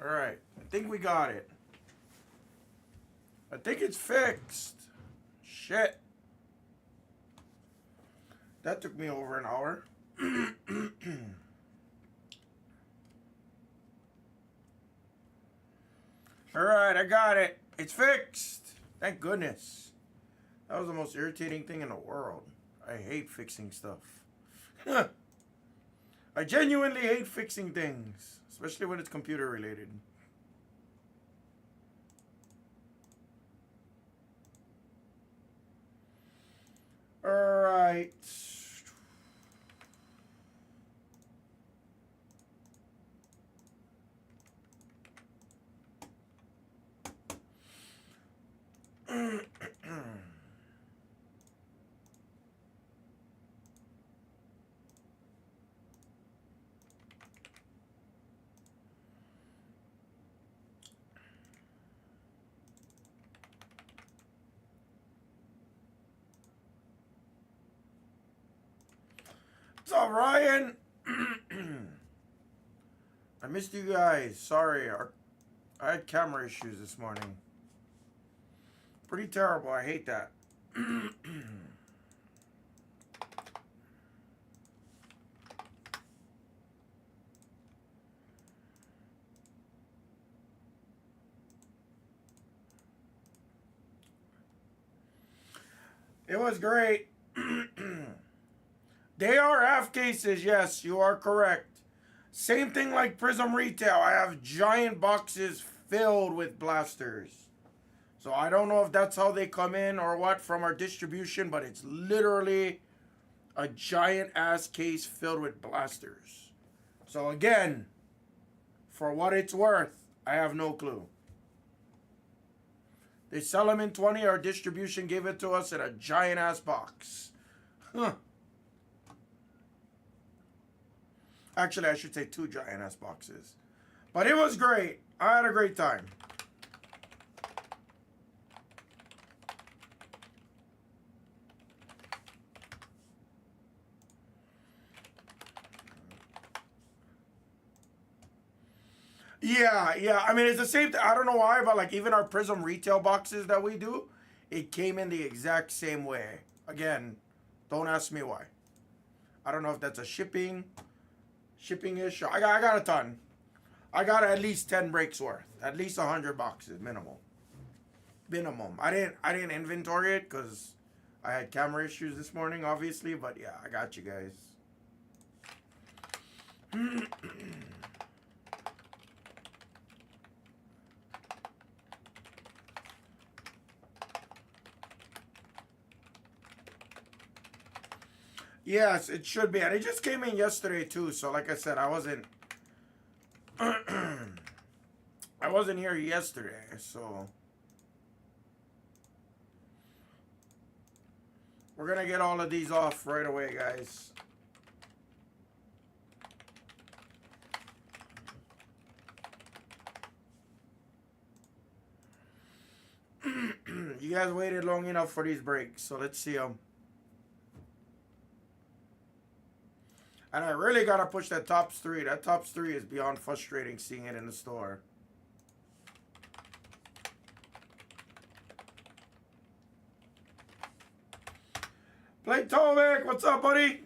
Alright, I think we got it. I think it's fixed. Shit. That took me over an hour. Alright, I got it. It's fixed. Thank goodness. That was the most irritating thing in the world. I hate fixing stuff. I genuinely hate fixing things, especially when it's computer related. Alright. What's up, Ryan? I missed you guys. Sorry. I had camera issues this morning. Pretty terrible. I hate that. It was great. They are half cases, yes, you are correct. Same thing like Prizm Retail. I have giant boxes filled with blasters. So I don't know if that's how they come in or what from our distribution, but it's literally a giant ass case filled with blasters. So again, for what it's worth, I have no clue. They sell them in 20. Our distribution gave it to us in a giant ass box. Huh. Actually, I should say 2 giant ass boxes. But it was great. I had a great time. Yeah. I mean, it's the same thing. I don't know why, but like even our Prizm Retail boxes that we do, it came in the exact same way. Again, don't ask me why. I don't know if that's a shipping issue. I got a ton. I got at least 10 breaks worth. At least 100 boxes minimum. I didn't inventory it because I had camera issues this morning, obviously. But yeah, I got you guys. Yes, it should be. And it just came in yesterday too. So like I said, I wasn't I wasn't here yesterday, so we're gonna get all of these off right away, guys. You guys waited long enough for these breaks, so let's see them. And I really gotta push that tops 3. That tops 3 is beyond frustrating seeing it in the store. Playtomic, what's up, buddy?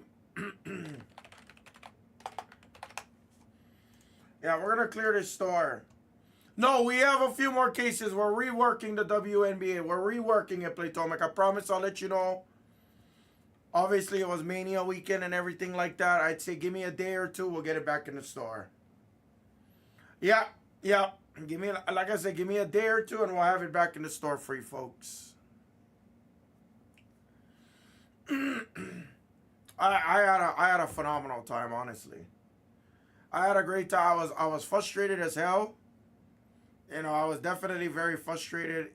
Yeah, we're gonna clear this store. No, we have a few more cases. We're reworking the WNBA. We're reworking it, Playtomic. I promise I'll let you know. Obviously, it was Mania weekend and everything like that. I'd say give me a day or 2. We'll get it back in the store. Yeah. Give me, like I said, give me a day or 2 and we'll have it back in the store for you folks. I had a phenomenal time, honestly. I had a great time. I was frustrated as hell. You know, I was definitely very frustrated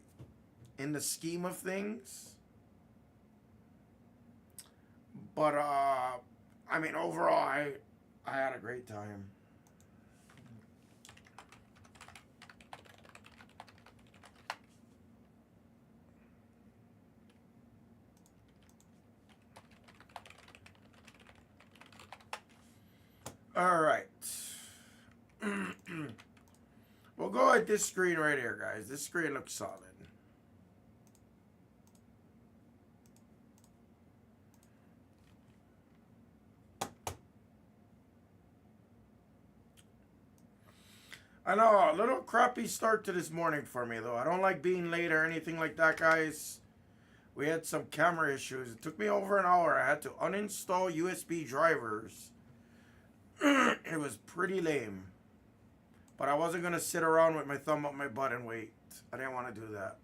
in the scheme of things. But, I mean, overall, I had a great time. All right. We'll like this screen right here, guys. This screen looks solid. I know, a little crappy start to this morning for me, though. I don't like being late or anything like that, guys. We had some camera issues. It took me over an hour. I had to uninstall USB drivers. It was pretty lame. But I wasn't going to sit around with my thumb up my butt and wait. I didn't want to do that.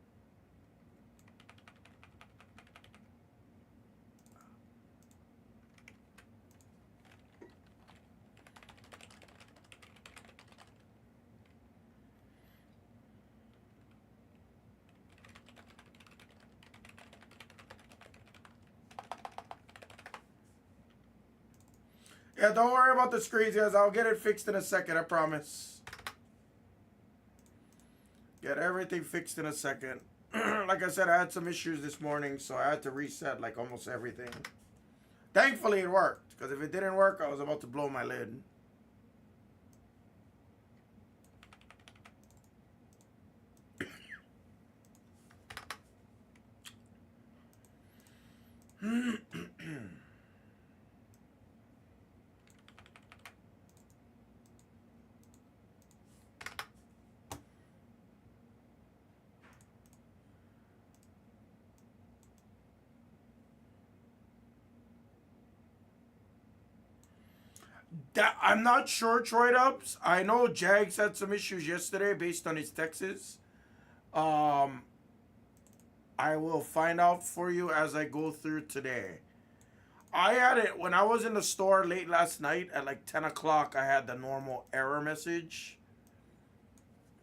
Yeah, don't worry about the screens, guys. I'll get it fixed in a second, I promise. Get everything fixed in a second. Like I said, I had some issues this morning, so I had to reset like almost everything. Thankfully, it worked. Because if it didn't work, I was about to blow my lid. I'm not sure, Troy Ups. I know Jags had some issues yesterday based on his texts. I will find out for you as I go through today. I had it when I was in the store late last night at like 10 o'clock. I had the normal error message.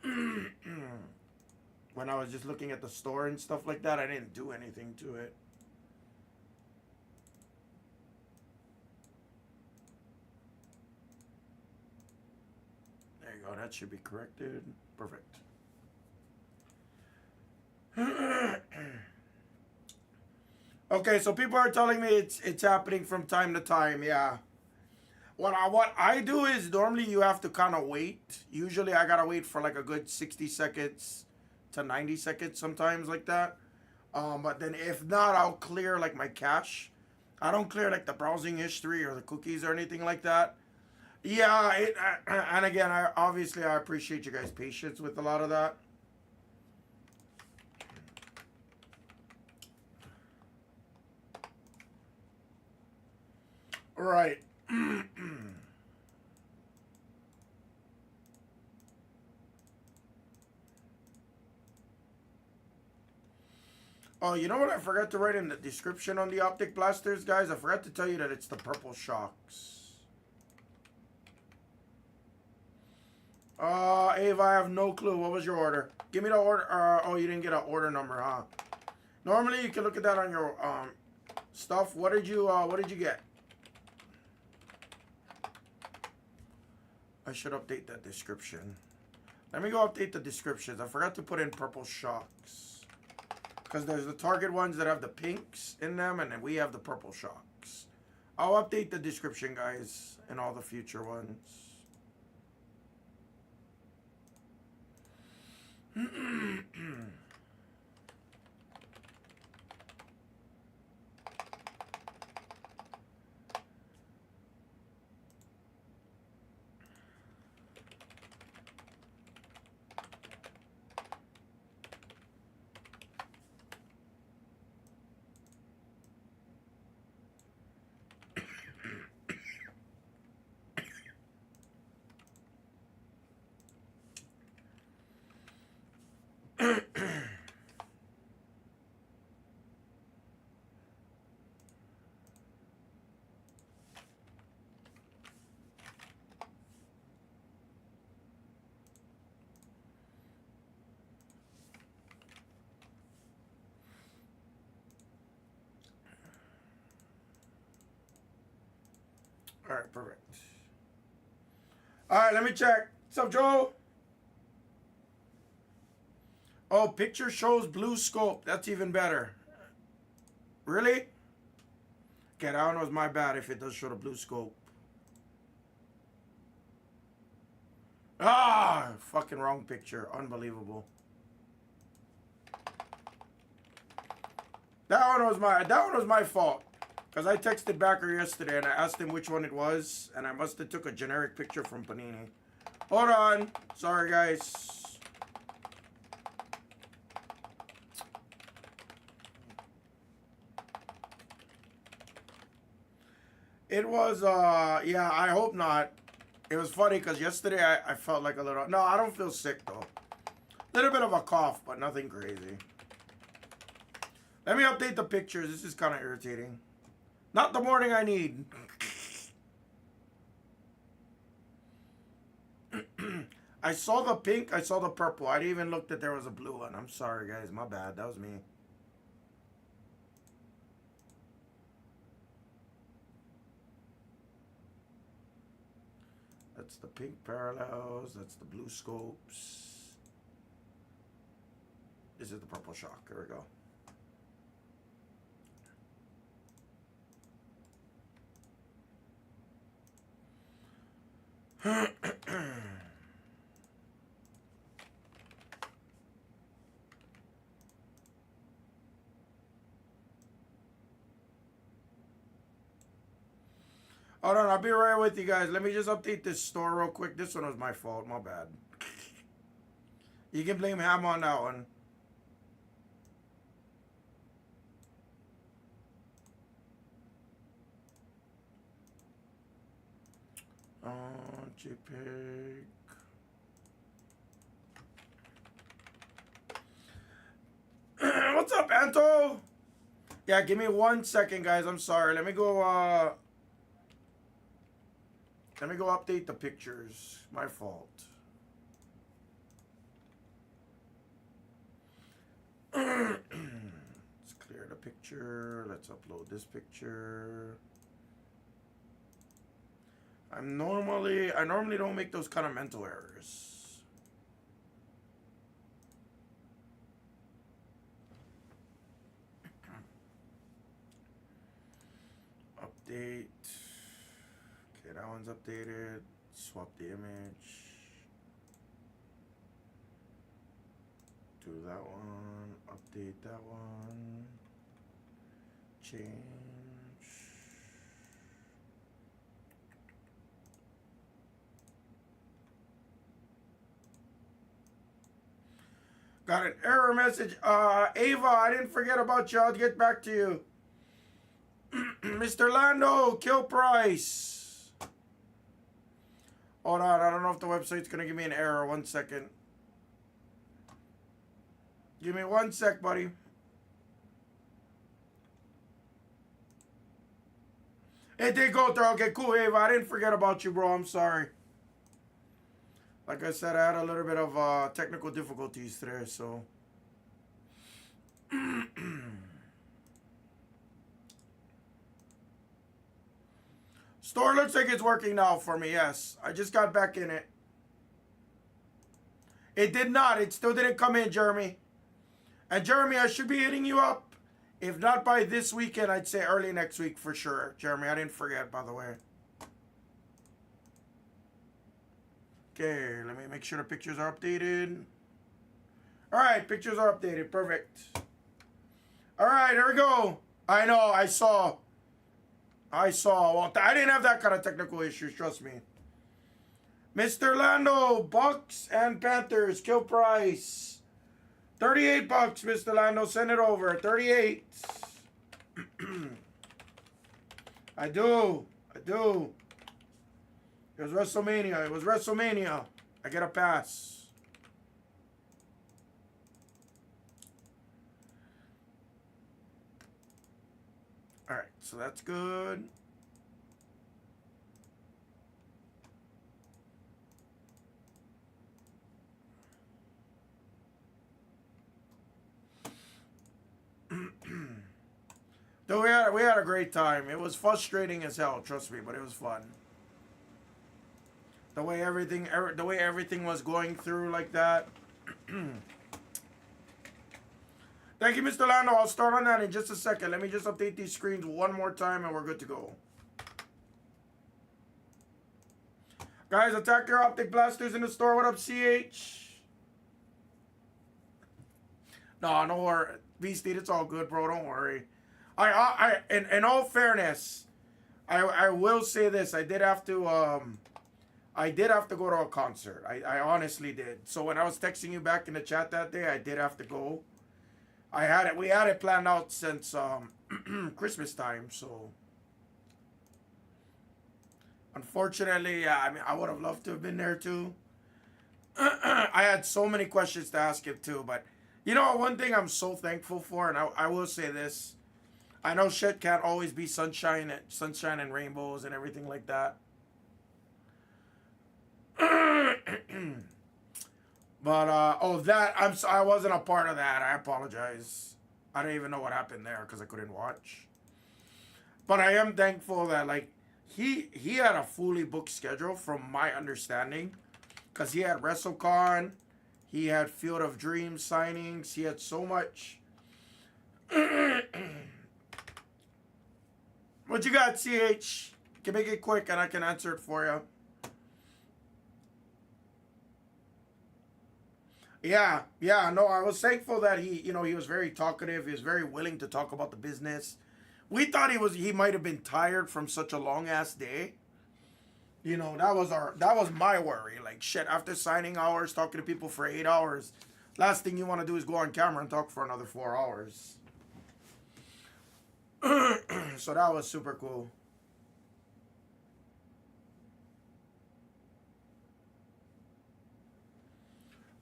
When I was just looking at the store and stuff like that, I didn't do anything to it. There you go. That should be corrected. Perfect. Okay, so people are telling me it's happening from time to time. Yeah. What I do is normally you have to kind of wait. Usually I gotta wait for like a good 60 seconds to 90 seconds sometimes like that. But then if not, I'll clear like my cache. I don't clear like the browsing history or the cookies or anything like that. Yeah, and again, I appreciate you guys' patience with a lot of that. Right. Oh, you know what I forgot to write in the description on the Optic blasters, guys? I forgot to tell you that it's the purple shocks. Ava, I have no clue. What was your order? Give me the order. Oh, you didn't get an order number, huh? Normally, you can look at that on your stuff. What did you get? I should update that description. Let me go update the descriptions. I forgot to put in purple shocks. Because there's the Target ones that have the pinks in them, and then we have the purple shocks. I'll update the description, guys, and all the future ones. All right, perfect. All right, let me check. What's up, Joe? Oh, picture shows blue scope. That's even better. Really? Okay, that one was my bad if it does show the blue scope. Ah, fucking wrong picture. Unbelievable. That one was my fault. Because I texted Backer yesterday and I asked him which one it was. And I must have took a generic picture from Panini. Hold on. Sorry, guys. It was, yeah, I hope not. It was funny because yesterday I felt like a little... No, I don't feel sick, though. A little bit of a cough, but nothing crazy. Let me update the pictures. This is kind of irritating. Not the morning I need. I saw the pink. I saw the purple. I didn't even look that there was a blue one. I'm sorry, guys. My bad. That was me. That's the pink parallels. That's the blue scopes. This is the purple shock. Here we go. Hold on, I'll be right with you guys. Let me just update this store real quick. This one was my fault. My bad. You can blame Hammah on that one. JPEG. What's up, Anto? Yeah, give me 1 second, guys. I'm sorry. Let me go update the pictures. My fault. Let's clear the picture. Let's upload this picture. I normally don't make those kind of mental errors. Update. Okay, that one's updated. Swap the image. Do that one. Update that one. Change. Got an error message. Ava, I didn't forget about you. I'll get back to you. Mr. Lando, kill price. Hold on. I don't know if the website's going to give me an error. 1 second. Give me 1 sec, buddy. It did go through. Okay, cool, Ava. I didn't forget about you, bro. I'm sorry. Like I said, I had a little bit of technical difficulties today, so. Store looks like it's working now for me, yes. I just got back in it. It did not. It still didn't come in, Jeremy. And Jeremy, I should be hitting you up. If not by this weekend, I'd say early next week for sure. Jeremy, I didn't forget, by the way. Okay, let me make sure the pictures are updated. All right, pictures are updated. Perfect. All right, here we go. I know, I saw. Well, I didn't have that kind of technical issues, trust me. Mr. Lando, Bucks and Panthers, kill price. $38, Mr. Lando, send it over. 38. I do. It was WrestleMania. I get a pass. All right, so that's good. Though we had a great time. It was frustrating as hell, trust me, but it was fun. The way everything was going through like that. Thank you, Mr. Lando. I'll start on that in just a second. Let me just update these screens one more time and we're good to go. Guys, attack your Optic blasters in the store. What up, CH? No, no worry. Beastie, it's all good, bro. Don't worry. In all fairness, I will say this. I did have to go to a concert. I honestly did. So when I was texting you back in the chat that day, I did have to go. We had it planned out since Christmas time, so unfortunately, yeah, I mean, I would have loved to have been there too. I had so many questions to ask him too, but you know, one thing I'm so thankful for, and I will say this, I know shit can't always be sunshine and rainbows and everything like that. But I wasn't a part of that. I apologize. I don't even know what happened there because I couldn't watch. But I am thankful that like he had a fully booked schedule from my understanding, because he had WrestleCon, he had Field of Dreams signings, he had so much. What you got, CH? Can make it quick and I can answer it for you. Yeah, no, I was thankful that he was very talkative. He was very willing to talk about the business. We thought he might have been tired from such a long ass day. You know, that was my worry. Like shit, after signing hours, talking to people for 8 hours, last thing you want to do is go on camera and talk for another 4 hours. So that was super cool.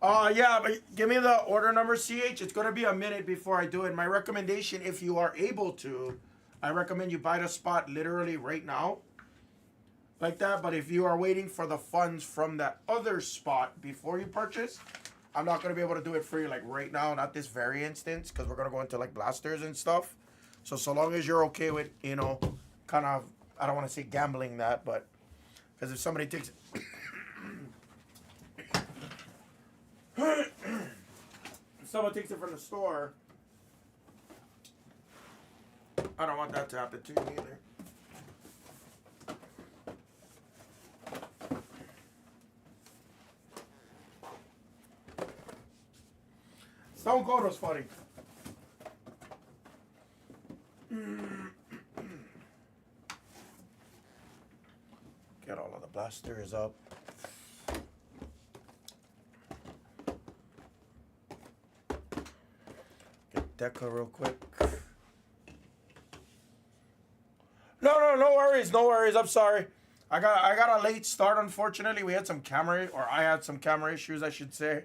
Yeah, but give me the order number, CH. It's going to be a minute before I do it. My recommendation, if you are able to, I recommend you buy the spot literally right now. Like that. But if you are waiting for the funds from that other spot before you purchase, I'm not going to be able to do it for you like right now. Not this very instance, because we're going to go into like blasters and stuff. So long as you're okay with, kind of, I don't want to say gambling that, but because if somebody takes if someone takes it from the store, I don't want that to happen to you either. Stone Cold was funny. Get all of the blasters up. Deca real quick. No worries. I'm sorry. I got a late start, unfortunately. I had some camera issues, I should say.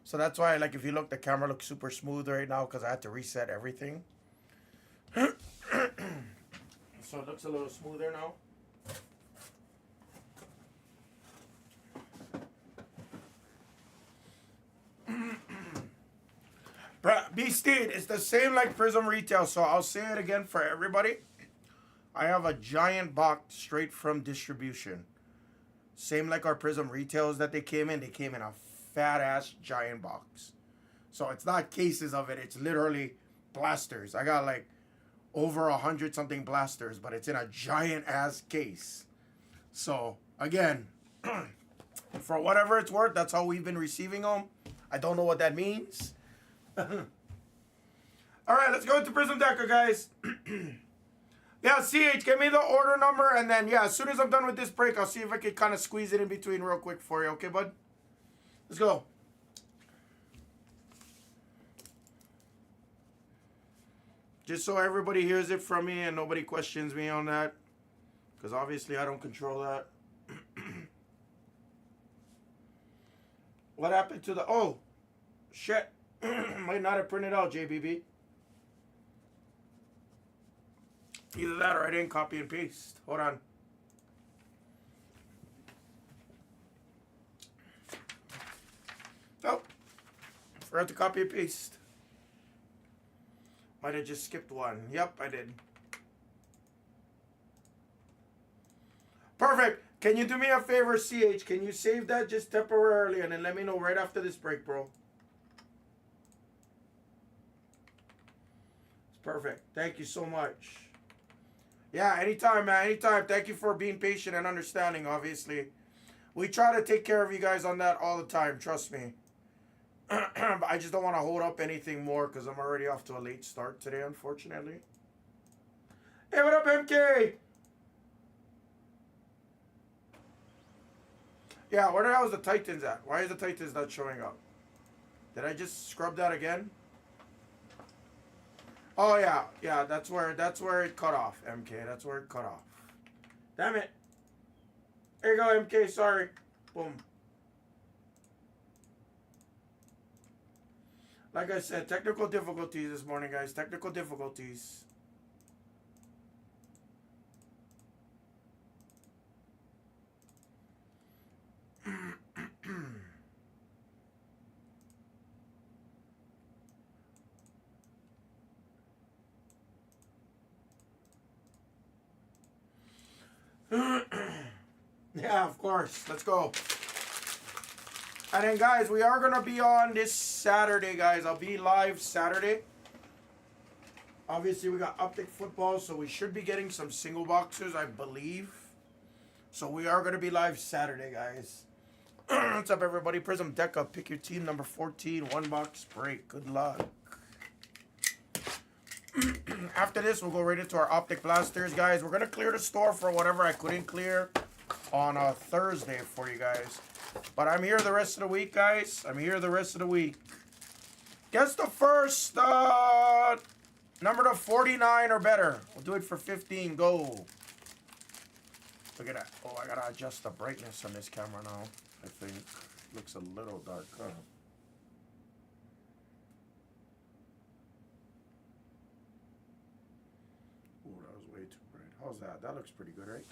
So that's why, like, if you look, the camera looks super smooth right now because I had to reset everything. So it looks a little smoother now. Beastie, it's the same like Prizm Retail, so I'll say it again for everybody. I have a giant box straight from distribution. Same like our Prizm Retails that they came in a fat ass giant box. So it's not cases of it, it's literally blasters. I got like over 100 something blasters, but it's in a giant ass case. So again, for whatever it's worth, that's how we've been receiving them. I don't know what that means. All right, let's go into Prizm Deca, guys. Yeah, CH, give me the order number, and then, yeah, as soon as I'm done with this break, I'll see if I can kind of squeeze it in between real quick for you. Okay, bud? Let's go. Just so everybody hears it from me and nobody questions me on that, because obviously I don't control that. What happened to the... Oh, shit. Might not have printed out, JBB. Either that or I didn't copy and paste. Hold on. Oh. Forgot to copy and paste. Might have just skipped one. Yep, I did. Perfect. Can you do me a favor, CH? Can you save that just temporarily and then let me know right after this break, bro? It's perfect. Thank you so much. Yeah, anytime, man. Anytime. Thank you for being patient and understanding, obviously. We try to take care of you guys on that all the time. Trust me. But I just don't want to hold up anything more because I'm already off to a late start today, unfortunately. Hey, what up, MK? Yeah, where the hell is the Titans at? Why is the Titans not showing up? Did I just scrub that again? Oh yeah, yeah, that's where it cut off, MK. That's where it cut off. Damn it. There you go, MK, sorry. Boom. Like I said, technical difficulties this morning, guys. Technical difficulties. Yeah, of course. Let's go. And then, guys, we are going to be on this Saturday, guys. I'll be live Saturday. Obviously, we got Optic football, so we should be getting some single boxes, I believe. So we are going to be live Saturday, guys. What's up, everybody? Prizm Deca, pick your team, number 14, one box break. Good luck. After this, we'll go right into our Optic blasters, guys. We're going to clear the store for whatever I couldn't clear on a Thursday for you guys. But I'm here the rest of the week, guys. I'm here the rest of the week. Guess the first number to 49 or better. We'll do it for 15. Go. Look at that. Oh, I got to adjust the brightness on this camera now. I think looks a little dark, huh? Oh, that was way too bright. How's that? That looks pretty good, right?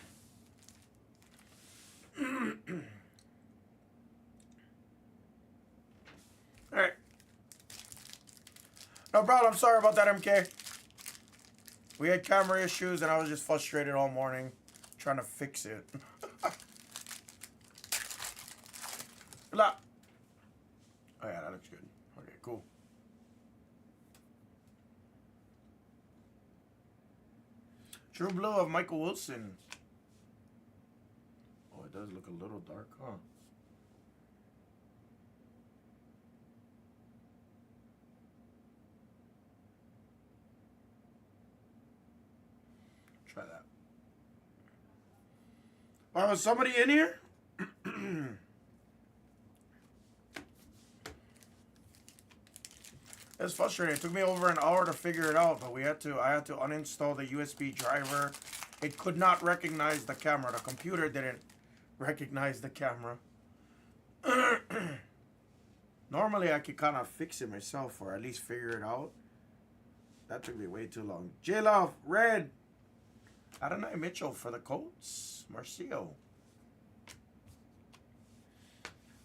All right. No problem. I'm sorry about that, MK. We had camera issues, and I was just frustrated all morning trying to fix it. Good luck. Oh, yeah, that looks good. Okay, cool. True Blue of Michael Wilson. Oh, it does look a little dark, huh? Try that. Oh, is somebody in here? It's frustrating. It took me over an hour to figure it out, but I had to uninstall the USB driver. It could not recognize the camera. The computer didn't recognize the camera. Normally, I could kind of fix it myself or at least figure it out. That took me way too long. J-Love, red. Adonai Mitchell for the Colts. Marcio.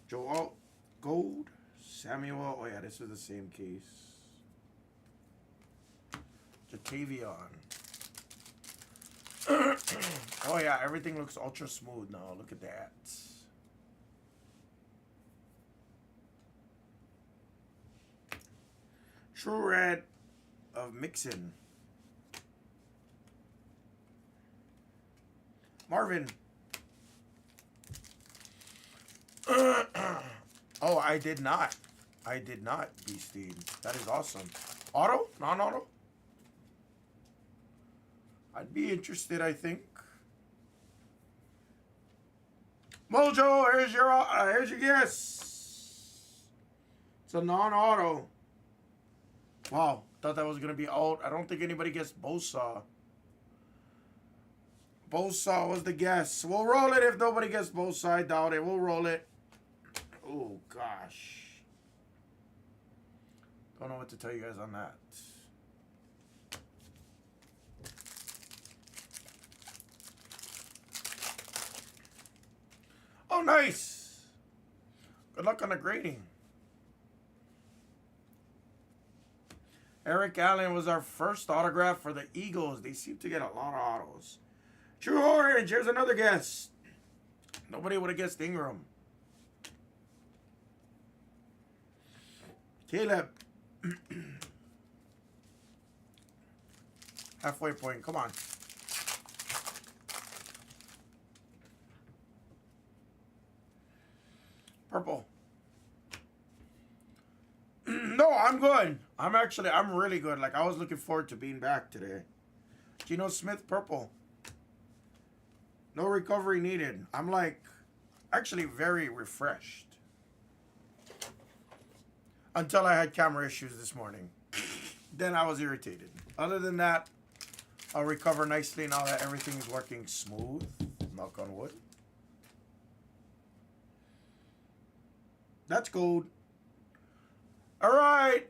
Joel, gold. Samuel. Oh, yeah, this is the same case. Jatavion. Oh, yeah, everything looks ultra smooth now. Look at that. True red of Mixon. Marvin. Oh, I did not. I did not, Beastie. That is awesome. Auto? Non-auto? I'd be interested, I think. Mojo, here's your guess. It's a non-auto. Wow, thought that was gonna be out. I don't think anybody guessed Bosa. Bosa was the guess. We'll roll it if nobody gets Bosa. I doubt it. We'll roll it. Oh gosh. Don't know what to tell you guys on that. Oh, nice. Good luck on the grading. Eric Allen was our first autograph for the Eagles. They seem to get a lot of autos. True Orange. Here's another guess. Nobody would have guessed Ingram. Caleb. Halfway point. Come on. Purple. No, I'm good. I'm really good. Like, I was looking forward to being back today. Geno Smith, purple. No recovery needed. I'm like, actually very refreshed. Until I had camera issues this morning. Then I was irritated. Other than that, I'll recover nicely now that everything is working smooth. Knock on wood. That's gold. All right.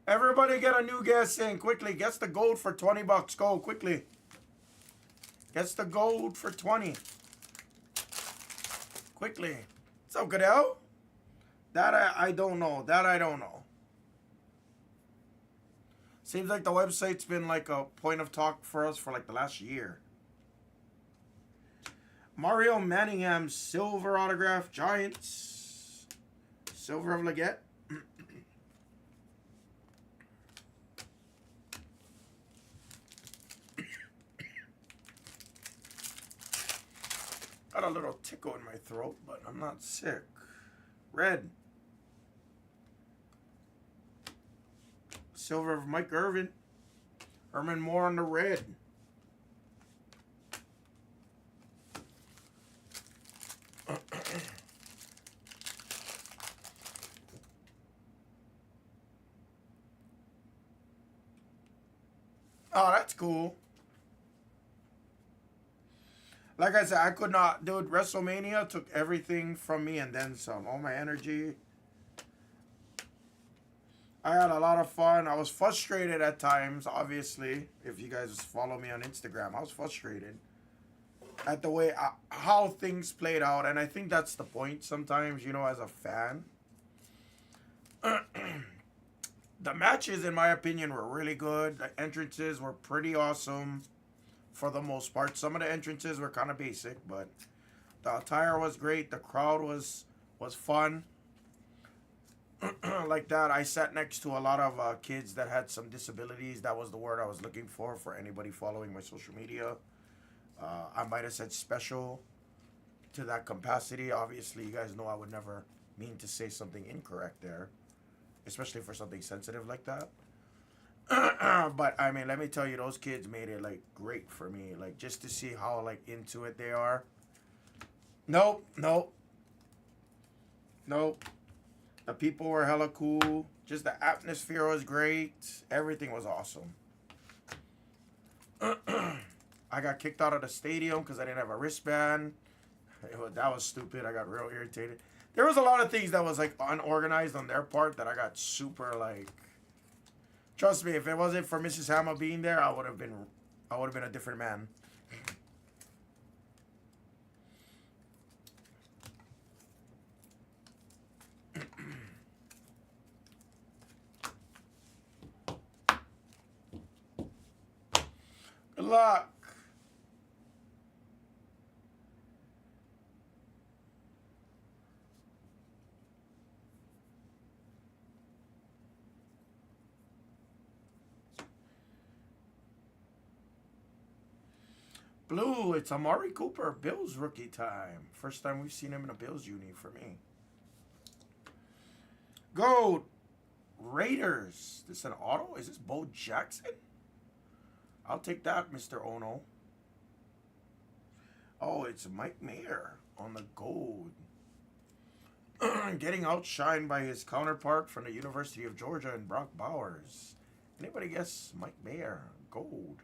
Everybody get a new guess in quickly. Guess the gold for 20 bucks. Go quickly. Guess the gold for 20. Quickly. What's up, Goodell? That I don't know. That I don't know. Seems like the website's been like a point of talk for us for like the last year. Mario Manningham silver autograph Giants. Silver of Leggett. Got a little tickle in my throat, but I'm not sick. Red. Silver of Mike Irvin. Herman Moore on the red. Oh, that's cool. Like I said, I could not, dude. WrestleMania took everything from me and then some. All my energy. I had a lot of fun. I was frustrated at times, obviously. If you guys follow me on Instagram, I was frustrated at the way, how things played out. And I think that's the point sometimes, you know, as a fan. The matches, in my opinion, were really good. The entrances were pretty awesome for the most part. Some of the entrances were kind of basic, but the attire was great. The crowd was fun. Like that, I sat next to a lot of kids that had some disabilities. That was the word I was looking for anybody following my social media. I might have said special to that capacity. Obviously, you guys know I would never mean to say something incorrect there, especially for something sensitive like that. But I mean, let me tell you, those kids made it like great for me, like just to see how like into it they are. Nope. The people were hella cool. Just the atmosphere was great. Everything was awesome. I got kicked out of the stadium because I didn't have a wristband. That was stupid. I got real irritated. There was a lot of things that was like unorganized on their part that I got super like. Trust me, if it wasn't for Mrs. Hammah being there, I would have been a different man. Good luck. Blue, it's Amari Cooper, Bills rookie time. First time we've seen him in a Bills uni for me. Gold, Raiders. This is an auto? Is this Bo Jackson? I'll take that, Mr. Ono. Oh, it's Mike Mayer on the gold. Getting outshined by his counterpart from the University of Georgia and Brock Bowers. Anybody guess Mike Mayer? Gold.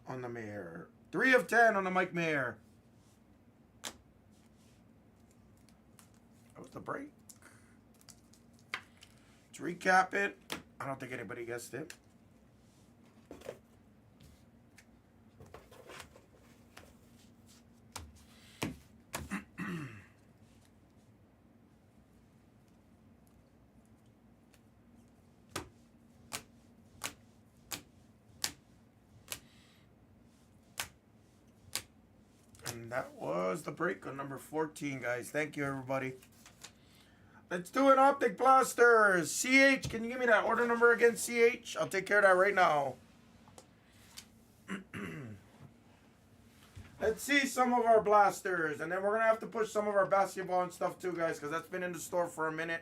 On the Mayer. 3 of 10 on the Mike Mayer. That was the break. To recap it, I don't think anybody guessed it. And that was the break on number 14, guys. Thank you, everybody. Let's do an Optic Blasters. CH, can you give me that order number again, CH? I'll take care of that right now. Let's see some of our blasters. And then we're going to have to push some of our basketball and stuff too, guys, because that's been in the store for a minute.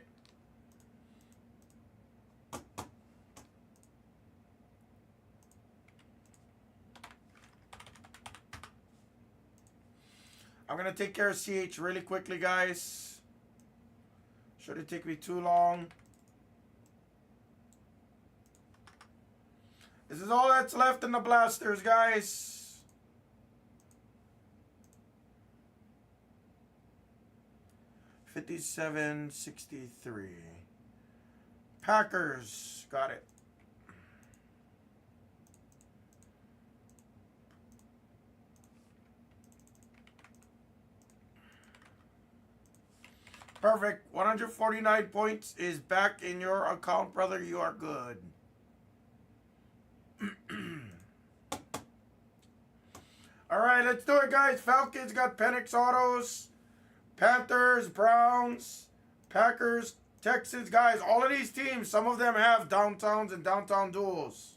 I'm going to take care of CH really quickly, guys. Shouldn't take me too long. This is all that's left in the blasters, guys. $57.63. Packers. Got it. Perfect. 149 points is back in your account, brother. You are good. All right, let's do it, guys. Falcons got Penix autos. Panthers, Browns, Packers, Texans. Guys, all of these teams, some of them have downtowns and downtown duels.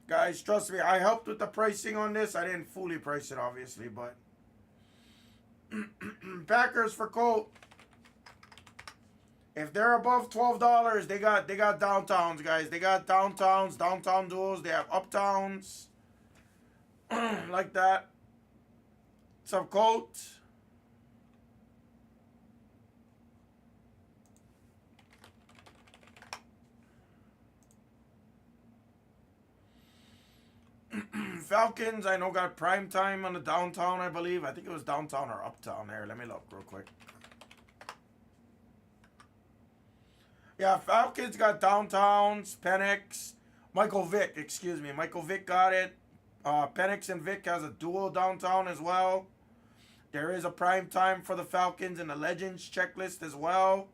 Guys, trust me, I helped with the pricing on this. I didn't fully price it, obviously, but... Packers for Colt. If they're above $12, they got downtowns, guys. They got downtowns, downtown duels. They have uptowns. Like that. Some Colt. Falcons, I know, got prime time on the downtown, I believe. I think it was downtown or uptown there. Let me look real quick. Yeah, Falcons got downtowns, Penix, Michael Vick, excuse me. Michael Vick got it. Penix and Vick has a dual downtown as well. There is a prime time for the Falcons in the Legends checklist as well.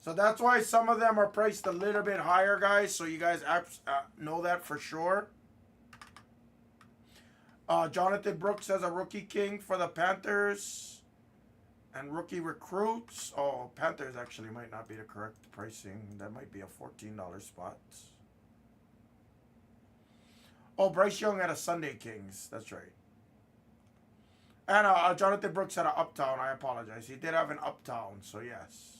So that's why some of them are priced a little bit higher, guys. So you guys know that for sure. Jonathan Brooks has a rookie king for the Panthers. And rookie recruits. Oh, Panthers actually might not be the correct pricing. That might be a $14 spot. Oh, Bryce Young had a Sunday Kings. That's right. And Jonathan Brooks had an uptown. I apologize. He did have an uptown, so yes.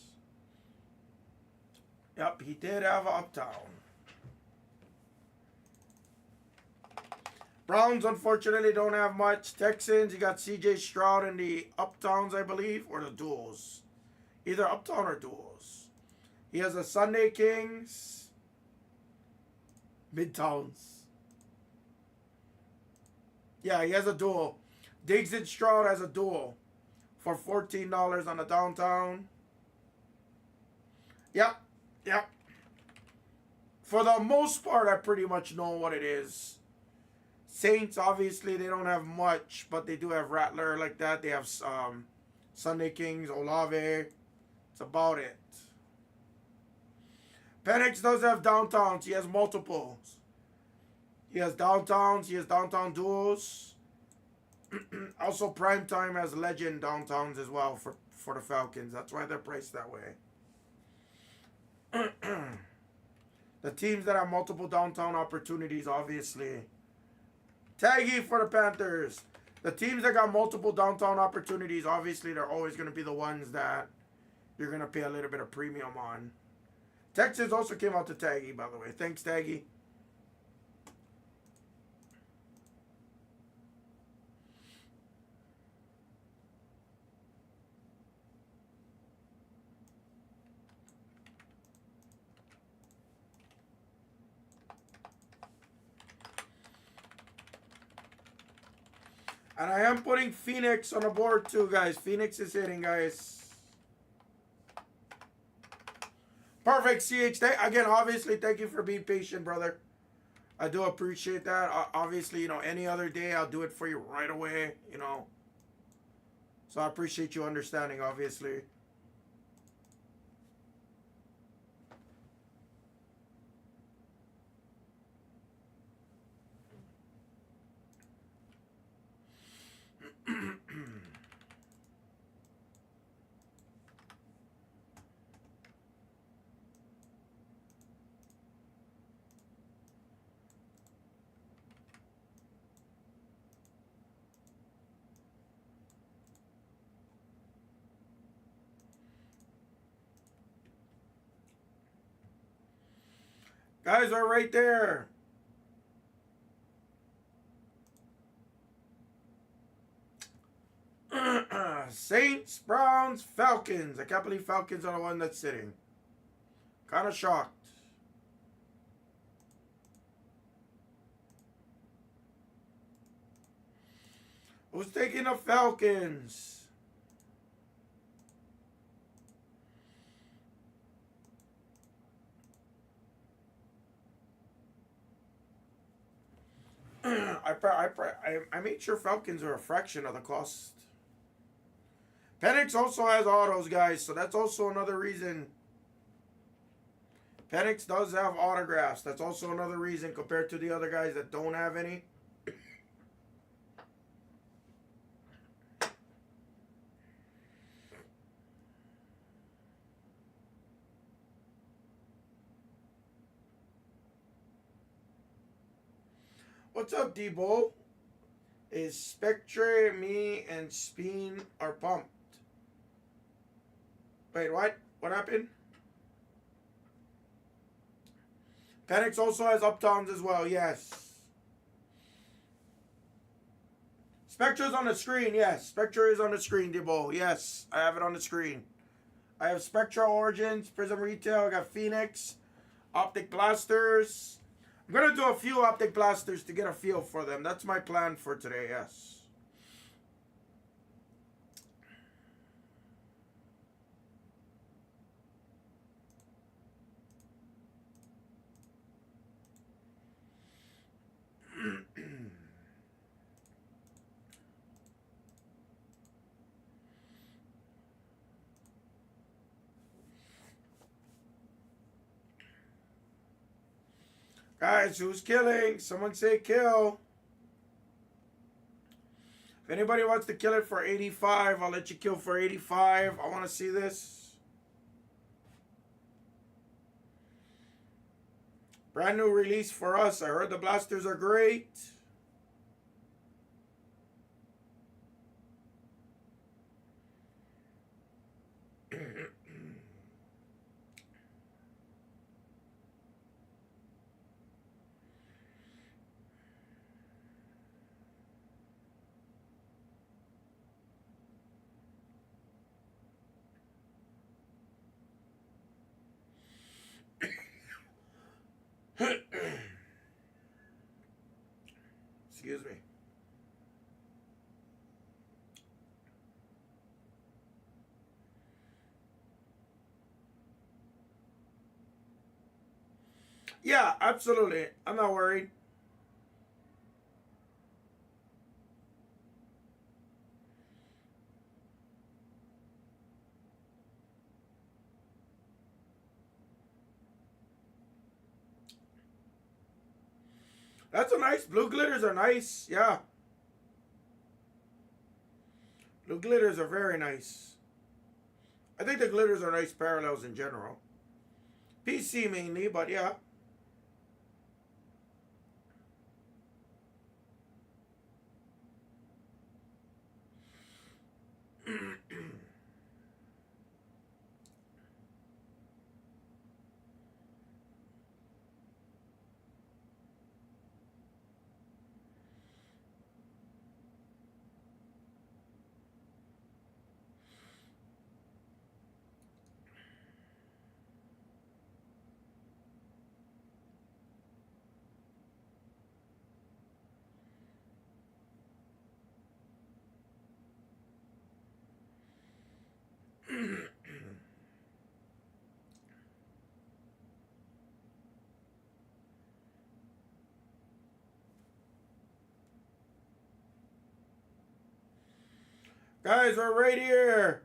Yep, he did have an uptown. Browns, unfortunately, don't have much. Texans, you got C.J. Stroud in the uptowns, I believe, or the duels. Either uptown or duels. He has a Sunday Kings. Midtowns. Yeah, he has a duel. Diggs and Stroud has a duel for $14 on the downtown. Yep, yep. For the most part, I pretty much know what it is. Saints, obviously, they don't have much, but they do have Rattler like that. They have Sunday Kings, Olave. It's about it. Penix does have downtowns. He has multiples. He has downtowns. He has downtown duels. Also, Primetime has legend downtowns as well for the Falcons. That's why they're priced that way. The teams that have multiple downtown opportunities, obviously. Taggy for the Panthers. The teams that got multiple downtown opportunities, obviously, they're always going to be the ones that you're going to pay a little bit of premium on. Texas also came out to Taggy, by the way. Thanks, Taggy. And I am putting Phoenix on the board too, guys. Phoenix is hitting, guys. Perfect, CH. Again, obviously, thank you for being patient, brother. I do appreciate that. Obviously, you know, any other day, I'll do it for you right away, you know. So I appreciate you understanding, obviously. Guys are right there. Saints, Browns, Falcons. I can't believe Falcons are the one that's sitting. Kind of shocked. Who's taking the Falcons? I made sure Falcons are a fraction of the cost. Penix also has autos, guys, so that's also another reason. Penix does have autographs. That's also another reason compared to the other guys that don't have any. What's up, Debo? Is Spectra, me, and Speen are pumped. Wait, what? What happened? Penix also has uptowns as well, yes. Spectra's on the screen, yes. Spectra is on the screen, Debo. Yes, I have it on the screen. I have Spectra Origins, Prizm Retail, I got Phoenix, Optic Blasters. I'm going to do a few Optic Blasters to get a feel for them. That's my plan for today, yes. Guys, who's killing? Someone say kill. If anybody wants to kill it for 85, I'll let you kill for 85. I want to see this. Brand new release for us. I heard the blasters are great. Excuse me. Yeah, absolutely. I'm not worried. That's a nice. Blue glitters are nice. Yeah. Blue glitters are very nice. I think the glitters are nice parallels in general. PC mainly, but yeah. Guys, we're right here.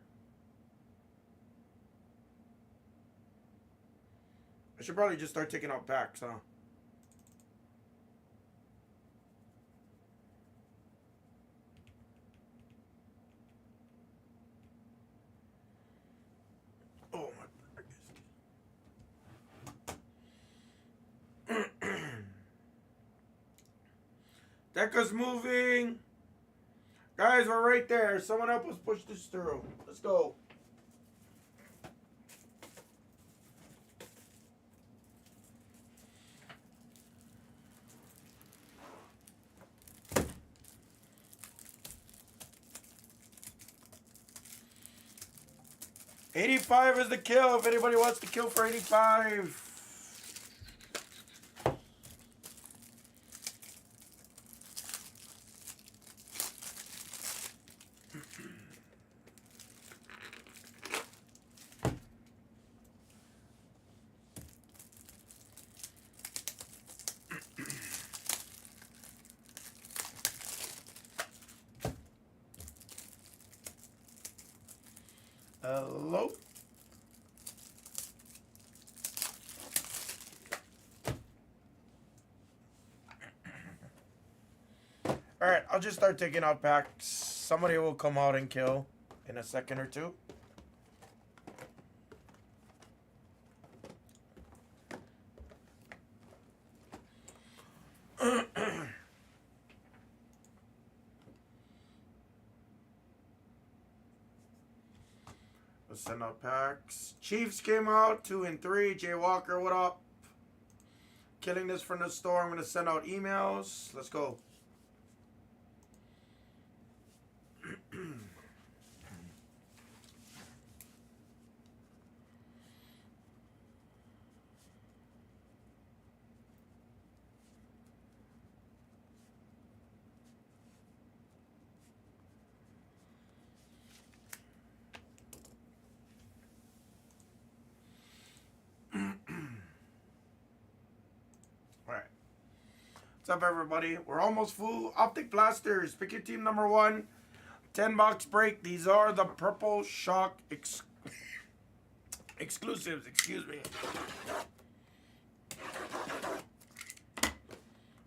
I should probably just start taking out packs, huh? Oh my goodness. Deca's moving. Guys, we're right there. Someone help us push this through. Let's go. 85 is the kill. If anybody wants to kill for 85. Hello. All right, I'll just start taking out packs. Somebody will come out and kill in a second or two. Let's send out packs. Chiefs came out 2 and 3. Jay Walker, what up? Killing this from the store. I'm gonna send out emails. Let's go. What's up, everybody? We're almost full. Optic blasters. Pick your team number 1. 10-box break. These are the Purple Shock exclusives. Excuse me.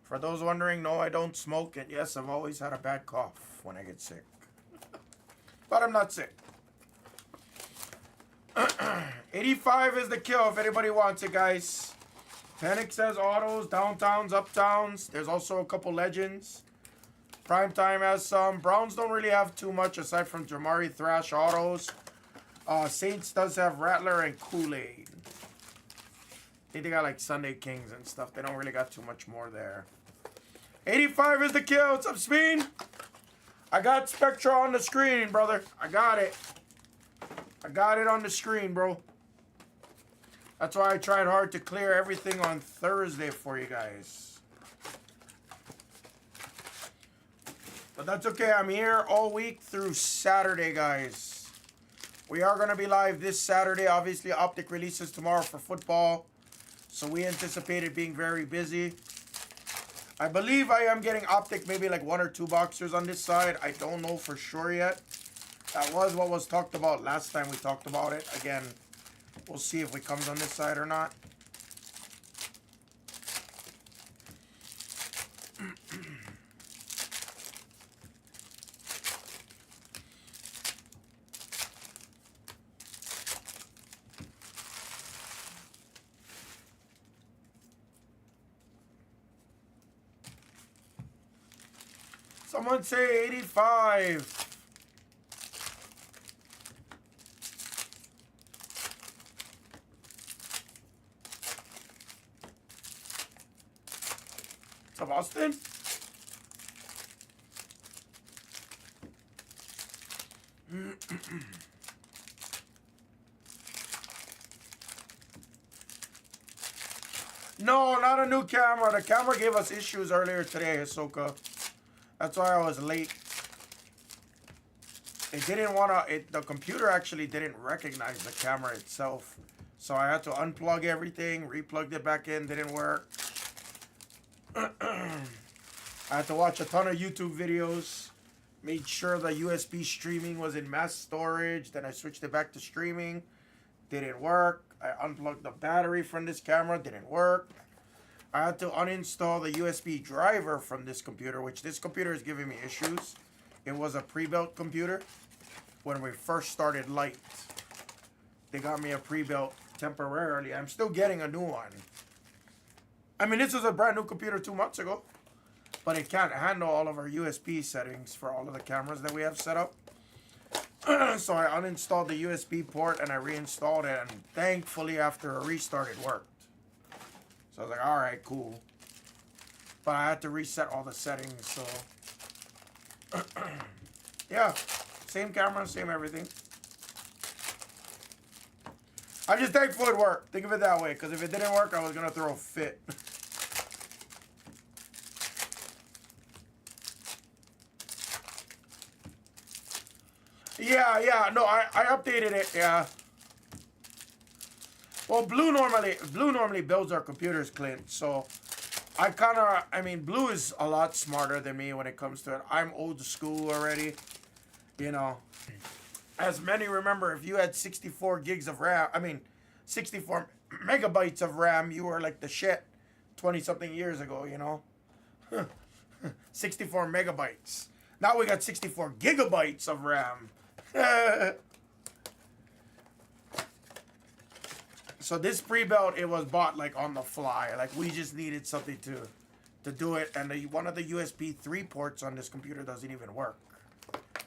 For those wondering, no, I don't smoke. And yes, I've always had a bad cough when I get sick. But I'm not sick. 85 is the kill if anybody wants it, guys. Panic says autos, downtowns, uptowns. There's also a couple legends. Primetime has some. Browns don't really have too much aside from Jamari Thrash autos. Saints does have Rattler and Kool-Aid. I think they got like Sunday Kings and stuff. They don't really got too much more there. 85 is the kill. What's up, Speen? I got Spectra on the screen, brother. I got it. I got it on the screen, bro. That's why I tried hard to clear everything on Thursday for you guys. But that's okay. I'm here all week through Saturday, guys. We are going to be live this Saturday. Obviously, Optic releases tomorrow for football. So we anticipate it being very busy. I believe I am getting Optic maybe like 1 or 2 boxers on this side. I don't know for sure yet. That was what was talked about last time we talked about it. Again, we'll see if it comes on this side or not. Someone say 85. Of Austin? No, not a new camera. The camera gave us issues earlier today, Hisoka. That's why I was late. It didn't want to, the computer actually didn't recognize the camera itself. So I had to unplug everything, replugged it back in, didn't work. I had to watch a ton of YouTube videos. Made sure the USB streaming was in mass storage. Then I switched it back to streaming. Didn't work. I unplugged the battery from this camera. Didn't work. I had to uninstall the USB driver from this computer, which this computer is giving me issues. It was a pre-built computer. When we first started Light, they got me a pre-built temporarily. I'm still getting a new one. I mean, this is a brand new computer 2 months ago, but it can't handle all of our USB settings for all of the cameras that we have set up. So I uninstalled the USB port and I reinstalled it, and thankfully after a restart it worked. So I was like, all right, cool. But I had to reset all the settings, so yeah, same camera, same everything. I'm just thankful it worked. Think of it that way, because if it didn't work, I was gonna throw a fit. Yeah, no, I updated it, yeah. Well, Blue normally builds our computers, Clint, so I mean, Blue is a lot smarter than me when it comes to it. I'm old school already, you know. As many remember, if you had 64 gigs of RAM, 64 megabytes of RAM, you were like the shit 20-something years ago, you know. 64 megabytes. Now we got 64 gigabytes of RAM. So this pre-built, it was bought like on the fly. Like we just needed something to do it, and one of the USB 3 ports on this computer doesn't even work.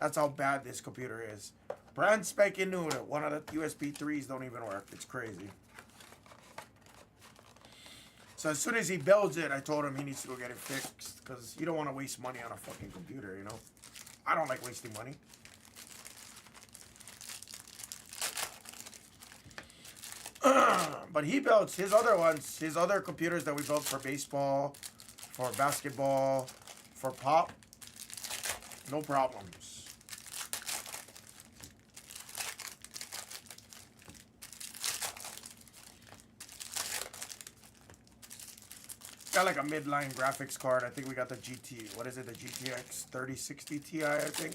That's how bad this computer is. Brand spanking new. One of the USB 3s don't even work. It's crazy. So as soon as he builds it, I told him he needs to go get it fixed, because you don't want to waste money on a fucking computer, you know. I don't like wasting money. But he builds his other ones, his other computers that we built for baseball, for basketball, for pop. No problems. Got like a midline graphics card. I think we got the what is it, the GTX 3060 Ti, I think.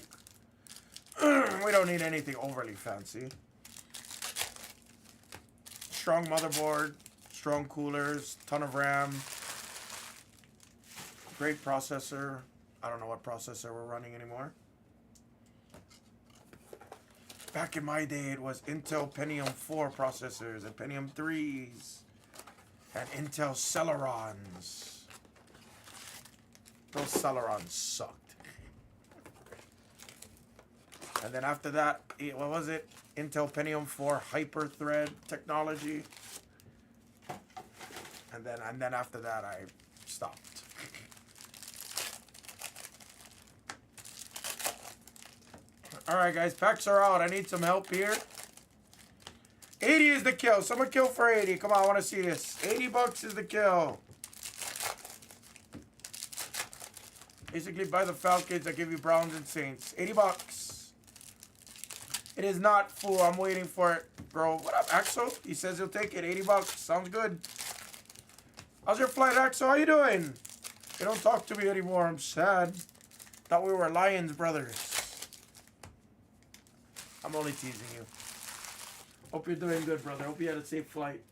We don't need anything overly fancy. Strong motherboard, strong coolers, ton of RAM, great processor. I don't know what processor we're running anymore. Back in my day, it was Intel Pentium 4 processors and Pentium 3s and Intel Celerons. Those Celerons sucked. And then after that, what was it? Intel Pentium 4 Hyper-Thread technology. And then after that, I stopped. Alright, guys, packs are out. I need some help here. 80 is the kill. Someone kill for 80. Come on, I want to see this. 80 bucks is the kill. Basically, buy the Falcons. I give you Browns and Saints. 80 bucks. It is not full. I'm waiting for it, bro. What up, Axel? He says he'll take it. 80 bucks. Sounds good. How's your flight, Axel? How you doing? You don't talk to me anymore. I'm sad. Thought we were Lions brothers. I'm only teasing you. Hope you're doing good, brother. Hope you had a safe flight.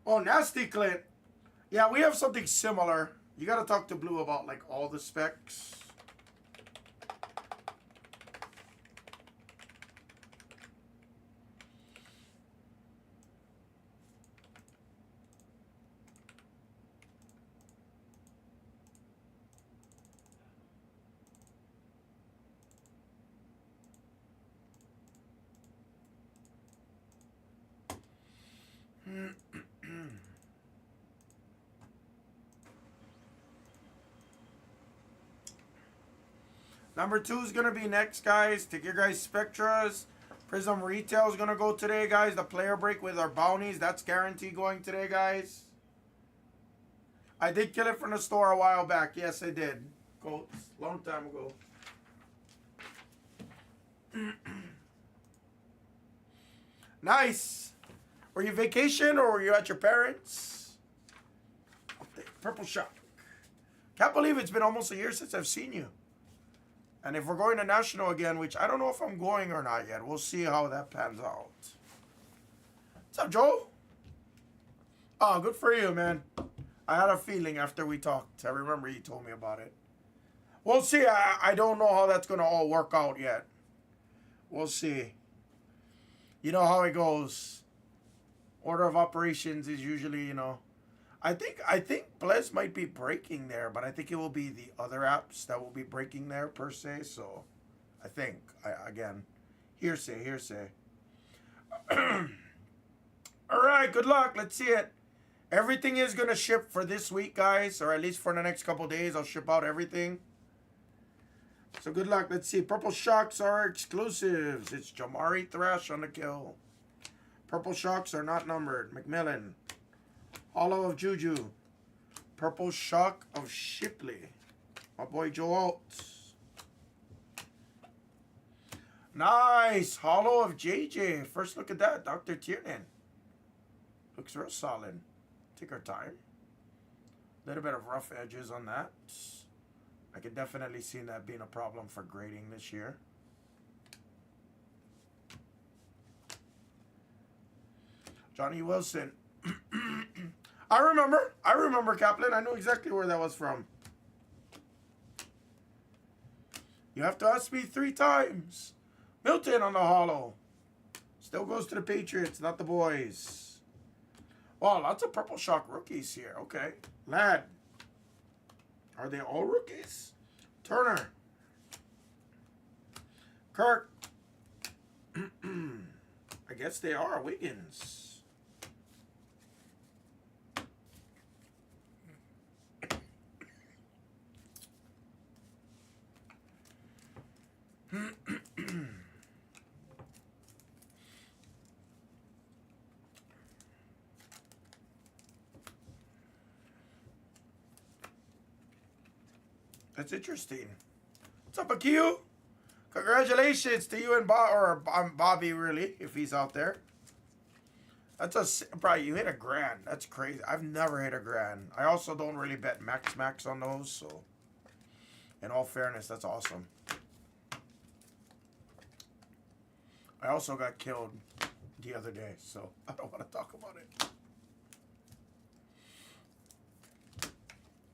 Oh, nasty Clint. Yeah, we have something similar. You got to talk to Blue about like all the specs. Number 2 is going to be next, guys. Take your guys' Spectras. Prizm Retail is going to go today, guys. The player break with our bounties. That's guaranteed going today, guys. I did kill it from the store a while back. Yes, I did. Long time ago. Nice. Were you vacation or were you at your parents'? Purple Shock. Can't believe it's been almost a year since I've seen you. And if we're going to National again, which I don't know if I'm going or not yet. We'll see how that pans out. What's up, Joe? Oh, good for you, man. I had a feeling after we talked. I remember you told me about it. We'll see. I don't know how that's going to all work out yet. We'll see. You know how it goes. Order of operations is usually, you know. I think Blez might be breaking there, but I think it will be the other apps that will be breaking there per se. So, I think, again, hearsay. All right, good luck. Let's see it. Everything is going to ship for this week, guys, or at least for the next couple days. I'll ship out everything. So good luck. Let's see. Purple Shocks are exclusives. It's Jamari Thrash on the kill. Purple Shocks are not numbered. McMillan. Hollow of Juju. Purple Shock of Shipley. My boy Joe Alt. Nice. Hollow of JJ. First look at that. Dr. Tiernan. Looks real solid. Take our time. A little bit of rough edges on that. I could definitely see that being a problem for grading this year. Johnny Wilson. I remember Kaplan. I know exactly where that was from. You have to ask me 3 times. Milton on the hollow. Still goes to the Patriots, not the boys. Wow, lots of Purple Shock rookies here. Okay. Lad. Are they all rookies? Turner. Kirk. I guess they are. Wiggins. That's interesting. What's up, Akio? Congratulations to you and Bobby, really, if he's out there. That's probably you hit $1,000. That's crazy. I've never hit $1,000. I also don't really bet max on those, so in all fairness, that's awesome. I also got killed the other day, so I don't want to talk about it.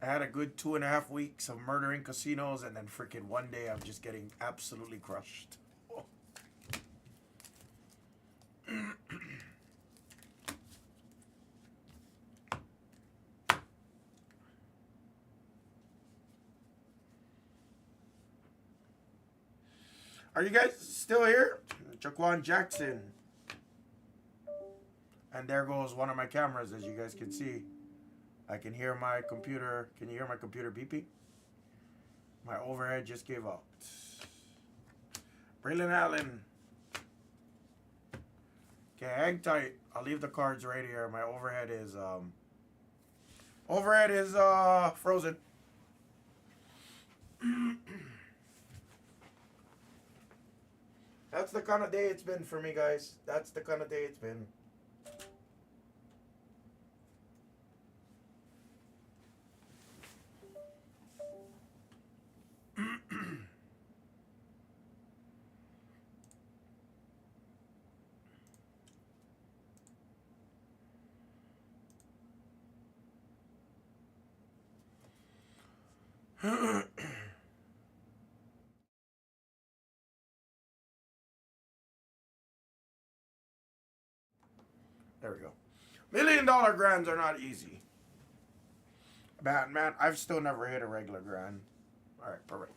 I had a good 2.5 weeks of murdering casinos, and then freaking one day I'm just getting absolutely crushed. Oh. Are you guys still here? Jaquan Jackson. And there goes one of my cameras, as you guys can see. I can hear my computer. Can you hear my computer beeping? My overhead just gave up. Braylon Allen. Okay, hang tight. I'll leave the cards right here. My overhead is frozen. That's the kind of day it's been for me, guys. That's the kind of day it's been. There we go. $1 million grands are not easy. Man, I've still never hit a regular grand. All right, perfect.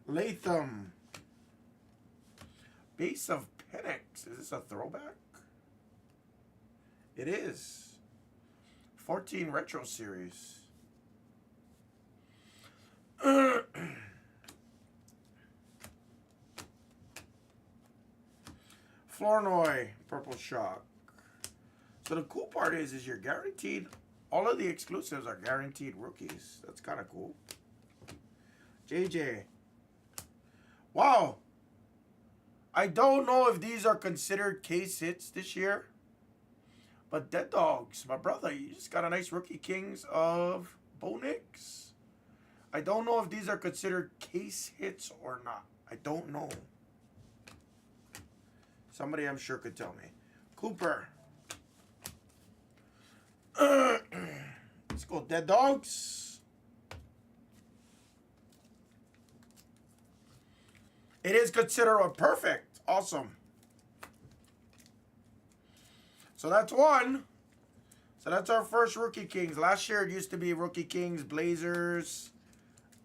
Latham. Base of Penix. Is this a throwback? It is. 14 Retro Series. Flournoy, Purple Shock. So the cool part is you're guaranteed, all of the exclusives are guaranteed rookies. That's kind of cool. JJ. Wow. I don't know if these are considered case hits this year. But Dead Dogs, my brother, you just got a nice rookie Kings of Bo Nix. I don't know if these are considered case hits or not. I don't know. Somebody I'm sure could tell me. Cooper. Let's go Dead Dogs. It is considered a perfect. Awesome. So that's one. So that's our first Rookie Kings. Last year it used to be Rookie Kings, Blazers,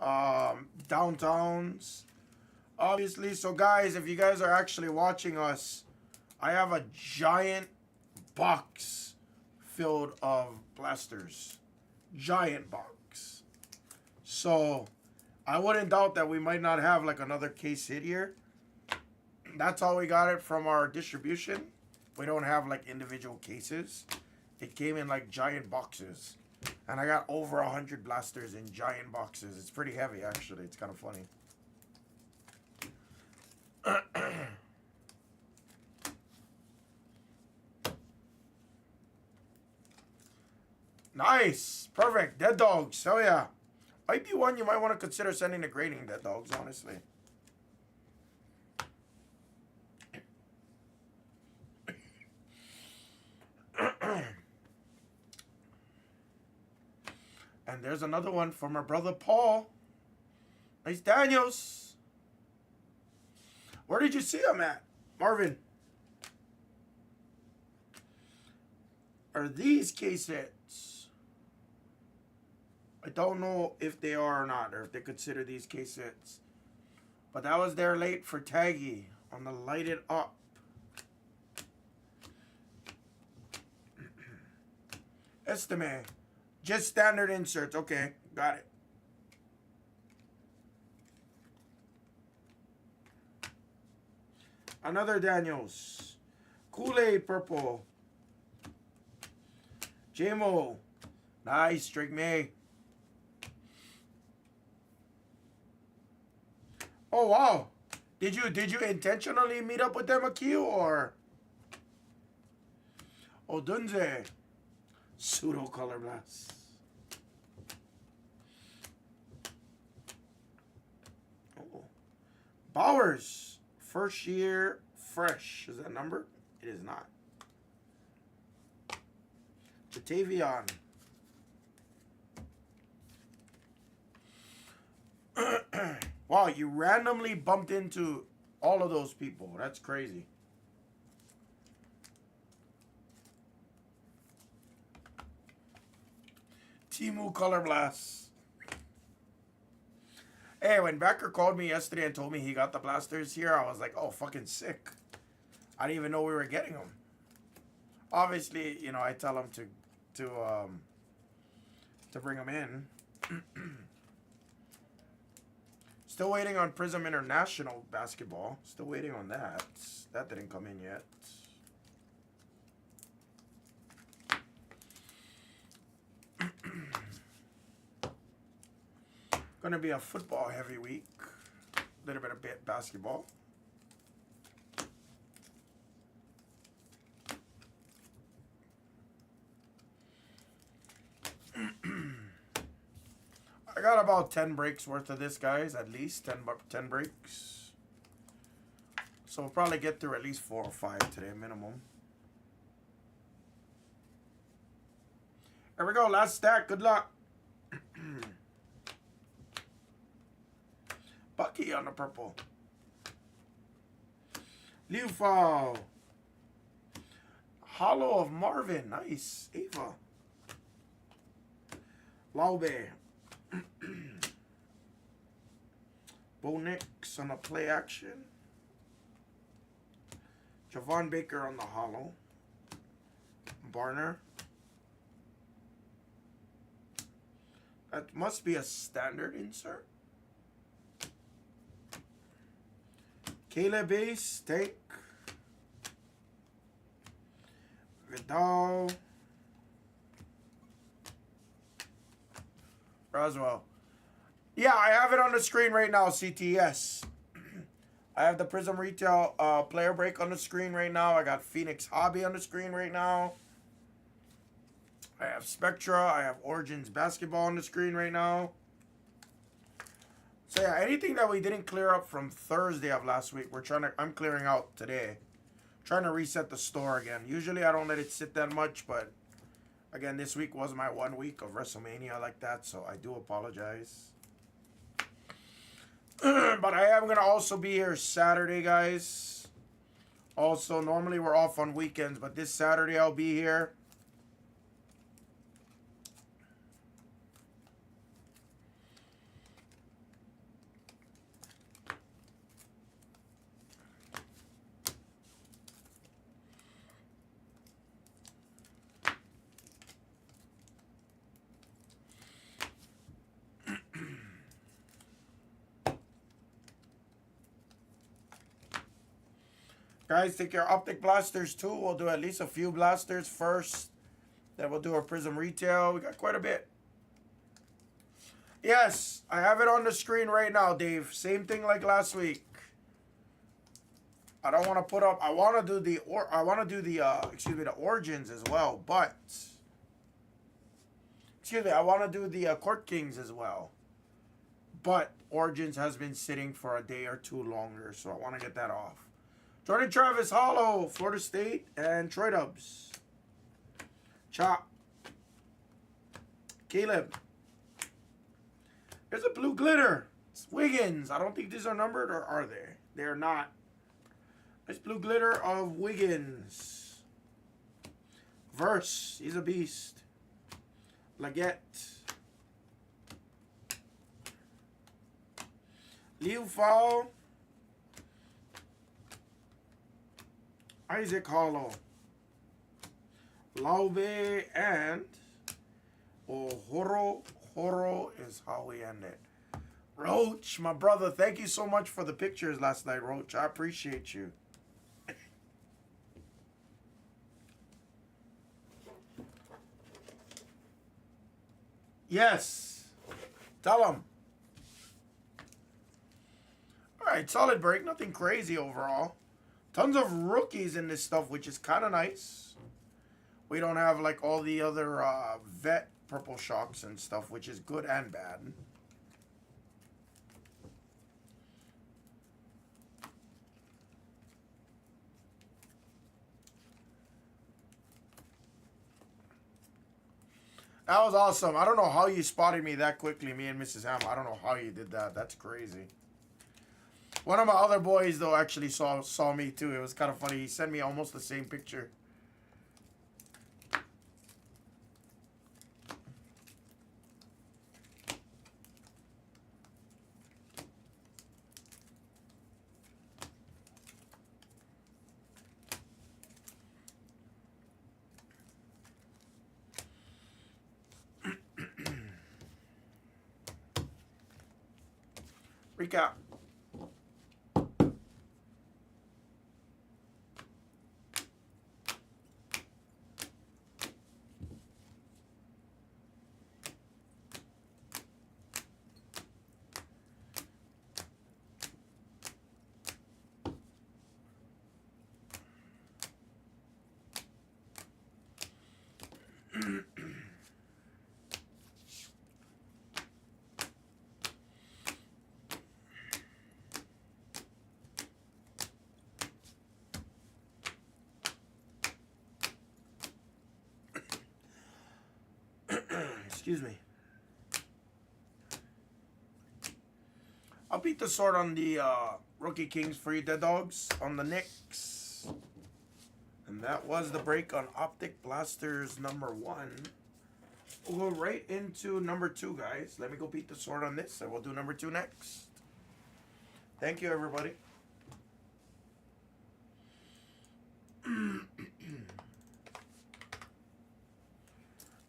Downtowns. Obviously, so guys, if you guys are actually watching us, I have a giant box filled of blasters. Giant box. So, I wouldn't doubt that we might not have like another case hit here. That's how we got it from our distribution. We don't have like individual cases. It came in like giant boxes. And I got over 100 blasters in giant boxes. It's pretty heavy actually. It's kind of funny. Nice. Perfect. Dead dogs. Hell yeah. Might be one you might want to consider sending to grading, dead dogs, honestly. And there's another one from our brother Paul. Nice Daniels. Where did you see him at, Marvin? Are these case hits? I don't know if they are or not, or if they consider these case hits. But that was there late for Taggy on the Light It Up. Estimate. Just standard inserts. Okay, got it. Another Daniels. Kool-Aid purple. JMO. Nice, Drake May. Oh wow. Did you intentionally meet up with them, Akil, or Odunze? Pseudo color blast. Oh. Bowers. First year fresh. Is that number? It is not. Jatavion. Wow, you randomly bumped into all of those people. That's crazy. Timu Color Blast. Hey, when Becker called me yesterday and told me he got the blasters here, I was like, oh, fucking sick. I didn't even know we were getting them. Obviously, you know, I tell him to bring them in. Still waiting on Prizm International basketball. Still waiting on that. That didn't come in yet. Gonna be a football heavy week. A little bit of basketball. I got about 10 breaks worth of this, guys. At least 10 breaks. So we'll probably get through at least 4 or 5 today, minimum. Here we go. Last stack. Good luck. Bucky on the purple. Liu Fao. Hollow of Marvin. Nice. Ava. Laube. Bo Nix on the play action. Javon Baker on the hollow. Barner. That must be a standard insert. Caleb base, Tank. Vidal. Roswell. Yeah, I have it on the screen right now, CTS. I have the Prizm Retail player break on the screen right now. I got Phoenix Hobby on the screen right now. I have Spectra. I have Origins Basketball on the screen right now. So yeah, anything that we didn't clear up from Thursday of last week, I'm clearing out today. Trying to reset the store again. Usually I don't let it sit that much, but again, this week was my 1 week of WrestleMania like that, so I do apologize. But I am going to also be here Saturday, guys. Also, normally we're off on weekends, but this Saturday I'll be here. Guys, take your Optic blasters too. We'll do at least a few blasters first. Then we'll do our Prizm Retail. We got quite a bit. Yes, I have it on the screen right now, Dave. Same thing like last week. I don't want to put up. I want to do the the Origins as well, but I want to do the Court Kings as well. But Origins has been sitting for a day or two longer, so I want to get that off. Jordan Travis, Hollow, Florida State, and Troy Dubs. Chop. Caleb. There's a blue glitter. It's Wiggins. I don't think these are numbered, or are they? They're not. Nice blue glitter of Wiggins. Verse. He's a beast. Laguette. Liu Fao. Isaac Hollow. Laube and Horo. Horo is how we end it. Roach, my brother, thank you so much for the pictures last night, Roach. I appreciate you. Yes. Tell him. All right, solid break. Nothing crazy overall. Tons of rookies in this stuff, which is kind of nice. We don't have like all the other vet purple shocks and stuff, which is good and bad. That was awesome. I don't know how you spotted me that quickly, me and Mrs. Hammah. I don't know how you did that. That's crazy. One of my other boys, though, actually saw me, too. It was kind of funny. He sent me almost the same picture. Recap. Excuse me. I'll beat the sword on the Rookie Kings for you, Dead Dogs, on the Knicks. And that was the break on Optic Blasters number 1. We'll go right into number 2, guys. Let me go beat the sword on this, and we'll do number 2 next. Thank you, everybody.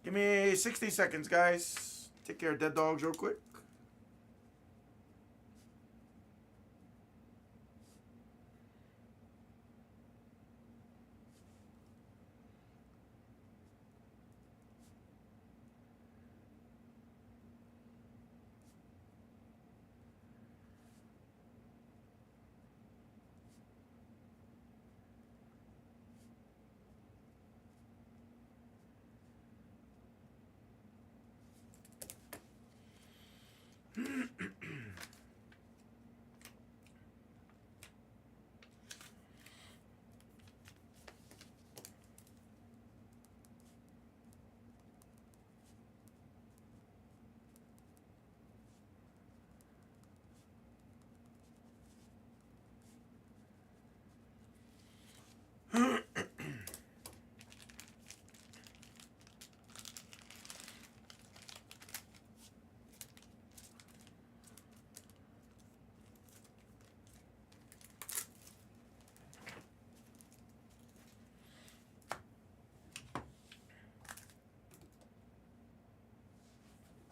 Give me 60 seconds, guys. Take care of Dead Dogs real quick.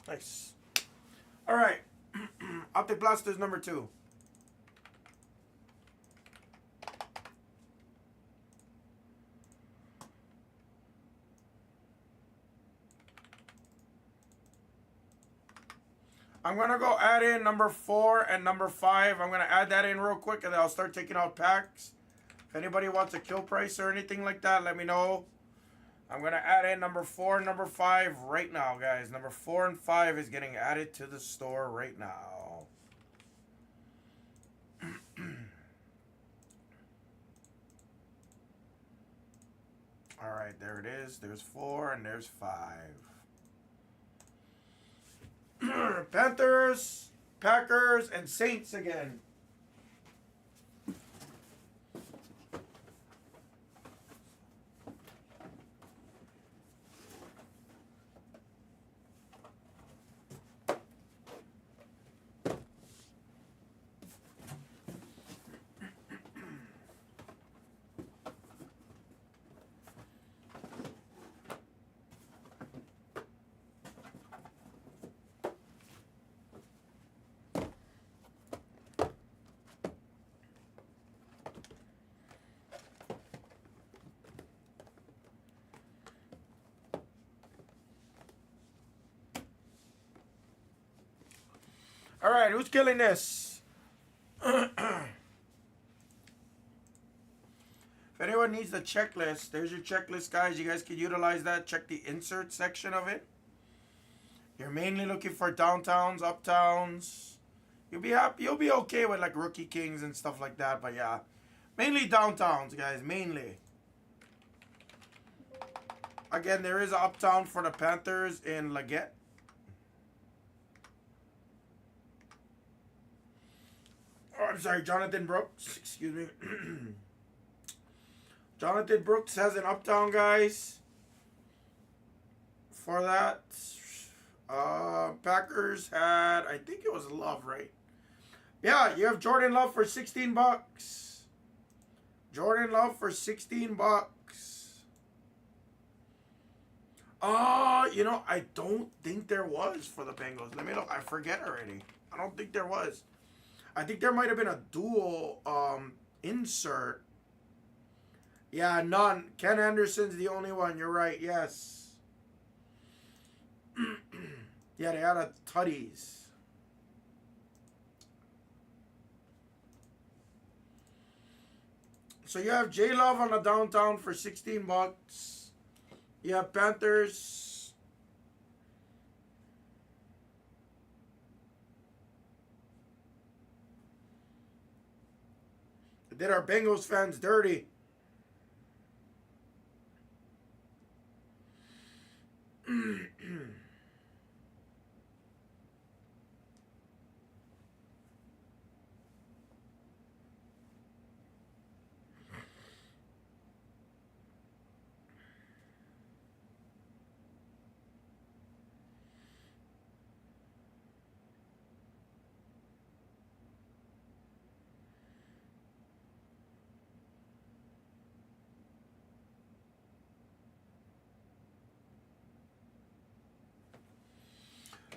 Nice. All right. Optic Blasters number 2. I'm going to go add in number 4 and number 5. I'm going to add that in real quick, and then I'll start taking out packs. If anybody wants a kill price or anything like that, let me know. I'm going to add in number 4 and number 5 right now, guys. Number 4 and 5 is getting added to the store right now. All right, there it is. There's 4 and there's 5. Panthers, Packers, and Saints again. All right, who's killing this? If anyone needs the checklist, there's your checklist, guys. You guys can utilize that. Check the insert section of it. You're mainly looking for downtowns, uptowns. You'll be happy. You'll be okay with like rookie kings and stuff like that. But yeah, mainly downtowns, guys. Mainly. Again, there is an uptown for the Panthers in Leggett. Oh, I'm sorry, Jonathan Brooks. Excuse me. Jonathan Brooks has an uptown, guys. For that, Packers had, I think it was Love, right? Yeah, you have Jordan Love for 16 bucks. Jordan Love for 16 bucks. You know, I don't think there was for the Bengals. Let me look. I forget already. I don't think there was. I think there might have been a dual insert. Yeah, none. Ken Anderson's the only one. You're right. Yes. Yeah, they had a Tutties. So you have J Love on the downtown for 16 bucks. You have Panthers. Did our Bengals fans dirty.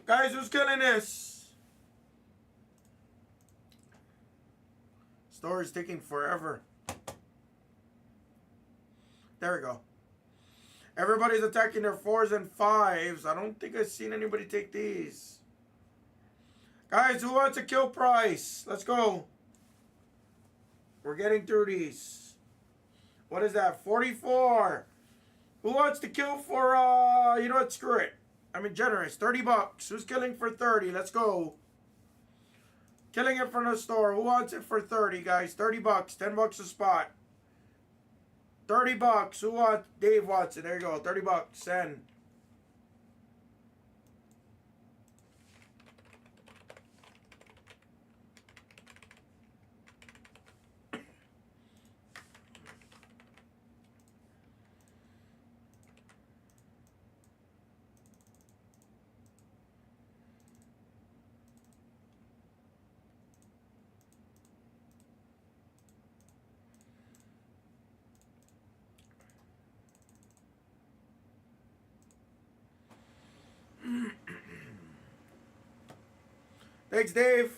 Guys, who's killing this? Story's taking forever. There we go. Everybody's attacking their 4s and 5s. I don't think I've seen anybody take these. Guys, who wants a kill price? Let's go. We're getting through these. What is that? 44. Who wants to kill for, you know what? Screw it. I'm generous. 30 bucks. Who's killing for 30? Let's go. Killing it from the store. Who wants it for 30, guys? 30 bucks. 10 bucks a spot. 30 bucks. Who wants? Dave wants it. There you go. 30 bucks. Send. Thanks, Dave.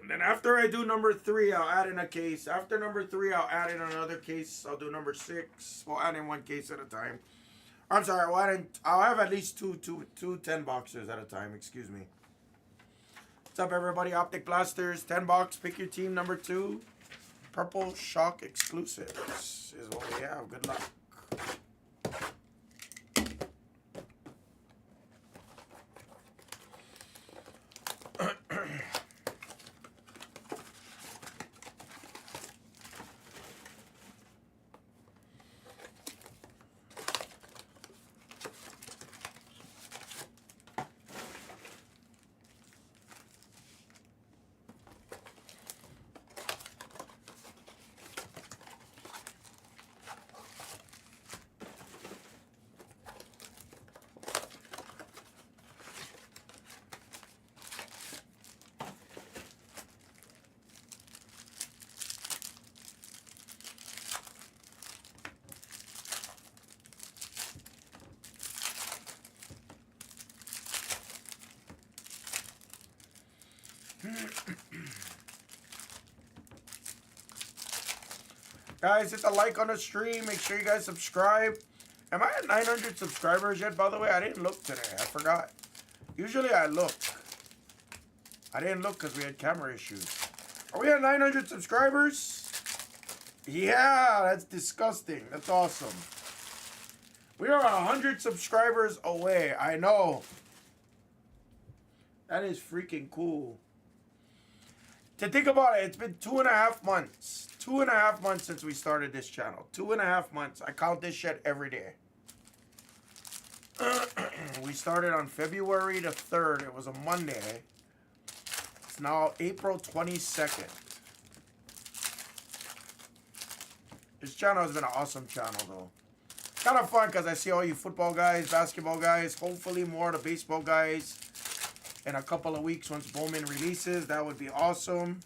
And then after After I do number 3, I'll add in a case. After number 3, I'll add in another case. I'll do number 6. We'll add in one case at a time. I'm sorry, I'll have at least two 10 boxes at a time. Excuse me. What's up, everybody? Optic Blasters, 10 box. Pick your team, number 2. Purple Shock Exclusives is what we have. Good luck. Guys, hit the like on the stream. Make sure you guys subscribe. Am I at 900 subscribers yet, by the way? I didn't look today. I forgot. Usually I look. I didn't look because we had camera issues. Are we at 900 subscribers? Yeah, that's disgusting. That's awesome. We are 100 subscribers away. I know. That is freaking cool. To think about it, it's been 2.5 months. 2.5 months since we started this channel. 2.5 months. I count this shit every day. We started on February the 3rd. It was a Monday. It's now April 22nd. This channel has been an awesome channel, though. Kind of fun because I see all you football guys, basketball guys, hopefully more of the baseball guys in a couple of weeks once Bowman releases. That would be awesome.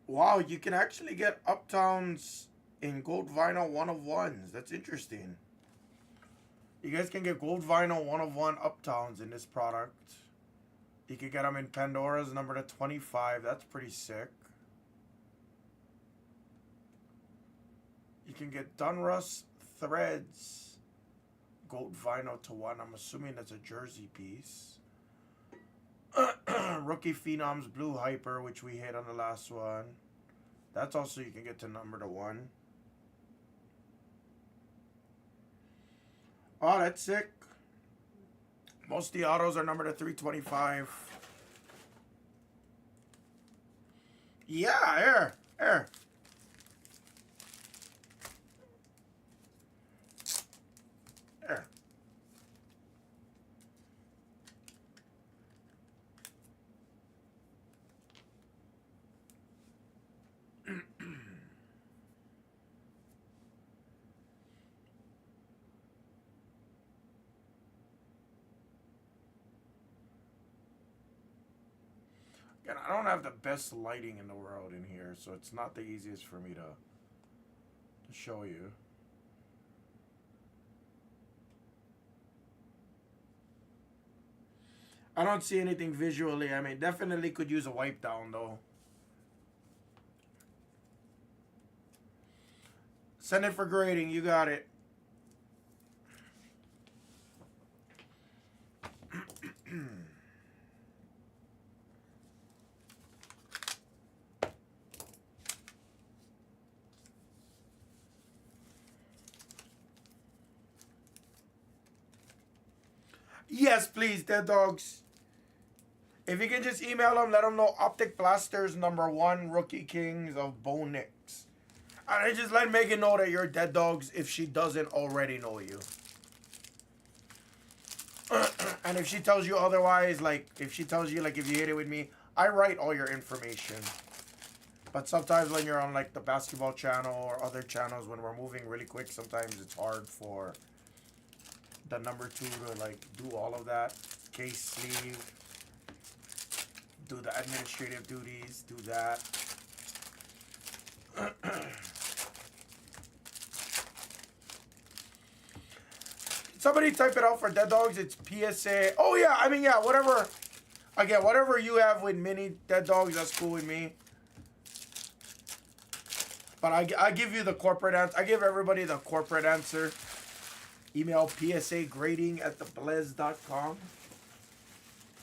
Wow, you can actually get Uptowns in gold vinyl 1-of-1s. That's interesting. You guys can get gold vinyl 1-of-1 Uptowns in this product. You can get them in Pandora's number to 25. That's pretty sick. You can get Donruss Threads gold vinyl to 1. I'm assuming that's a jersey piece. Rookie Phenoms Blue Hyper, which we hit on the last one. That's also you can get to number to 1. Oh, that's sick. Most of the autos are numbered to 325. Yeah, here. Here. Here. And I don't have the best lighting in the world in here, so it's not the easiest for me to show you. I don't see anything visually. I mean, definitely could use a wipe down though. Send it for grading. You got it. Yes, please, Dead Dogs. If you can just email them, let them know Optic Blasters #1 Rookie Kings of Bone Nicks. And I just let Megan know that you're Dead Dogs if she doesn't already know you. And if she tells you otherwise, like, if she tells you, like, if you hit it with me, I write all your information. But sometimes when you're on, like, the basketball channel or other channels, when we're moving really quick, sometimes it's hard for the #2 to, like, do all of that. Case sleeve. Do the administrative duties. Do that. Somebody type it out for Dead Dogs. It's PSA. Oh, yeah. I mean, yeah, whatever. Again, whatever you have with mini Dead Dogs, that's cool with me. But I give you the corporate answer. I give everybody the corporate answer. Email psagrading@theblez.com.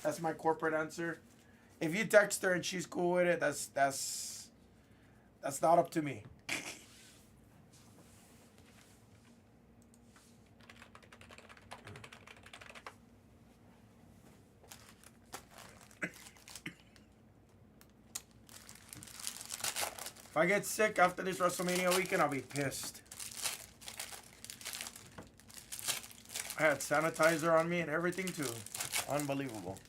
That's my corporate answer. If you text her and she's cool with it, that's not up to me. If I get sick after this WrestleMania weekend, I'll be pissed. I had sanitizer on me and everything too. Unbelievable.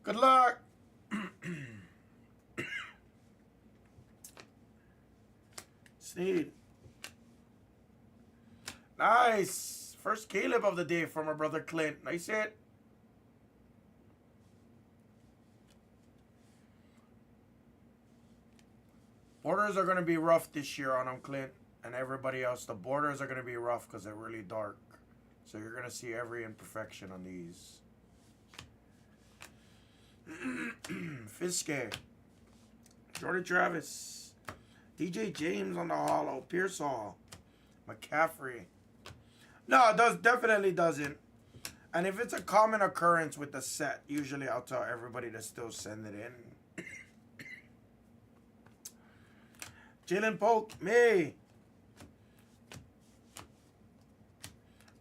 Good luck. Sneed. Nice. First Caleb of the day from our brother Clint. Nice hit. Borders are going to be rough this year on them, Clint, and everybody else. The borders are going to be rough because they're really dark. So you're going to see every imperfection on these. Fiske. Jordan Travis. DJ James on the hollow. Pearsall. McCaffrey. No, it definitely doesn't. And if it's a common occurrence with the set, usually I'll tell everybody to still send it in. Jalen Polk, May.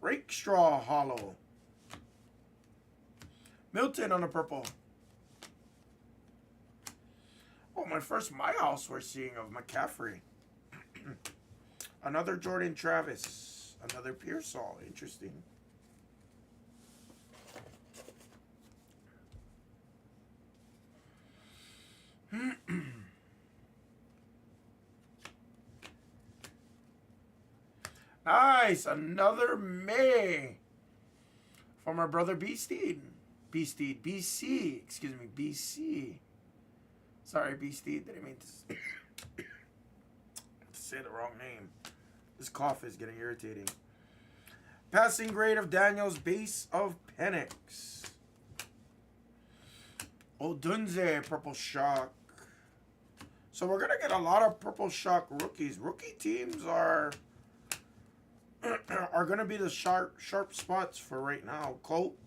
Rakestraw hollow. Milton on the purple. Oh, my first My House we're seeing of McCaffrey. Another Jordan Travis. Another Pearsall. Interesting. Nice. Another May. From our brother B-Steed. B-Steed. BC. Excuse me. BC. Sorry, B-Steed. Didn't mean to say the wrong name. This cough is getting irritating. Passing grade of Daniels. Base of Penix. Odunze, Purple Shock. So we're gonna get a lot of Purple Shock rookies. Rookie teams are gonna be the sharp spots for right now. Colt,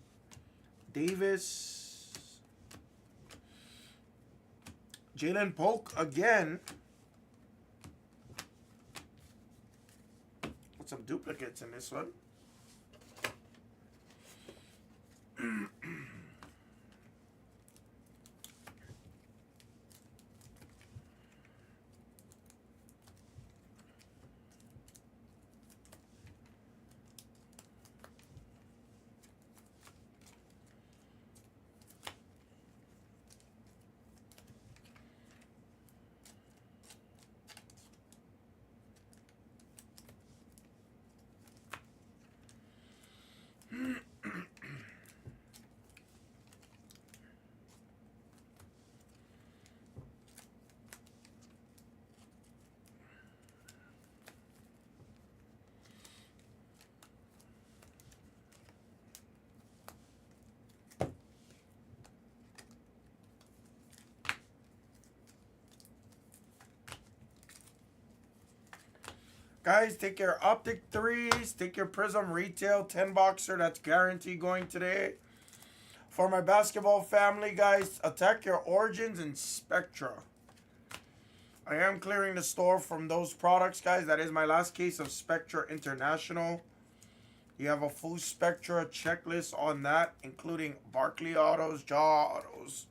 Davis, Jalen Polk again. With some duplicates in this one. Guys, take your Optic 3s. Take your Prizm Retail 10 boxer. That's guaranteed going today. For my basketball family, guys, attack your Origins and Spectra. I am clearing the store from those products, guys. That is my last case of Spectra International. You have a full Spectra checklist on that, including Barkley autos, Jaw autos,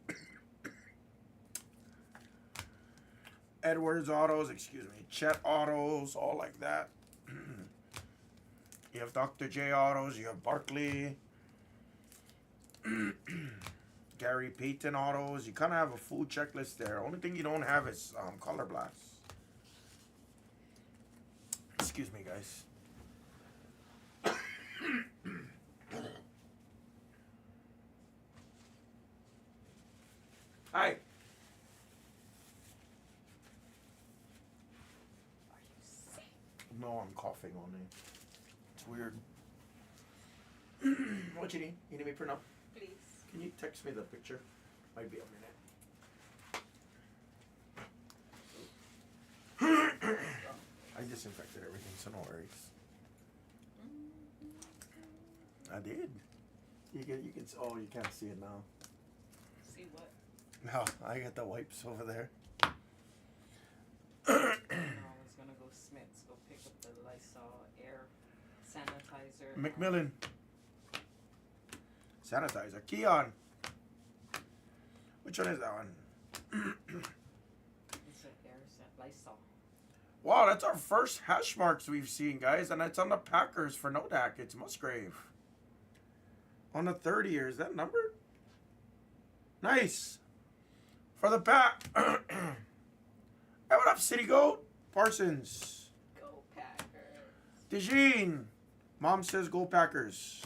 Edwards autos, excuse me, Chet autos, all like that. You have Dr. J autos, you have Barkley, Gary Payton autos. You kind of have a full checklist there. Only thing you don't have is Color Blast. Excuse me, guys. Hi. No, I'm coughing only. It's weird. What you need? You need me print up? Please. Can you text me the picture? Might be a minute. I disinfected everything, so no worries. I did. You can. Oh, you can't see it now. See what? No, I got the wipes over there. No, I was gonna go Smith's, go pick up the Lysol air sanitizer. Macmillan. Sanitizer. Keon. Which one is that one? It's an air Lysol. Wow, that's our first hash marks we've seen, guys, and it's on the Packers for Nodak. It's Musgrave. On the 30 year, is that numbered? Nice. For the pack. Hey, what up, City Goat? Parsons. Go Packers. DeJean. Mom says go Packers.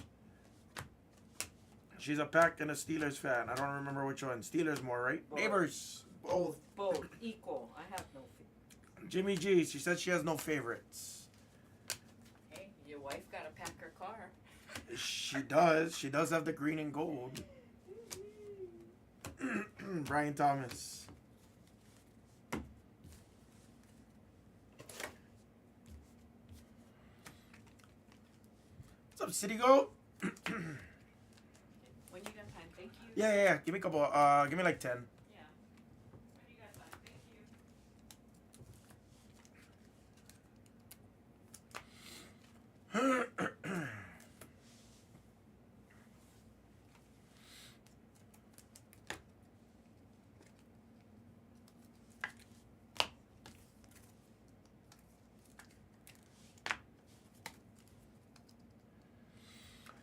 She's a Pack and a Steelers fan. I don't remember which one. Steelers more, right? Both. Neighbors. Both. Both. Equal. I have no favorite. Jimmy G. She said she has no favorites. Hey, your wife got a Packer car. She does. She does have the green and gold. Brian Thomas. What's up, City Goat? When you got time, thank you. Yeah. Give me a couple. Give me like 10. Yeah. When you got time, thank you.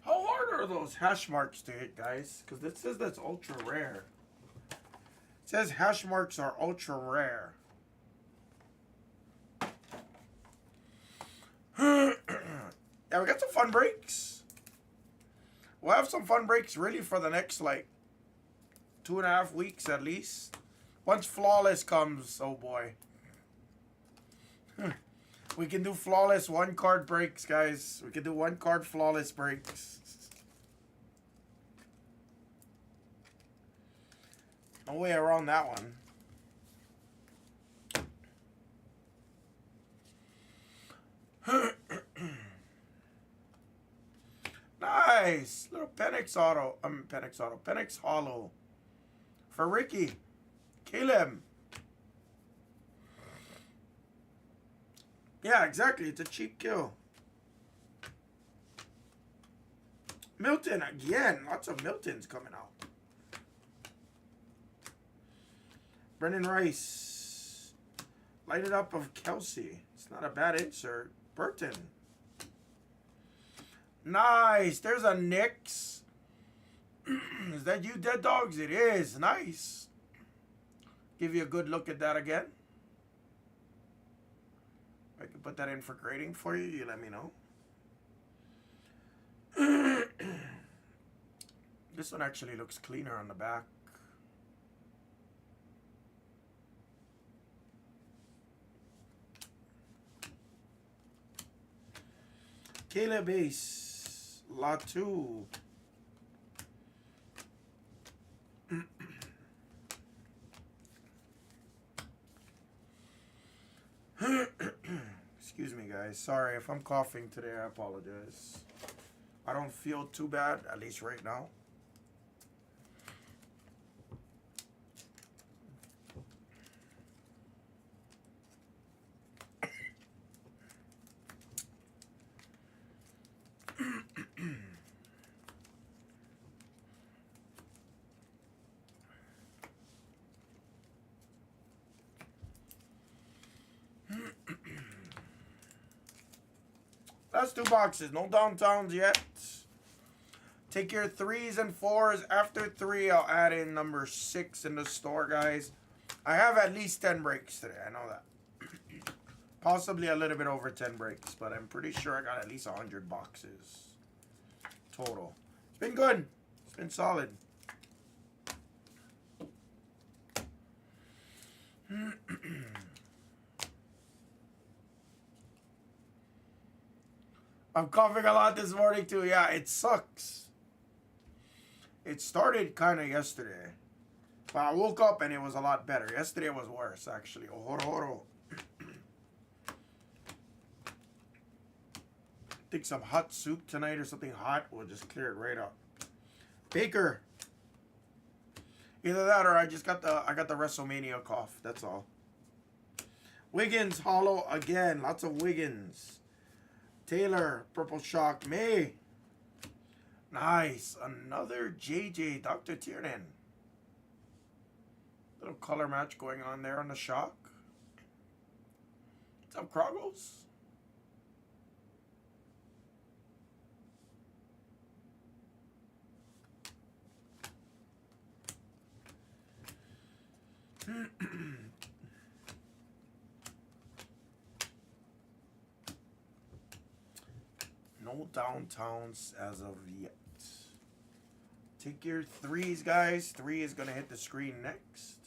How hard are those hash marks to hit, guys? Because it says that's ultra rare. It says hash marks are ultra rare. Yeah, we got some fun breaks. We'll have some fun breaks really for the next, like, 2.5 weeks at least. Once Flawless comes, oh boy. We can do Flawless 1-card breaks, guys. We can do 1-card Flawless breaks. way around that one. Nice. Little Penix auto. Penix auto. Penix hollow. For Ricky. Caleb. Yeah, exactly. It's a cheap kill. Milton again. Lots of Miltons coming out. Brendan Rice. Light it up of Kelsey. It's not a bad insert. Burton. Nice. There's a Knicks. Is that you, Dead Dogs? It is. Nice. Give you a good look at that again. I can put that in for grading for you. You let me know. This one actually looks cleaner on the back. Caleb Base. Lot 2. Excuse me, guys. Sorry if I'm coughing today. I apologize. I don't feel too bad, at least right now. That's 2 boxes. No downtowns yet. Take your 3s and 4s. After 3, I'll add in number 6 in the store, guys. I have at least 10 breaks today. I know that. Possibly a little bit over 10 breaks, but I'm pretty sure I got at least 100 boxes total. It's been good. It's been solid. I'm coughing a lot this morning too. Yeah, it sucks. It started kind of yesterday. But I woke up and it was a lot better. Yesterday was worse, actually. Ohoro. Think some hot soup tonight or something hot will just clear it right up. Baker. Either that or I got the WrestleMania cough. That's all. Wiggins hollow again. Lots of Wiggins. Taylor, Purple Shock, May. Nice. Another JJ, Dr. Tiernan. Little color match going on there on the Shock. What's up, Kroggles? No downtowns as of yet. Take your 3s, guys. 3 is going to hit the screen next.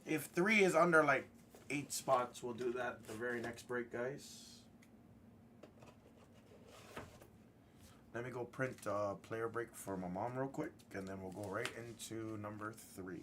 If 3 is under like 8 spots, we'll do that the very next break, guys. Let me go print a player break for my mom real quick, and then we'll go right into number 3.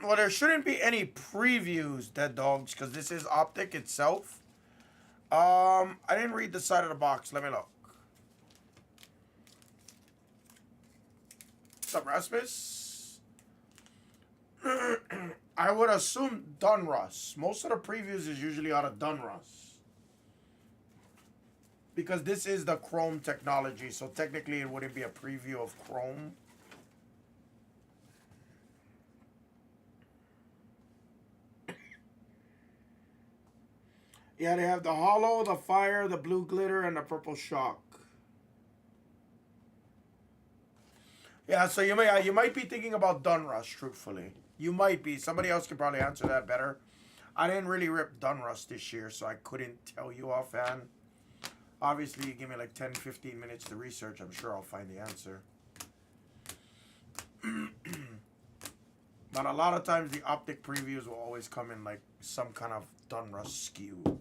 Well, there shouldn't be any previews, Dead Dogs, because this is Optic itself. I didn't read the side of the box. Let me look. What's up, Rasmus? I would assume Donruss. Most of the previews is usually out of Donruss. Because this is the Chrome technology, so technically it wouldn't be a preview of Chrome. Yeah, they have the hollow, the fire, the blue glitter, and the purple shock. Yeah, so you might be thinking about Donruss, truthfully. You might be. Somebody else could probably answer that better. I didn't really rip Donruss this year, so I couldn't tell you offhand. Obviously, you give me like 10, 15 minutes to research. I'm sure I'll find the answer. But a lot of times, the Optic previews will always come in like some kind of Donruss SKU.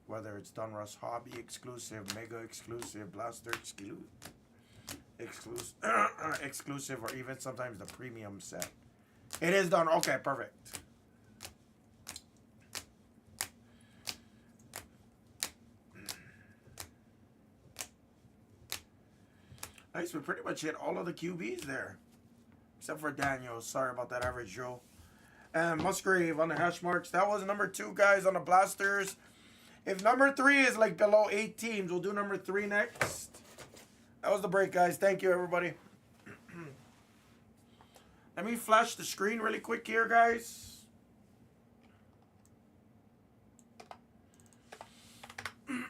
Whether it's Donruss Hobby exclusive, Mega exclusive, Blaster exclusive, or even sometimes the premium set. It is done. Okay, perfect. Nice, we pretty much hit all of the QBs there. Except for Daniel. Sorry about that, Average Joe. And Musgrave on the hash marks. That was number 2, guys, on the Blasters. If number 3 is like below 8 teams, we'll do number 3 next. That was the break, guys. Thank you, everybody. Let me flash the screen really quick here, guys. Let's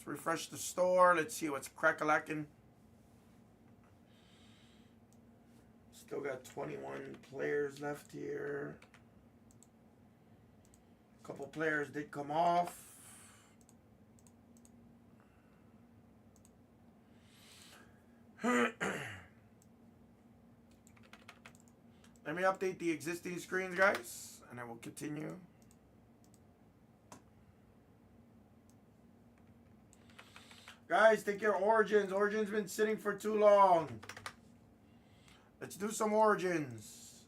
refresh the store. Let's see what's crack-a-lacking. Still got 21 players left here. A couple players did come off. Let me update the existing screens, guys, and then we'll continue. Guys, take your Origins. Origins been sitting for too long. Let's do some Origins.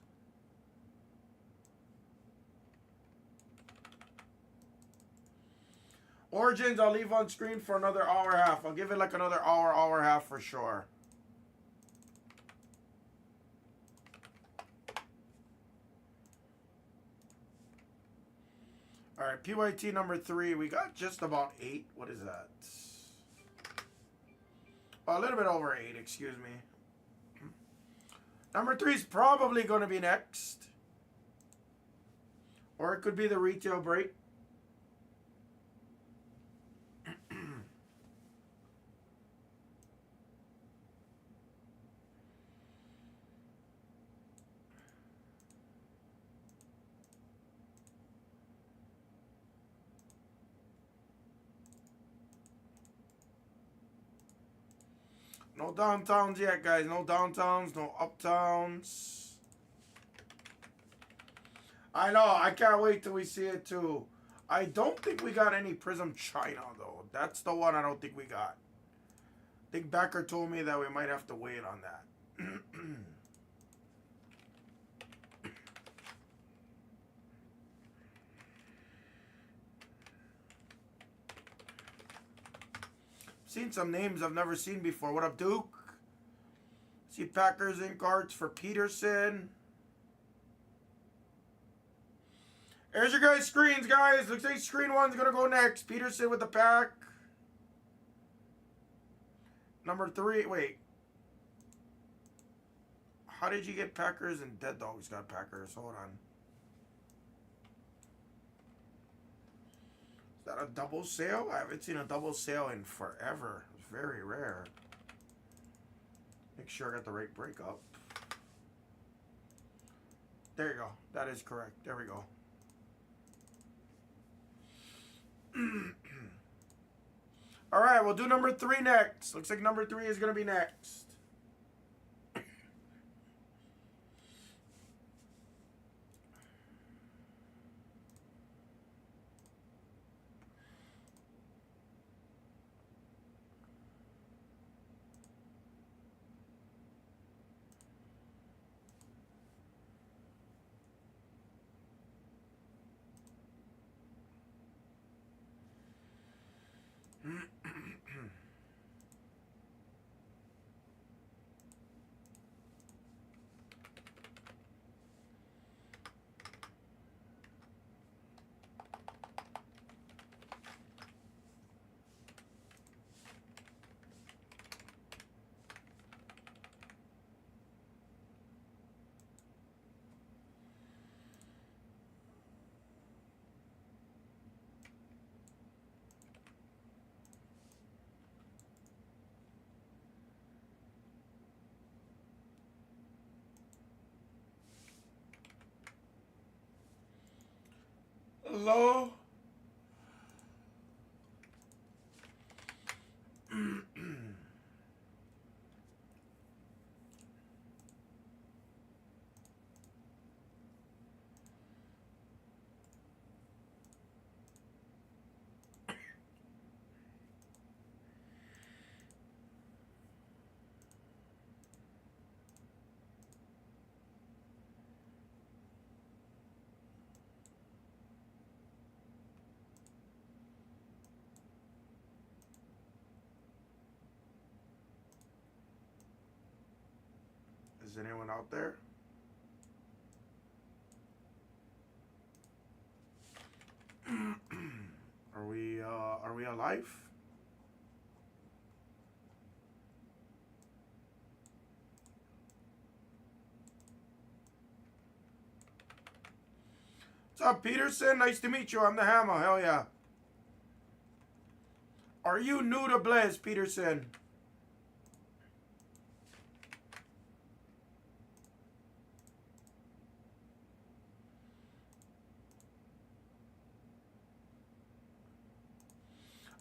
Origins, I'll leave on screen for another hour and a half. I'll give it like another hour, hour and a half for sure. All right, PYT number 3. We got just about 8. What is that? Oh, a little bit over 8, excuse me. Number 3 is probably going to be next. Or it could be the retail break. No downtowns yet, guys. No downtowns, no uptowns. I know. I can't wait till we see it, too. I don't think we got any Prizm China, though. That's the one I don't think we got. I think Becker told me that we might have to wait on that. Seen some names I've never seen before. What up, Duke? See Packers in cards for Peterson. Here's your guys' screens, guys. Looks like screen 1's going to go next. Peterson with the pack. Number 3. Wait. How did you get Packers and Dead Dogs got Packers? Hold on. Is that a double sale? I haven't seen a double sale in forever. It's very rare. Make sure I got the right breakup. There you go. That is correct. There we go. All right, we'll do number 3 next. Looks like number 3 is going to be next. Low. Is anyone out there? Are we alive? What's up, Peterson? Nice to meet you. I'm the Hammah. Hell yeah. Are you new to Blez, Peterson?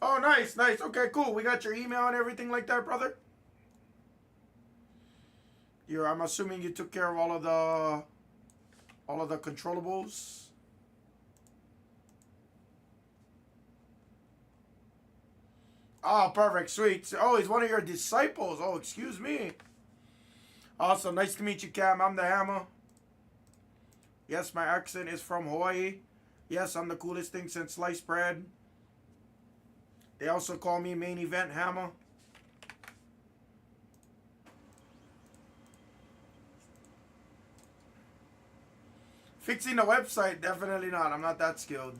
Oh, nice, nice. Okay, cool. We got your email and everything like that, brother. I'm assuming you took care of all of the controllables. Oh, perfect, sweet. Oh, he's one of your disciples. Oh, excuse me. Awesome, nice to meet you, Cam. I'm the Hammah. Yes, my accent is from Hawaii. Yes, I'm the coolest thing since sliced bread. They also call me Main Event Hammah. Fixing the website, definitely not. I'm not that skilled.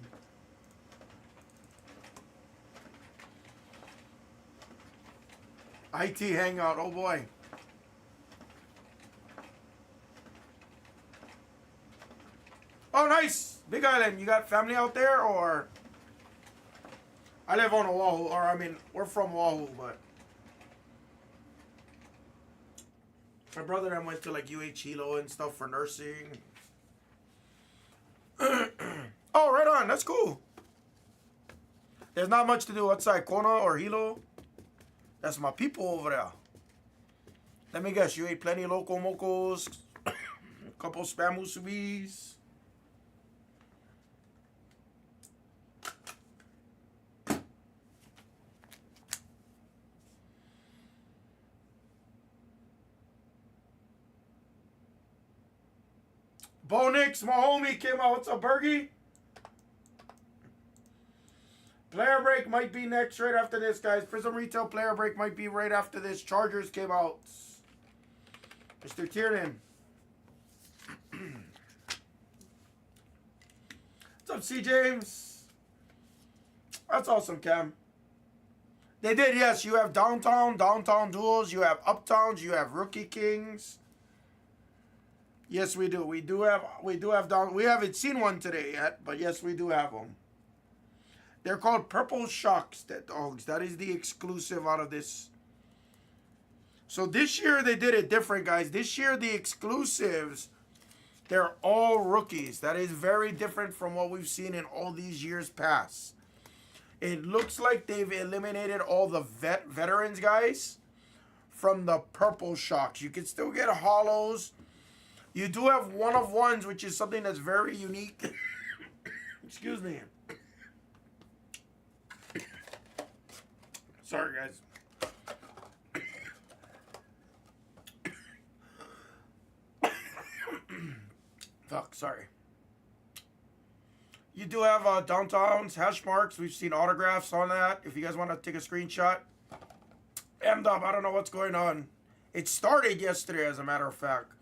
IT Hangout, oh boy. Oh, nice. Big Island, you got family out there, or? I live on Oahu, or I mean, we're from Oahu, but my brother and I went to like Hilo and stuff for nursing. Oh, right on. That's cool. There's not much to do outside Kona or Hilo. That's my people over there. Let me guess, you ate plenty of loco mocos, a couple spam musubis. Bo Nix, my homie, came out. What's up, Bergie? Player break might be next right after this, guys. Prizm Retail player break might be right after this. Chargers came out. Mr. Tiernan. What's up, C. James? That's awesome, Cam. They did, yes. You have downtown duels. You have uptowns. You have rookie kings. Yes, we do. We do have down. We haven't seen one today yet, but yes, we do have them. They're called Purple Shocks, that dogs. That is the exclusive out of this. So this year they did it different, guys. This year the exclusives, they're all rookies. That is very different from what we've seen in all these years past. It looks like they've eliminated all the veterans, guys, from the Purple Shocks. You can still get hollows. You do have one-of-ones, which is something that's very unique. Excuse me. Sorry, guys. Fuck, sorry. You do have downtowns, hash marks. We've seen autographs on that. If you guys want to take a screenshot. M-Dub, I don't know what's going on. It started yesterday, as a matter of fact.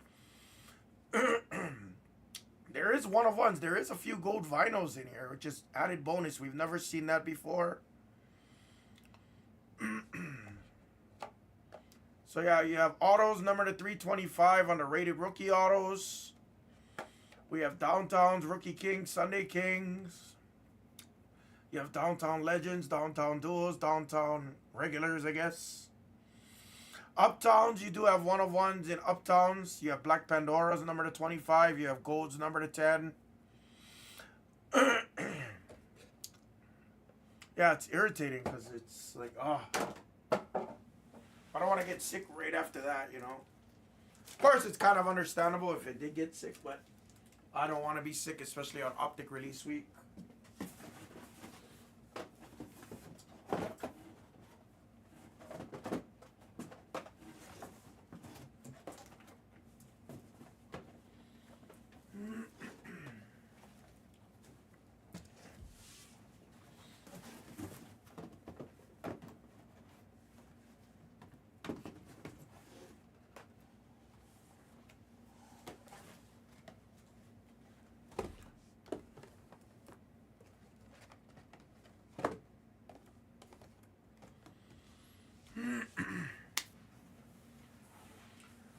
There is one-of-ones. There is a few gold vinyls in here, which is added bonus. We've never seen that before. So yeah, you have autos number to 325 on the rated rookie autos. We have downtowns, rookie kings, Sunday kings. You have downtown legends, downtown duels, downtown regulars, I guess. Uptowns, you do have one-of-ones in uptowns. You have Black Pandora's number to 25. You have Gold's number to 10. Yeah, it's irritating because it's like, oh, I don't want to get sick right after that, you know. Of course, it's kind of understandable if it did get sick, but I don't want to be sick, especially on Optic release week.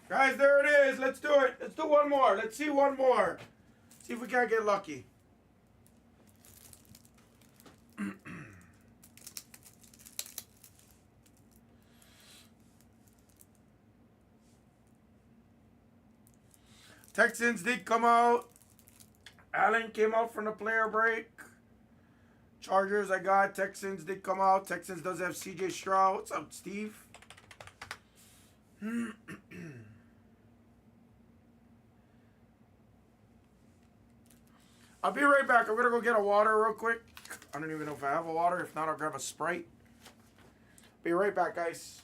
Guys, there it is. Let's do it. Let's do one more. Let's see one more. See if we can't get lucky. Texans did come out. Allen came out from the player break. Chargers I got. Texans did come out. Texans does have CJ Stroud. What's up, Steve? I'll be right back. I'm going to go get a water real quick. I don't even know if I have a water. If not, I'll grab a Sprite. Be right back, guys.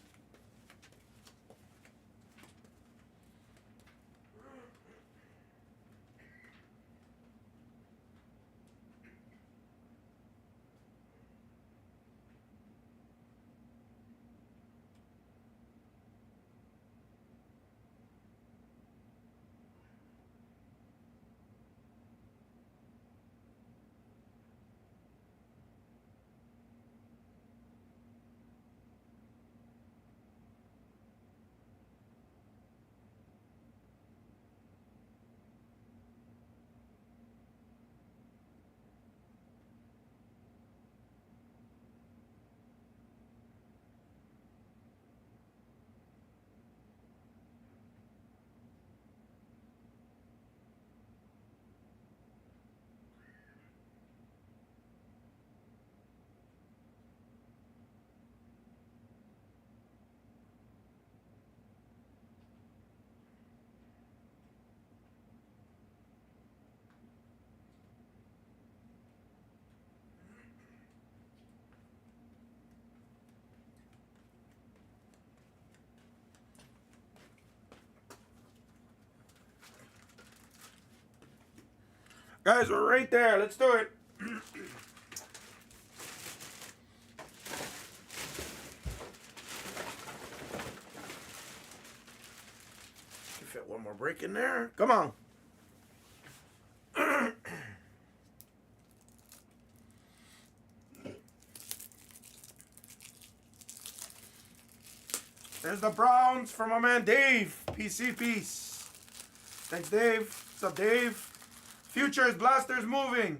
Guys, we're right there. Let's do it. Can fit one more break in there. Come on. There's the Browns from my man Dave. PC Peace. Thanks, Dave. What's up, Dave? Futures Blasters moving.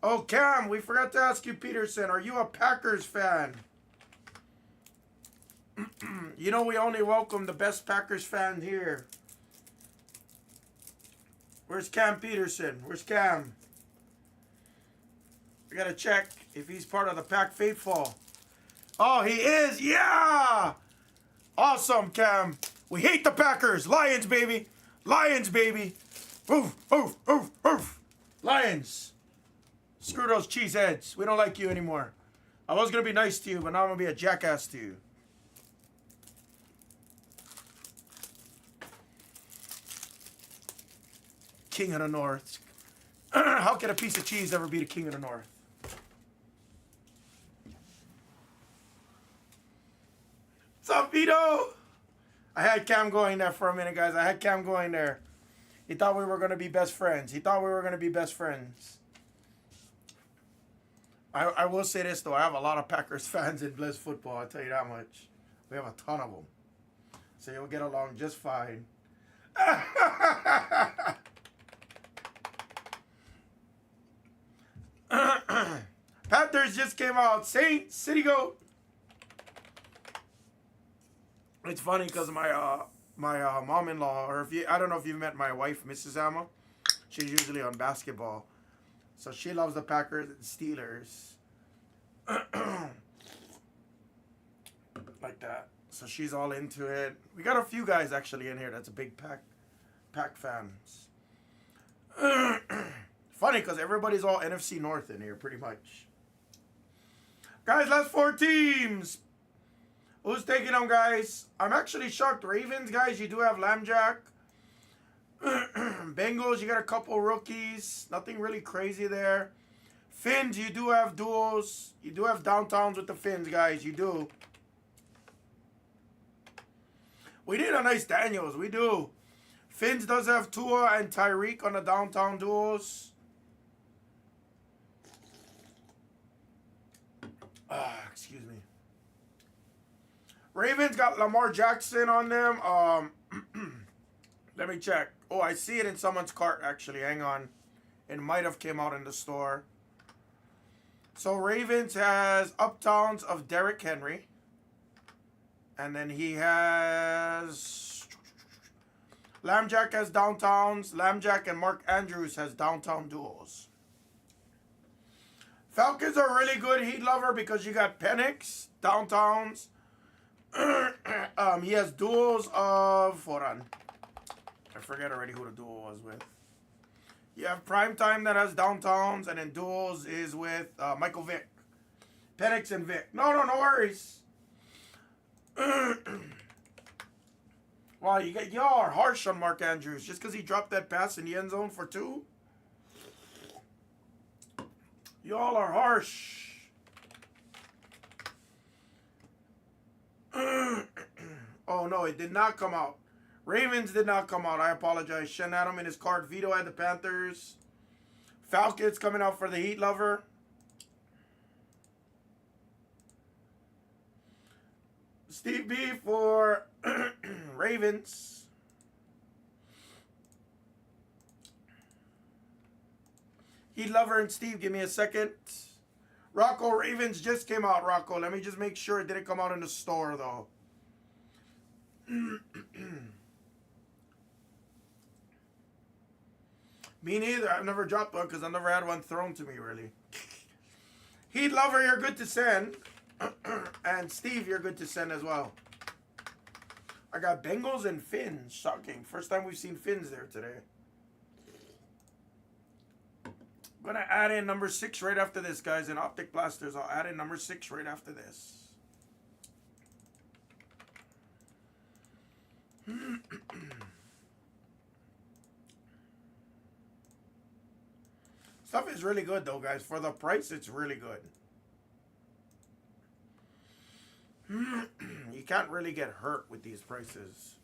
Oh, Cam, we forgot to ask you, Peterson. Are you a Packers fan? You know we only welcome the best Packers fan here. Where's Cam Peterson? Where's Cam? I gotta check if he's part of the Pack Faithful. Oh, he is? Yeah! Awesome, Cam. We hate the Packers. Lions, baby. Lions, baby. Oof, oof, oof, oof. Lions. Screw those cheeseheads. We don't like you anymore. I was going to be nice to you, but now I'm going to be a jackass to you. King of the North. How can a piece of cheese ever be the king of the North? What's up, Vito? I had Cam going there for a minute, guys. I had Cam going there. He thought we were going to be best friends. He thought we were going to be best friends. I will say this, though. I have a lot of Packers fans in Blez football. I'll tell you that much. We have a ton of them. So you'll get along just fine. Panthers just came out. Saints, City Goat. It's funny because my mom-in-law, or if you, I don't know if you've met my wife, Mrs. Hammah. She's usually on basketball, so she loves the Packers and Steelers. Like that. So she's all into it. We got a few guys actually in here that's a big pack fans. Funny because everybody's all NFC North in here pretty much. Guys, last 4 teams. Who's taking them, guys? I'm actually shocked. Ravens, guys, you do have Lambjack. Bengals, you got a couple rookies. Nothing really crazy there. Finns, you do have duos. You do have downtowns with the Finns, guys. You do. We need a nice Daniels. We do. Finns does have Tua and Tyreek on the downtown duos. Excuse me. Ravens got Lamar Jackson on them. Let me check. Oh, I see it in someone's cart, actually. Hang on. It might have came out in the store. So Ravens has Uptowns of Derrick Henry. And then he has... Lambjack has Downtowns. Lambjack and Mark Andrews has Downtown duos. Falcons are really good Heat Lover because you got Penix, Downtowns. He has duos of... Hold on. I forget already who the duo was with. You have Primetime that has Downtowns, and then duos is with Michael Vick. Penix and Vick. No worries. Wow, y'all are harsh on Mark Andrews just because he dropped that pass in the end zone for 2. Y'all are harsh. Oh no, it did not come out. Ravens did not come out. I apologize. Shen had him in his card. Vito had the Panthers. Falcons coming out for the Heat Lover. Steve B for Ravens. Heat Lover and Steve, give me a second. Rocco, Ravens just came out, Rocco. Let me just make sure it didn't come out in the store, though. Me neither. I've never dropped one because I've never had one thrown to me, really. Heat Lover, you're good to send. And Steve, you're good to send as well. I got Bengals and Finns. Shocking. First time we've seen Finns there today. I'm going to add in number 6 right after this, guys. In Optic Blasters, I'll add in number 6 right after this. Stuff is really good, though, guys. For the price, it's really good. You can't really get hurt with these prices.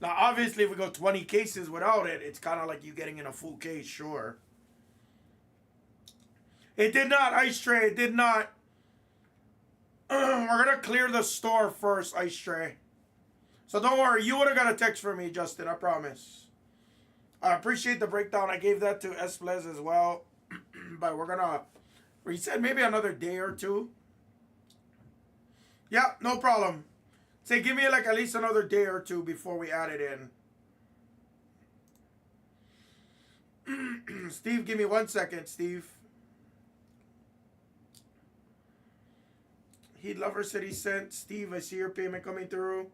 Now, obviously, if we go 20 cases without it, it's kind of like you getting in a full case, sure. It did not, Ice Tray. It did not. We're going to clear the store first, Ice Tray. So don't worry. You would have got a text from me, Justin. I promise. I appreciate the breakdown. I gave that to Blez as well. But we're going to reset maybe another day or 2. Yeah, no problem. Say, give me like at least another day or 2 before we add it in. Steve, give me 1 second, Steve. Heat Lover said he sent. Steve, I see your payment coming through.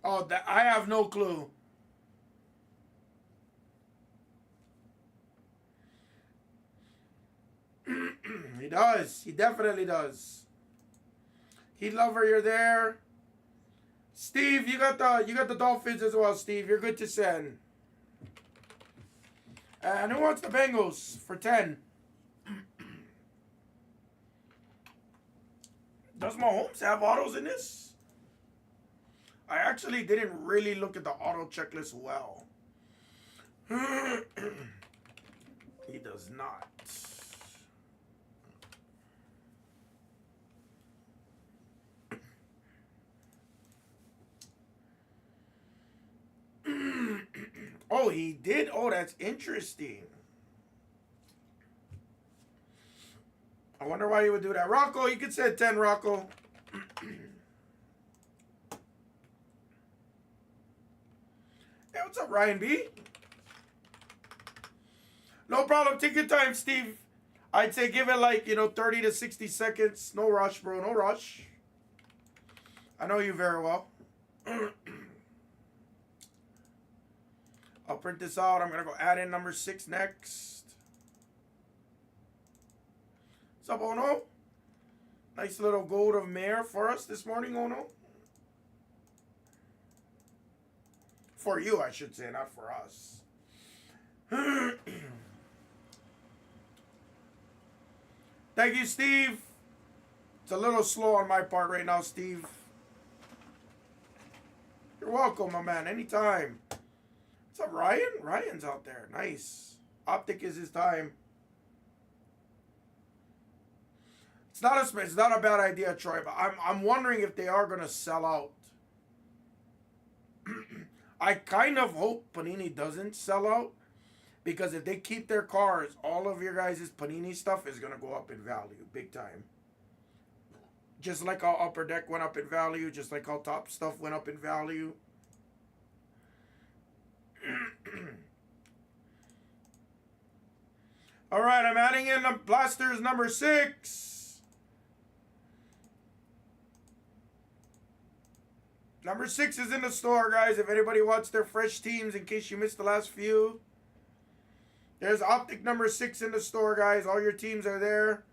Oh, I have no clue. He does. He definitely does. Heat Lover, you're there. Steve, you got the Dolphins as well, Steve. You're good to send. And who wants the Bengals for 10? Does Mahomes have autos in this? I actually didn't really look at the auto checklist well. He does not. Oh, he did? Oh, that's interesting. I wonder why he would do that. Rocco, you could say 10, Rocco. Hey, what's up, Ryan B? No problem. Take your time, Steve. I'd say give it like, 30 to 60 seconds. No rush, bro. No rush. I know you very well. I'll print this out. I'm going to go add in number 6 next. What's up, Ono? Nice little gold of mare for us this morning, Ono. For you, I should say, not for us. Thank you, Steve. It's a little slow on my part right now, Steve. You're welcome, my man. Anytime. What's up, Ryan? Ryan's out there. Nice. Optic is his time. It's not a bad idea, Troy, but I'm wondering if they are gonna sell out. I kind of hope Panini doesn't sell out, because if they keep their cars, all of your guys' Panini stuff is gonna go up in value, big time. Just like how Upper Deck went up in value, just like how Top stuff went up in value. All right, I'm adding in the blasters number 6. Number 6 is in the store, guys. If anybody wants their fresh teams, in case you missed the last few. There's Optic number 6 in the store, guys. All your teams are there.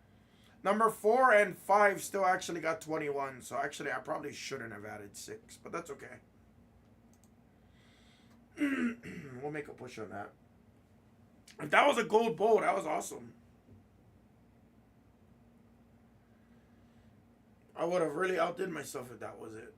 Number 4 and 5 still actually got 21. So actually, I probably shouldn't have added 6. But that's okay. We'll make a push on that. If that was a gold bowl, that was awesome. I would have really outdid myself if that was it.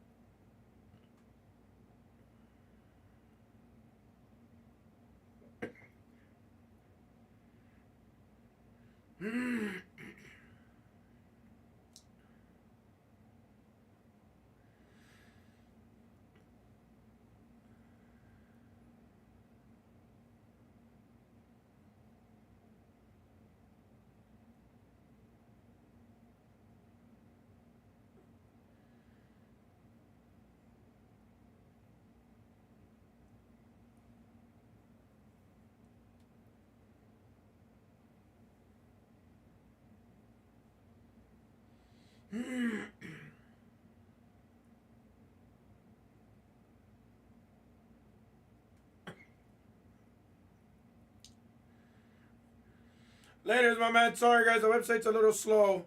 Later, my man. Sorry, guys. The website's a little slow.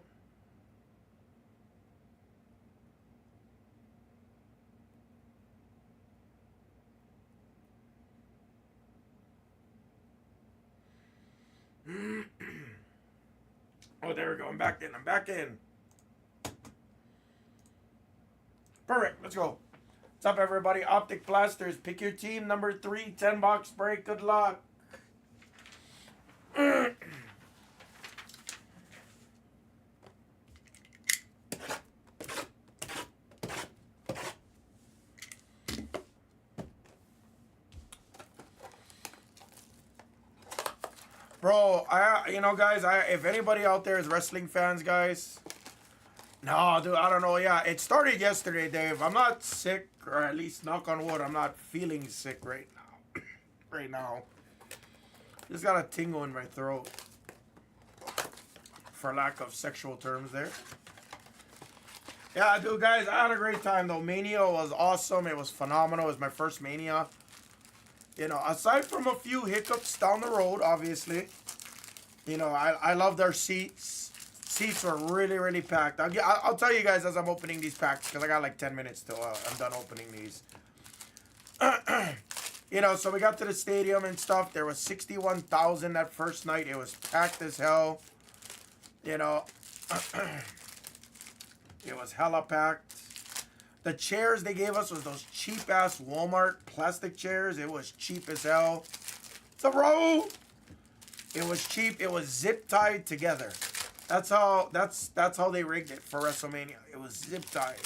Oh, there we go. I'm back in. I'm back in. Perfect. Let's go. What's up, everybody? Optic Blasters. Pick your team. Number 3. 10-box break. Good luck. Bro, guys, if anybody out there is wrestling fans, guys. No, dude, I don't know. Yeah, it started yesterday, Dave. I'm not sick, or at least knock on wood, I'm not feeling sick right now. Right now. Just got a tingle in my throat. For lack of sexual terms there. Yeah, dude, guys, I had a great time, though. Mania was awesome. It was phenomenal. It was my first Mania. Aside from a few hiccups down the road, obviously, I loved our seats. Seats were really, really packed. I'll tell you guys as I'm opening these packs, because I got like 10 minutes till I'm done opening these. So we got to the stadium and stuff. There was 61,000 that first night. It was packed as hell. It was hella packed. The chairs they gave us was those cheap-ass Walmart plastic chairs. It was cheap as hell. The row. It was cheap. It was zip-tied together. That's how they rigged it for WrestleMania. It was zip-tied.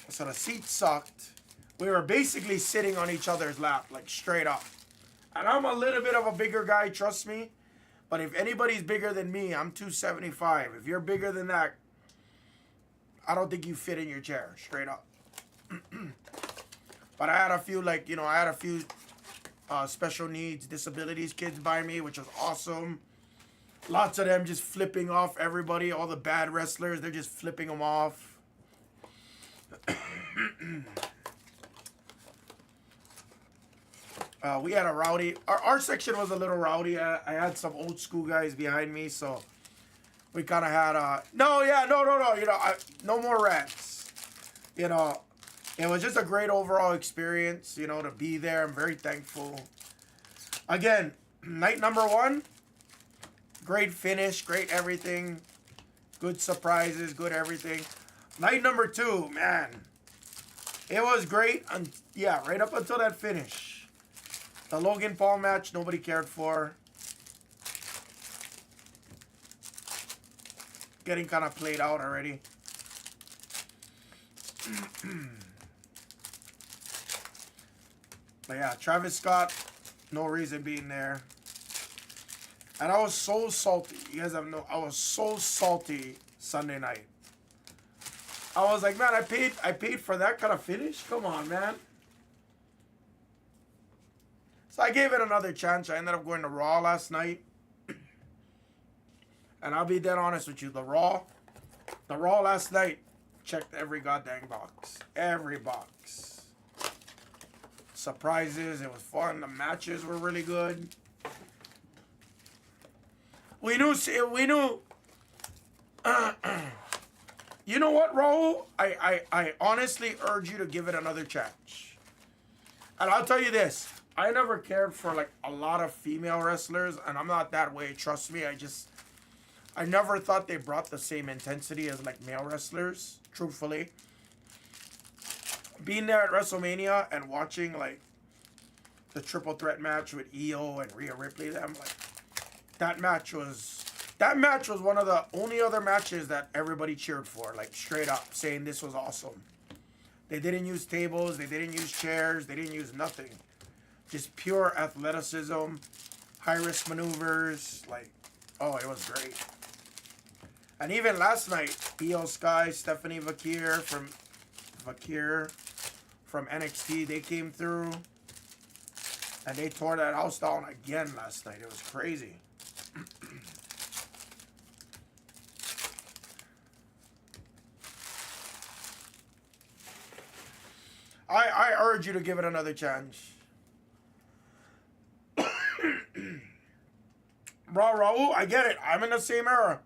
So the seats sucked. We were basically sitting on each other's lap, like straight up. And I'm a little bit of a bigger guy, trust me. But if anybody's bigger than me, I'm 275. If you're bigger than that, I don't think you fit in your chair, straight up. But I had a few, special needs, disabilities kids by me, which was awesome. Lots of them just flipping off everybody. All the bad wrestlers, they're just flipping them off. We had a rowdy. Our section was a little rowdy. I had some old school guys behind me, so we kind of had no. You know, no more rats. You know, it was just a great overall experience. You know, to be there. I'm very thankful. Again, night number 1. Great finish, great everything. Good surprises, good everything. Night number 2, man. It was great. And yeah, right up until that finish. The Logan Paul match, nobody cared for. Getting kind of played out already. But yeah, Travis Scott, no reason being there. And I was so salty. You guys have no. I was so salty Sunday night. I was like, man, I paid for that kind of finish. Come on, man. So I gave it another chance. I ended up going to Raw last night. And I'll be dead honest with you. The Raw last night checked every goddamn box. Every box. Surprises. It was fun. The matches were really good. We knew. You know what, Raul? I honestly urge you to give it another chance. And I'll tell you this. I never cared for like a lot of female wrestlers, and I'm not that way. Trust me. I never thought they brought the same intensity as like male wrestlers. Truthfully, being there at WrestleMania and watching like the triple threat match with EO and Rhea Ripley, them like. That match was one of the only other matches that everybody cheered for, like straight up, saying this was awesome. They didn't use tables, they didn't use chairs, they didn't use nothing. Just pure athleticism, high-risk maneuvers, like, oh, it was great. And even last night, Io Sky, Stephanie Vakir from NXT, they came through. And they tore that house down again last night. It was crazy. I urge you to give it another chance. Bro, Raul, I get it. I'm in the same era.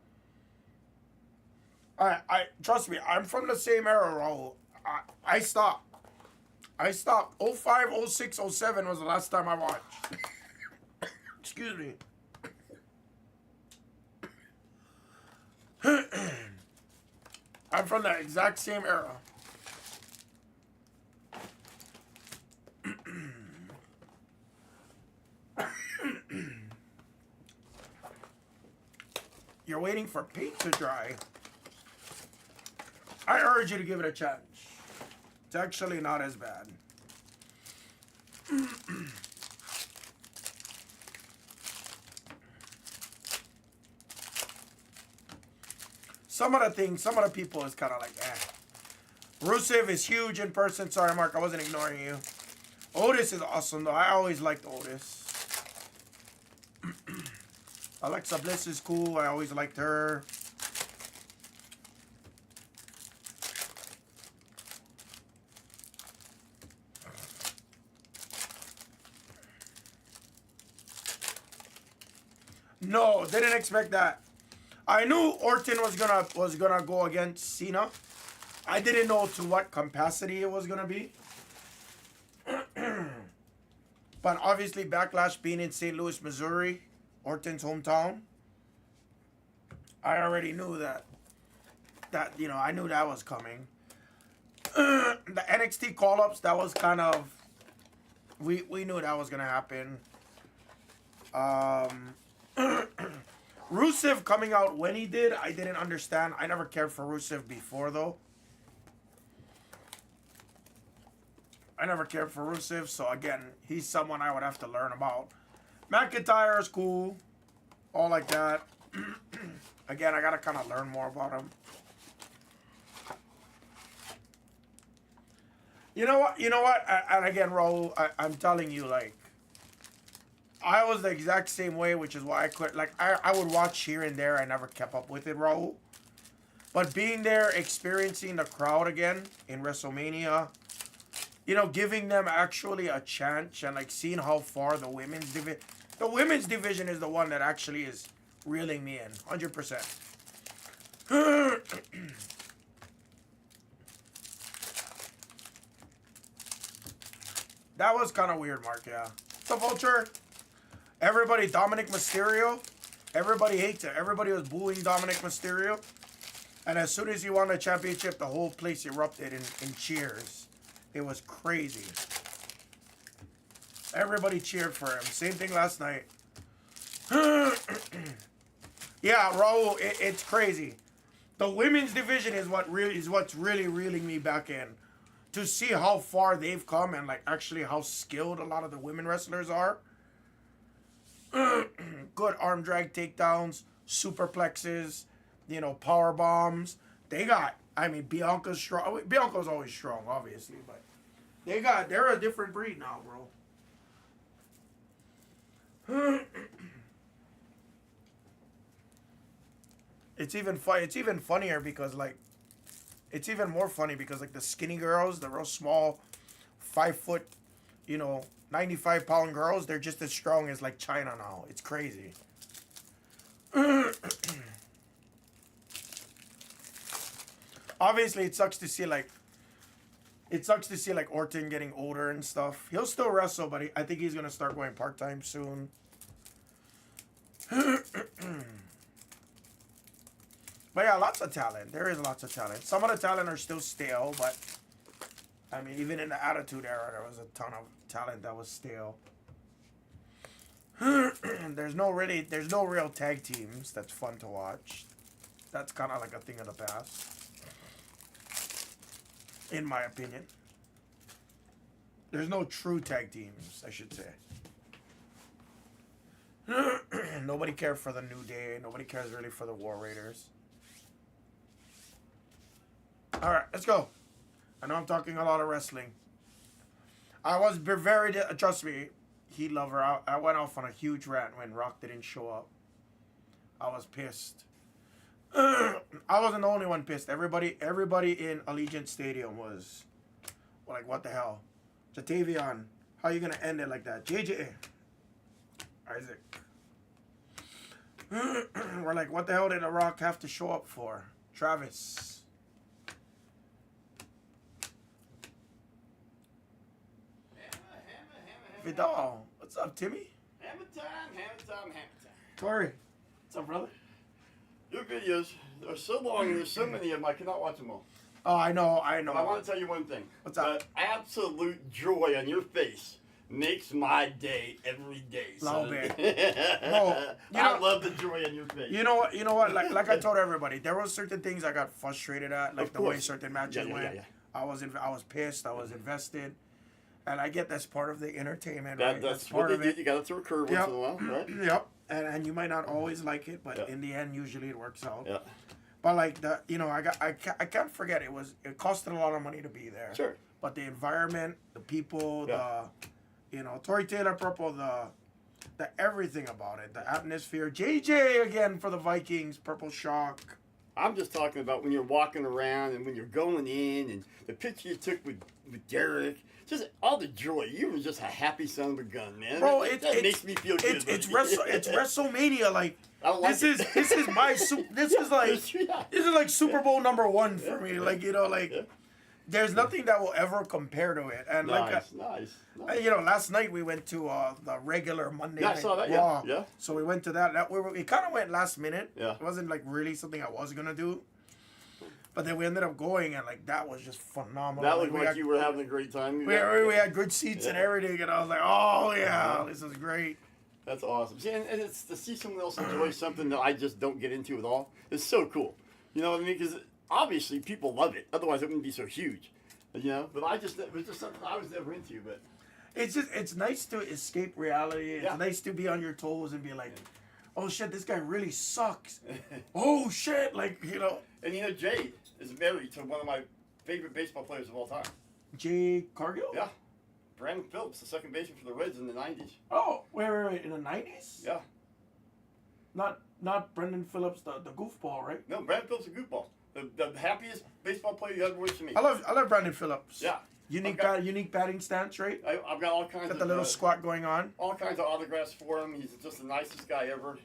I trust me, I'm from the same era, Raul. I stopped. 05, 06, 07 was the last time I watched. Excuse me. I'm from that exact same era. You're waiting for paint to dry. I urge you to give it a chance. It's actually not as bad. Some of the people is kind of like, eh. Rusev is huge in person. Sorry, Mark, I wasn't ignoring you. Otis is awesome, though. I always liked Otis. Alexa Bliss is cool. I always liked her. No, didn't expect that. I knew Orton was gonna go against Cena. I didn't know to what capacity it was gonna be. But obviously, Backlash being in St. Louis, Missouri, Orton's hometown, I already knew that I knew that was coming. The NXT call-ups, that was kind of, we knew that was gonna happen. Rusev coming out when he did, I didn't understand. I never cared for Rusev before, though. I never cared for Rusev, so again, he's someone I would have to learn about. McIntyre is cool, all like that. Again, I gotta kind of learn more about him. You know what? And again, Raul, I'm telling you, like, I was the exact same way, which is why I quit. Like, I would watch here and there. I never kept up with it, Raul. But being there, experiencing the crowd again in WrestleMania, you know, giving them actually a chance and, like, seeing how far the women's division... The women's division is the one that actually is reeling me in. 100%. That was kind of weird, Mark, yeah. So, Vulture, everybody, Dominic Mysterio, everybody hates it. Everybody was booing Dominic Mysterio. And as soon as he won the championship, the whole place erupted in cheers. It was crazy. Everybody cheered for him. Same thing last night. Yeah, Raul, it's crazy. The women's division is what's really reeling me back in. To see how far they've come and, like, actually how skilled a lot of the women wrestlers are. Good arm drag takedowns, superplexes, you know, power bombs. They got, I mean, Bianca's strong. Bianca's always strong, obviously, but they're a different breed now, bro. It's even funnier because, like, it's even more funny because, like, the skinny girls, the real small, 5 foot, you know, 95-pound girls, they're just as strong as, like, China now. It's crazy. Obviously, it sucks to see, like, Orton getting older and stuff. He'll still wrestle, but I think he's going to start going part-time soon. But yeah, lots of talent. There is lots of talent. Some of the talent are still stale, but I mean, even in the Attitude Era, there was a ton of talent that was stale. There's no real tag teams that's fun to watch. That's kind of like a thing of the past, in my opinion. There's no true tag teams, I should say. Nobody cared for the New Day. Nobody cares really for the War Raiders. All right, let's go. I know I'm talking a lot of wrestling. I was very, trust me, Heat Lover, I went off on a huge rant when Rock didn't show up. I was pissed. I wasn't the only one pissed. Everybody in Allegiant Stadium was like, what the hell? Jatavion, how you going to end it like that? JJ. Isaac. We're like, what the hell did The Rock have to show up for? Travis. Vidal. What's up, Timmy? Hammer time. Tori. What's up, brother? Your videos are so long and there's so many of them, I cannot watch them all. Oh, I know. But I want to tell you one thing. What's up? The absolute joy on your face makes my day every day. Love son. it. Bro, I love the joy on your face. You know what? Like I told everybody, there were certain things I got frustrated at, like the way certain matches went. Yeah. I was pissed. I was invested. And I get that's part of the entertainment, right? That's part of it. You got to throw a curve once in a while, right? Yep. And you might not always like it, but in the end, usually it works out. Yeah. But like I can't forget it costed a lot of money to be there. Sure. But the environment, the people, Tory Taylor Purple, the everything about it, the atmosphere. JJ again for the Vikings, Purple Shock. I'm just talking about when you're walking around and when you're going in and the picture you took with Derek. Just all the joy. You were just a happy son of a gun, man. Bro, that makes me feel good. It's WrestleMania. Like this is like Super Bowl #1 for me. Like there's nothing that will ever compare to it. And nice. Last night we went to the regular Monday Night I saw that. Raw. Yeah. So we went to that. It kind of went last minute. Yeah. It wasn't like really something I was gonna do. But then we ended up going, and like that was just phenomenal. That looked like you were having a great time. We had good seats and everything, and I was like, oh yeah, this is great. That's awesome. See, and it's to see someone else enjoy something that I just don't get into at all. It's so cool. You know what I mean? Because obviously people love it. Otherwise, it wouldn't be so huge. You know. But it was just something I was never into. But it's nice to escape reality. It's nice to be on your toes and be like, oh shit, this guy really sucks. Oh shit, like And Jade is married to one of my favorite baseball players of all time. Jay Cargill? Yeah. Brandon Phillips, the second baseman for the Reds in the 90s. Oh, wait. In the 90s? Yeah. Not Brendan Phillips, the goofball, right? No, Brandon Phillips, a goofball. The happiest baseball player you ever wish to meet. I love Brandon Phillips. Yeah. Unique batting stance, right? I've got all kinds Got of... the little squat going on. All kinds of autographs for him. He's just the nicest guy ever.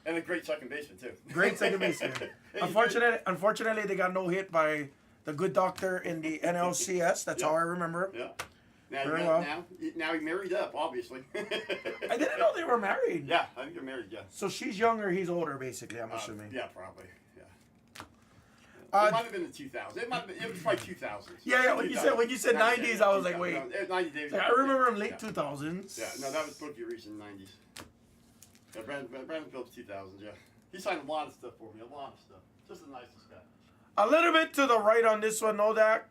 And a great second baseman, too. Great second baseman. Unfortunately, they got no hit by the good doctor in the NLCS. That's how I remember him. Yeah. Now he married up, obviously. I didn't know they were married. Yeah, I think they're married, yeah. So she's younger, he's older, basically, I'm assuming. Yeah, probably. Yeah. It might have been the 2000s. It was probably 2000s. Yeah. When you said 90s, I was like, wait. 90s. I remember him late 2000s. Yeah, no, that was Bookie Reese in the 90s. Yeah, Brandon Phillips 2000s, yeah. He signed a lot of stuff for me, a lot of stuff. Just the nicest guy. A little bit to the right on this one, Nodak.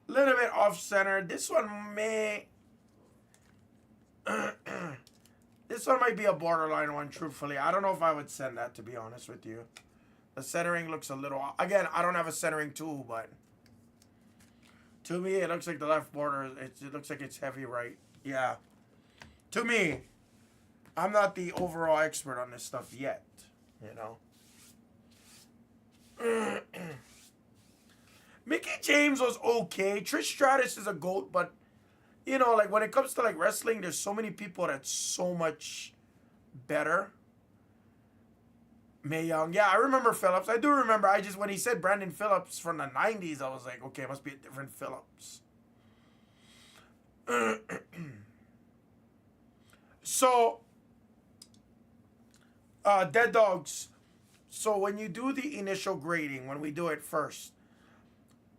A little bit off center. This one may... this one might be a borderline one, truthfully. I don't know if I would send that, to be honest with you. The centering looks a little... Again, I don't have a centering tool, but... To me, it looks like the left border, it looks like it's heavy right. Yeah. To me, I'm not the overall expert on this stuff yet, you know. Mickey James was okay. Trish Stratus is a GOAT, but, you know, like, when it comes to, like, wrestling, there's so many people that's so much better. Mae Young. Yeah, I remember Phillips. I do remember. When he said Brandon Phillips from the 90s, I was like, okay, it must be a different Phillips. So, Dead Dogs. So, when you do the initial grading, when we do it first,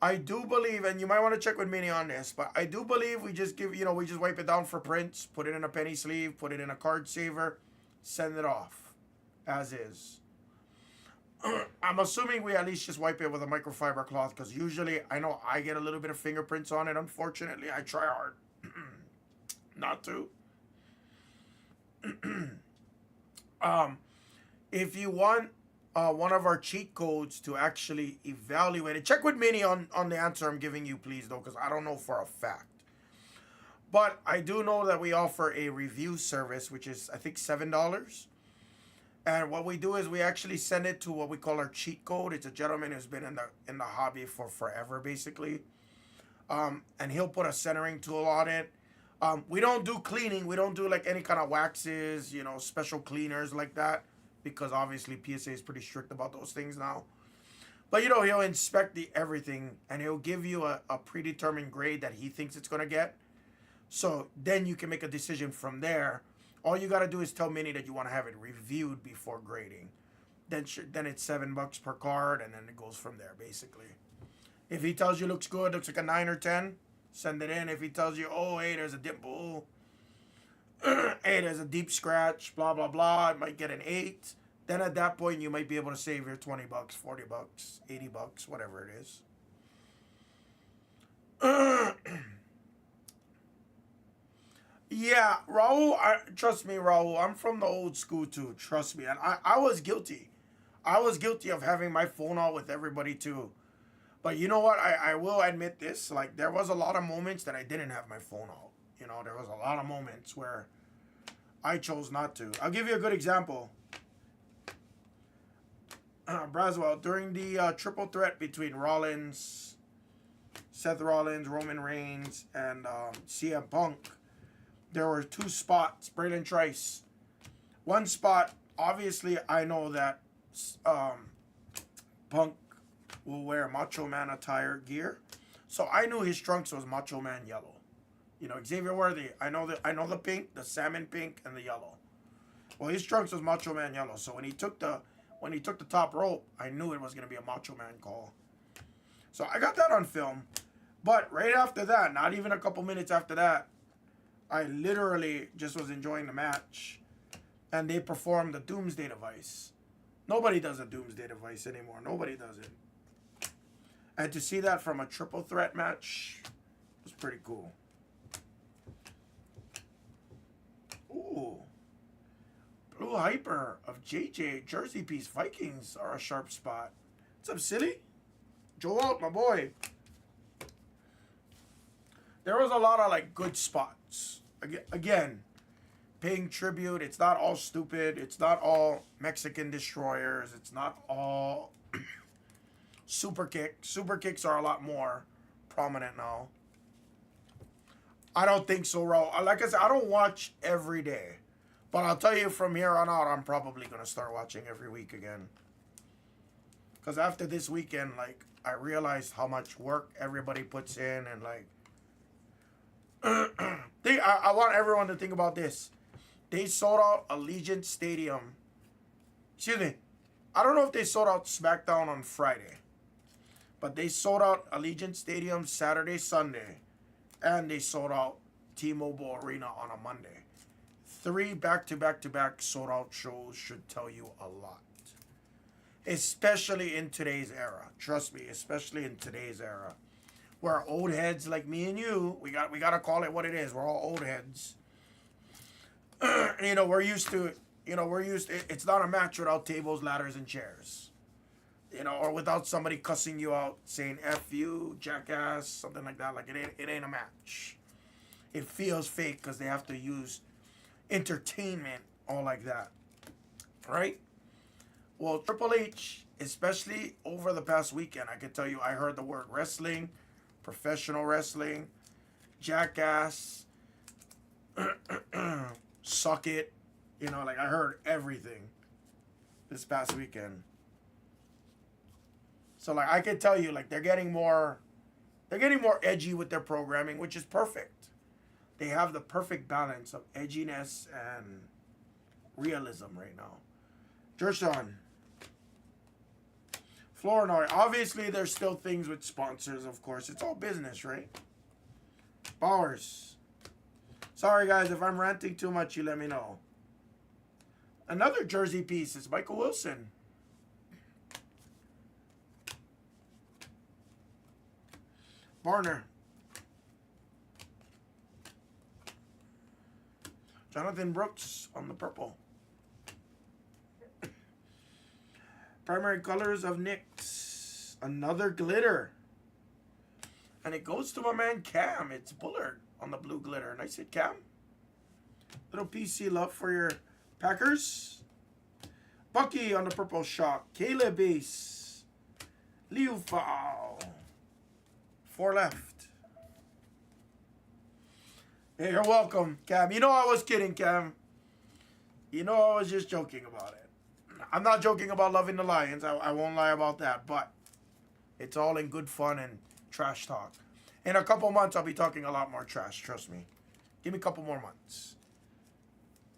I do believe, and you might want to check with Mania on this, but I do believe we just we just wipe it down for prints, put it in a penny sleeve, put it in a card saver, send it off as is. I'm assuming we at least just wipe it with a microfiber cloth, because usually I know I get a little bit of fingerprints on it. Unfortunately, I try hard not to. If you want one of our cheat codes to actually evaluate it, check with Minnie on the answer I'm giving you, please, though, because I don't know for a fact. But I do know that we offer a review service, which is, I think, $7. And what we do is we actually send it to what we call our cheat code. It's a gentleman who's been in the hobby for forever, basically. And he'll put a centering tool on it. We don't do cleaning. We don't do like any kind of waxes, special cleaners like that, because obviously PSA is pretty strict about those things now. But he'll inspect everything, and he'll give you a predetermined grade that he thinks it's gonna get. So then you can make a decision from there. All you gotta do is tell Minnie that you want to have it reviewed before grading. Then it's $7 per card, and then it goes from there, basically. If he tells you looks good, looks like a 9 or 10, send it in. If he tells you, oh, hey, there's a dimple, hey, there's a deep scratch, blah, blah, blah, it might get an 8. Then at that point, you might be able to save your $20, $40, $80, whatever it is. Yeah, Raul, trust me, Raul, I'm from the old school too, trust me. And I was guilty. I was guilty of having my phone out with everybody too. But you know what? I will admit this. Like, there was a lot of moments that I didn't have my phone out. There was a lot of moments where I chose not to. I'll give you a good example. Braswell, during the triple threat between Seth Rollins, Roman Reigns, and CM Punk, there were 2 spots, Braylon Trice. One spot, obviously, I know that Punk will wear Macho Man attire gear. So I knew his trunks was Macho Man yellow. Xavier Worthy, I know the pink, the salmon pink, and the yellow. Well, his trunks was Macho Man yellow. So when he took the top rope, I knew it was gonna be a Macho Man call. So I got that on film. But right after that, not even a couple minutes after that, I literally just was enjoying the match, and they performed the Doomsday Device. Nobody does a Doomsday Device anymore. Nobody does it. And to see that from a triple threat match was pretty cool. Ooh. Blue Hyper of JJ Jersey Piece Vikings are a sharp spot. What's up, Silly? Joel, my boy. there was a lot of like good spots. Again, paying tribute. It's not all stupid. It's not all Mexican destroyers. It's not all super kick. Super kicks are a lot more prominent now. I don't think so, Ro. Like I said, I don't watch every day. But I'll tell you from here on out, I'm probably going to start watching every week again. Because after this weekend, like, I realized how much work everybody puts in. And, like, I want everyone to think about this. They sold out Allegiant Stadium. Excuse me. I don't know if they sold out SmackDown on Friday. But they sold out Allegiant Stadium Saturday, Sunday. And they sold out T-Mobile Arena on a Monday. 3 back-to-back-to-back sold-out shows should tell you a lot. Especially in today's era. Trust me, especially in today's era. Where old heads like me and you, we got to call it what it is. We're all old heads. We're used to, it's not a match without tables, ladders, and chairs. Or without somebody cussing you out, saying F you, jackass, something like that. Like, it ain't a match. It feels fake because they have to use entertainment, all like that. Right? Well, Triple H, especially over the past weekend, I can tell you, I heard the word wrestling, professional wrestling, jackass, suck it. I heard everything this past weekend. So, like, I can tell you, like, they're getting more edgy with their programming, which is perfect. They have the perfect balance of edginess and realism right now. Gershon. Flournoy. Obviously, there's still things with sponsors, of course. It's all business, right? Bowers. Sorry, guys. If I'm ranting too much, you let me know. Another jersey piece is Michael Wilson. Barner. Jonathan Brooks on the purple. Primary colors of Knicks. Another glitter. And it goes to my man Cam. It's Bullard on the blue glitter. Nice hit, Cam. Little PC love for your Packers. Bucky on the purple shock. Caleb base. Liu Fao. 4 left. Hey, you're welcome, Cam. You know I was kidding, Cam. You know I was just joking about it. I'm not joking about loving the Lions. I won't lie about that. But it's all in good fun and trash talk. In a couple months, I'll be talking a lot more trash. Trust me. Give me a couple more months.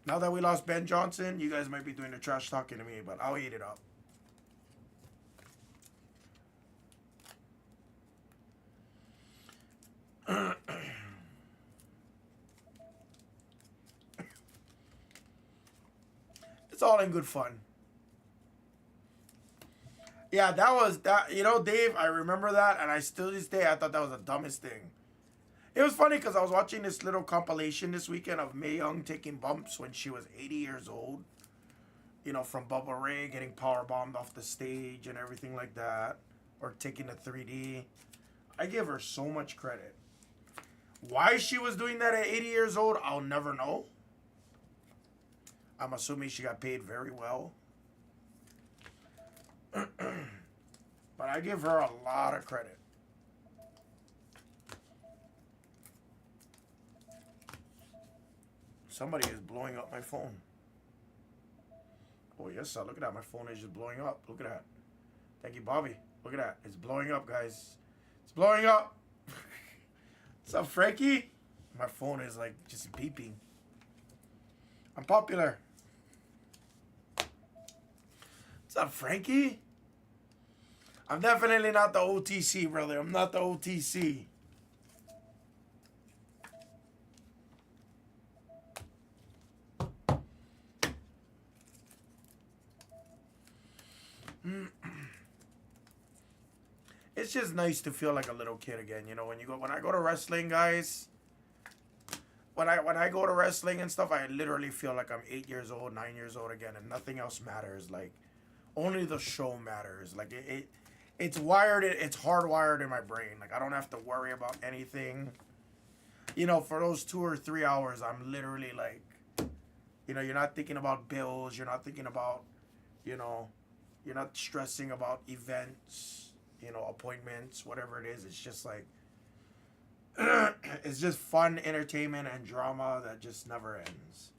Now that we lost Ben Johnson, you guys might be doing the trash talking to me, but I'll eat it up. It's all in good fun. Yeah, that was that. Dave, I remember that, and I still this day I thought that was the dumbest thing. It was funny because I was watching this little compilation this weekend of Mae Young taking bumps when she was 80 years old. From Bubba Ray getting power bombed off the stage and everything like that, or taking the 3D. I give her so much credit. Why she was doing that at 80 years old, I'll never know. I'm assuming she got paid very well. But I give her a lot of credit. Somebody is blowing up my phone. Oh, yes, sir. Look at that. My phone is just blowing up. Look at that. Thank you, Bobby. Look at that. It's blowing up, guys. It's blowing up. What's up, Frankie? My phone is like just beeping. I'm popular. What's up, Frankie? I'm definitely not the OTC, brother. I'm not the OTC. It's just nice to feel like a little kid again, when I go to wrestling, guys. When I go to wrestling and stuff, I literally feel like I'm 8 years old, 9 years old again, and nothing else matters. Like, only the show matters. Like, it's wired, it's hardwired in my brain. Like, I don't have to worry about anything. you know, for those 2 or 3 hours, I'm literally like, you know, you're not thinking about bills. You're not thinking about, you know, you're not stressing about events, you know, appointments, whatever it is. It's just like, it's just fun entertainment and drama that just never ends.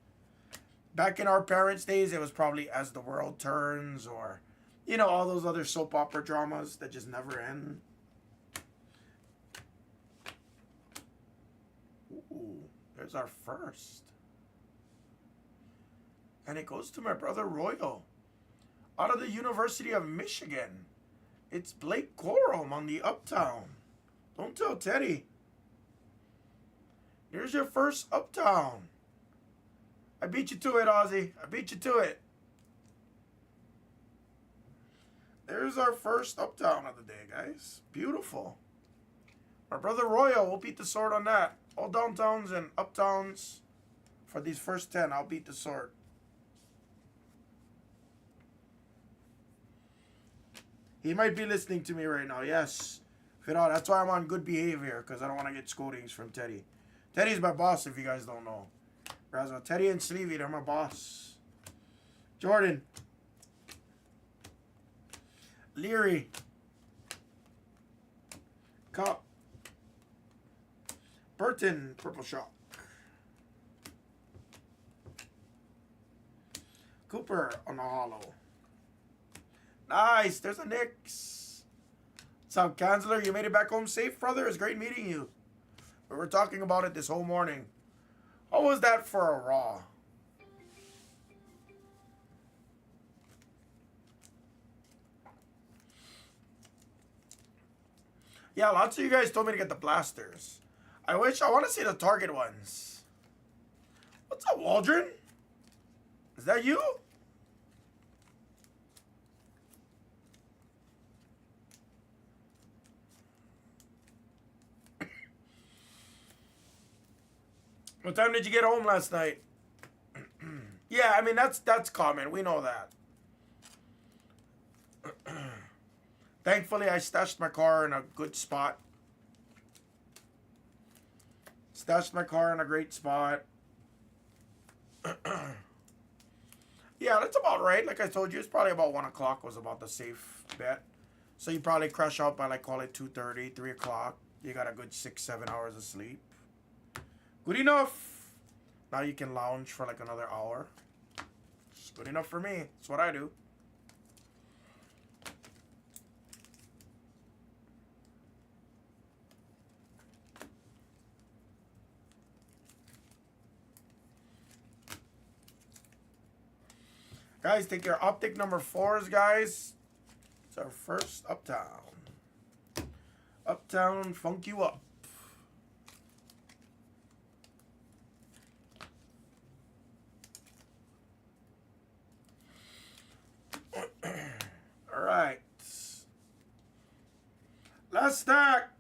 Back in our parents' days, it was probably As the World Turns, or, you know, all those other soap opera dramas that just never end. Ooh, there's our first. And it goes to my brother Royal. Out of the University of Michigan. It's Blake Corum on the Uptown. Don't tell Teddy. Here's your first Uptown. I beat you to it, Ozzy. I beat you to it. There's our first Uptown of the day, guys. Beautiful. My brother Royal will beat the sword on that. All downtowns and uptowns for these first 10. I'll beat the sword. He might be listening to me right now. Yes. That's why I'm on good behavior, because I don't want to get scoldings from Teddy. Teddy's my boss, if you guys don't know. Razzle. Teddy and Sleevey, they're my boss. Jordan. Leary. Cup. Burton, Purple Shock. Cooper on the hollow. Nice. There's a Knicks. What's up, Kanzler? You made it back home safe, brother? It's great meeting you. We were talking about it this whole morning. How was that for a Raw? Yeah, lots of you guys told me to get the blasters. I want to see the Target ones. What's up, Waldron? Is that you? What time did you get home last night? Yeah, I mean, that's common. We know that. Thankfully, I stashed my car in a good spot. Stashed my car in a great spot. Yeah, that's about right. Like I told you, it's probably about 1 o'clock was about the safe bet. So you probably crash out by, like, call it 2:30, 3 o'clock. You got a good 6-7 hours of sleep. Good enough. Now you can lounge for like another hour. It's good enough for me. That's what I do. Guys, take your Optic number 4s, guys. It's our first Uptown. Uptown, funk you up. All right. Last stack.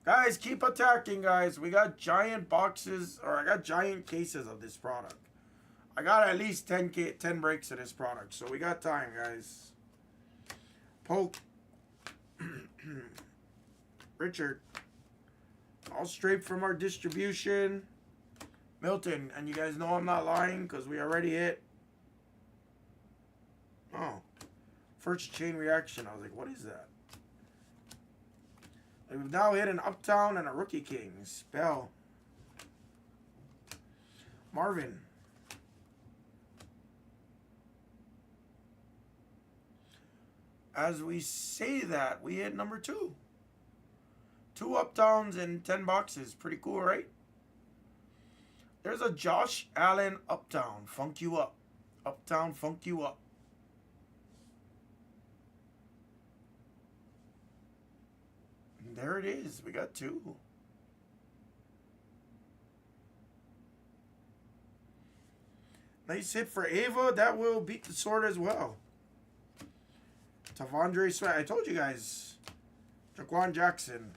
Guys, keep attacking, guys. We got giant boxes, or I got giant cases of this product. I got at least 10 breaks of this product, so we got time, guys. Poke. Richard. All straight from our distribution. Milton, and you guys know I'm not lying because we already hit. Oh. First chain reaction. I was like, what is that? And we've now hit an Uptown and a Rookie Kings. Bell. Marvin. As we say that, we hit number 2. 2 Uptowns and 10 boxes. Pretty cool, right? There's a Josh Allen Uptown. Funk you up. Uptown, funk you up. And there it is. We got 2. Nice hit for Ava. That will beat the sword as well. Tavondre Sweat. I told you guys. Jaquan Jackson.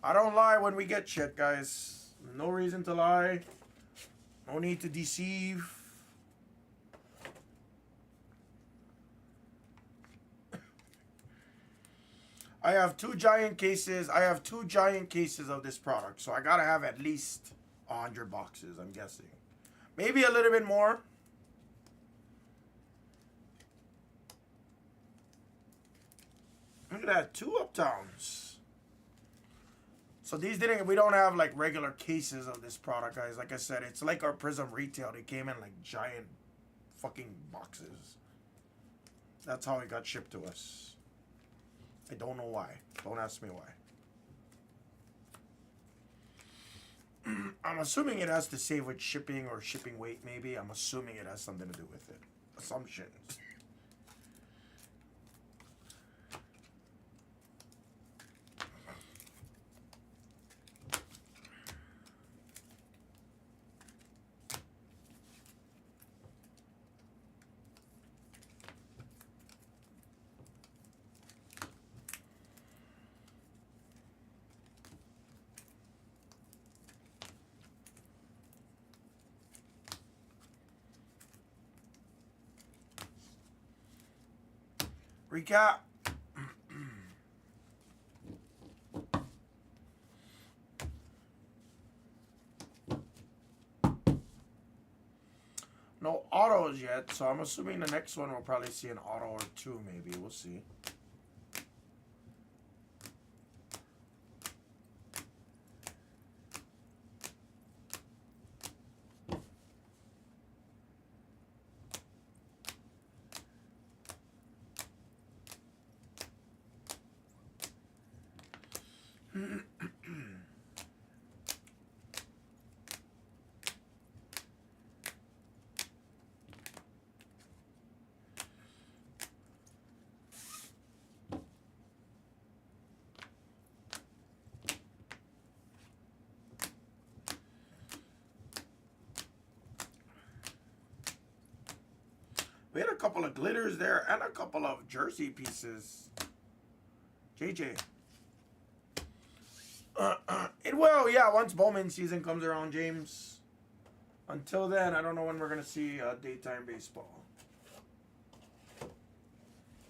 I don't lie when we get shit, guys. No reason to lie. No need to deceive. I have 2 giant cases. I have 2 giant cases of this product. So I got to have at least 100 boxes, I'm guessing. Maybe a little bit more. Look at that. 2 Uptowns. So these didn't, we don't have like regular cases of this product, guys. Like I said, it's like our Prizm Retail. They came in like giant fucking boxes. That's how it got shipped to us. I don't know why. Don't ask me why. I'm assuming it has to save with shipping or shipping weight, maybe. I'm assuming it has something to do with it. Assumptions. Recap. No autos yet, so I'm assuming the next one we'll probably see an auto or 2, maybe. We'll see. We had a couple of glitters there and a couple of jersey pieces. JJ. It will, yeah, once Bowman season comes around, James. Until then, I don't know when we're going to see daytime baseball.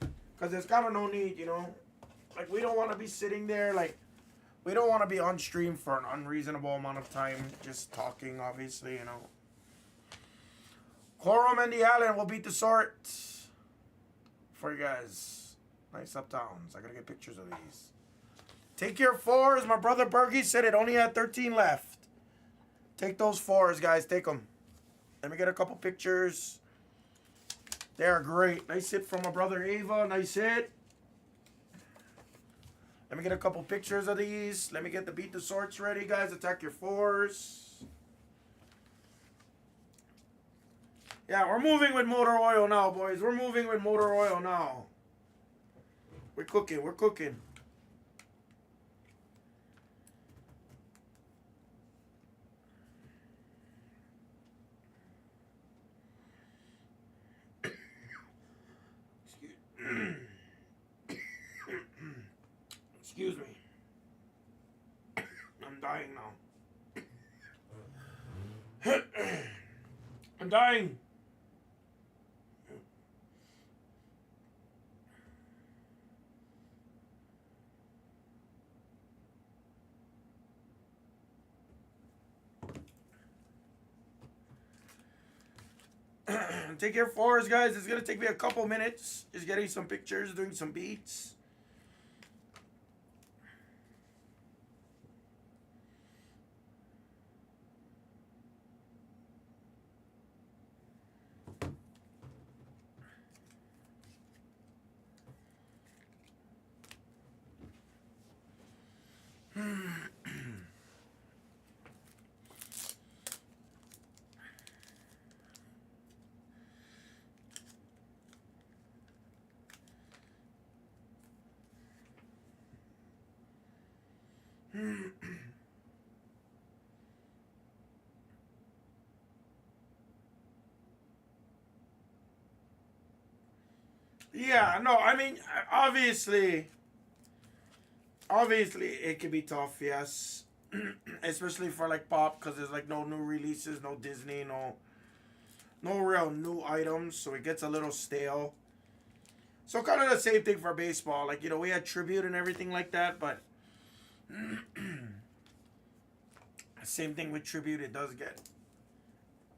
Because there's kind of no need, you know. Like, we don't want to be sitting there, like, we don't want to be on stream for an unreasonable amount of time just talking, obviously, you know. Corum and the Allen will beat the sort for you guys. Nice Uptowns. I got to get pictures of these. Take your 4s. My brother Bergie said it only had 13 left. Take those 4s, guys. Take them. Let me get a couple pictures. They are great. Nice hit from my brother Ava. Nice hit. Let me get a couple pictures of these. Let me get the beat the sorts ready, guys. Attack your 4s. Yeah, we're moving with motor oil now, boys. We're moving with motor oil now. We're cooking. We're cooking. Excuse me. I'm dying now. I'm dying. Take your 4s, guys. It's going to take me a couple minutes. Just getting some pictures, doing some beats. Yeah, no, I mean, obviously it can be tough, yes. Especially for like Pop, because there's like no new releases, no Disney, no real new items, so it gets a little stale. So kind of the same thing for baseball. Like, you know, we had tribute and everything like that, but same thing with tribute. It does get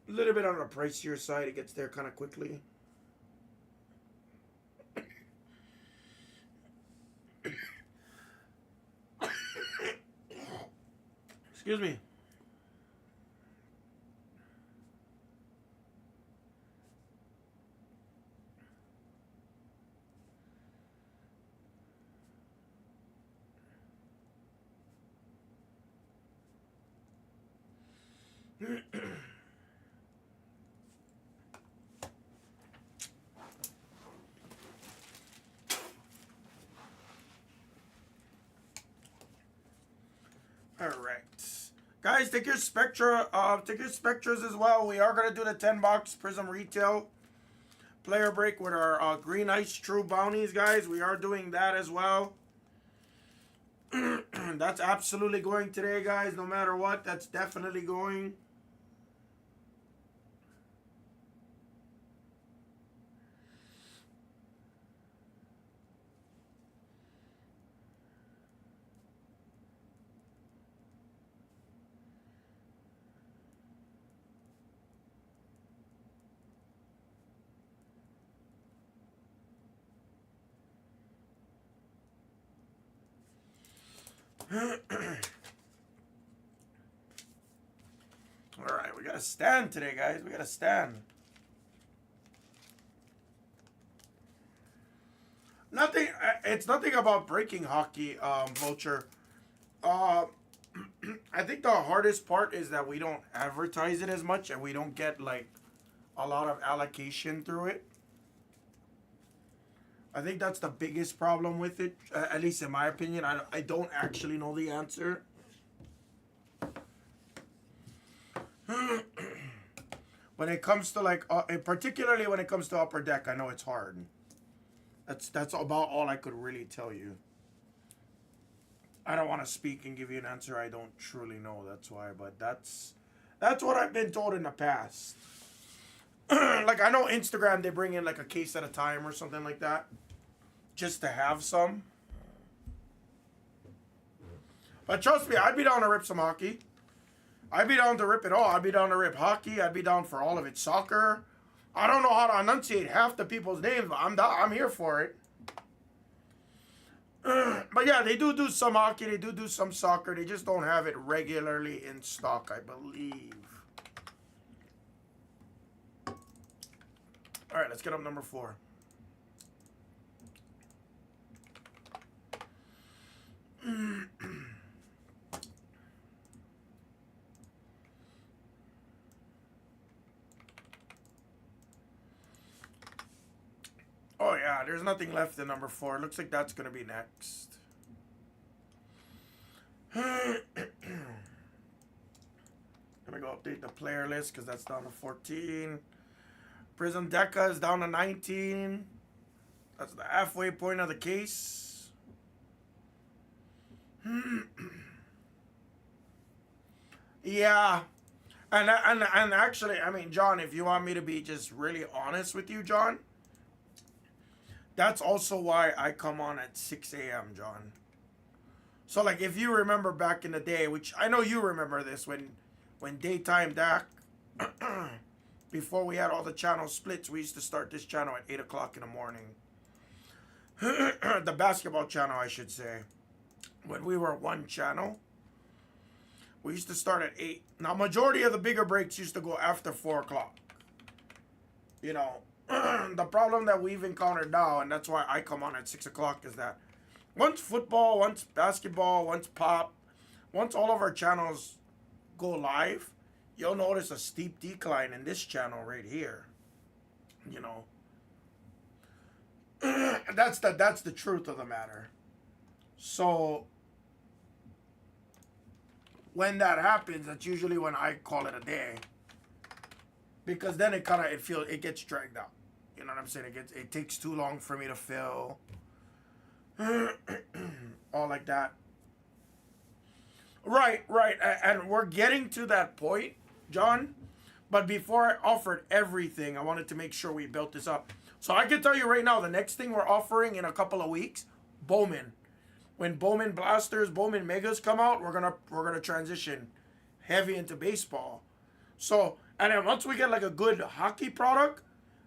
a little bit on the pricier side. It gets there kind of quickly. Excuse me. All right, guys, take your Spectra. Take your Spectras as well. We are gonna do the 10-box Prizm Retail player break with our Green Ice True bounties, guys. We are doing that as well. That's absolutely going today, guys. No matter what, that's definitely going. All right, we gotta stand today, guys. We gotta stand. Nothing. It's nothing about breaking hockey, Vulture. Uh, I think the hardest part is that we don't advertise it as much, and we don't get like a lot of allocation through it. I think that's the biggest problem with it, at least in my opinion. I don't actually know the answer. When it comes to like, and particularly when it comes to upper deck, I know it's hard. That's about all I could really tell you. I don't want to speak and give you an answer I don't truly know. That's why, but that's what I've been told in the past. Like I know Instagram, they bring in like a case at a time or something like that, just to have some. But trust me, I'd be down to rip some hockey. I'd be down to rip it all. I'd be down to rip hockey. I'd be down for all of it. Soccer. I don't know how to enunciate half the people's names, but I'm here for it. But yeah, they do some hockey. They do some soccer. They just don't have it regularly in stock, I believe. All right, let's get up number 4. Oh yeah, there's nothing left in number 4. Looks like that's gonna be next. Let me go update the player list because that's down to 14. Prizm Deca is down to 19. That's the halfway point of the case. Yeah. And actually, I mean, John, if you want me to be just really honest with you, John, that's also why I come on at 6 a.m., John. So, like, if you remember back in the day, which I know you remember this, when Daytime Dak, before we had all the channel splits, we used to start this channel at 8 o'clock in the morning. The basketball channel, I should say. When we were one channel, we used to start at 8. Now, majority of the bigger breaks used to go after 4 o'clock. You know, the problem that we've encountered now, and that's why I come on at 6 o'clock, is that once football, once basketball, once pop, once all of our channels go live, you'll notice a steep decline in this channel right here. You know, that's the truth of the matter. So when that happens, that's usually when I call it a day, because then it gets dragged out. You know what I'm saying? It takes too long for me to fill. All like that. Right. And we're getting to that point, John. But before I offered everything, I wanted to make sure we built this up. So I can tell you right now, the next thing we're offering in a couple of weeks, Bowman. When Bowman Blasters, Bowman Megas come out, we're gonna transition heavy into baseball. So, and then once we get like a good hockey product,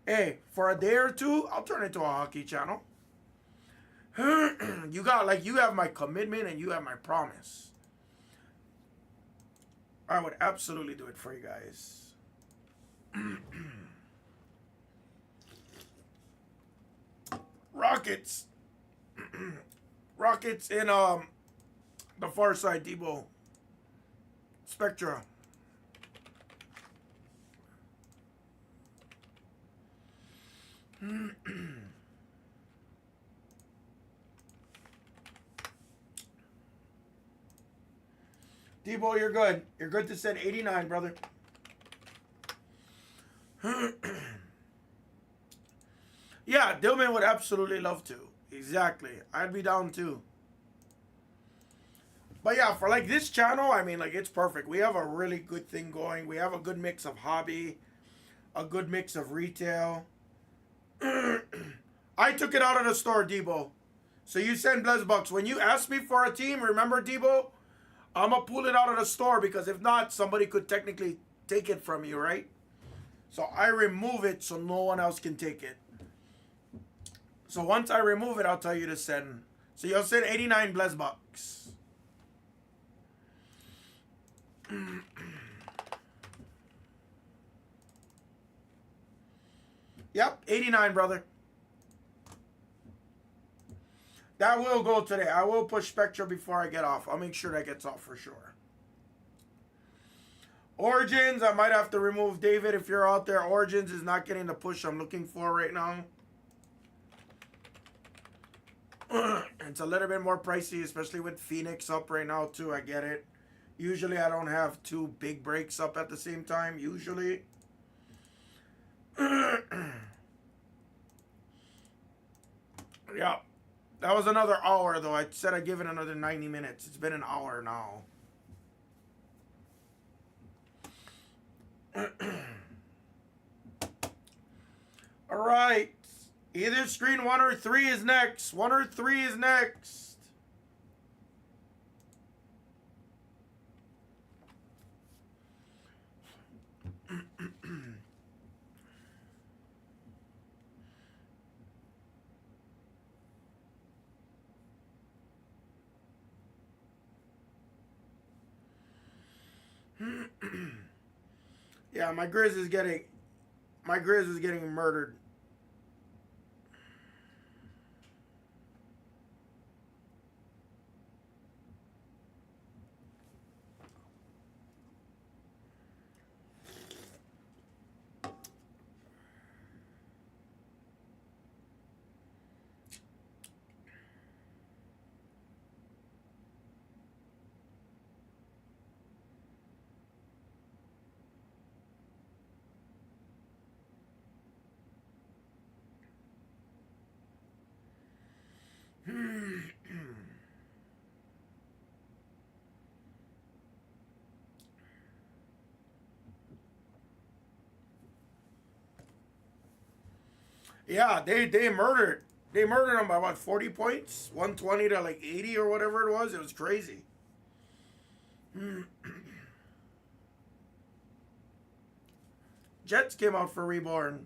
hey, for a day or two, I'll turn it to a hockey channel. You have my commitment and you have my promise. I would absolutely do it for you guys. Rockets. Rockets in the far side, Debo. Spectra. Debo, you're good. You're good to send 89, brother. Yeah, Dillman would absolutely love to. Exactly. I'd be down too. But yeah, for like this channel, I mean, like it's perfect. We have a really good thing going. We have a good mix of hobby, a good mix of retail. I took it out of the store, Debo. So you send Blez Bucks. When you ask me for a team, remember, Debo, I'm going to pull it out of the store because if not, somebody could technically take it from you, right? So I remove it so no one else can take it. So once I remove it, I'll tell you to send. So you'll send 89 Blez Bucks. Yep, 89, brother. That will go today. I will push Spectra before I get off. I'll make sure that gets off for sure. Origins, I might have to remove David if you're out there. Origins is not getting the push I'm looking for right now. It's a little bit more pricey, especially with Phoenix up right now too. I get it. Usually I don't have two big breaks up at the same time. Usually. Yeah. That was another hour though. I said I'd give it another 90 minutes. It's been an hour now. All right. Either screen 1 or 3 is next. 1 or 3 is next. Yeah, my Grizz is getting murdered. Yeah, they murdered. They murdered him by what, 40 points? 120 to like 80 or whatever it was. It was crazy. Jets came out for Reborn.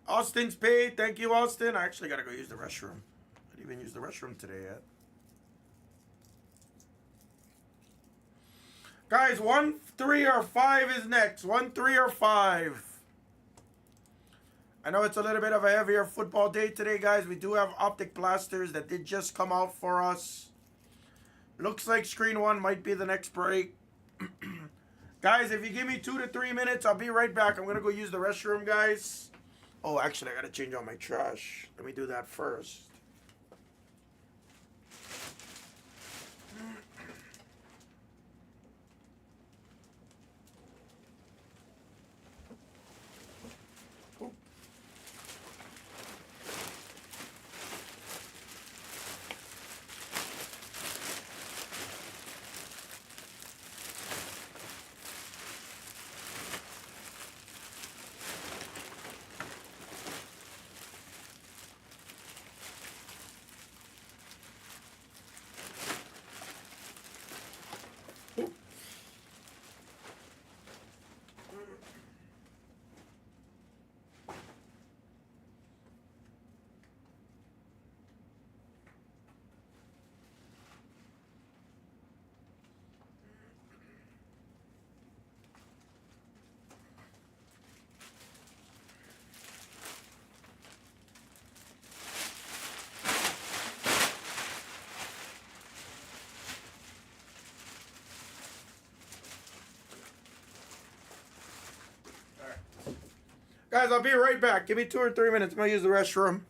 Austin's paid. Thank you, Austin. I actually got to go use the restroom. I didn't even use the restroom today yet. Guys, 1, 3, or 5 is next. 1, 3, or 5. I know it's a little bit of a heavier football day today, guys. We do have Optic blasters that did just come out for us. Looks like screen 1 might be the next break. Guys, if you give me 2 to 3 minutes, I'll be right back. I'm going to go use the restroom, guys. Oh, actually, I got to change out my trash. Let me do that first. Guys, I'll be right back. Give me 2 or 3 minutes. I'm going to use the restroom.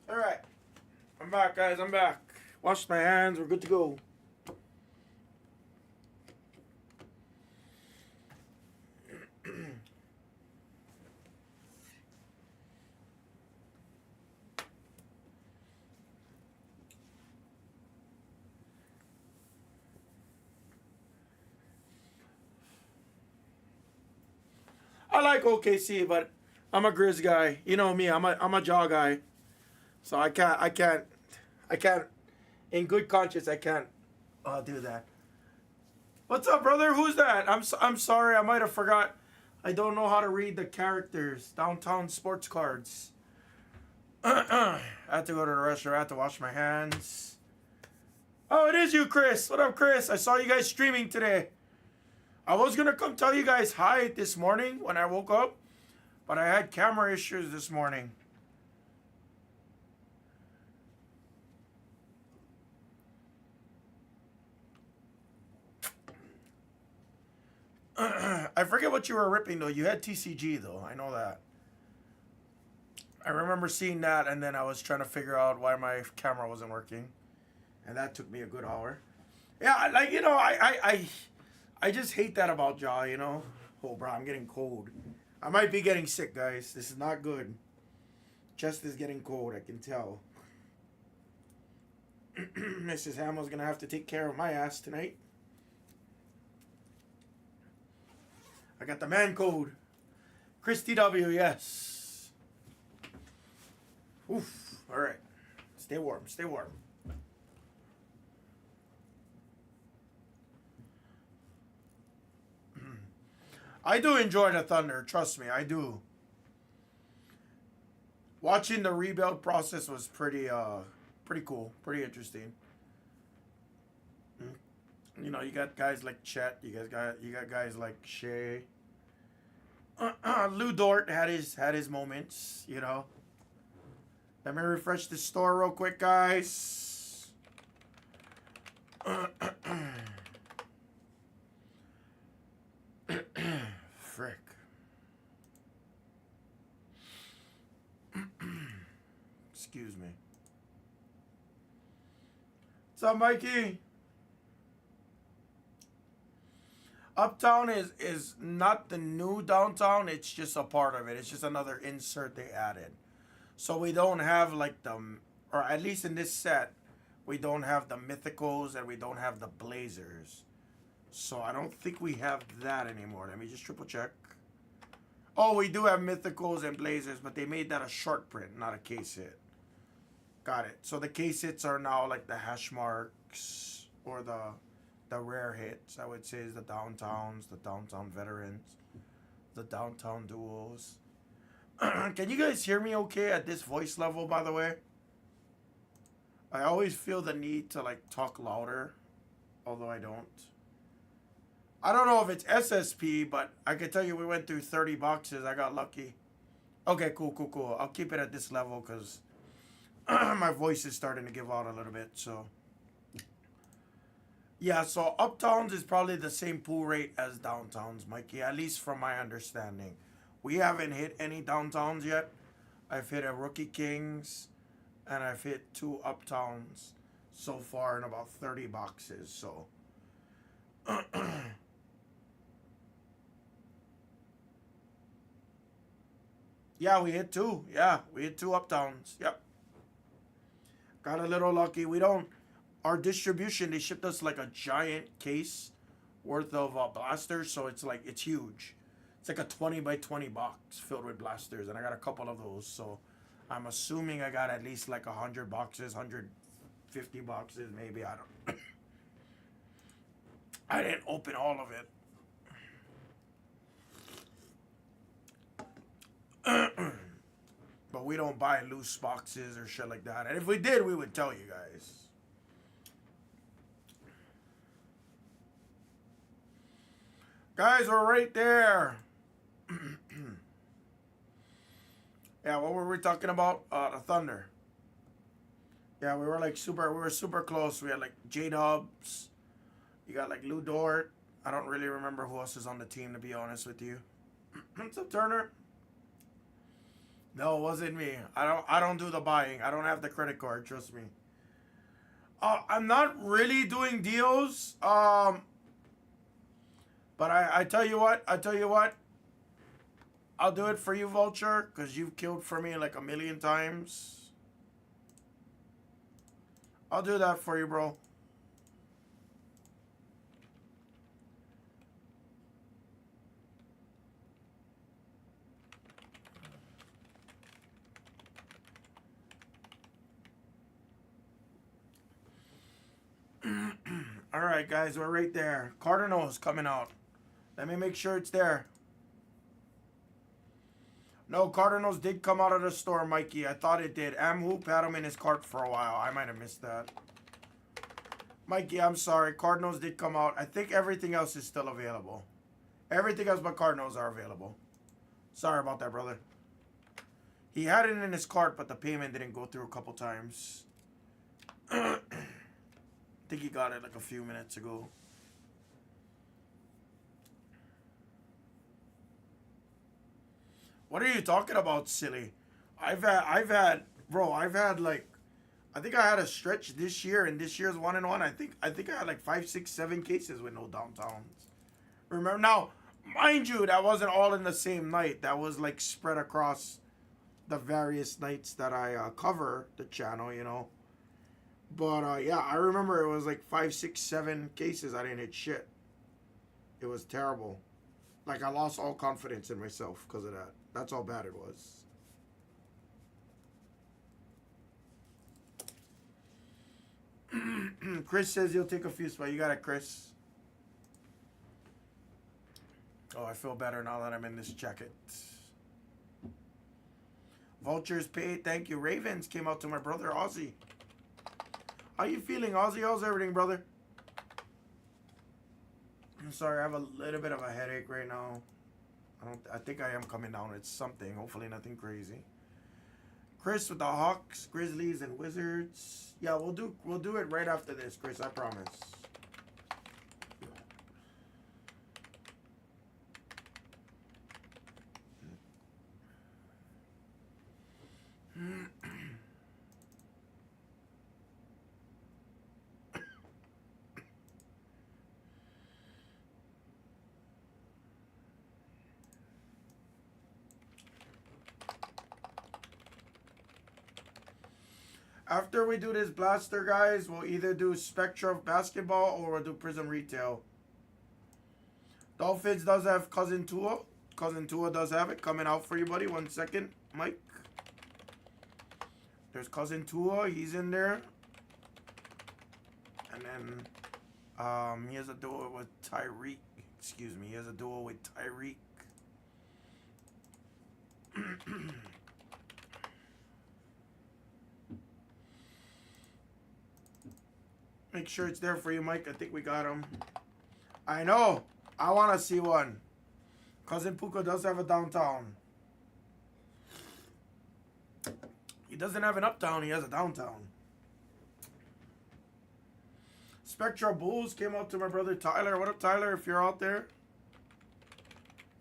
All right. I'm back, guys. I'm back. Washed my hands. We're good to go. I like OKC, but I'm a Grizz guy. You know me. I'm a Jaw guy. So I can't. In good conscience, I can't do that. What's up, brother? Who's that? I'm sorry. I might have forgot. I don't know how to read the characters. Downtown sports cards. I had to go to the restaurant. I had to wash my hands. Oh, it is you, Chris. What up, Chris? I saw you guys streaming today. I was gonna come tell you guys hi this morning when I woke up, but I had camera issues this morning. I forget what you were ripping though. You had TCG though. I know that. I remember seeing that, and then I was trying to figure out why my camera wasn't working, and that took me a good hour. Yeah, like you know, I just hate that about Jaw. You know, oh bro, I'm getting cold. I might be getting sick, guys. This is not good. Chest is getting cold. I can tell. Mrs. Hammah's gonna have to take care of my ass tonight. I got the man code. Christy W, yes. Oof. All right. Stay warm. Stay warm. I do enjoy the Thunder. Trust me, I do. Watching the rebuild process was pretty cool. Pretty interesting. You know, you got guys like Chet. You got guys like Shea. Lou Dort had his moments. You know. Let me refresh the store real quick, guys. Frick. Excuse me. What's up, Mikey? Uptown is not the new downtown. It's just a part of it. It's just another insert they added. So we don't have like the, or at least in this set, we don't have the Mythicals and we don't have the Blazers. So I don't think we have that anymore. Let me just triple check. Oh, we do have Mythicals and Blazers, but they made that a short print, not a case hit. Got it. So the case hits are now like the hash marks or the rare hits. I would say is the downtowns, the downtown veterans, the downtown duos. Can you guys hear me okay at this voice level, by the way? I always feel the need to like talk louder, although I don't. I don't know if it's SSP, but I can tell you we went through 30 boxes. I got lucky. Okay, cool. I'll keep it at this level because my voice is starting to give out a little bit, so. Yeah, so Uptowns is probably the same pool rate as Downtowns, Mikey, at least from my understanding. We haven't hit any Downtowns yet. I've hit a Rookie Kings, and I've hit 2 Uptowns so far in about 30 boxes, so. Yeah, we hit 2. Yeah, we hit 2 Uptowns. Yep. Got a little lucky. We don't... Our distribution, they shipped us like a giant case worth of blasters, so it's like, it's huge. It's like a 20 by 20 box filled with blasters, and I got a couple of those, so I'm assuming I got at least like 100 boxes, 150 boxes, maybe, I don't... I didn't open all of it. But we don't buy loose boxes or shit like that. And if we did, we would tell you guys. Guys, we're right there. Yeah, what were we talking about? The Thunder. Yeah, we were super close. We had like J-Dubs. You got like Lou Dort. I don't really remember who else is on the team, to be honest with you. What's up, Turner? No, it wasn't me. I don't do the buying. I don't have the credit card, trust me. I'm not really doing deals. But I tell you what, I'll do it for you, Vulture, because you've killed for me like 1,000,000 times. I'll do that for you, bro. All right, guys, we're right there. Cardinals coming out. Let me make sure it's there. No, Cardinals did come out of the store, Mikey. I thought it did. Amhoop had him in his cart for a while. I might have missed that. Mikey, I'm sorry. Cardinals did come out. I think everything else is still available. Everything else but Cardinals are available. Sorry about that, brother. He had it in his cart, but the payment didn't go through a couple times. I think he got it like a few minutes ago. What are you talking about, silly? I've had, bro. I've had like, I think I had a stretch this year, and this year's 1-1. I think I had like 5, 6, 7 cases with no downtowns. Remember now, mind you, that wasn't all in the same night. That was like spread across the various nights that I cover the channel, you know. But yeah, I remember it was like 5, 6, 7 cases. I didn't hit shit. It was terrible. Like I lost all confidence in myself because of that. That's how bad it was. Chris says he'll take a few spots. You got it, Chris. Oh, I feel better now that I'm in this jacket. Vultures paid. Thank you. Ravens came out to my brother, Ozzy. How you feeling, Ozzy? How's everything, brother? I'm sorry. I have a little bit of a headache right now. I think I am coming down with something. Hopefully nothing crazy. Chris with the Hawks, Grizzlies, and Wizards. Yeah, we'll do it right after this, Chris. I promise. After we do this blaster, guys, we'll either do Spectra basketball or we'll do Prizm Retail. Dolphins does have Cousin Tua. Cousin Tua does have it coming out for you, buddy. 1 second, Mike. There's Cousin Tua. He's in there. And then he has a duel with Tyreek. Excuse me. He has a duel with Tyreek. Make sure it's there for you, Mike. I think we got him. I know. I want to see one. Cousin Puka does have a downtown. He doesn't have an uptown. He has a downtown. Spectra Bulls came out to my brother Tyler. What up, Tyler, if you're out there?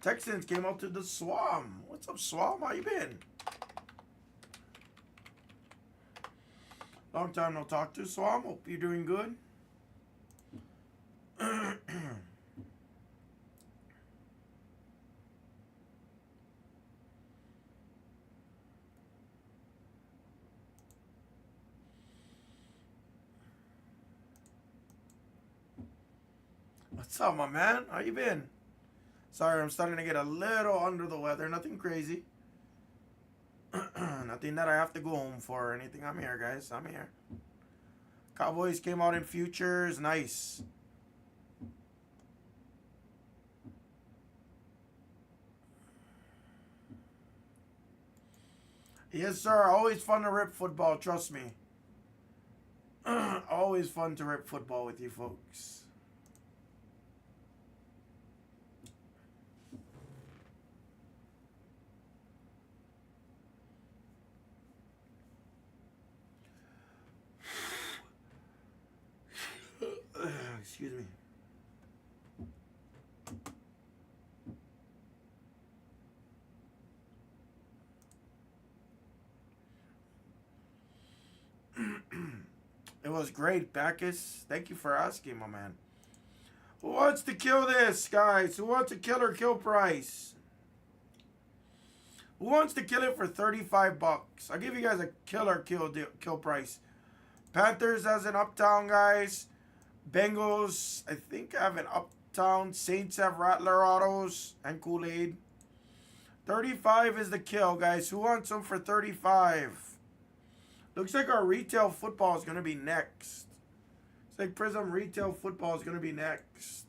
Texans came out to the Swam. What's up, Swam? How you been? Long time no talk to, Swam. Hope you're doing good. What's up, my man? How you been? Sorry, I'm starting to get a little under the weather. Nothing crazy. Nothing that I have to go home for or anything. I'm here, guys. I'm here. Cowboys came out in futures. Nice. Yes, sir. Always fun to rip football. Trust me. Always fun to rip football with you folks. Excuse me. It was great, Bacchus. Thank you for asking, my man. Who wants to kill this, guys? Who wants a killer kill price? Who wants to kill it for 35 bucks? I'll give you guys a killer kill price. Panthers has an uptown, guys. Bengals, I think, have an uptown. Saints have Rattler autos and Kool-Aid. 35 is the kill, guys. Who wants them for 35? Looks like our retail football is going to be next. It's like Prizm Retail football is going to be next.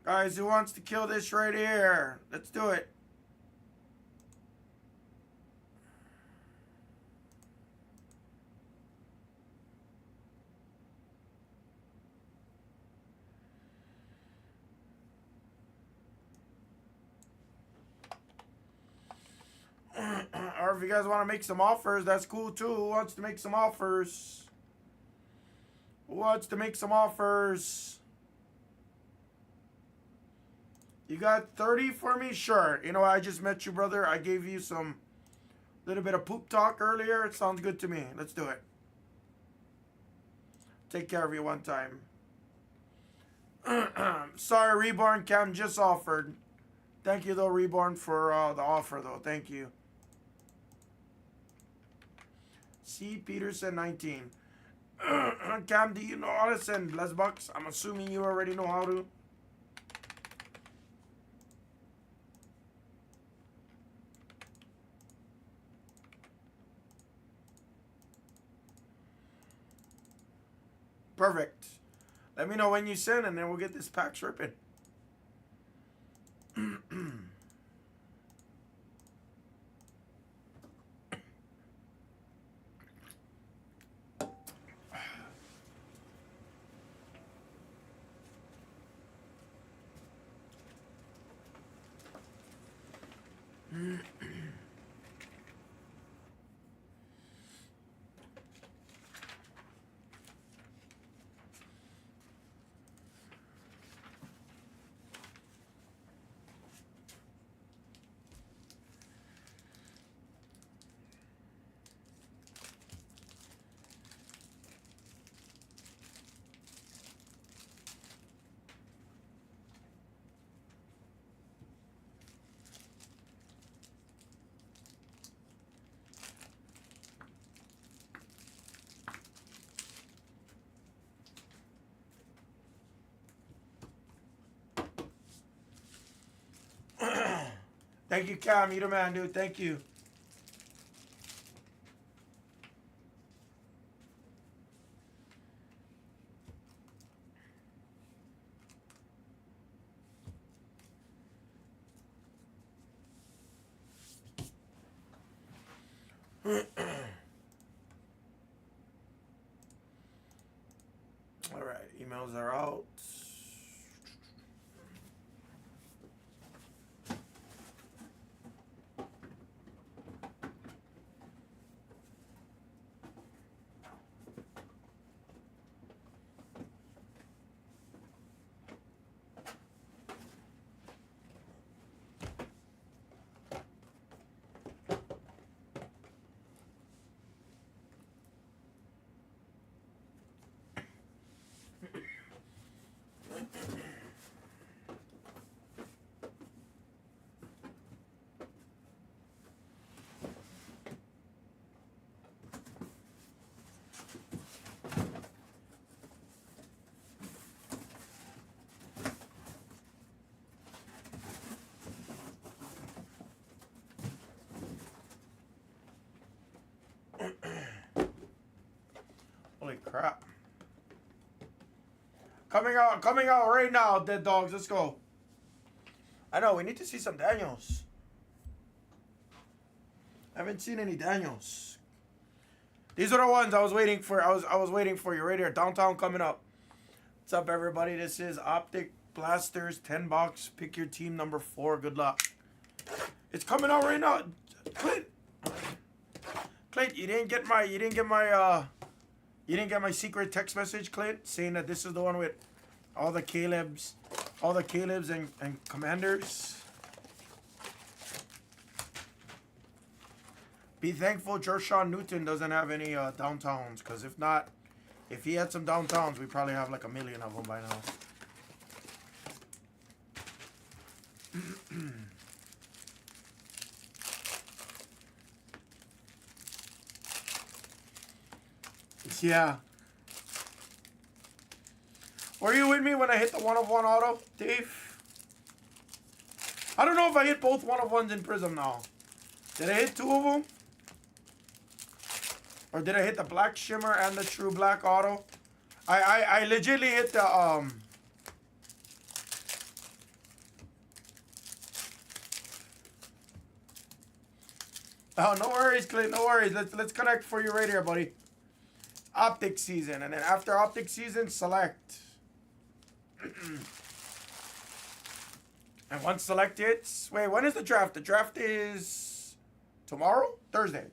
Guys, who wants to kill this right here? Let's do it. Or if you guys want to make some offers, that's cool too. Who wants to make some offers? Who wants to make some offers? You got 30 for me? Sure. You know, I just met you, brother. I gave you some little bit of poop talk earlier. It sounds good to me. Let's do it. Take care of you one time. Sorry, Reborn Cam just offered. Thank you, though, Reborn, for the offer, though. Thank you. C. Peterson, 19. Cam, do you know how to send Blez Bucks? I'm assuming you already know how to. Perfect. Let me know when you send, and then we'll get this pack stripping. Thank you, Cam. You the man, dude. Thank you. All right, emails are out. Holy crap. Coming out right now, dead dogs. Let's go. I know, we need to see some Daniels. I haven't seen any Daniels. These are the ones I was waiting for. I was waiting for you right here. Downtown coming up. What's up, everybody? This is Optic Blasters 10 box. Pick your team number 4. Good luck. It's coming out right now. Clint, you didn't get my secret text message, Clint, saying that this is the one with all the Calebs and Commanders. Be thankful Jershawn Newton doesn't have any downtowns, because if not, if he had some downtowns, we probably have like 1 million of them by now. Yeah. Were you with me when I hit the 1 of 1 auto, Dave? I don't know if I hit both 1 of 1s in Prizm now. Did I hit 2 of them? Or did I hit the black shimmer and the true black auto? I legitimately hit the Oh, no worries, Clint. No worries. Let's connect for you right here, buddy. Optic season, and then after Optic season, select. And once select hits, wait, when is the draft? The draft is tomorrow? Thursday.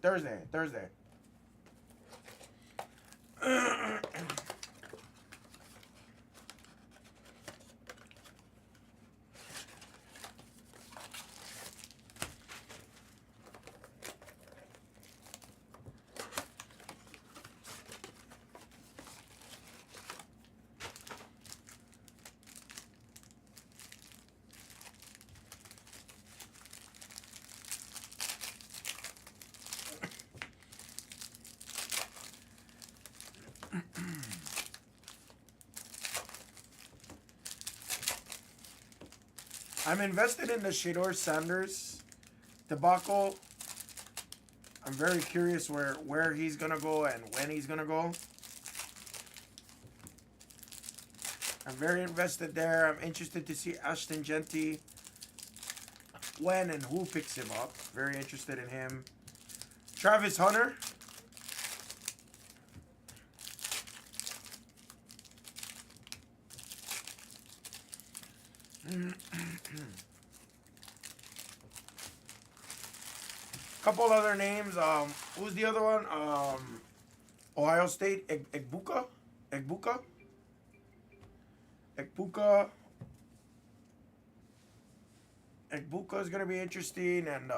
I'm invested in the Shador Sanders debacle. I'm very curious where he's gonna go and when he's gonna go. I'm very invested there. I'm interested to see Ashton Genty when and who picks him up. Very interested in him. Travis Hunter. Couple other names. Who's the other one? Ohio State. Egbuka. Egbuka is gonna be interesting, and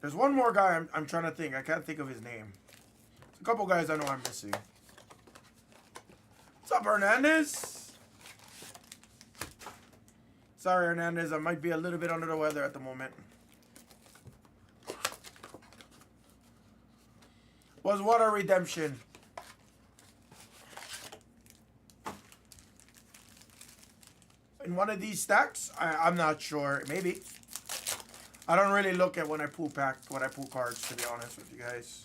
there's one more guy I'm trying to think. I can't think of his name. There's a couple guys I know I'm missing. What's up, Hernandez? Sorry, Hernandez. I might be a little bit under the weather at the moment. Was what a redemption. In one of these stacks? I'm not sure. Maybe. I don't really look at when I pull cards, to be honest with you guys.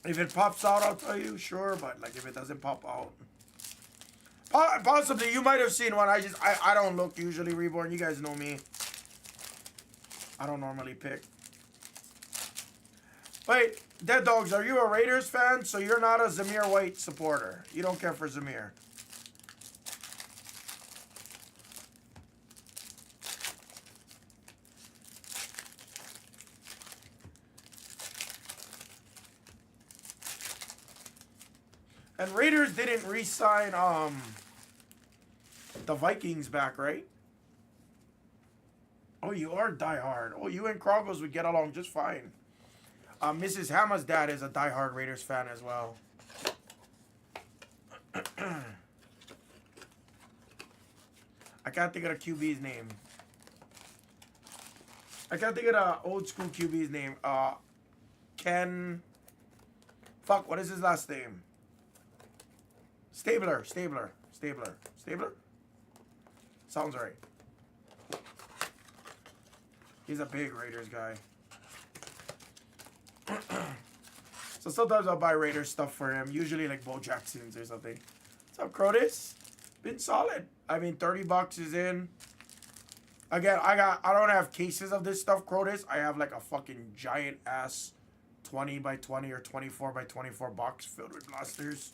If it pops out, I'll tell you, sure. But like if it doesn't pop out. Possibly, you might have seen one. I don't look usually, Reborn. You guys know me. I don't normally pick. Wait, Dead Dogs, are you a Raiders fan? So you're not a Zamir White supporter. You don't care for Zamir. And Raiders didn't re-sign the Vikings back, right? Oh, you are diehard. Oh, you and Krogos would get along just fine. Mrs. Hammah's dad is a diehard Raiders fan as well. I can't think of the QB's name. I can't think of the old school QB's name. Ken. Fuck, what is his last name? Stabler. Sounds right. He's a big Raiders guy. So sometimes I'll buy Raiders stuff for him. Usually like Bo Jackson's or something. What's up, Crotis? Been solid. I mean, 30 bucks is in. Again, I don't have cases of this stuff, Crotis. I have like a fucking giant ass 20 by 20 or 24 by 24 box filled with blasters.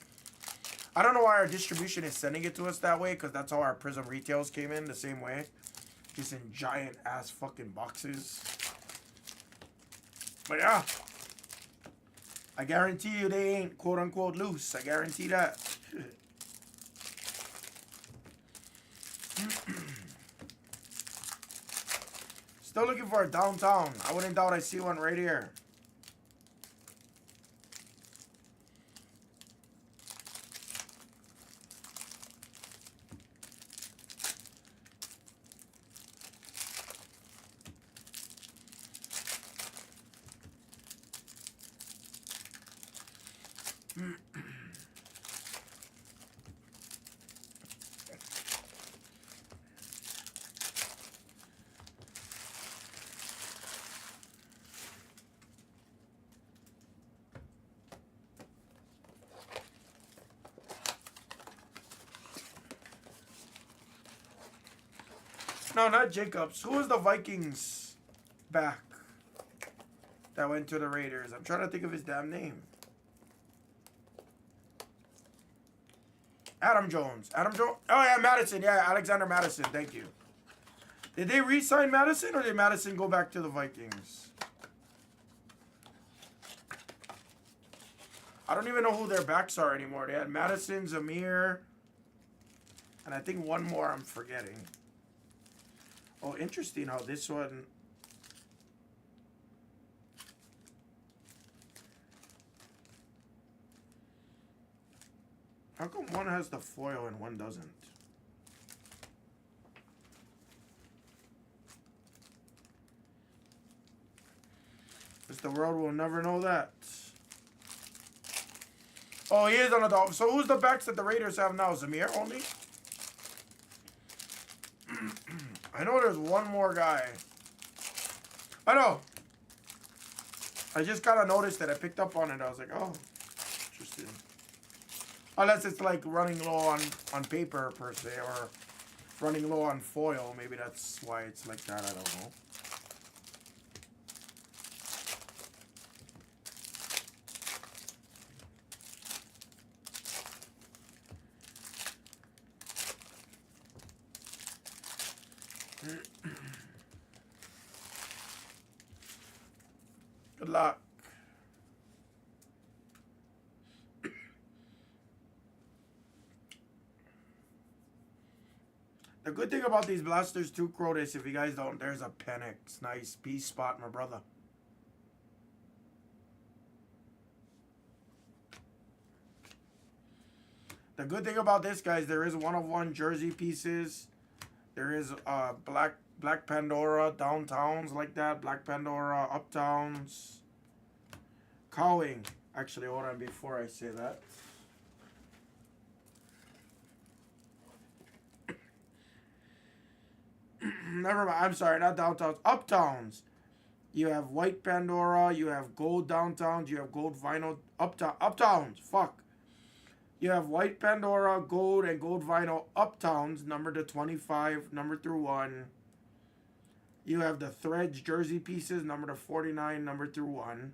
I don't know why our distribution is sending it to us that way, because that's how our Prizm Retails came in, the same way. Just in giant ass fucking boxes. But yeah. I guarantee you they ain't quote unquote loose. I guarantee that. Still looking for a downtown. I wouldn't doubt I see one right here. No, not Jacobs. Who was the Vikings back that went to the Raiders? I'm trying to think of his damn name. Adam Jones. Adam Jones. Oh, yeah, Madison. Yeah, Alexander Madison. Thank you. Did they re-sign Madison, or did Madison go back to the Vikings? I don't even know who their backs are anymore. They had Madison, Zamir, and I think one more I'm forgetting. Oh, interesting how this one... How come one has the foil and one doesn't? Because the world will never know that. Oh, he is on the Dolphins. So who's the backs that the Raiders have now? Zamir only? I know there's one more guy. I know. I just kind of noticed that. I picked up on it. I was like, oh, interesting. Unless it's like running low on paper per se, or running low on foil. Maybe that's why it's like that. I don't know. Good luck. The good thing about these blasters too, Crotus, if you guys don't, there's a Penix. Nice peace spot, my brother. The good thing about this, guys, there is one-of-one jersey pieces. There is Black Pandora downtowns like that. Black Pandora uptowns. Cowing. Actually, hold on before I say that. Never mind. I'm sorry, not downtowns. Uptowns. You have white Pandora. You have gold downtowns. You have gold vinyl uptowns. Fuck. You have white Pandora, gold, and gold vinyl uptowns, numbered to 25, numbered through 1. You have the threads jersey pieces, numbered to 49, numbered through 1.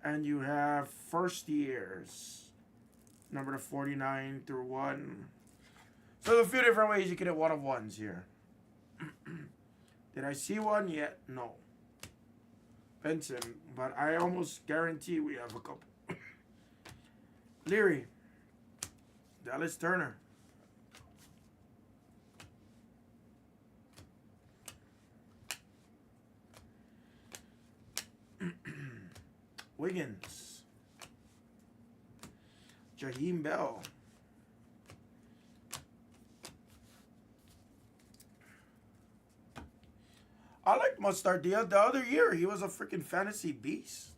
And you have first years, numbered to 49 through 1. So there's a few different ways you can hit one-of-ones here. Did I see one yet? No. Benson, but I almost guarantee we have a couple. Leary. Dallas Turner. Wiggins. Jaheim Bell. I like Mustard. The other year, he was a freaking fantasy beast.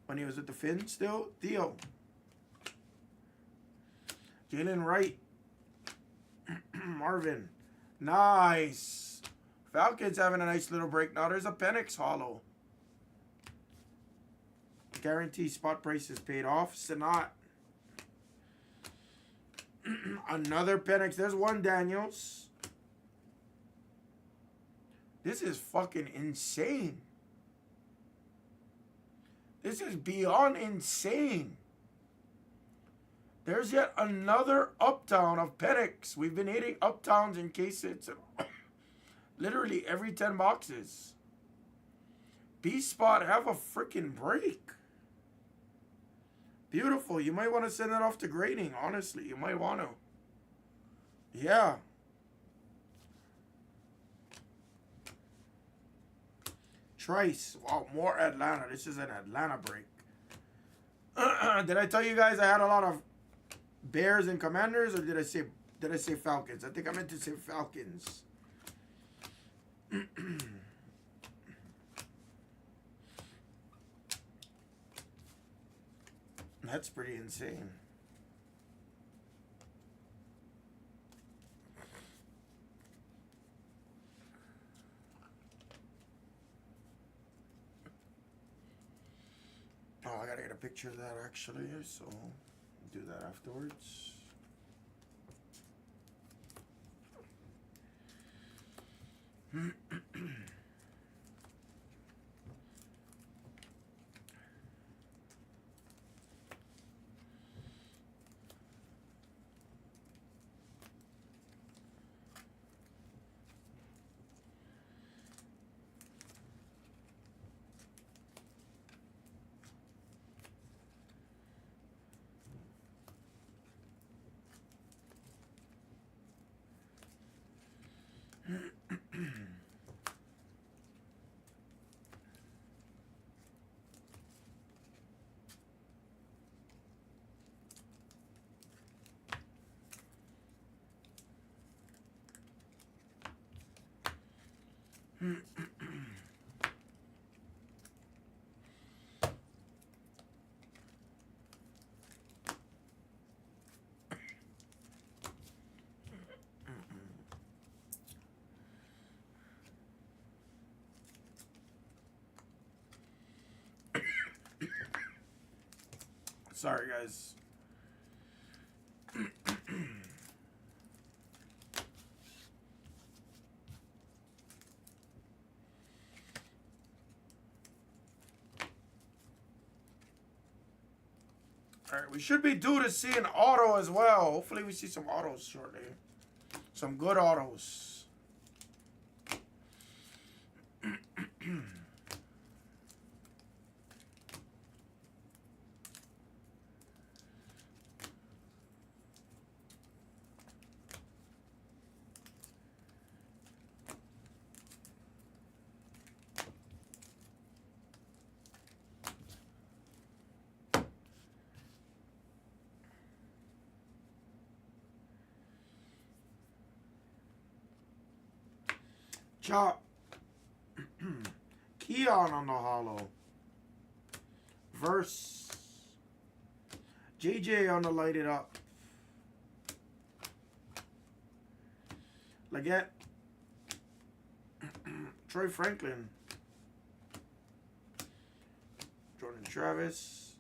When he was at the Finn still. Theo. Jalen Wright. Marvin. Nice. Falcons having a nice little break. Now there's a Penix hollow. Guarantee spot prices paid off. Sanat. Another Penix. There's one Daniels. This is fucking insane. This is beyond insane. There's yet another uptown of Penix. We've been hitting uptowns in cases literally every 10 boxes. B-Spot, have a freaking break. Beautiful. You might want to send that off to grading, honestly. You might want to. Yeah. Trice. Wow, more Atlanta. This is an Atlanta break. Did I tell you guys I had a lot of Bears and Commanders, or did I say Falcons? I think I meant to say Falcons. That's pretty insane. Oh, I gotta get a picture of that actually, so I'll do that afterwards. Sorry, guys. Alright, we should be due to see an auto as well. Hopefully we see some autos shortly. Some good autos. Chop. Keon on the hollow. Verse. JJ on the light it up. Leggett. Troy Franklin. Jordan Travis.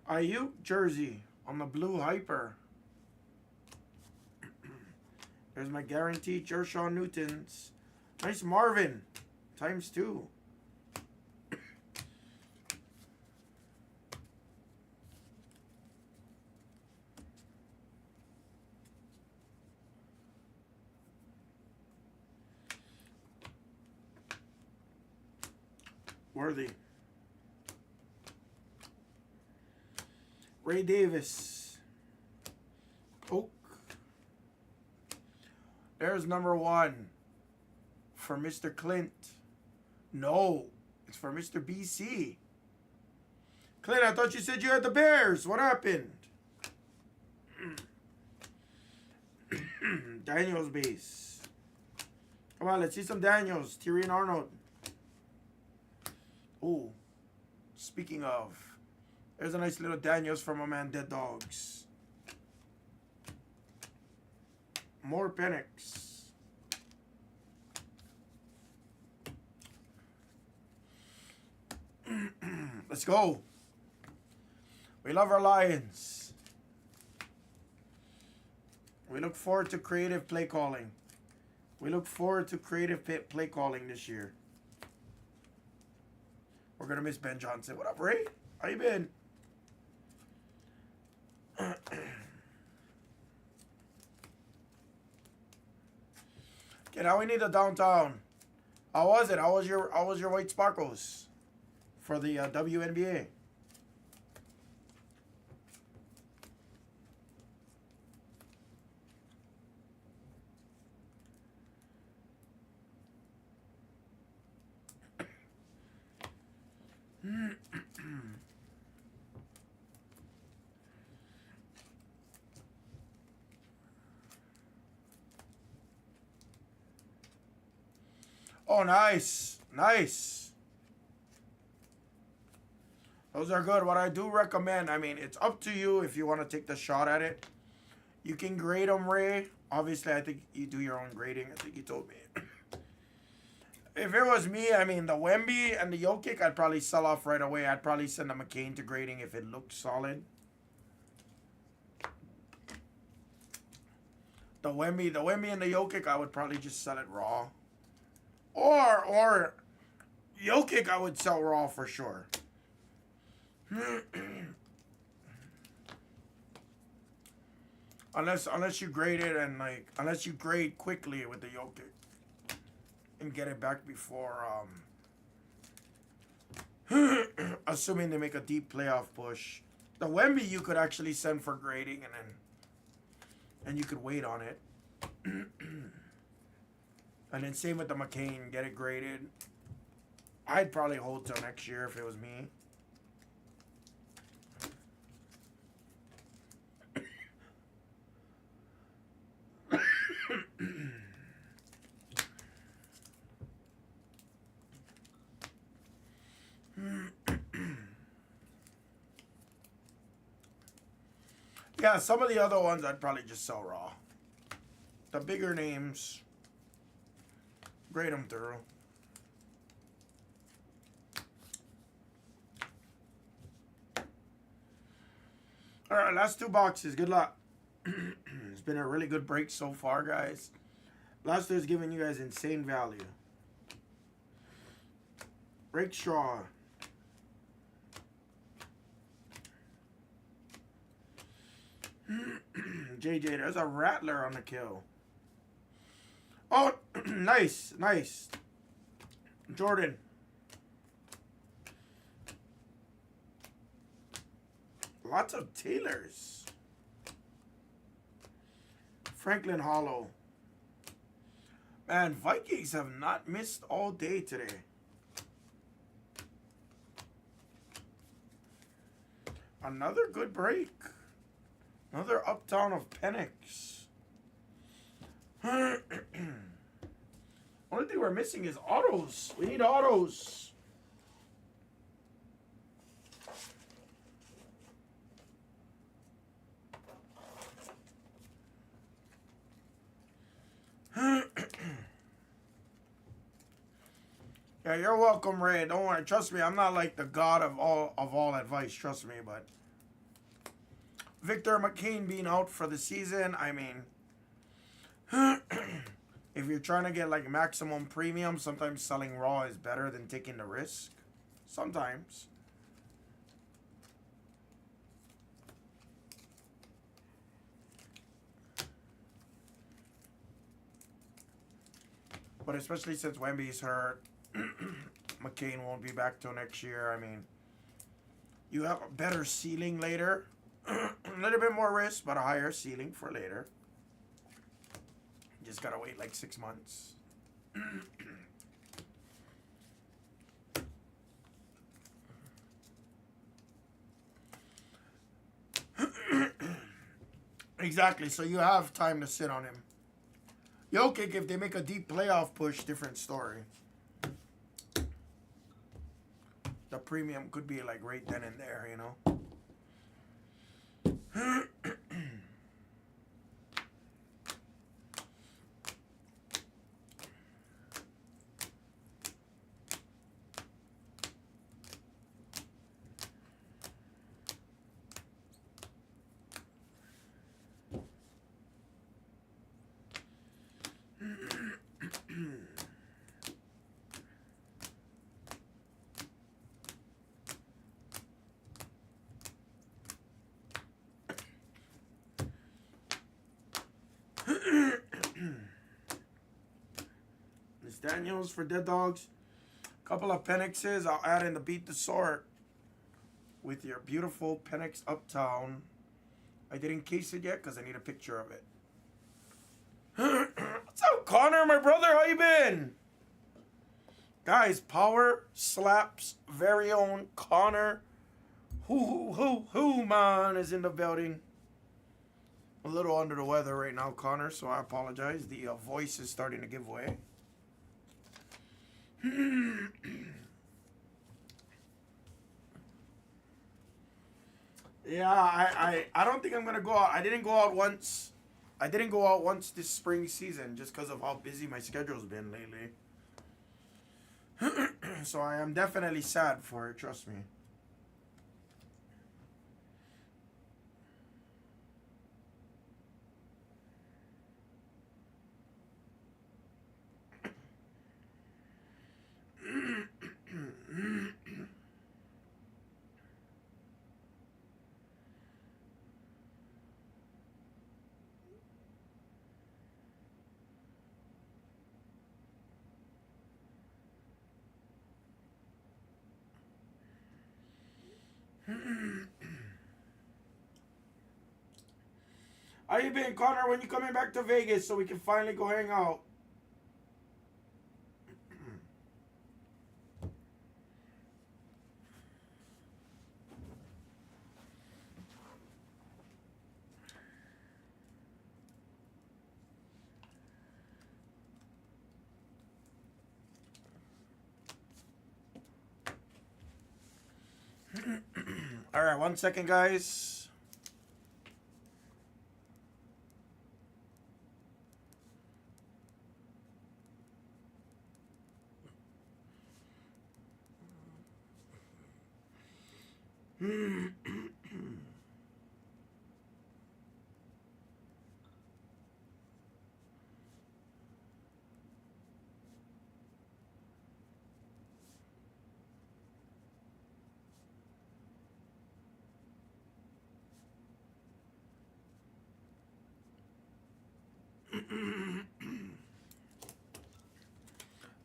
Ayuk jersey on the blue hyper. There's my guaranteed Jershawn Newtons. Nice Marvin. ×2. Worthy. Ray Davis. Oak. There's number 1 for Mr. Clint. No, it's for Mr. BC. Clint, I thought you said you had the Bears. What happened? Daniels base. Come on, let's see some Daniels. Tyrion Arnold. Oh, speaking of, there's a nice little Daniels from my man Dead Dogs. More Penix. Let's go. We love our Lions. We look forward to creative play calling. We look forward to creative play calling this year. We're going to miss Ben Johnson. What up, Ray? How you been? Okay, now we need a downtown. How was it? How was your white sparkles for the WNBA? Oh, nice. Nice. Those are good. What I do recommend, I mean, it's up to you if you want to take the shot at it. You can grade them, Ray. Obviously, I think you do your own grading. I think you told me. If it was me, I mean, the Wemby and the Jokic, I'd probably sell off right away. I'd probably send a McCain to grading if it looked solid. The Wemby and the Jokic, I would probably just sell it raw. Or Jokic, I would sell raw for sure. unless you grade it and like unless you grade quickly with the Jokic and get it back before assuming they make a deep playoff push. The Wemby you could actually send for grading and you could wait on it. And then same with the McCain, get it graded. I'd probably hold till next year if it was me. Yeah, some of the other ones I'd probably just sell raw. The bigger names, grade them through. All right, last 2 boxes. Good luck. It's been a really good break so far, guys. Last year's giving you guys insane value. Break straw. JJ, there's a Rattler on the kill. Oh, nice, nice. Jordan. Lots of Taylors. Franklin Hollow. Man, Vikings have not missed all day today. Another good break. Another uptown of Penix. Only thing we're missing is autos. We need autos. Yeah, you're welcome, Ray. Don't worry. Trust me, I'm not like the god of all advice. Trust me, but Victor McCain being out for the season, I mean, if you're trying to get like maximum premium, sometimes selling raw is better than taking the risk. Sometimes. But especially since Wemby's hurt, McCain won't be back till next year. I mean, you have a better ceiling later. A little bit more risk, but a higher ceiling for later. Just gotta wait like 6 months. Exactly, so you have time to sit on him. Jokic, if they make a deep playoff push, different story. The premium could be like right then and there, you know. Daniels for Dead Dogs. Couple of Penixes. I'll add in the Beat the Sort with your beautiful Penix Uptown. I didn't case it yet because I need a picture of it. What's up, Connor, my brother? How you been? Guys, Power Slaps very own Connor. Who, man, is in the building. A little under the weather right now, Connor, so I apologize. The voice is starting to give way. Yeah, I don't think I'm gonna go out. I didn't go out once. I didn't go out once this spring season just because of how busy my schedule's been lately. So I am definitely sad for it, trust me. How you been, Connor? When you coming back to Vegas so we can finally go hang out? All right, 1 second, guys.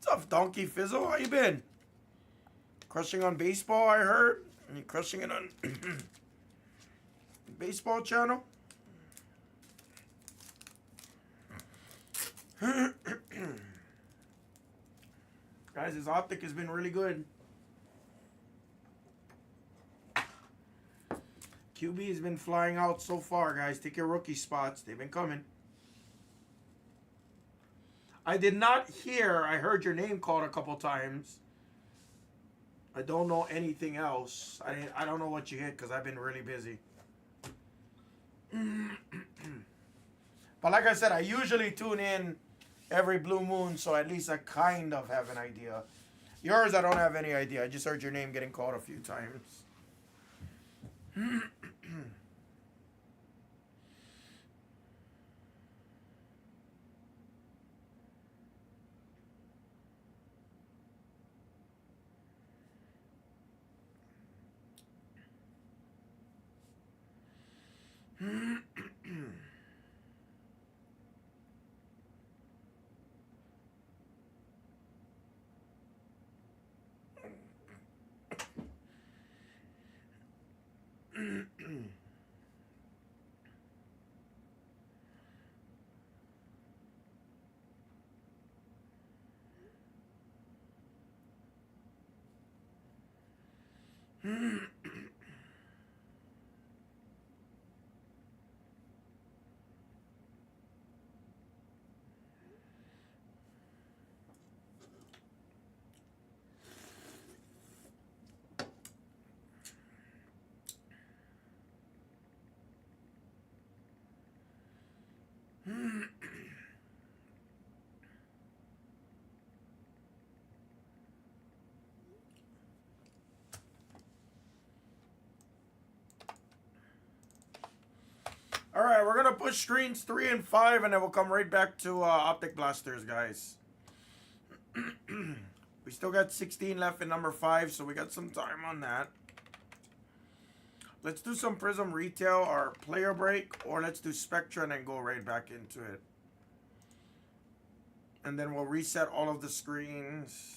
What's up, Donkey Fizzle? How you been? Crushing on baseball, I heard. You crushing it on baseball channel? Guys, his Optic has been really good. QB has been flying out so far, guys. Take your rookie spots. They've been coming. I did not hear. I heard your name called a couple times. I don't know anything else. I don't know what you hit because I've been really busy. But like I said, I usually tune in every blue moon, so at least I kind of have an idea. Yours, I don't have any idea. I just heard your name getting called a few times. All right, we're gonna push screens 3 and 5, and then we'll come right back to Optic Blasters, guys. We still got 16 left in number 5, so we got some time on that. Let's do some Prizm Retail or player break, or let's do Spectra and then go right back into it. And then we'll reset all of the screens.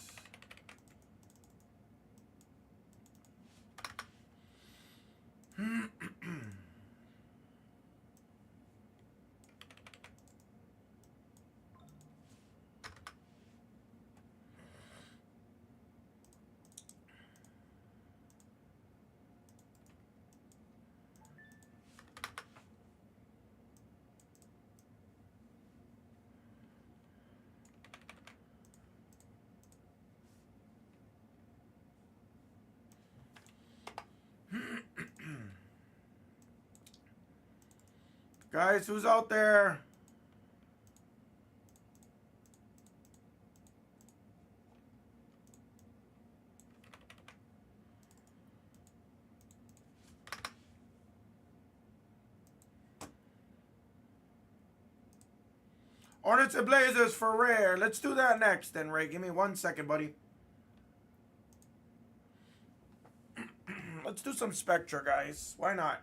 Guys, who's out there? Hornets and Blazers for rare. Let's do that next then, Ray. Give me 1 second, buddy. Let's do some Spectra, guys. Why not?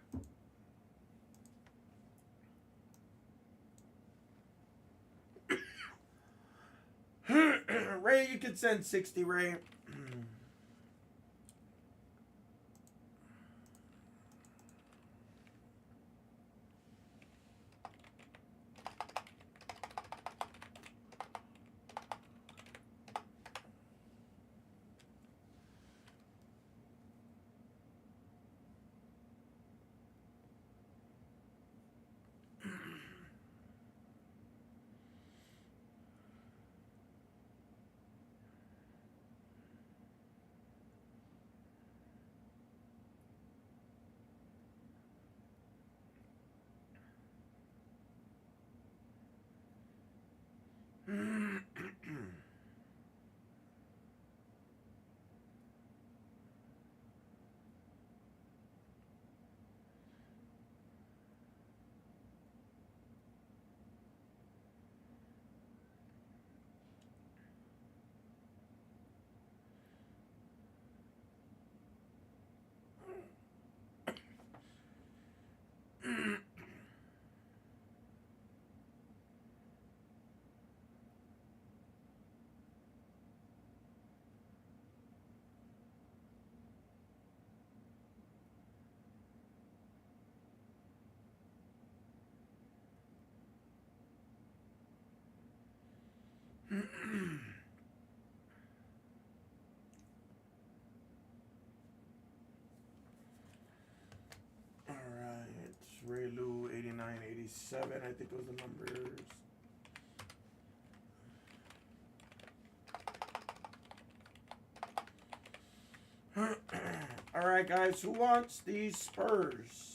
Ray, you can send 60, Ray. 27, I think was the numbers. All right, guys, who wants these Spurs?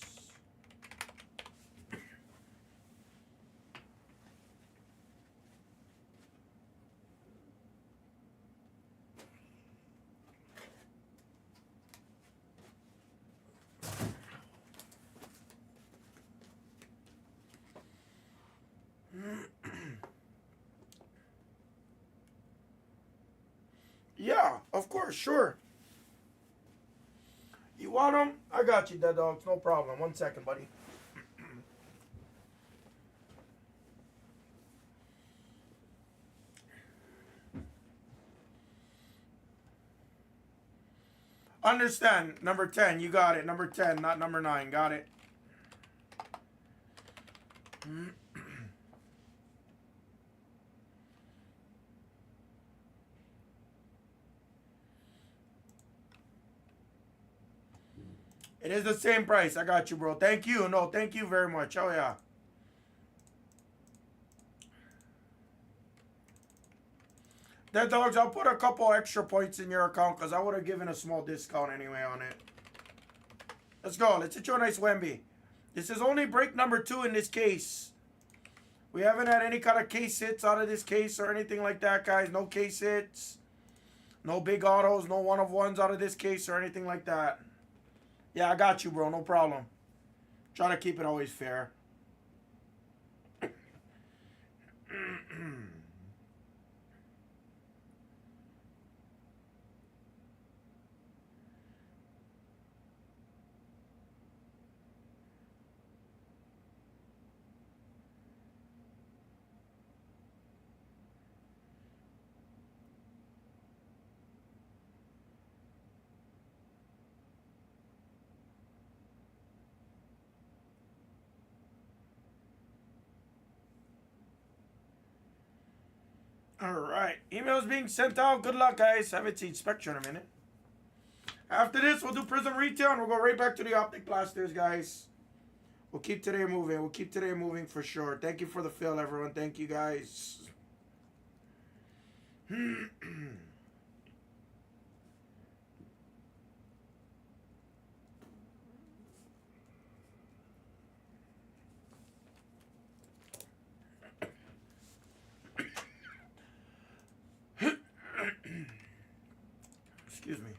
Yeah, of course, sure. You want them? I got you, Dead Dogs. No problem. 1 second, buddy. Understand. Number 10. You got it. Number 10, not number 9. Got it. It is the same price. I got you, bro. Thank you. No, thank you very much. Oh, yeah. Dead Dogs, I'll put a couple extra points in your account because I would have given a small discount anyway on it. Let's go. Let's hit you a nice Wemby. This is only break number 2 in this case. We haven't had any kind of case hits out of this case or anything like that, guys. No case hits. No big autos. No one-of-ones out of this case or anything like that. Yeah, I got you, bro. No problem. Try to keep it always fair. All right. Emails being sent out. Good luck, guys. Haven't seen Spectra in a minute. After this, we'll do Prizm Retail, and we'll go right back to the Optic blasters, guys. We'll keep today moving. We'll keep today moving for sure. Thank you for the fill, everyone. Thank you, guys. Excuse me.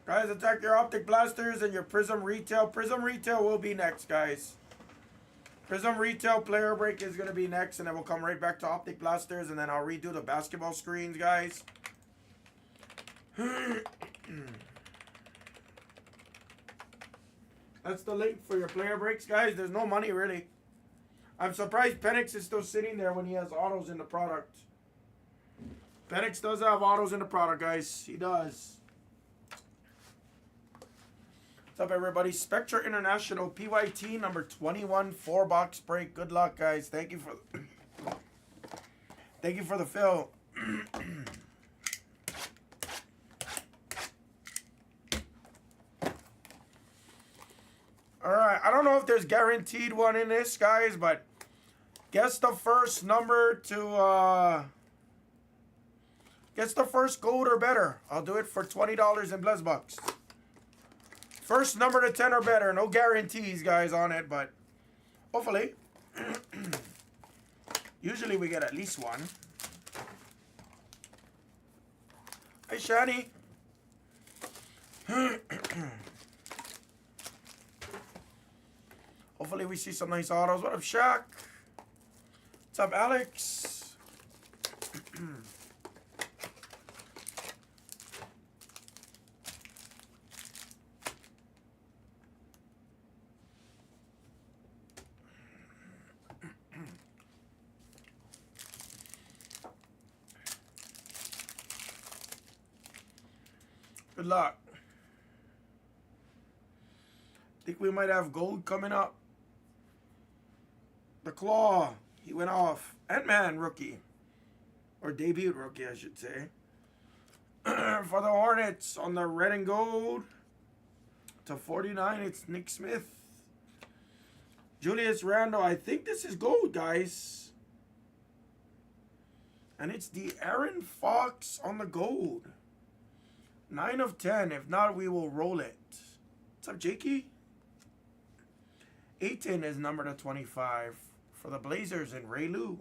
Guys, attack your Optic blasters and your Prizm Retail. Prizm Retail will be next, guys. Prizm Retail player break is going to be next, and then we'll come right back to Optic blasters, and then I'll redo the basketball screens, guys. That's the link for your player breaks, guys. There's no money, really. I'm surprised Penix is still sitting there when he has autos in the product. Penix does have autos in the product, guys. He does. What's up, everybody? Spectra International PYT number 21 4-box break. Good luck, guys. Thank you for the fill. All right. I don't know if there's guaranteed one in this, guys, but guess the first number to guess the first gold or better. I'll do it for $20 in Blez bucks. First number to 10 or better. No guarantees, guys, on it, but hopefully. Usually we get at least one. Hi, Shani. Hopefully we see some nice autos. What up, Shaq? What's up, Alex? Good luck. Think we might have gold coming up. The Claw. He went off. Ant-Man rookie. Or debut rookie, I should say. For the Hornets on the red and gold. To 49, it's Nick Smith. Julius Randle. I think this is gold, guys. And it's the Aaron Fox on the gold. 9 of 10. If not, we will roll it. What's up, Jakey? 18 is number to 25 for the Blazers and Ray Lou.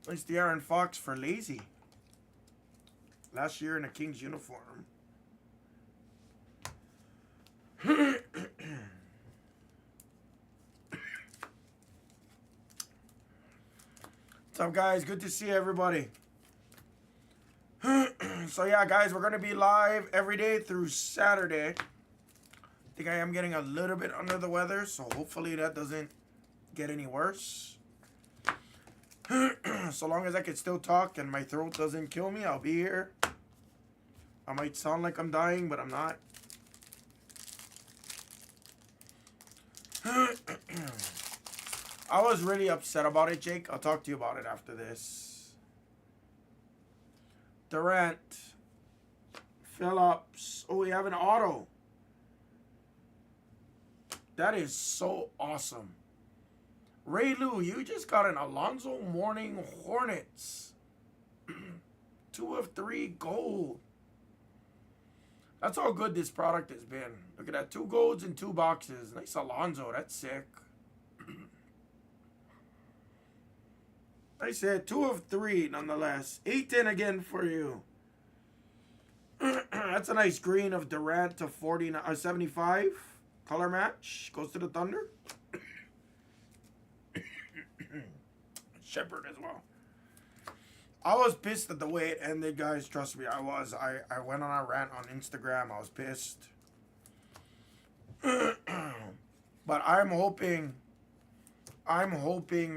It's the Aaron Fox for Lazy. Last year in a Kings uniform. What's up, guys? Good to see everybody. So yeah, guys, we're gonna be live every day through Saturday. I think I am getting a little bit under the weather, so hopefully that doesn't get any worse. So long as I can still talk and my throat doesn't kill me, I'll be here. I might sound like I'm dying, but I'm not. I was really upset about it, Jake. I'll talk to you about it after this. Durant. Phillips. Oh, we have an auto. That is so awesome. Ray Lou, you just got an Alonzo Mourning Hornets. 2 of 3 gold. That's how good this product has been. Look at that. 2 golds in 2 boxes. Nice Alonzo. That's sick. I said 2 of 3 nonetheless. 8-10 again for you. That's a nice green of Durant to 49, 75. Color match. Goes to the Thunder. Shepard as well. I was pissed at the way it ended, guys. Trust me, I was. I went on a rant on Instagram. I was pissed. But I'm hoping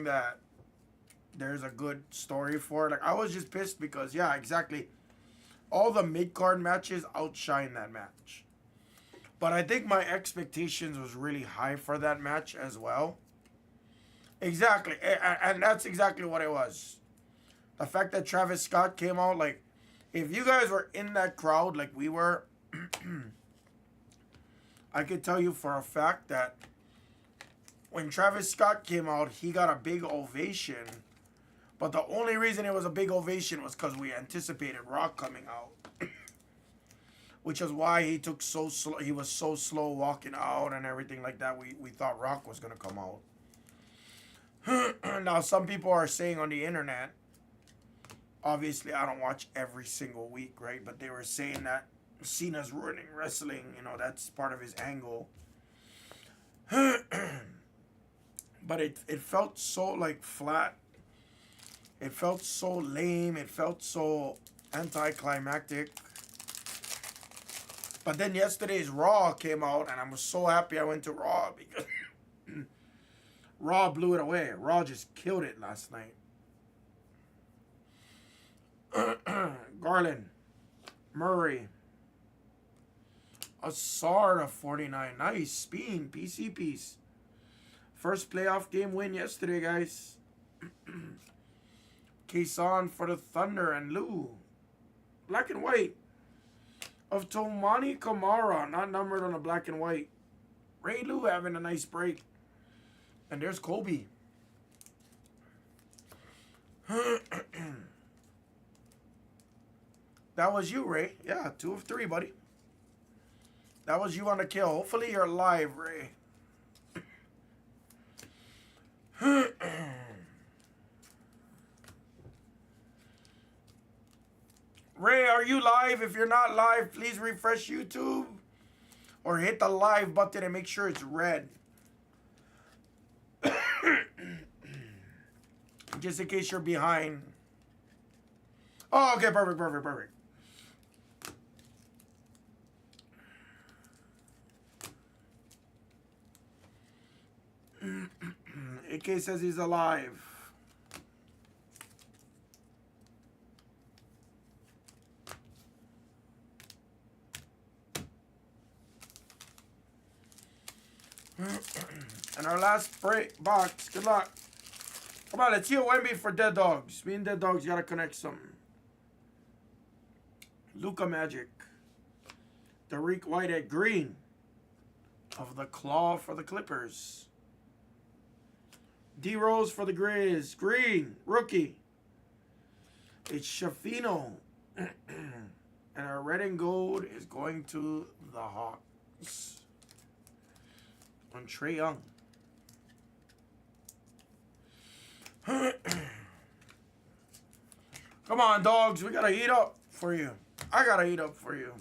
that there's a good story for it. Like, I was just pissed because, yeah, exactly. All the mid-card matches outshine that match. But I think my expectations was really high for that match as well. Exactly. And that's exactly what it was. The fact that Travis Scott came out, like, if you guys were in that crowd like we were, I could tell you for a fact that when Travis Scott came out, he got a big ovation. But the only reason it was a big ovation was because we anticipated Rock coming out. Which is why he took so slow. He was so slow walking out and everything like that. We thought Rock was going to come out. Now, some people are saying on the internet, obviously I don't watch every single week, right? But they were saying that Cena's ruining wrestling. You know, that's part of his angle. But it felt so, like, flat. It felt so lame. It felt so anticlimactic. But then yesterday's Raw came out, and I was so happy I went to Raw because Raw blew it away. Raw just killed it last night. Garland. Murray. Assard of 49. Nice. Bean. PC piece. First playoff game win yesterday, guys. Kason for the Thunder and Lou. Black and white. Of Tomani Kamara. Not numbered on the black and white. Ray Lou having a nice break. And there's Kobe. That was you, Ray. Yeah, 2 of 3, buddy. That was you on the kill. Hopefully you're live, Ray. Ray, are you live? If you're not live, please refresh YouTube. Or hit the live button and make sure it's red. Just in case you're behind. Oh, okay, perfect. AK says he's alive. And our last break box. Good luck. Come on, let's heal Wemby for Dead Dogs. Me and Dead Dogs gotta connect something. Luka Magic. Tariq White at green. Of the Claw for the Clippers. D Rose for the Grizz. Green. Rookie. It's Shafino. And our red and gold is going to the Hawks. On Trae Young. Come on, dogs. We gotta heat up for you. I gotta heat up for you.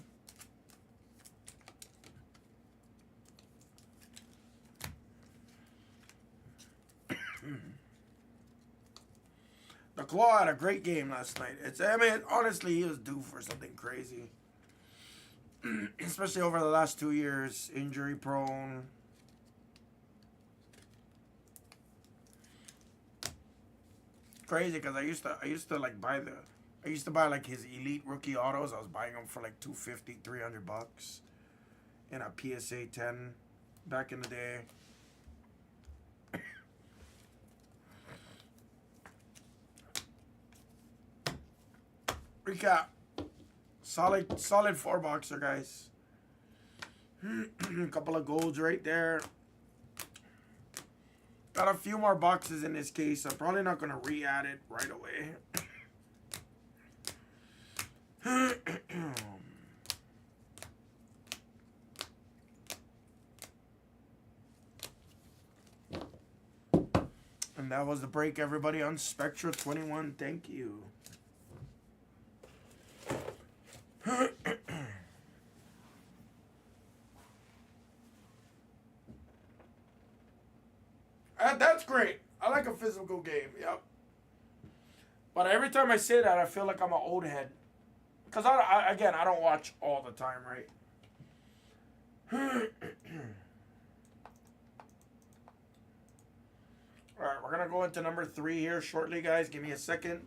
The Claw had a great game last night. I mean, honestly, he was due for something crazy. Especially over the last 2 years. Injury prone. Crazy because I used to like buy like his elite rookie autos. I was buying them for like $250, $300 in a PSA 10 back in the day. Recap. Solid 4-boxer, guys. A couple of golds right there. Got a few more boxes in this case. I'm probably not going to re-add it right away. And that was the break, everybody, on Spectra 21. Thank you. That's great. I like a physical game. Yep. But every time I say that, I feel like I'm an old head. Because, I don't watch all the time, right? Alright, we're going to go into number 3 here shortly, guys. Give me a second.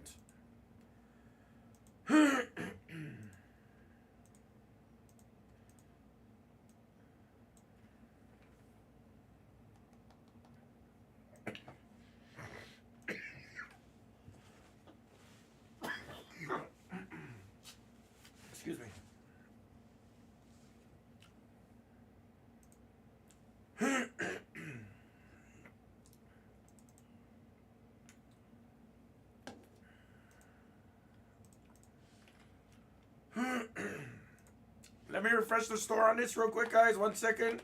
Excuse me. Let me refresh the store on this real quick, guys. 1 second.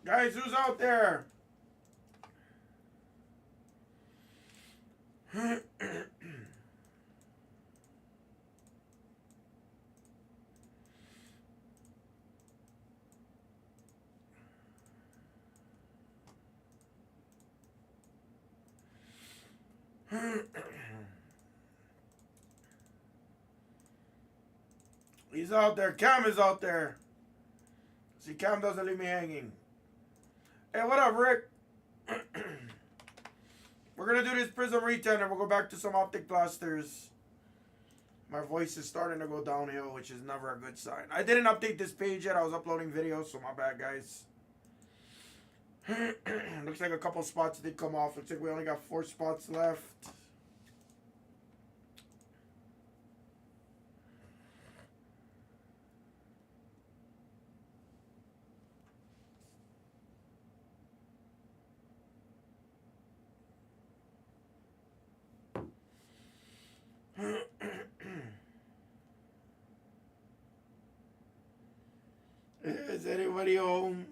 Guys, who's out there? He's out there. Cam is out there. See, Cam doesn't leave me hanging. Hey, what up, Rick? We're going to do this Prizm Retail and we'll go back to some Optic blasters. My voice is starting to go downhill, which is never a good sign. I didn't update this page yet. I was uploading videos, so my bad, guys. Looks like a couple spots did come off. Looks like we only got 4 spots left. Is anybody home?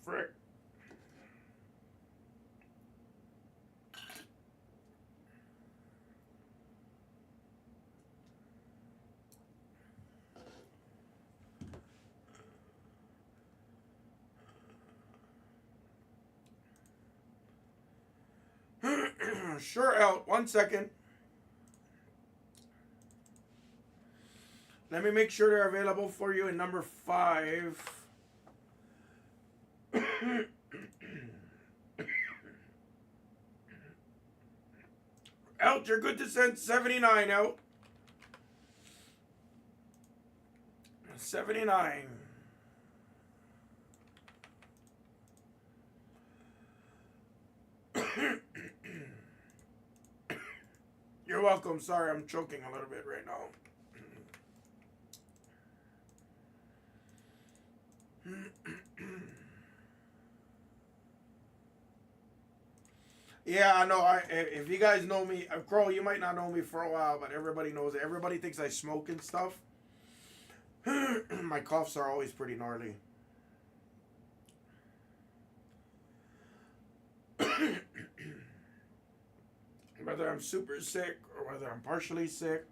Frick. Sure, out. 1 second. Let me make sure they're available for you in number 5. Out, you're good to send 79 out. 79. You're welcome. Sorry, I'm choking a little bit right now. Yeah, I know. If you guys know me, Crow, you might not know me for a while, but everybody knows it. Everybody thinks I smoke and stuff. My coughs are always pretty gnarly. Whether I'm super sick or whether I'm partially sick.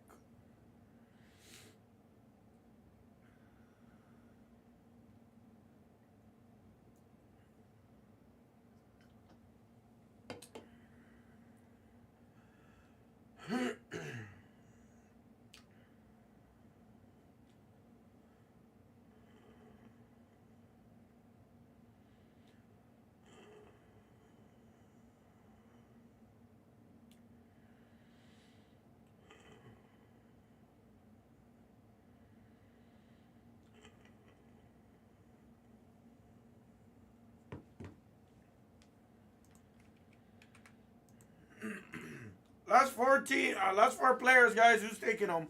Last 4 players, guys. Who's taking them?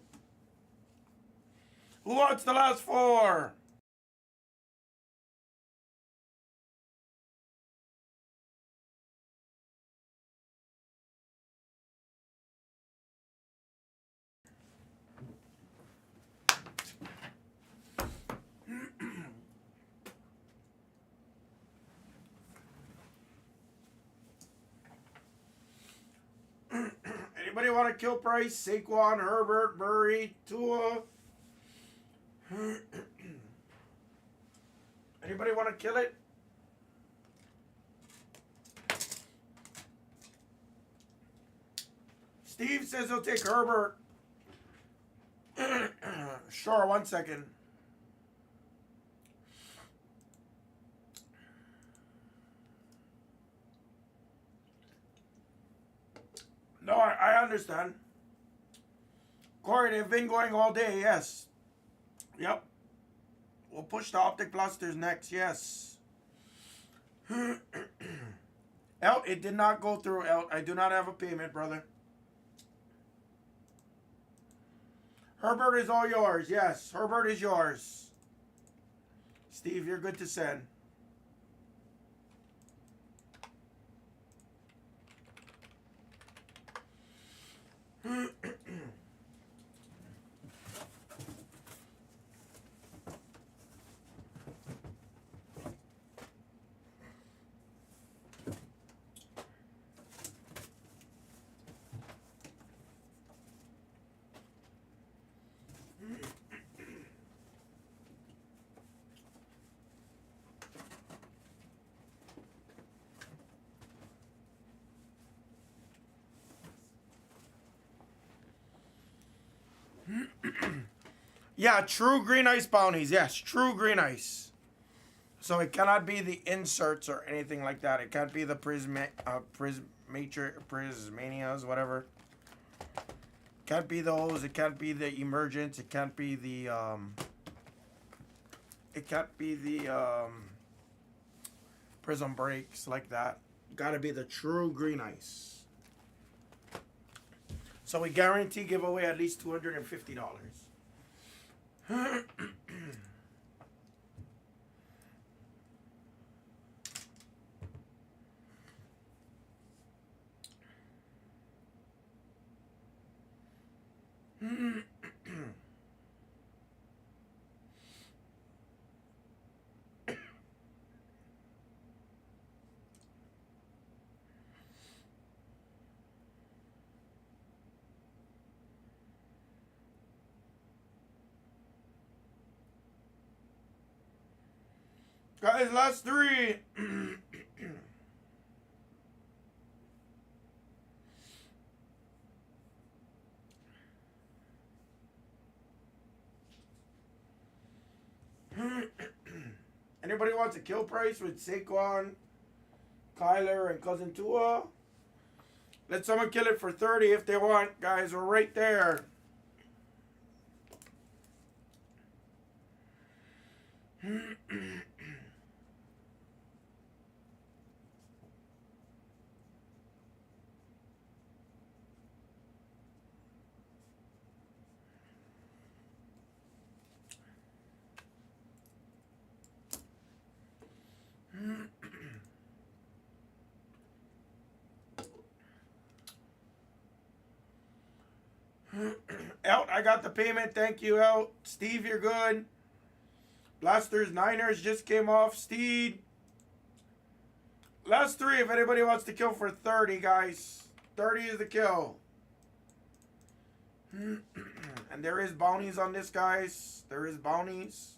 Who wants the last 4? Anybody want to kill Price? Saquon, Herbert, Murray, Tua? Anybody want to kill it? Steve says he'll take Herbert. Sure, 1 second. No, I understand. Corey, they've been going all day, yes. Yep. We'll push the Optic blasters next, yes. El, it did not go through, El. I do not have a payment, brother. Herbert is all yours, yes. Herbert is yours. Steve, you're good to send. Yeah, true green ice bounties. Yes, true green ice. So it cannot be the inserts or anything like that. It can't be the Prismanias, whatever. Can't be those. It can't be the emergence. It can't be the Prizm breaks like that. Gotta be the true green ice. So we guarantee give away at least $250. Guys, last three. Anybody wants a kill price with Saquon, Kyler, and Cousin Tua? Let someone kill it for 30 if they want, guys. We're right there. Out, I got the payment. Thank you, Out. Steve, you're good. Blasters, Niners just came off. Steed. Last three if anybody wants to kill for 30, guys. 30 is the kill. And there is bounties on this, guys. There is bounties.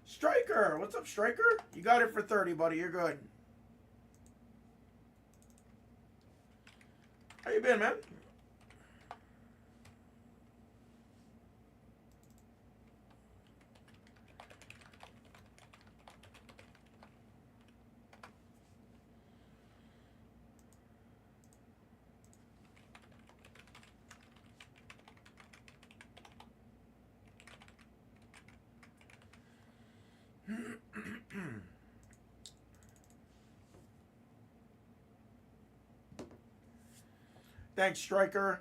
Striker. What's up, Striker? You got it for 30, buddy. You're good. How you been, man? Thanks, Striker.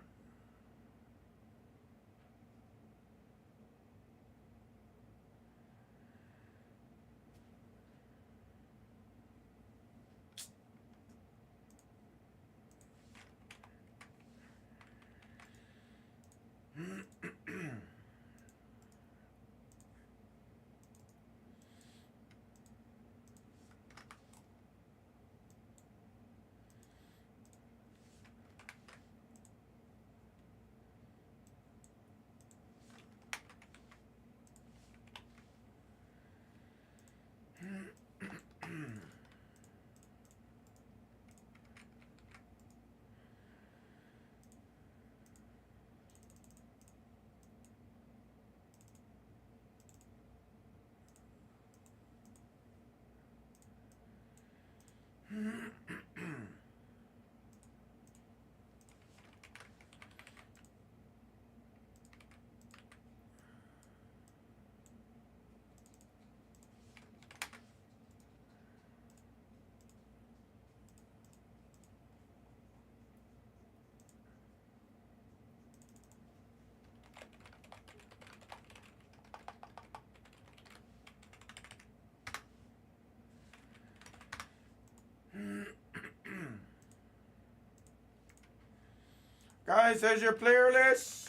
Guys, there's your player list.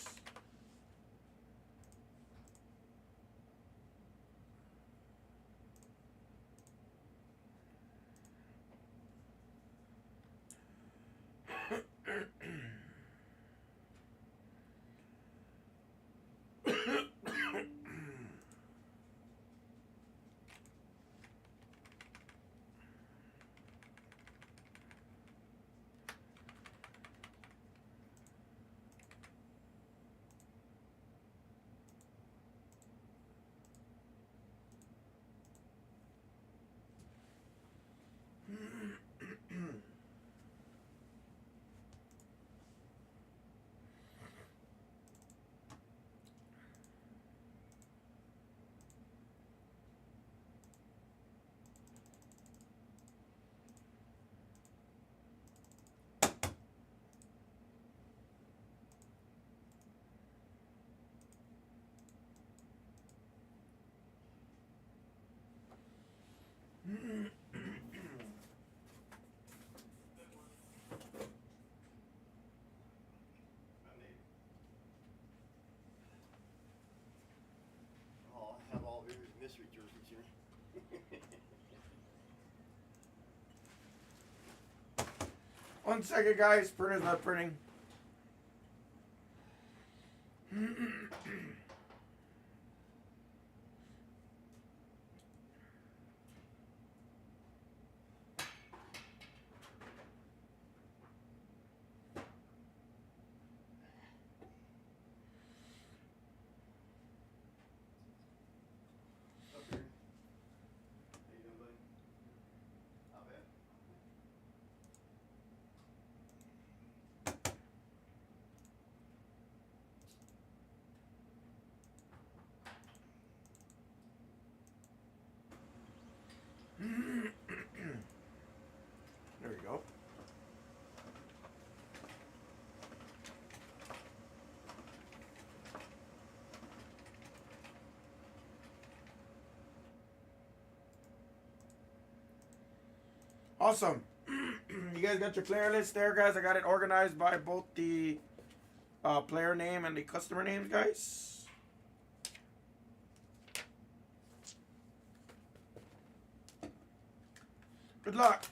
Oh, I have all Irish mystery jerseys here. 1 second, guys. Printer's not printing. Up here. How you doing, buddy? Not bad. There we go. Awesome. You guys got your player list there, guys. I got it organized by both the player name and the customer names, guys. Good luck.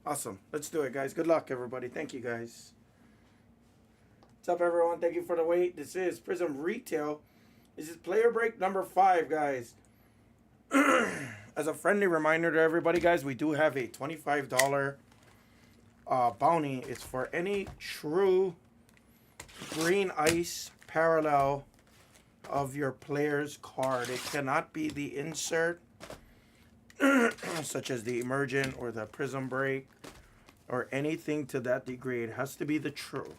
Awesome. Let's do it, guys. Good luck, everybody. Thank you, guys. What's up, everyone? Thank you for the wait. This is Prizm Retail. This is player break number 5, guys. As a friendly reminder to everybody, guys, we do have a $25 bounty. It's for any true green ice parallel of your player's card. It cannot be the insert, such as the emergent or the prism break or anything to that degree. It has to be the true.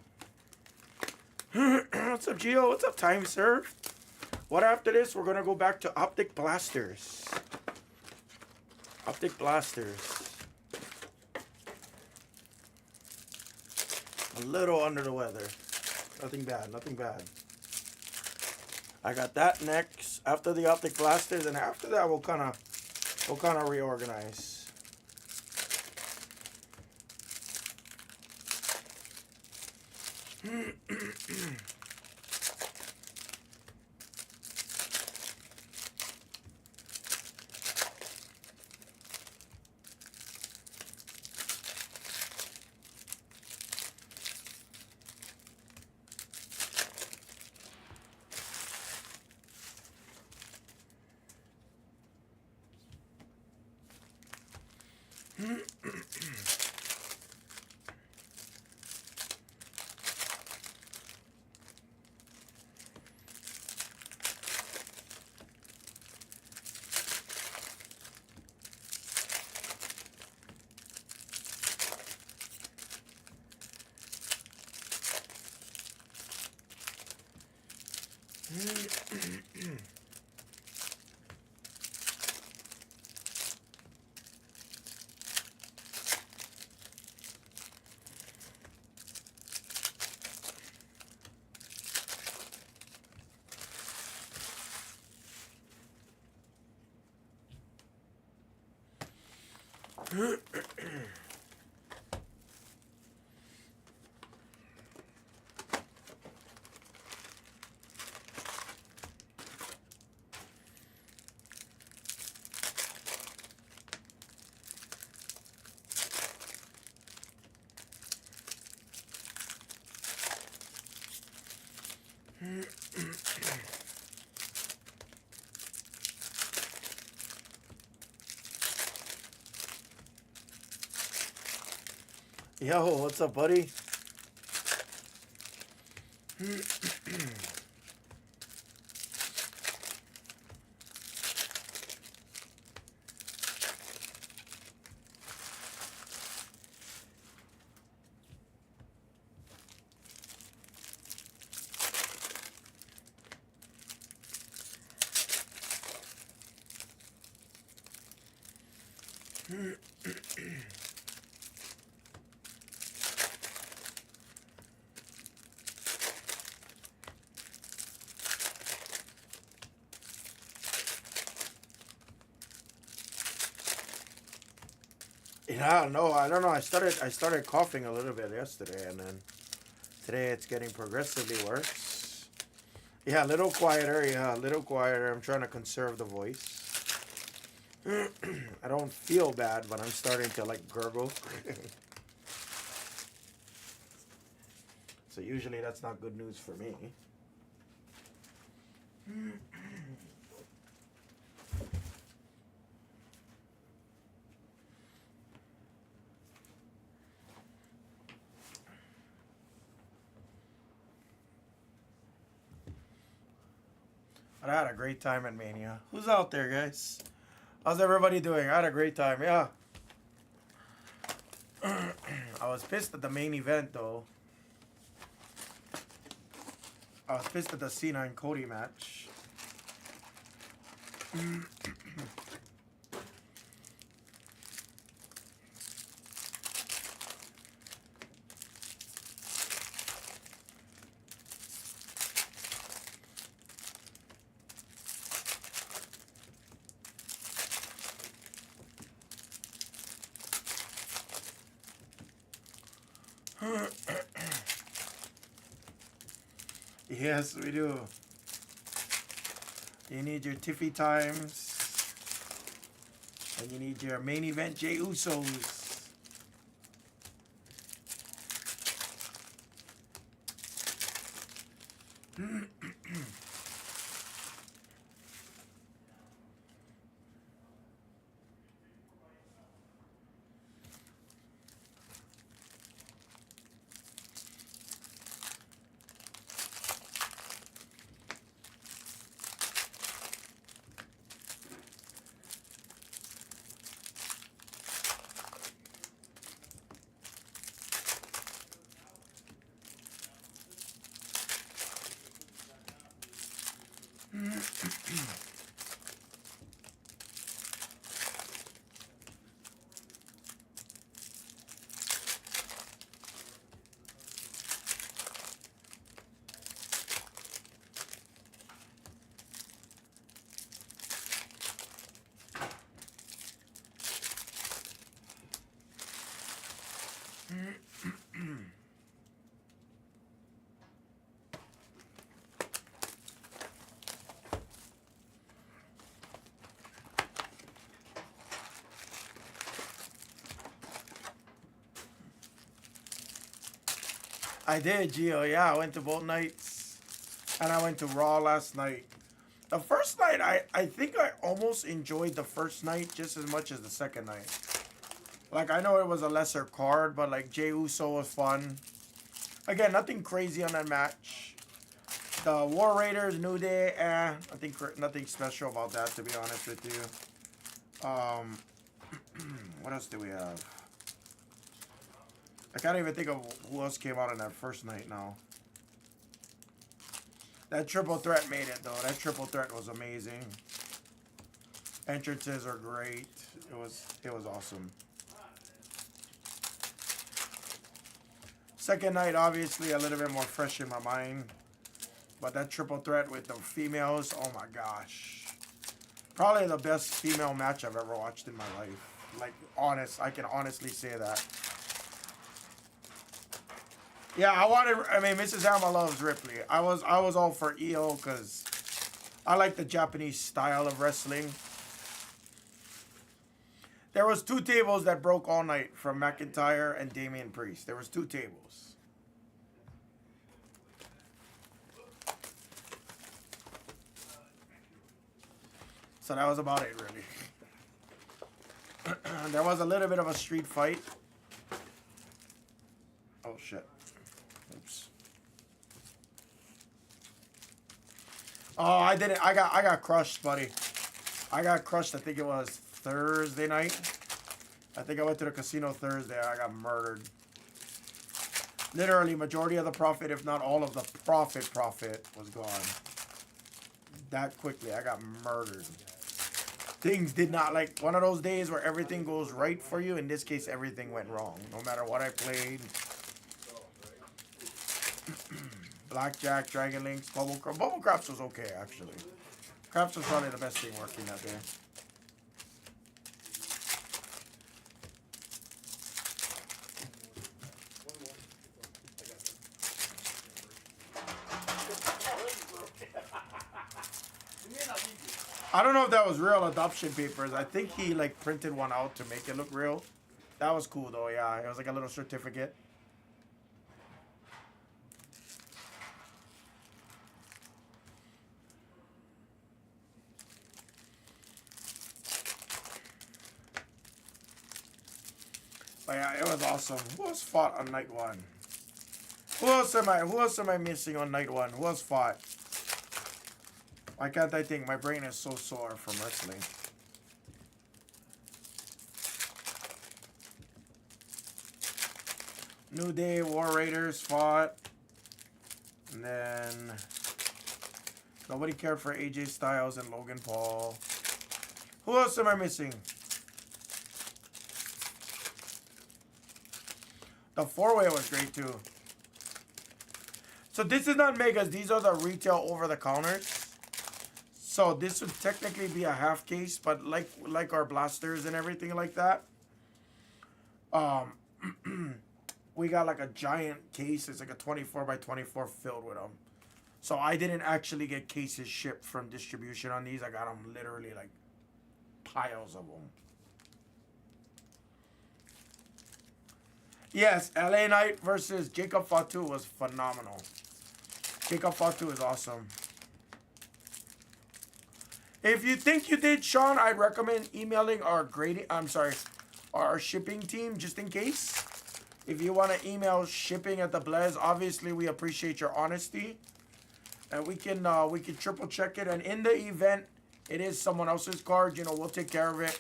What's up, Gio? What's up, Time Serve? What after this? We're gonna go back to Optic Blasters. Optic Blasters. A little under the weather. Nothing bad, nothing bad. I got that next after the Optic Blasters, and after that we'll kind of reorganize. Yo, what's up, buddy? Yeah, no, I don't know. I started coughing a little bit yesterday, and then today it's getting progressively worse. Yeah, a little quieter. Yeah, a little quieter. I'm trying to conserve the voice. I don't feel bad, but I'm starting to like gurgle. So usually that's not good news for me. But I had a great time at Mania. Who's out there, guys? How's everybody doing? I had a great time, yeah. I was pissed at the main event, though. I was pissed at the C9 Cody match. Yes, we do. You need your Tiffy times. And you need your main event Jey Usos. I did, Gio. Yeah, I went to both nights. And I went to Raw last night. The first night, I think I almost enjoyed the first night just as much as the second night. Like, I know it was a lesser card, but, like, Jey Uso was fun. Again, nothing crazy on that match. The War Raiders, New Day, nothing special about that, to be honest with you. What else do we have? I can't even think of who else came out on that first night now. That triple threat made it, though. That triple threat was amazing. Entrances are great. It was awesome. Second night, obviously, a little bit more fresh in my mind. But that triple threat with the females, oh my gosh. Probably the best female match I've ever watched in my life. Like, honest. I can honestly say that. Yeah, I mean, Mrs. Hammah loves Ripley. I was all for EO because I like the Japanese style of wrestling. There was 2 tables that broke all night from McIntyre and Damian Priest. There was 2 tables. So that was about it, really. There was a little bit of a street fight. Oh, shit. Oops. Oh, I didn't. I got crushed, buddy. I got crushed. I think it was Thursday night. I think I went to the casino Thursday. I got murdered. Literally, majority of the profit, if not all of the profit, was gone. That quickly, I got murdered. Things did not, like, one of those days where everything goes right for you. In this case, everything went wrong. No matter what I played. Blackjack, Dragon Links, Bubble Craps. Bubble Craps was okay, actually. Craps was probably the best thing working that day. I don't know if that was real adoption papers. I think he like printed one out to make it look real. That was cool though, yeah. It was like a little certificate. But yeah, it was awesome. Who else fought on night 1? Who else am I missing on night 1? Who else fought? Why can't I think? My brain is so sore from wrestling. New Day, War Raiders fought. And then nobody cared for AJ Styles and Logan Paul. Who else am I missing? The 4-way was great too. So this is not megas. These are the retail over-the-counters. So this would technically be a half case, but like our blasters and everything like that. We got like a giant case. It's like a 24 by 24 filled with them. So I didn't actually get cases shipped from distribution on these. I got them literally like piles of them. Yes, LA Knight versus Jacob Fatu was phenomenal. Jacob Fatu is awesome. If you think you did, Sean, I'd recommend emailing our grading. Our shipping team just in case. If you want to email shipping at the Blez, obviously we appreciate your honesty, and we can triple check it. And in the event it is someone else's card, we'll take care of it.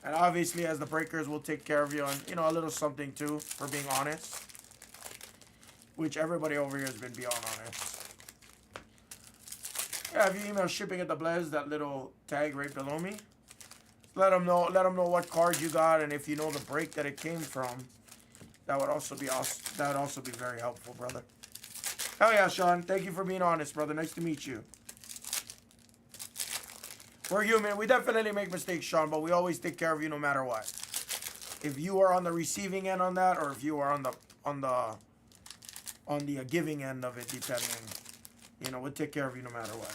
And obviously, as the breakers, we'll take care of you on a little something too for being honest. Which everybody over here has been beyond honest. Yeah, if you email shipping at the Blez, that little tag right below me, let them know what card you got, and if you know the break that it came from, that would also be awesome. That would also be very helpful, brother. Hell yeah, Sean. Thank you for being honest, brother. Nice to meet you. We're human. We definitely make mistakes, Sean, but we always take care of you no matter what. If you are on the receiving end on that, or if you are on the giving end of it, depending, we'll take care of you no matter what.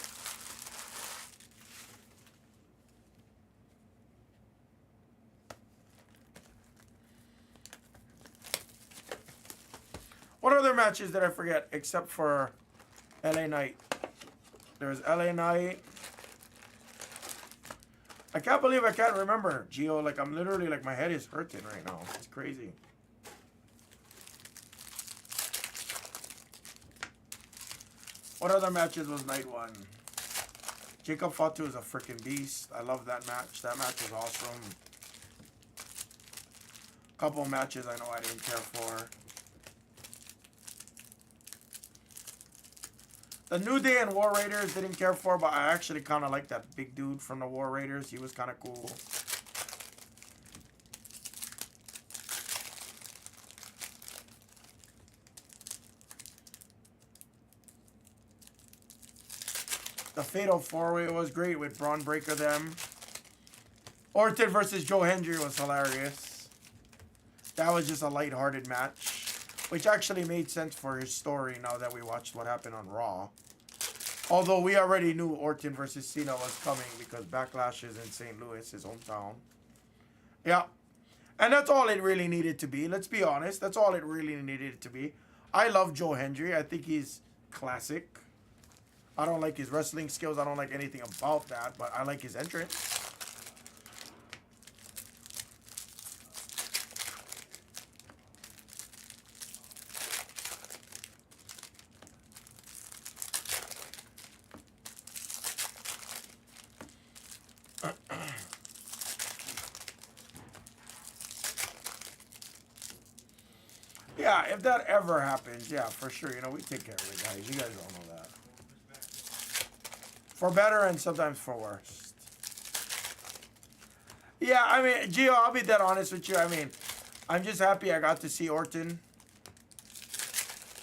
What other matches did I forget except for LA Knight? There's LA Knight. I can't believe I can't remember, Gio. Like, I'm literally, like, my head is hurting right now. It's crazy. What other matches was night 1? Jacob Fatu is a freaking beast. I love that match. That match was awesome. Couple matches I know I didn't care for. The New Day and War Raiders didn't care for, but I actually kind of like that big dude from the War Raiders. He was kind of cool. The Fatal 4-Way was great with Braun Breaker them. Orton versus Joe Hendry was hilarious. That was just a lighthearted match, which actually made sense for his story now that we watched what happened on Raw. Although we already knew Orton versus Cena was coming because Backlash is in St. Louis, his hometown. Yeah. And that's all it really needed to be. Let's be honest. That's all it really needed to be. I love Joe Hendry. I think he's classic. I don't like his wrestling skills. I don't like anything about that, but I like his entrance. Yeah, if that ever happens, yeah, for sure. You know, we take care of it, guys. You guys all know that. For better and sometimes for worse. Yeah, I mean, Gio, I'll be dead honest with you. I mean, I'm just happy I got to see Orton.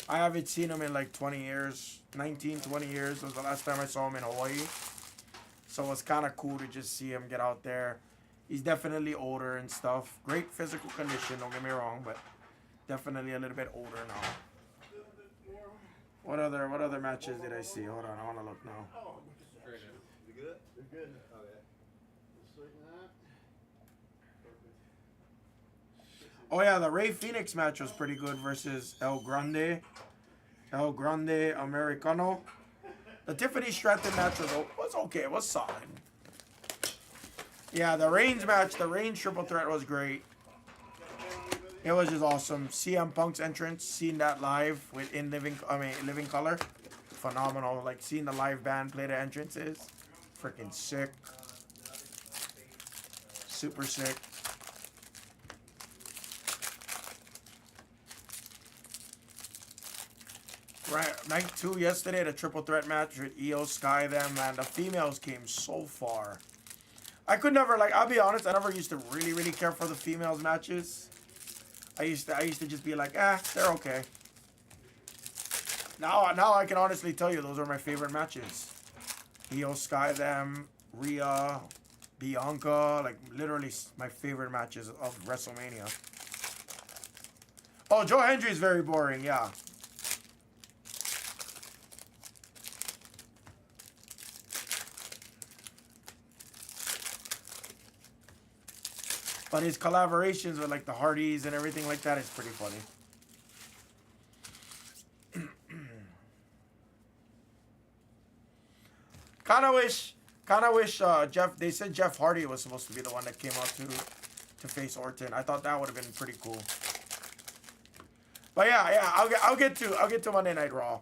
I haven't seen him in like 20 years. 19, 20 years was the last time I saw him in Hawaii. So it was kind of cool to just see him get out there. He's definitely older and stuff. Great physical condition, don't get me wrong, but definitely a little bit older now. What other matches did I see? Hold on, I want to look now. You good? You're good. Okay. Straighten that. Oh yeah, the Rey Fenix match was pretty good versus El Grande Americano. The Tiffany Stratton match was okay. It was solid. Yeah, the Reigns match, the Reigns triple threat was great. It was just awesome. CM Punk's entrance, seeing that live in living color, phenomenal. Like seeing the live band play the entrances, freaking sick. Super sick. Right, night 2 yesterday, the triple threat match with Io Sky them, man. The females came so far. I could never, like, I'll be honest, I never used to really care for the females matches. I used to just be like, they're okay. Now I can honestly tell you those are my favorite matches. Io Sky them, Rhea, Bianca, like literally my favorite matches of WrestleMania. Oh, Joe Hendry is very boring, yeah. But his collaborations with like the Hardys and everything like that is pretty funny. Kind of wish Jeff. They said Jeff Hardy was supposed to be the one that came out to face Orton. I thought that would have been pretty cool. But yeah, I'll get to Monday Night Raw.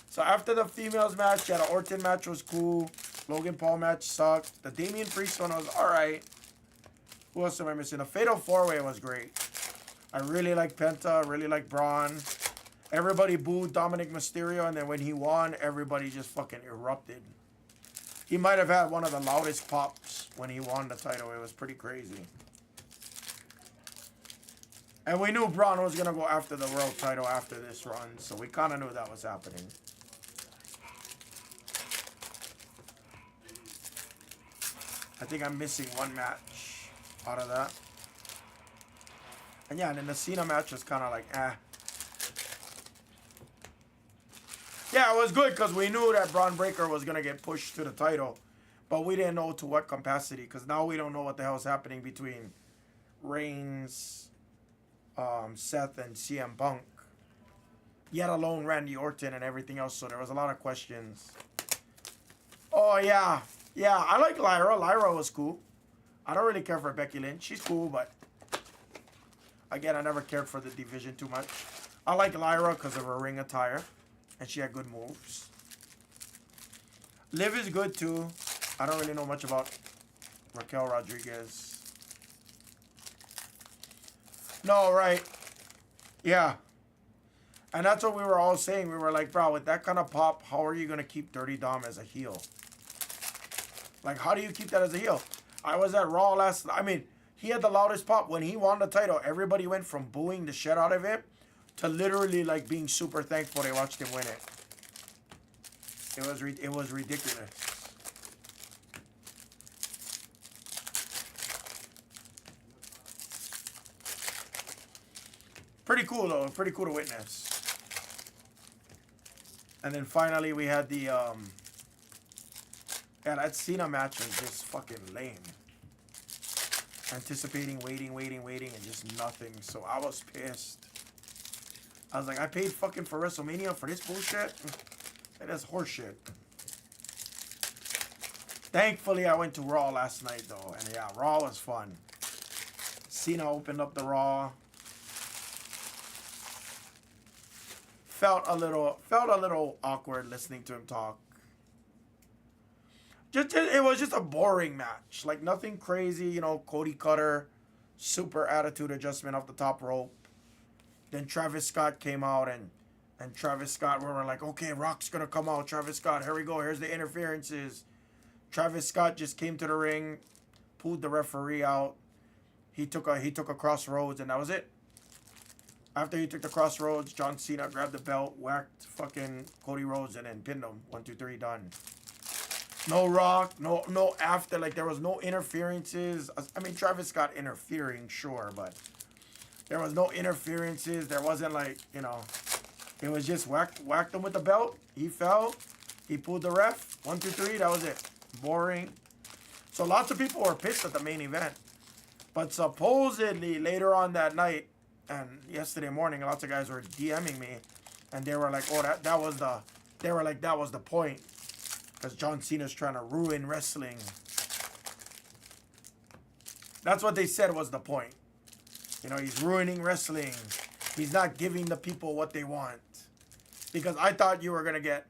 So after the females match, yeah, the Orton match was cool. Logan Paul match sucked. The Damian Priest one was alright. Who else am I missing? The Fatal 4-Way was great. I really like Penta. Really like Braun. Everybody booed Dominic Mysterio, and then when he won, everybody just fucking erupted. He might have had one of the loudest pops when he won the title. It was pretty crazy. And we knew Braun was going to go after the world title after this run, so we kind of knew that was happening. I think I'm missing one match out of that. And yeah, and then the Cena match was kind of like, Yeah, it was good because we knew that Braun Breaker was going to get pushed to the title. But we didn't know to what capacity because now we don't know what the hell is happening between Reigns, Seth, and CM Punk. Yet alone Randy Orton and everything else. So there was a lot of questions. Oh, yeah. Yeah, I like Lyra. Lyra was cool. I don't really care for Becky Lynch. She's cool, but again, I never cared for the division too much. I like Lyra because of her ring attire, and she had good moves. Liv is good too. I don't really know much about Raquel Rodriguez. No, right. Yeah. And that's what we were all saying. We were like, bro, with that kind of pop, how are you going to keep Dirty Dom as a heel? Like, how do you keep that as a heel? I was at Raw I mean, he had the loudest pop. When he won the title, everybody went from booing the shit out of him to literally, like, being super thankful they watched him win it. It was ridiculous. Pretty cool though. Pretty cool to witness. And then finally we had the yeah, that Cena match was just fucking lame. Anticipating, waiting, and just nothing. So I was pissed. I was like, I paid fucking for WrestleMania for this bullshit. That's horseshit. Thankfully, I went to Raw last night though, and yeah, Raw was fun. Cena opened up the Raw. Felt a little awkward listening to him talk. It was just a boring match. Like, nothing crazy, you know, Cody Cutter, super attitude adjustment off the top rope. Then Travis Scott came out, and Travis Scott, we were like, okay, Rock's going to come out. Travis Scott, here we go. Here's the interferences. Travis Scott just came to the ring, pulled the referee out. He took a crossroads, and that was it. After he took the crossroads, John Cena grabbed the belt, whacked fucking Cody Rhodes, and then pinned him. 1, 2, 3, done. No Rock, no after, like, there was no interferences. I mean, Travis Scott interfering, sure, but there was no interferences. There wasn't, like, you know, it was just whacked him with the belt. He fell. He pulled the ref. 1, 2, 3, that was it. Boring. So lots of people were pissed at the main event. But supposedly later on that night and yesterday morning, lots of guys were DMing me, and they were like, "Oh, that was the point." Because John Cena's trying to ruin wrestling. That's what they said was the point. You know, he's ruining wrestling. He's not giving the people what they want. Because I thought you were going to get...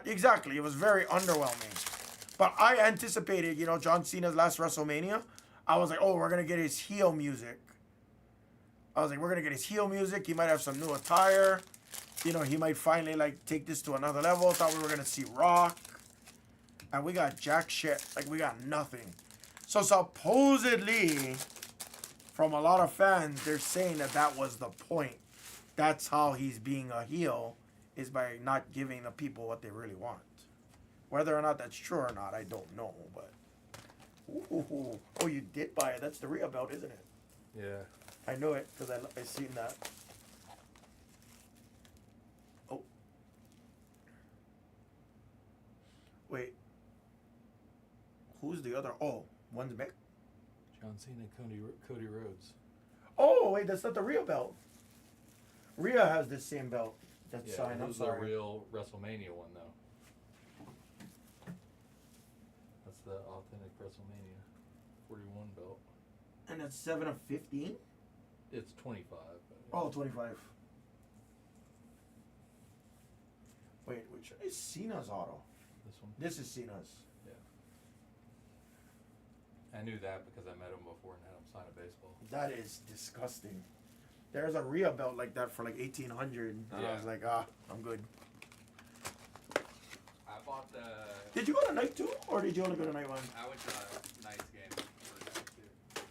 exactly, it was very underwhelming. But I anticipated, you know, John Cena's last WrestleMania. I was like, oh, we're going to get his heel music. I was like, we're going to get his heel music. He might have some new attire. You know, he might finally, like, take this to another level. Thought we were going to see Rock. And we got jack shit. Like, we got nothing. So, supposedly, from a lot of fans, they're saying that was the point. That's how he's being a heel, is by not giving the people what they really want. Whether or not that's true or not, I don't know. But, ooh, oh, you did buy it. That's the Rhea belt, isn't it? Yeah. I know it because I seen that. Oh. Wait. Who's the other? Oh, one's Mick. John Cena, Cody Rhodes. Oh, wait, that's not the Rhea belt. Rhea has the same belt. That's signed. I'm Who's sorry. the real WrestleMania one, though? That's the authentic WrestleMania 41 belt. And it's 7 of 15? It's 25. Oh, 25. Wait, which is Cena's auto? This one? This is Cena's. Yeah. I knew that because I met him before and had him sign a baseball. That is disgusting. There's a Rhea belt like that for like 1800. Yeah. I was like, I'm good. I bought the... Did you go to night 2 or did you only go to night 1? I went to a nice game for night 2.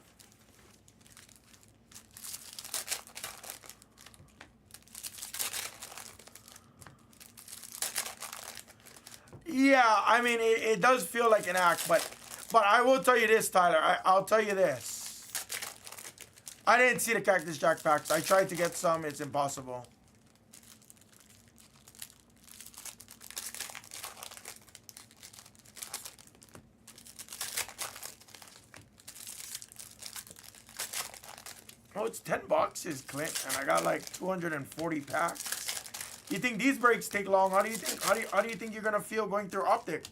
Yeah, I mean, it does feel like an act, but I will tell you this, Tyler. I'll tell you this. I didn't see the Cactus Jack packs. I tried to get some. It's impossible. Oh, it's 10 boxes, Clint, and I got like 240 packs. You think these breaks take long? How do you think you're gonna feel going through Optic?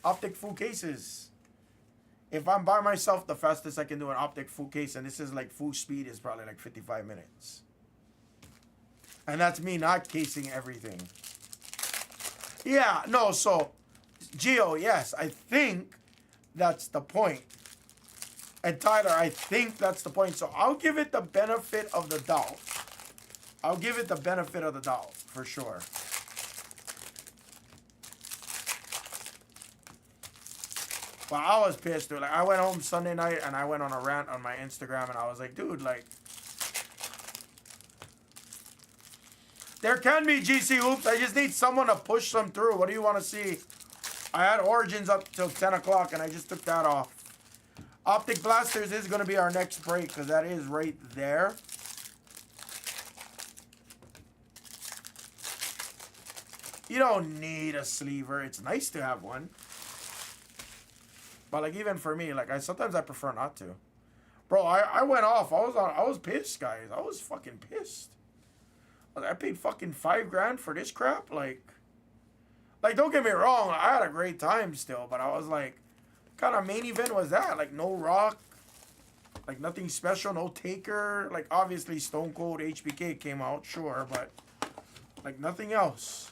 Optic full cases. If I'm by myself, the fastest I can do an Optic full case, and this is like full speed, is probably like 55 minutes. And that's me not casing everything. Yeah, no, so, Gio, yes, I think that's the point. And Tyler, I think that's the point. So I'll give it the benefit of the doubt. I'll give it the benefit of the doubt, for sure. But I was pissed, dude. Like, I went home Sunday night and I went on a rant on my Instagram and I was like, dude, like, there can be GC hoops. I just need someone to push them through. What do you want to see? I had Origins up till 10 o'clock and I just took that off. Optic Blasters is going to be our next break because that is right there. You don't need a sleever. It's nice to have one. But like even for me, like sometimes I prefer not to. Bro, I went off. I was pissed, guys. I was fucking pissed. I paid fucking $5 for this crap. Like don't get me wrong, I had a great time still, but I was like, what kind of main event was that? Like no Rock, like nothing special, no Taker. Like obviously Stone Cold HBK came out, sure, but like nothing else.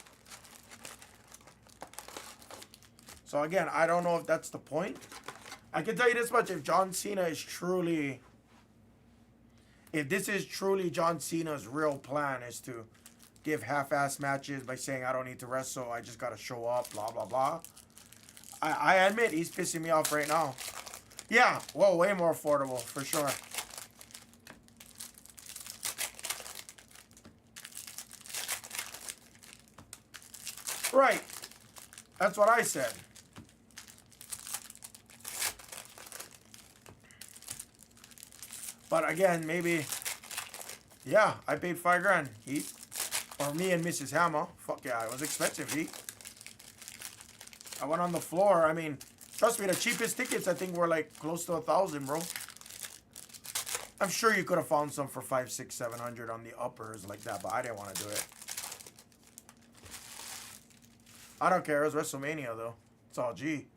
So again, I don't know if that's the point. I can tell you this much: if John Cena is truly, if this is truly John Cena's real plan, is to give half-ass matches by saying I don't need to wrestle, I just gotta show up, blah blah blah. I admit he's pissing me off right now. Yeah, well, way more affordable for sure. Right, that's what I said. But again, maybe, yeah, I paid $5. Heat. Or me and Mrs. Hammah. Fuck yeah, it was expensive, Heat. I went on the floor. I mean, trust me, the cheapest tickets I think were like close to 1,000, bro. I'm sure you could have found some for 500, 600, 700 on the uppers like that, but I didn't want to do it. I don't care. It was WrestleMania though. It's all G.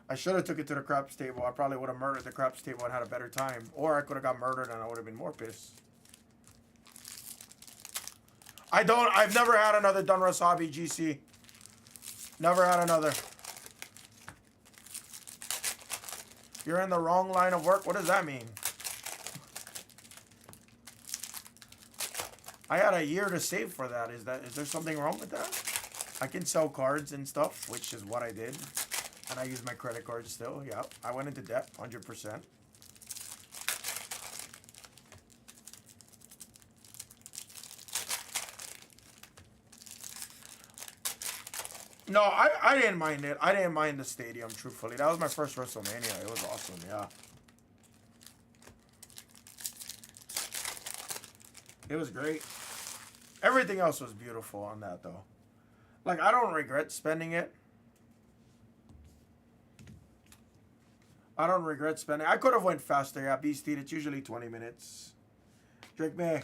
I should have took it to the craps table. I probably would have murdered the craps table and had a better time. Or I could have got murdered and I would have been more pissed. I've never had another Dunruss Hobby GC. Never had another. You're in the wrong line of work? What does that mean? I had a year to save for that. Is there something wrong with that? I can sell cards and stuff, which is what I did. And I use my credit card still. Yeah, I went into debt, 100%. No, I didn't mind it. I didn't mind the stadium, truthfully. That was my first WrestleMania. It was awesome, yeah. It was great. Everything else was beautiful on that, though. Like, I don't regret spending it. I don't regret spending. I could have went faster. Yeah, Beastie, it's usually 20 minutes. Drake May.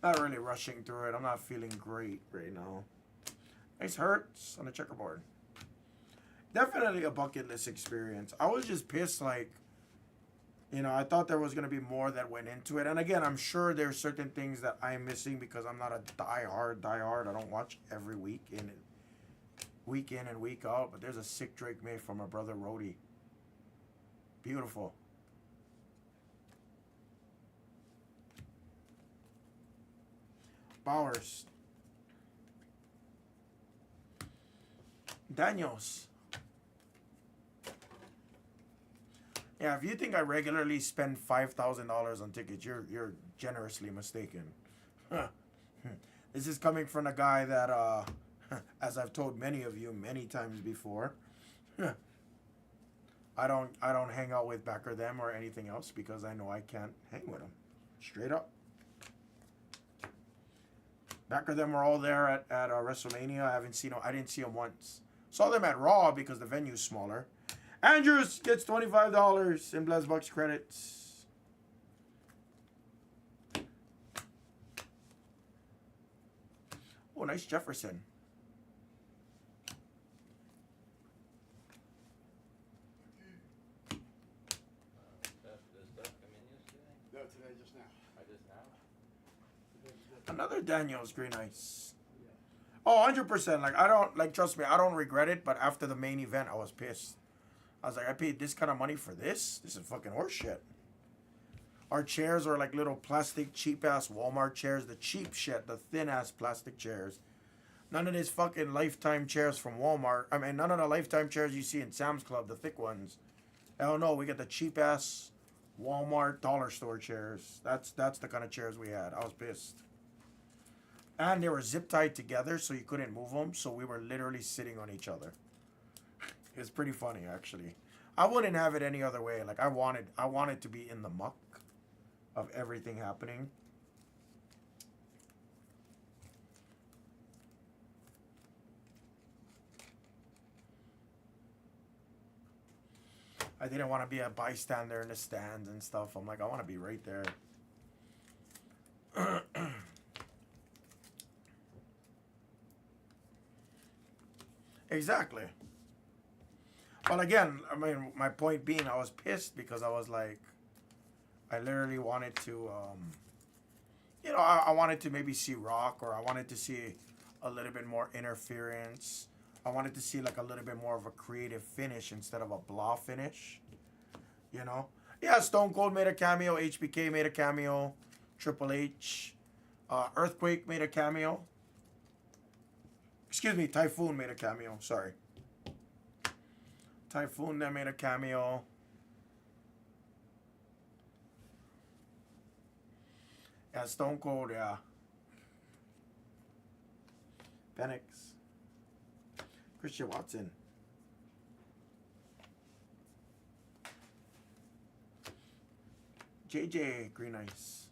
Not really rushing through it. I'm not feeling great right now. Nice hurts on the checkerboard. Definitely a bucket list experience. I was just pissed, like, you know, I thought there was going to be more that went into it. And again, I'm sure there's certain things that I'm missing because I'm not a die-hard. I don't watch every week in and week out. But there's a sick Drake May from my brother Rhodey. Beautiful. Bowers. Daniels. Yeah, if you think I regularly spend $5,000 on tickets, you're generously mistaken. This is coming from a guy that, as I've told many of you many times before, I don't hang out with Backer them or anything else because I know I can't hang with them. Straight up. Backer them were all there at WrestleMania. I didn't see them once. Saw them at Raw because the venue's smaller. Andrews gets $25 in Blez Bucks credits. Oh, nice Jefferson. No, today, just now. Another Daniels Green Ice. Oh, 100%. Like, I don't, like, trust me, I don't regret it, but after the main event, I was pissed. I was like, I paid this kind of money for this? This is fucking horseshit. Our chairs are like little plastic, cheap-ass Walmart chairs. The cheap shit, the thin-ass plastic chairs. None of these fucking Lifetime chairs from Walmart. I mean, none of the Lifetime chairs you see in Sam's Club, the thick ones. Hell no, we got the cheap-ass Walmart dollar store chairs. That's the kind of chairs we had. I was pissed. And they were zip tied together, so you couldn't move them. So we were literally sitting on each other. It's pretty funny, actually. I wouldn't have it any other way. Like I wanted to be in the muck of everything happening. I didn't want to be a bystander in the stands and stuff. I'm like, I want to be right there. Exactly. But again, I mean, my point being, I was pissed because I was like, I literally wanted to, you know, I wanted to maybe see rock, or I wanted to see a little bit more interference. I wanted to see like a little bit more of a creative finish instead of a blah finish. You know? Yeah, Stone Cold made a cameo. HBK made a cameo. Triple H. Earthquake made a cameo. Excuse me, Typhoon made a cameo. Sorry. Typhoon that made a cameo. Yeah, Stone Cold, yeah. Penix. Christian Watson. JJ Green Ice.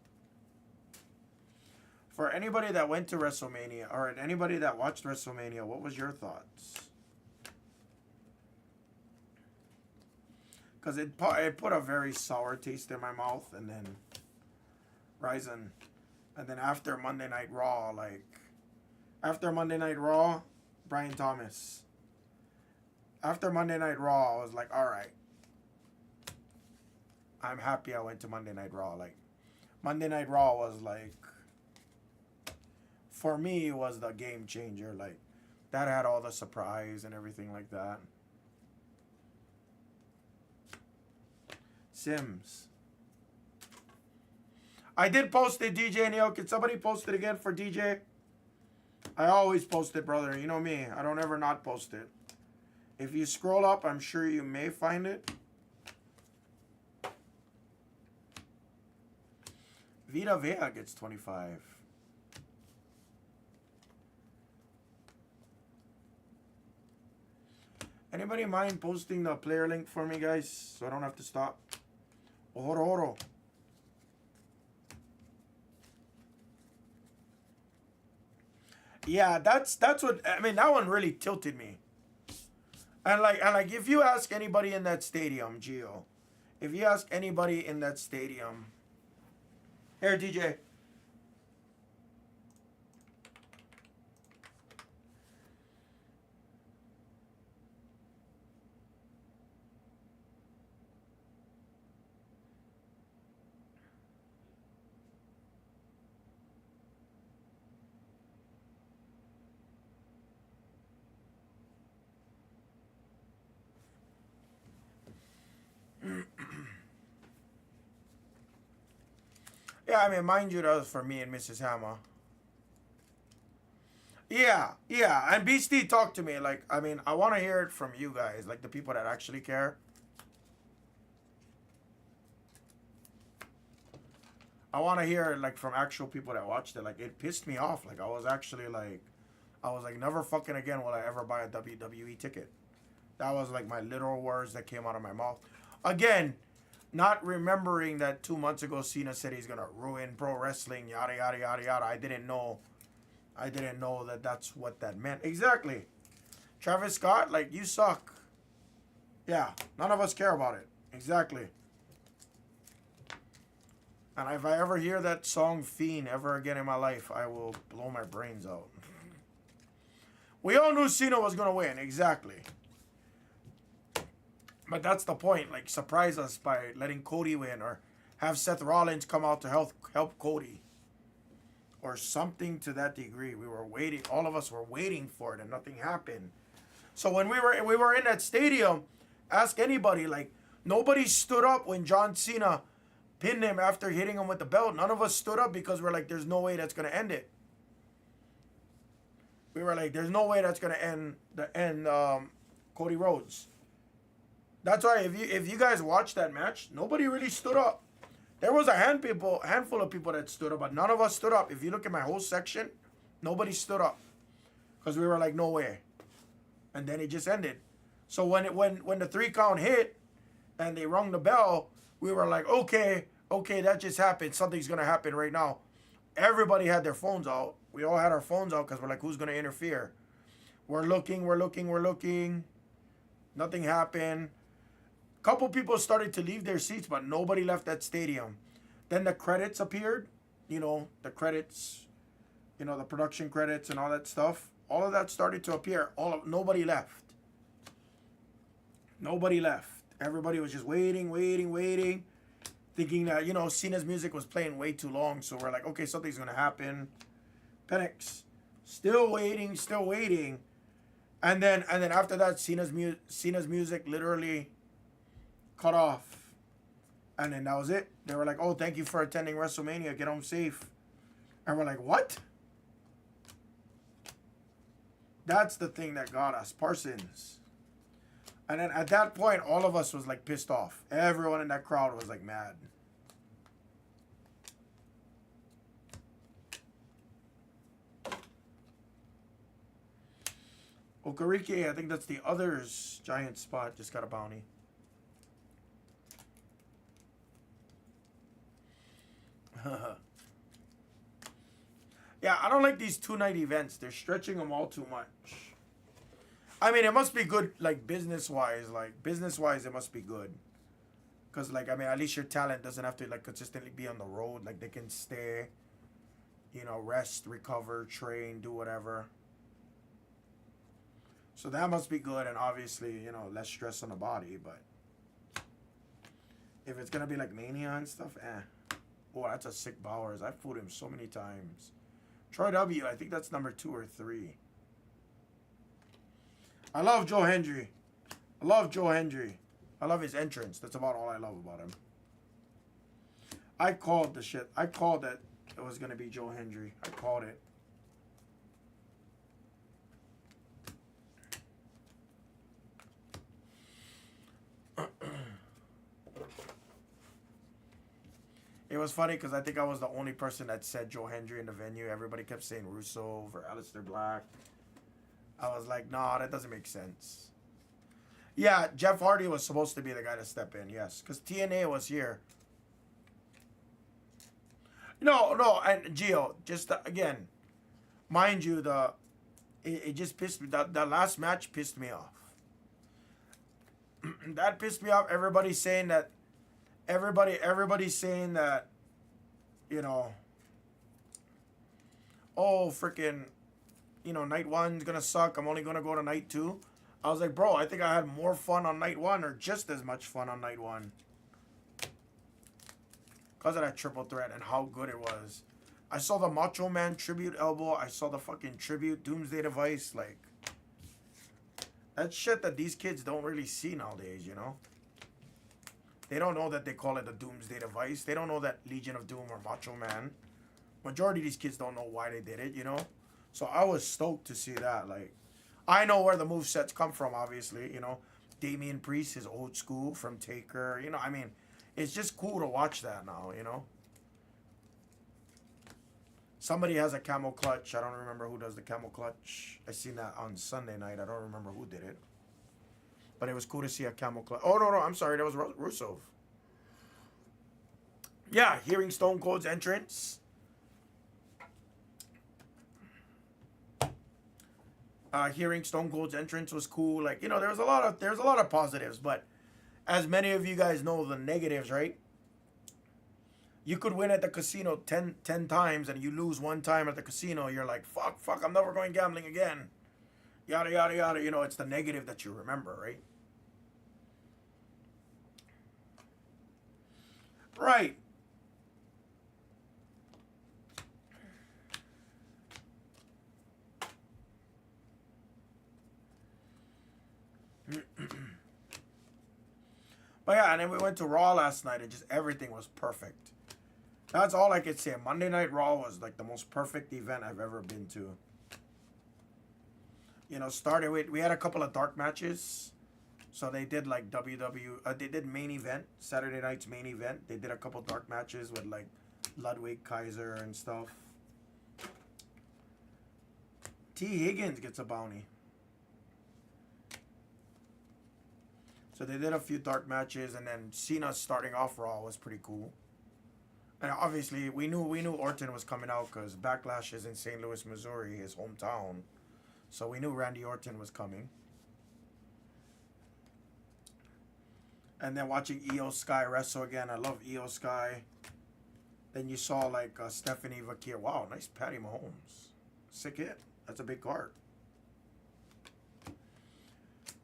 For anybody that went to WrestleMania, or anybody that watched WrestleMania, what was your thoughts? Because it put a very sour taste in my mouth, and then Ryzen. And then after Monday Night Raw, like, after Monday Night Raw, Brian Thomas. After Monday Night Raw, I was like, all right. I'm happy I went to Monday Night Raw. Like, Monday Night Raw was like, for me, it was the game changer. Like, that had all the surprise and everything like that. Sims. I did post it, DJ Neil. Can somebody post it again for DJ? I always post it, brother. You know me. I don't ever not post it. If you scroll up, I'm sure you may find it. Vita Vea gets 25. Anybody mind posting the player link for me, guys, so I don't have to stop? Oro Oro. Yeah, that's what I mean. That one really tilted me. And like, if you ask anybody in that stadium, Gio, if you ask anybody in that stadium, here, DJ. Yeah, I mean, mind you, that was for me and Mrs. Hammah. Yeah, yeah. And Beastie talked to me. Like, I mean, I want to hear it from you guys, like the people that actually care. I want to hear it, like, from actual people that watched it. Like, it pissed me off. Like, I was like, never fucking again will I ever buy a WWE ticket. That was, like, my literal words that came out of my mouth. Again, not remembering that 2 months ago Cena said he's going to ruin pro wrestling, yada, yada, yada, yada. I didn't know that that's what that meant. Exactly. Travis Scott, like, you suck. Yeah, none of us care about it. Exactly. And if I ever hear that song Fiend ever again in my life, I will blow my brains out. We all knew Cena was going to win. Exactly. But that's the point. Like, surprise us by letting Cody win, or have Seth Rollins come out to help Cody, or something to that degree. We were waiting. All of us were waiting for it, and nothing happened. So when we were in that stadium, ask anybody. Like, nobody stood up when John Cena pinned him after hitting him with the belt. None of us stood up because we're like, there's no way that's gonna end it. We were like, there's no way that's gonna end Cody Rhodes. That's why if you guys watched that match, nobody really stood up. There was a handful of people that stood up, but none of us stood up. If you look at my whole section, Nobody stood up because we were like, no way. And then it just ended. So when the 3 count hit and they rung the bell, we were like, okay, that just happened. Something's gonna happen right now. Everybody had their phones out. We all had our phones out because we're like, who's gonna interfere? We're looking. Nothing happened. Couple people started to leave their seats, but nobody left that stadium. Then the credits appeared. You know, the credits, you know, the production credits and all that stuff. All of that started to appear. Nobody left. Nobody left. Everybody was just waiting, thinking that, you know, Cena's music was playing way too long. So we're like, okay, something's gonna happen. Penix, still waiting. And then after that, Cena's music literally cut off. And then that was it. They were like, oh, thank you for attending WrestleMania. Get home safe. And we're like, what? That's the thing that got us. Parsons. And then at that point, all of us was like pissed off. Everyone in that crowd was like mad. Okarike, I think that's the other's giant spot. Just got a bounty. Yeah, I don't like these 2-night events. They're stretching them all too much. I mean, it must be good, like, business-wise. Like, business-wise, it must be good. Because, like, I mean, at least your talent doesn't have to, like, consistently be on the road. Like, they can stay, you know, rest, recover, train, do whatever. So that must be good. And obviously, you know, less stress on the body. But if it's going to be, like, Mania and stuff, Oh, that's a sick Bowers. I've fooled him so many times. Troy W., I think that's number 2 or 3. I love Joe Hendry. I love his entrance. That's about all I love about him. I called the shit. I called that it was going to be Joe Hendry. I called it. It was funny because I think I was the only person that said Joe Hendry in the venue. Everybody kept saying Russo or Aleister Black. I was like, nah, that doesn't make sense. Yeah, Jeff Hardy was supposed to be the guy to step in, yes. Because TNA was here. No, and Gio, just again, mind you, it just pissed me. The last match pissed me off. That pissed me off. Everybody's saying that, you know, oh, freaking, you know, night 1's gonna suck. I'm only gonna go to night 2. I was like, bro, I think I had more fun on night 1 or just as much fun on night 1. Because of that triple threat and how good it was. I saw the Macho Man tribute elbow. I saw the fucking tribute Doomsday Device. Like, that's shit that these kids don't really see nowadays, you know? They don't know that they call it the Doomsday Device. They don't know that Legion of Doom or Macho Man. Majority of these kids don't know why they did it, you know? So I was stoked to see that. Like, I know where the movesets come from, obviously, you know? Damian Priest is old school from Taker. You know, I mean, it's just cool to watch that now, you know? Somebody has a camel clutch. I don't remember who does the camel clutch. I seen that on Sunday night. I don't remember who did it. But it was cool to see a camel clutch. Oh, no, I'm sorry. That was Rusev. Yeah, hearing Stone Cold's entrance. Hearing Stone Cold's entrance was cool. Like, you know, there's a lot of positives, but as many of you guys know, the negatives, right? You could win at the casino 10 times and you lose 1 time at the casino. You're like, fuck, I'm never going gambling again. Yada, yada, yada. You know, it's the negative that you remember, right? Right. But yeah, and then we went to Raw last night and just everything was perfect. That's all I could say. Monday Night Raw was like the most perfect event I've ever been to. You know, started with, we had a couple of dark matches. So they did like they did main event, Saturday night's main event. They did a couple dark matches with like Ludwig Kaiser and stuff. T. Higgins gets a bounty. So they did a few dark matches, and then Cena starting off Raw was pretty cool. And obviously, we knew Orton was coming out because Backlash is in St. Louis, Missouri, his hometown. So we knew Randy Orton was coming. And then watching Io Sky wrestle again. I love Io Sky. Then you saw like Stephanie Vakir. Wow, nice Patty Mahomes. Sick hit. That's a big card.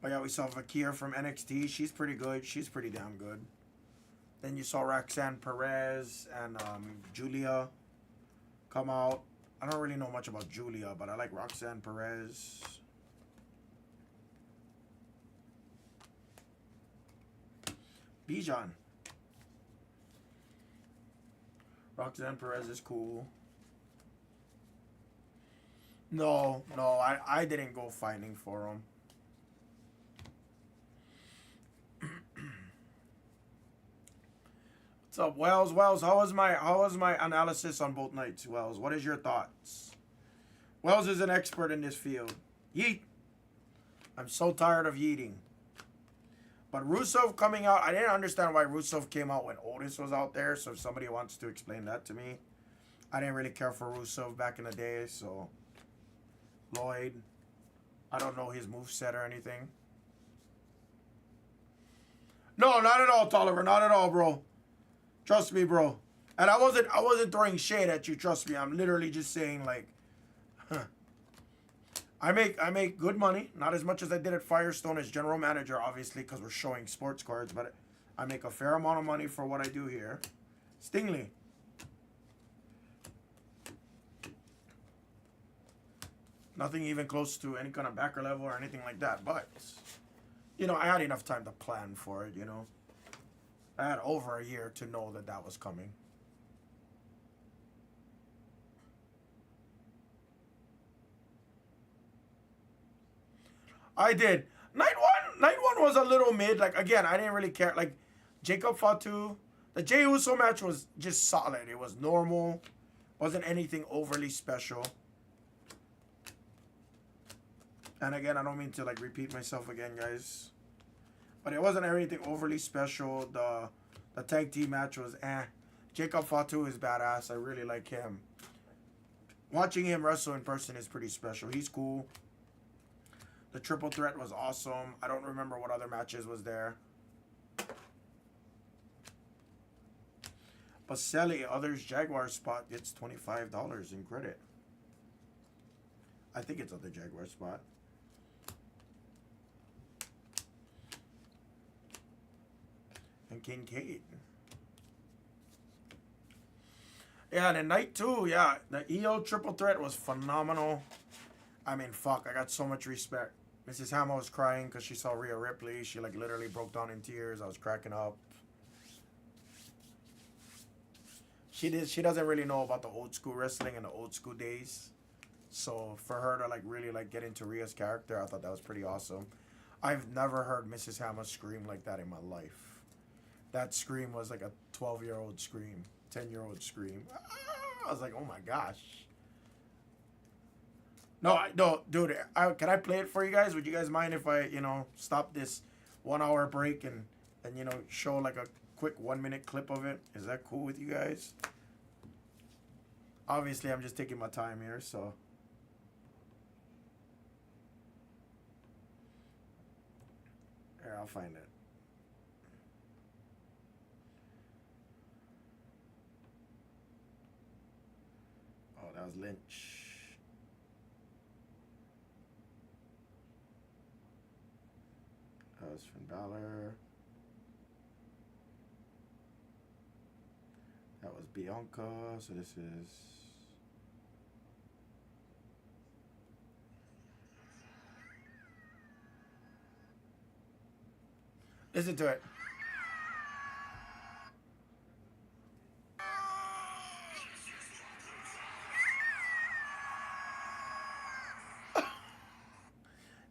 But yeah, we saw Vakir from NXT. She's pretty good. She's pretty damn good. Then you saw Roxanne Perez and Julia come out. I don't really know much about Julia, but I like Roxanne Perez. Bijan. Roxanne Perez is cool. No, I didn't go finding for him. What's up, Wells? Wells, how was my analysis on both nights, Wells? What is your thoughts? Wells is an expert in this field. Yeet. I'm so tired of yeeting. But Rusev coming out, I didn't understand why Rusev came out when Otis was out there, so if somebody wants to explain that to me. I didn't really care for Rusev back in the day, so Lloyd. I don't know his moveset or anything. No, not at all, Tolliver. Not at all, bro. Trust me, bro. And I wasn't throwing shade at you, trust me. I'm literally just saying like I make good money, not as much as I did at Firestone as general manager, obviously, because we're showing sports cards, but I make a fair amount of money for what I do here. Stingley. Nothing even close to any kind of backer level or anything like that, but you know, I had enough time to plan for it, you know. I had over a year to know that that was coming. I did. Night one was a little mid. Like, again, I didn't really care. Like, Jacob Fatu, the Jey Uso match was just solid. It was normal. Wasn't anything overly special. And again, I don't mean to, like, repeat myself again, guys. But it wasn't anything overly special. The tag team match was eh. Jacob Fatu is badass. I really like him. Watching him wrestle in person is pretty special. He's cool. The triple threat was awesome. I don't remember what other matches was there. Baselli, others Jaguar spot gets $25 in credit. I think it's other Jaguar spot. And Kincaid. Yeah, and then night two, yeah, the EO triple threat was phenomenal. I mean, fuck, I got so much respect. Mrs. Hammah was crying because she saw Rhea Ripley. She, like, literally broke down in tears. I was cracking up. She doesn't really know about the old school wrestling and the old school days. So for her to, like, really, like, get into Rhea's character, I thought that was pretty awesome. I've never heard Mrs. Hammah scream like that in my life. That scream was like a 12-year-old scream, 10-year-old scream. I was like, oh my gosh. No, dude, can I play it for you guys? Would you guys mind if I, you know, stop this 1 hour break and you know, show like a quick 1 minute clip of it? Is that cool with you guys? Obviously, I'm just taking my time here, so. Here, I'll find it. Oh, that was Lynch. That was Finn Balor. That was Bianca. So this is. Listen to it.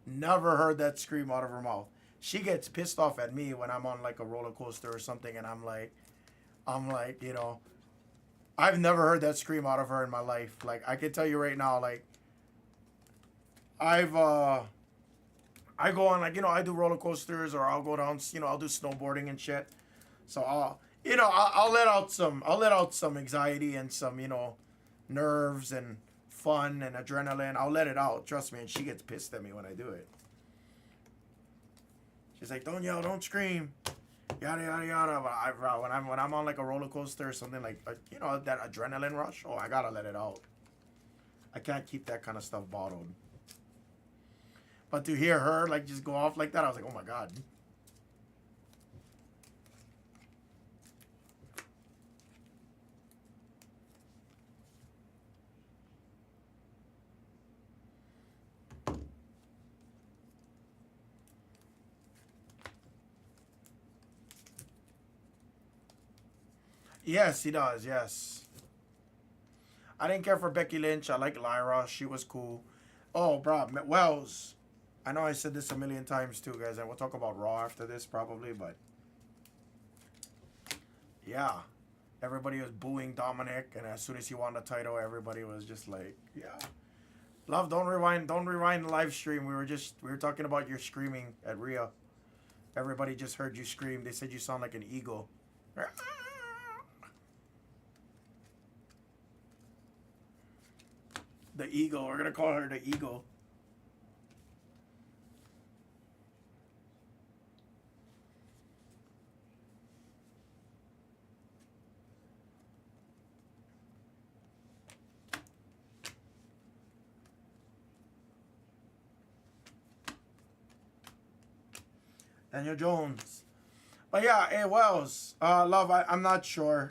Never heard that scream out of her mouth. She gets pissed off at me when I'm on like a roller coaster or something, and I'm like, you know, I've never heard that scream out of her in my life. Like, I can tell you right now, like, I go on like I do roller coasters or I'll go down I'll do snowboarding and shit. So I'll let out some anxiety and some nerves and fun and adrenaline. I'll let it out. Trust me. And she gets pissed at me when I do it. She's like, "Don't yell, don't scream, yada yada yada." But when I'm on like a roller coaster or something like that adrenaline rush, I gotta let it out. I can't keep that kind of stuff bottled. But to hear her like just go off like that, I was like, "Oh my god." Yes, he does. Yes. I didn't care for Becky Lynch. I like Lyra. She was cool. Oh, bro, Wells. I know I said this a million times too, guys, and we'll talk about Raw after this probably, but yeah, everybody was booing Dominic, and as soon as he won the title, everybody was just like, yeah. Love, don't rewind the live stream. We were talking about your screaming at Rhea. Everybody just heard you scream. They said you sound like an eagle. The eagle. We're gonna call her the eagle. Daniel Jones. But yeah, hey Wells, love. I'm not sure.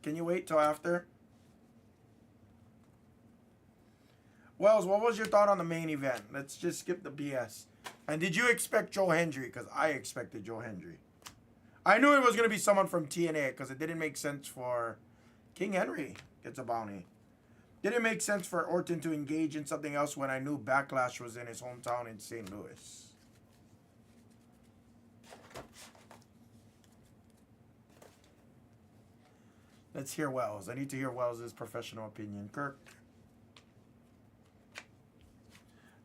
Can you wait till after? Wells, what was your thought on the main event? Let's just skip the BS. And did you expect Joe Hendry? Because I expected Joe Hendry. I knew it was going to be someone from TNA because it didn't make sense for King Henry gets a bounty. Didn't make sense for Orton to engage in something else when I knew Backlash was in his hometown in St. Louis. Let's hear Wells. I need to hear Wells' professional opinion. Kirk.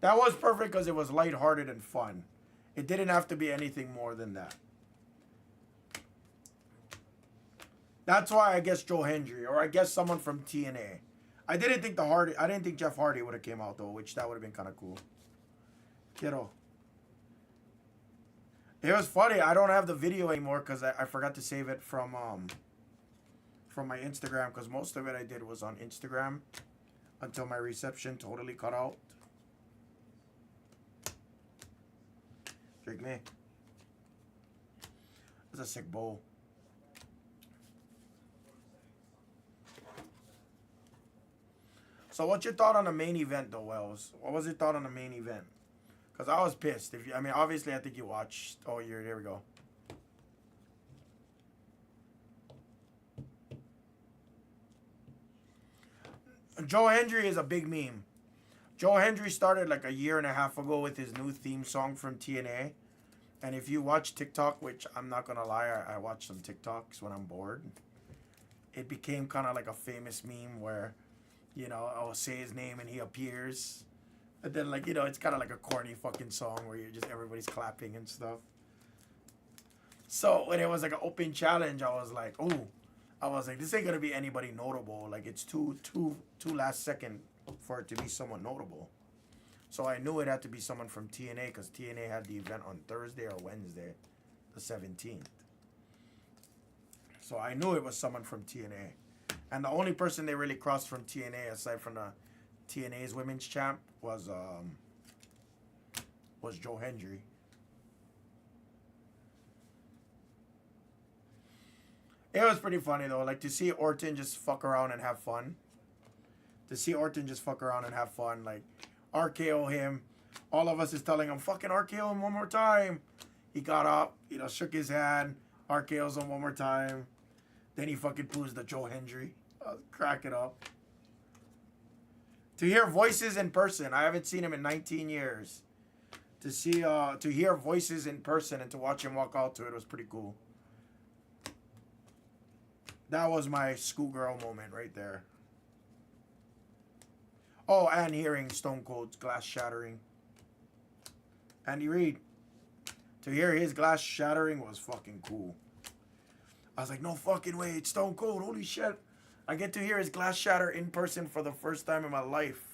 That was perfect because it was lighthearted and fun. It didn't have to be anything more than that. That's why I guess Joe Hendry, or I guess someone from TNA. I didn't think Jeff Hardy would have came out though, which that would have been kind of cool. Kiddo. It was funny. I don't have the video anymore because I forgot to save it from my Instagram, because most of it I did was on Instagram until my reception totally cut out. Drink me. That's a sick bowl. So what's your thought on the main event though, Wells? What was your thought on the main event? Because I was pissed. Obviously I think you watched. Oh, there we go. Joe Hendry is a big meme. Joe Hendry started like a year and a half ago with his new theme song from TNA. And if you watch TikTok, which I'm not going to lie, I watch some TikToks when I'm bored. It became kind of like a famous meme where, I'll say his name and he appears. And then it's kind of like a corny fucking song where everybody's clapping and stuff. So when it was like an open challenge, I was like, this ain't gonna be anybody notable. Like it's too last second for it to be someone notable. So I knew it had to be someone from TNA because TNA had the event on Thursday or Wednesday, the 17th. So I knew it was someone from TNA. And the only person they really crossed from TNA, aside from the TNA's women's champ, was Joe Hendry. It was pretty funny though, like to see Orton just fuck around and have fun. Like RKO him. All of us is telling him, fucking RKO him one more time. He got up, shook his hand, RKO's him one more time. Then he fucking poos the Joe Hendry. Crack it up. To hear voices in person, I haven't seen him in 19 years. To hear voices in person and to watch him walk out to it was pretty cool. That was my schoolgirl moment right there. Oh, and hearing Stone Cold's glass shattering. Andy Reid. To hear his glass shattering was fucking cool. I was like, no fucking way, it's Stone Cold. Holy shit. I get to hear his glass shatter in person for the first time in my life.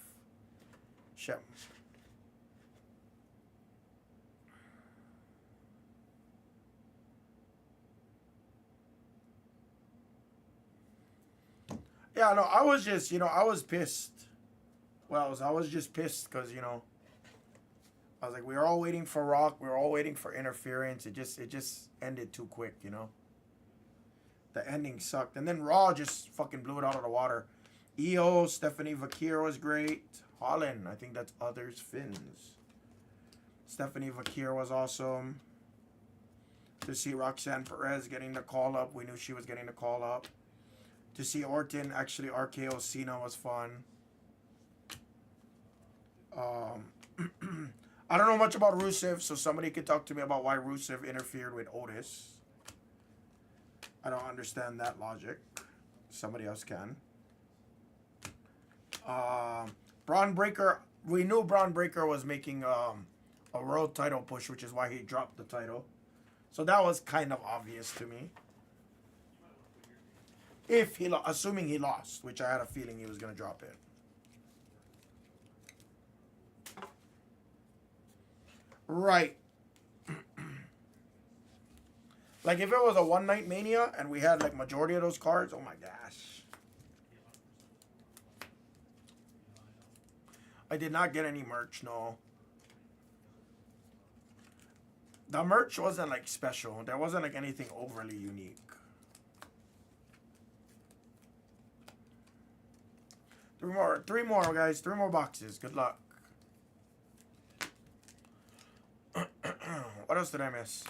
Shit. Yeah, no, I was just, I was pissed. Well, I was just pissed because, I was like, we were all waiting for Rock. We were all waiting for interference. It just ended too quick, The ending sucked. And then Raw just fucking blew it out of the water. EO, Stephanie Vakir was great. Holland, I think that's others, Finns. Stephanie Vakir was awesome. To see Roxanne Perez getting the call up. We knew she was getting the call up. To see Orton actually RKO Cena was fun. I don't know much about Rusev, so somebody could talk to me about why Rusev interfered with Otis. I don't understand that logic. Somebody else can. Braun Breaker, we knew Braun Breaker was making a world title push, which is why he dropped the title. So that was kind of obvious to me. Assuming he lost, which I had a feeling he was going to drop it. Right. Like if it was a one night Mania and we had like majority of those cards, oh my gosh. I did not get any merch, no. The merch wasn't like special. There wasn't like anything overly unique. Three more guys, 3 more boxes. Good luck. What else did I miss?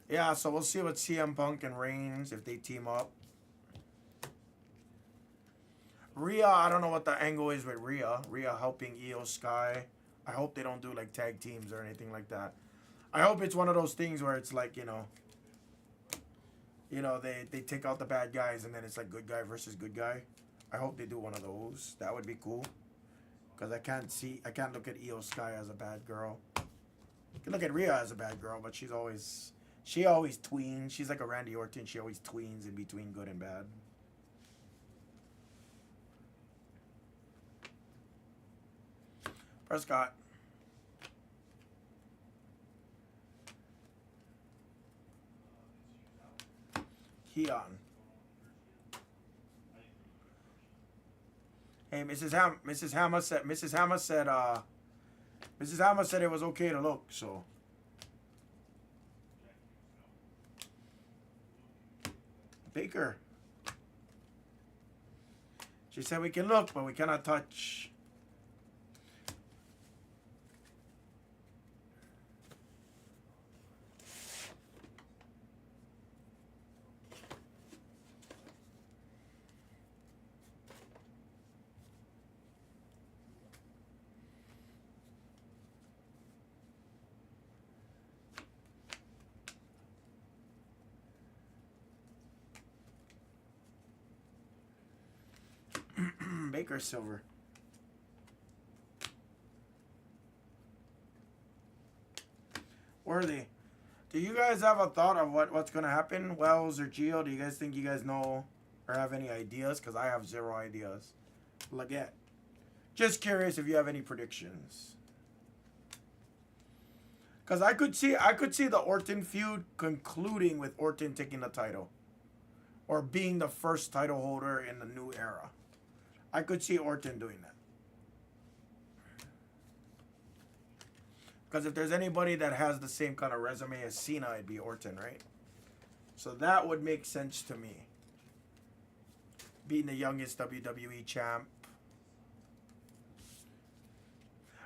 Yeah, so we'll see what CM Punk and Reigns, if they team up. Rhea, I don't know what the angle is with Rhea. Rhea helping Io Sky. I hope they don't do like tag teams or anything like that. I hope it's one of those things where it's like, they take out the bad guys and then it's like good guy versus good guy. I hope they do one of those. That would be cool. Because I can't look at Io Sky as a bad girl. You can look at Rhea as a bad girl, but she always tweens. She's like a Randy Orton. She always tweens in between good and bad. Prescott. Keon. Hey, Mrs. Hammah said it was okay to look, so. Baker. She said we can look, but we cannot touch. Baker silver. Worthy. Do you guys have a thought of what's going to happen? Wells or Gio, do you guys think you guys know or have any ideas? Because I have 0 ideas. Leggett. Just curious if you have any predictions. Because I could see the Orton feud concluding with Orton taking the title. Or being the first title holder in the new era. I could see Orton doing that. Because if there's anybody that has the same kind of resume as Cena, it'd be Orton, right? So that would make sense to me. Being the youngest WWE champ.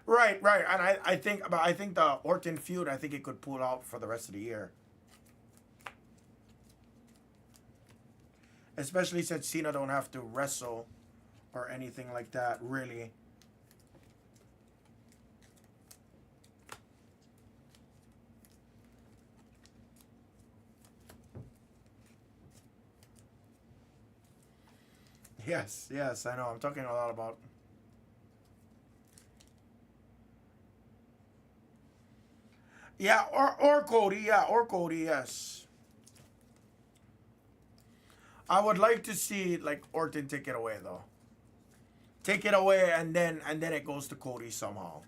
Right. And I think the Orton feud, I think it could pull out for the rest of the year. Especially since Cena don't have to wrestle or anything like that, really. Yes, I know. I'm talking a lot about... Yeah, or Cody, yeah, or Cody, yes. I would like to see like Orton take it away though. Take it away and then it goes to Cody somehow.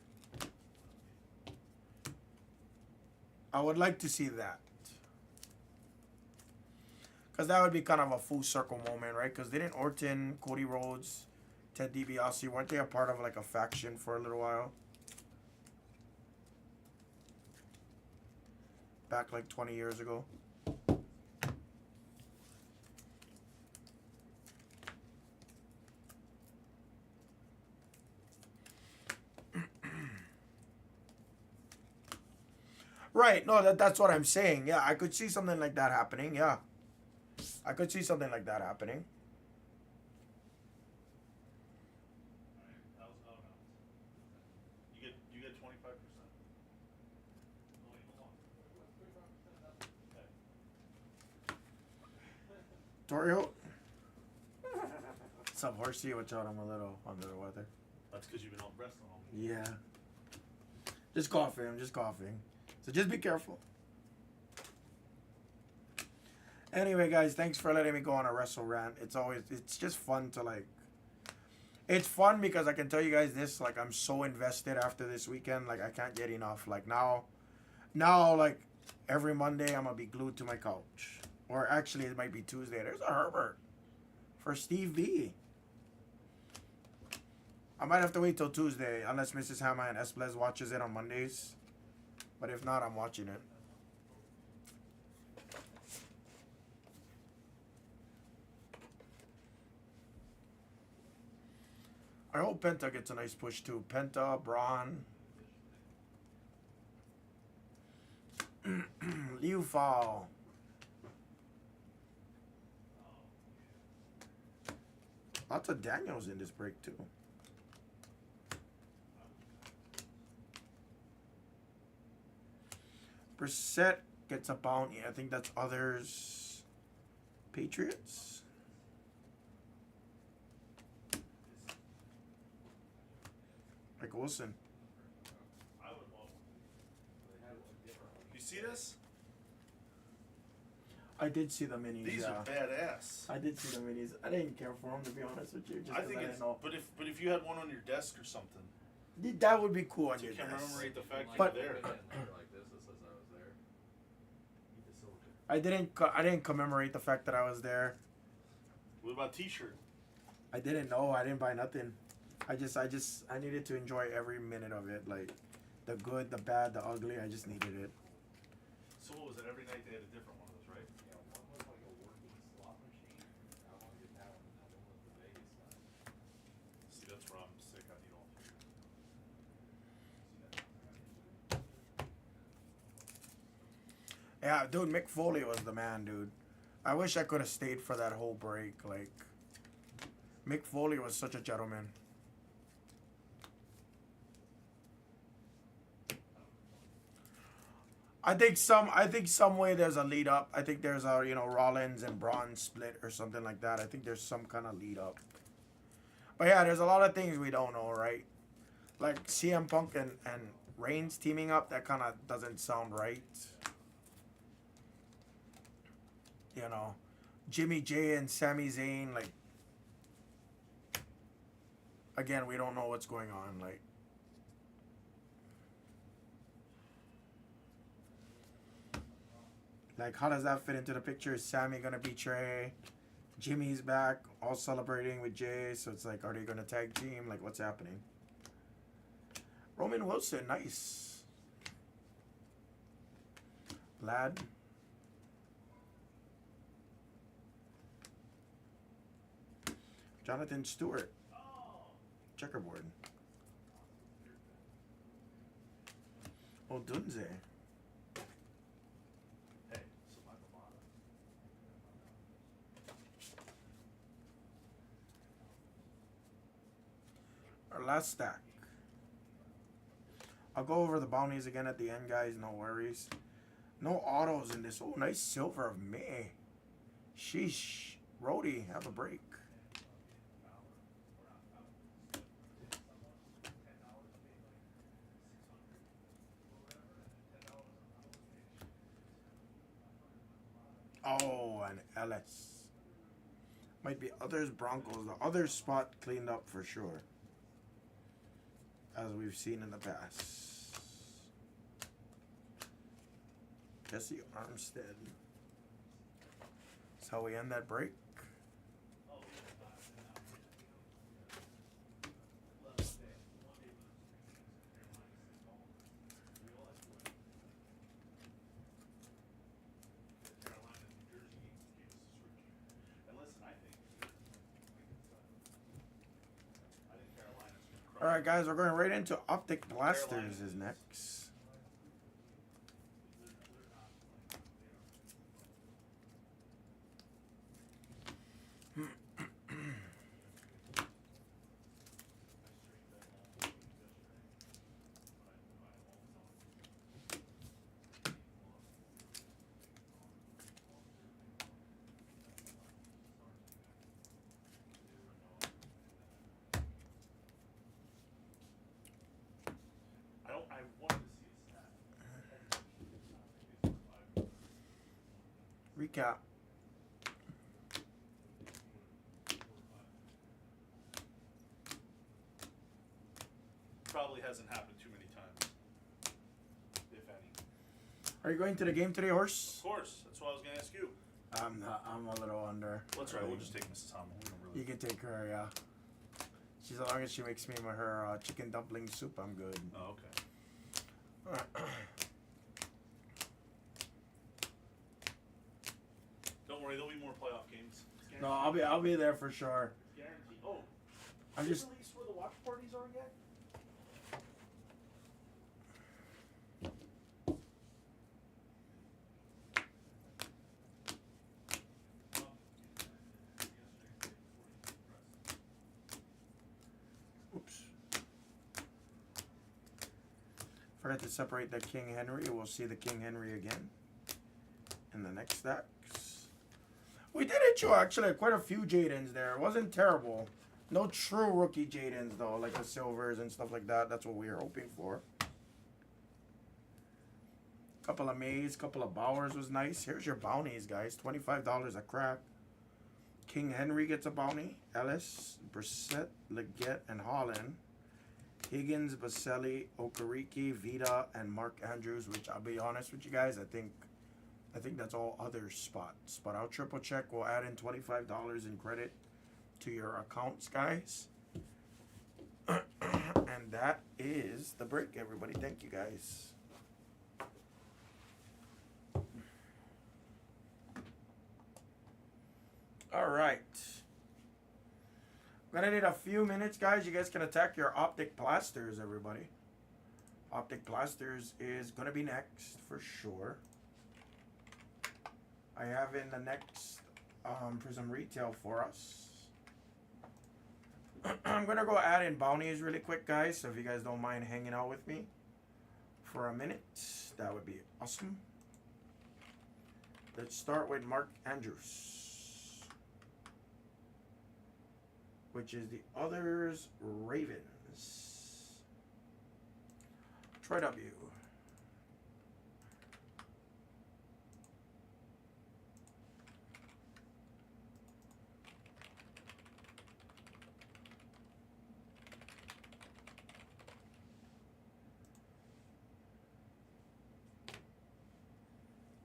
I would like to see that. Because that would be kind of a full circle moment, right? Because didn't Orton, Cody Rhodes, Ted DiBiase, weren't they a part of like a faction for a little while? Back like 20 years ago. Right, no, that's what I'm saying. Yeah, I could see something like that happening. Yeah. I could see something like that happening. You get 25%. Torio? What's up, horsey? Watch out, I'm a little under the weather. That's because you've been out wrestling all Yeah. Just coughing, I'm just coughing. So just be careful. Anyway, guys, thanks for letting me go on a wrestle rant. It's just fun to like, it's fun because I can tell you guys this, like I'm so invested after this weekend, like I can't get enough. Like now like every Monday I'm gonna be glued to my couch. Or actually it might be Tuesday. There's a Herbert for Steve B. I might have to wait till Tuesday unless Mrs. Hammah and Blez watches it on Mondays. But if not, I'm watching it. I hope Penta gets a nice push too. Penta, Braun, Liu Fao. Lots of Daniels in this break too. Brissett gets a bounty. I think that's others. Patriots. Like Wilson. I would love You see this? I did see the minis. These are badass. I did see the minis. I didn't care for them to be honest with you. Just I think it's. But if you had one on your desk or something, that would be cool on to your desk. commemorate the fact you But- were there. I didn't commemorate the fact that I was there. What about T-shirt? I didn't know. I didn't buy nothing. I needed to enjoy every minute of it. Like the good, the bad, the ugly. I just needed it. So what was it? Every night they had a different one of those, right? See, that's where I'm sick. I need all three. Yeah, dude, Mick Foley was the man, dude. I wish I could have stayed for that whole break. Like, Mick Foley was such a gentleman. I think some way there's a lead up. I think there's a Rollins and Braun split or something like that. I think there's some kind of lead up. But yeah, there's a lot of things we don't know, right? Like CM Punk and Reigns teaming up, that kind of doesn't sound right. Jimmy J and Sami Zayn, like, again, we don't know what's going on, like how does that fit into the picture? Is Sammy gonna betray? Jimmy's back, all celebrating with Jay, so it's like, are they gonna tag team? Like, what's happening? Roman Wilson, nice. Lad. Jonathan Stewart. Checkerboard. Oh, Dunze. Hey, so my Bavada. Our last stack. I'll go over the bounties again at the end, guys. No worries. No autos in this. Oh, nice silver of May. Sheesh. Rhodey, have a break. Oh, and LS. Might be others Broncos. The other spot cleaned up for sure. As we've seen in the past. Jesse Armstead. That's how we end that break. Alright guys, we're going right into Optic Blasters is next. I wanted to see a stat. Recap. Probably hasn't happened too many times, if any. Are you going to the game today, Horse? Of course, that's what I was gonna ask you. I'm not, I'm a little under. Well, that's right. We'll just take Mrs. Hammah. We don't really. You can take her, yeah. She's as long as she makes me her chicken dumpling soup, I'm good. Oh, okay. Don't worry, there'll be more playoff games. No, I'll be there for sure. Guaranteed. Oh, I'm just release where the watch parties are yet? oops. Forgot to separate the King Henry. We'll see the King Henry again in the next stacks. We did issue actually quite a few Jadens there. It wasn't terrible. No true rookie Jadens though, like the silvers and stuff like that. That's what we were hoping for. Couple of Mays, couple of Bowers was nice. Here's your bounties, guys. $25 a crack. King Henry gets a bounty. Ellis, Brissett, Leggett, and Holland. Higgins, Baselli, Okereke, Vida, and Mark Andrews, which I'll be honest with you guys, I think that's all other spots. But I'll triple check. We'll add in $25 in credit to your accounts, guys. And that is the break, everybody. Thank you, guys. All right. We're gonna need a few minutes, guys. You guys can attack your Optic Blasters, everybody. Optic Blasters is gonna be next for sure. I have in the next Prizm Retail for us. I'm gonna go add in bounties really quick, guys. So if you guys don't mind hanging out with me for a minute, that would be awesome. Let's start with Mark Andrews, which is the others Ravens. Troy W.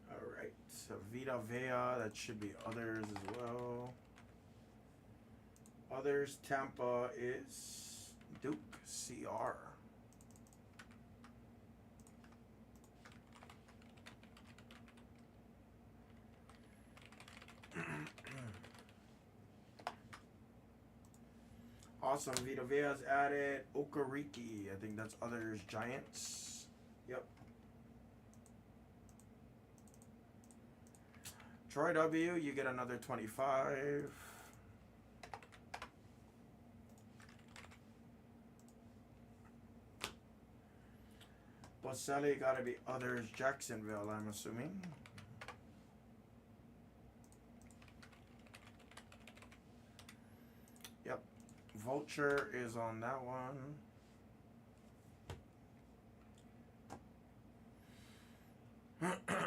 Alright, so Vita Vea, that should be others as well. Others, Tampa is Duke CR. Awesome, Vita Vea's added. Okereke, I think that's others, Giants. Yep. Troy W, you get another 25. Boselli gotta be others, Jacksonville, I'm assuming. Yep. Vulture is on that one.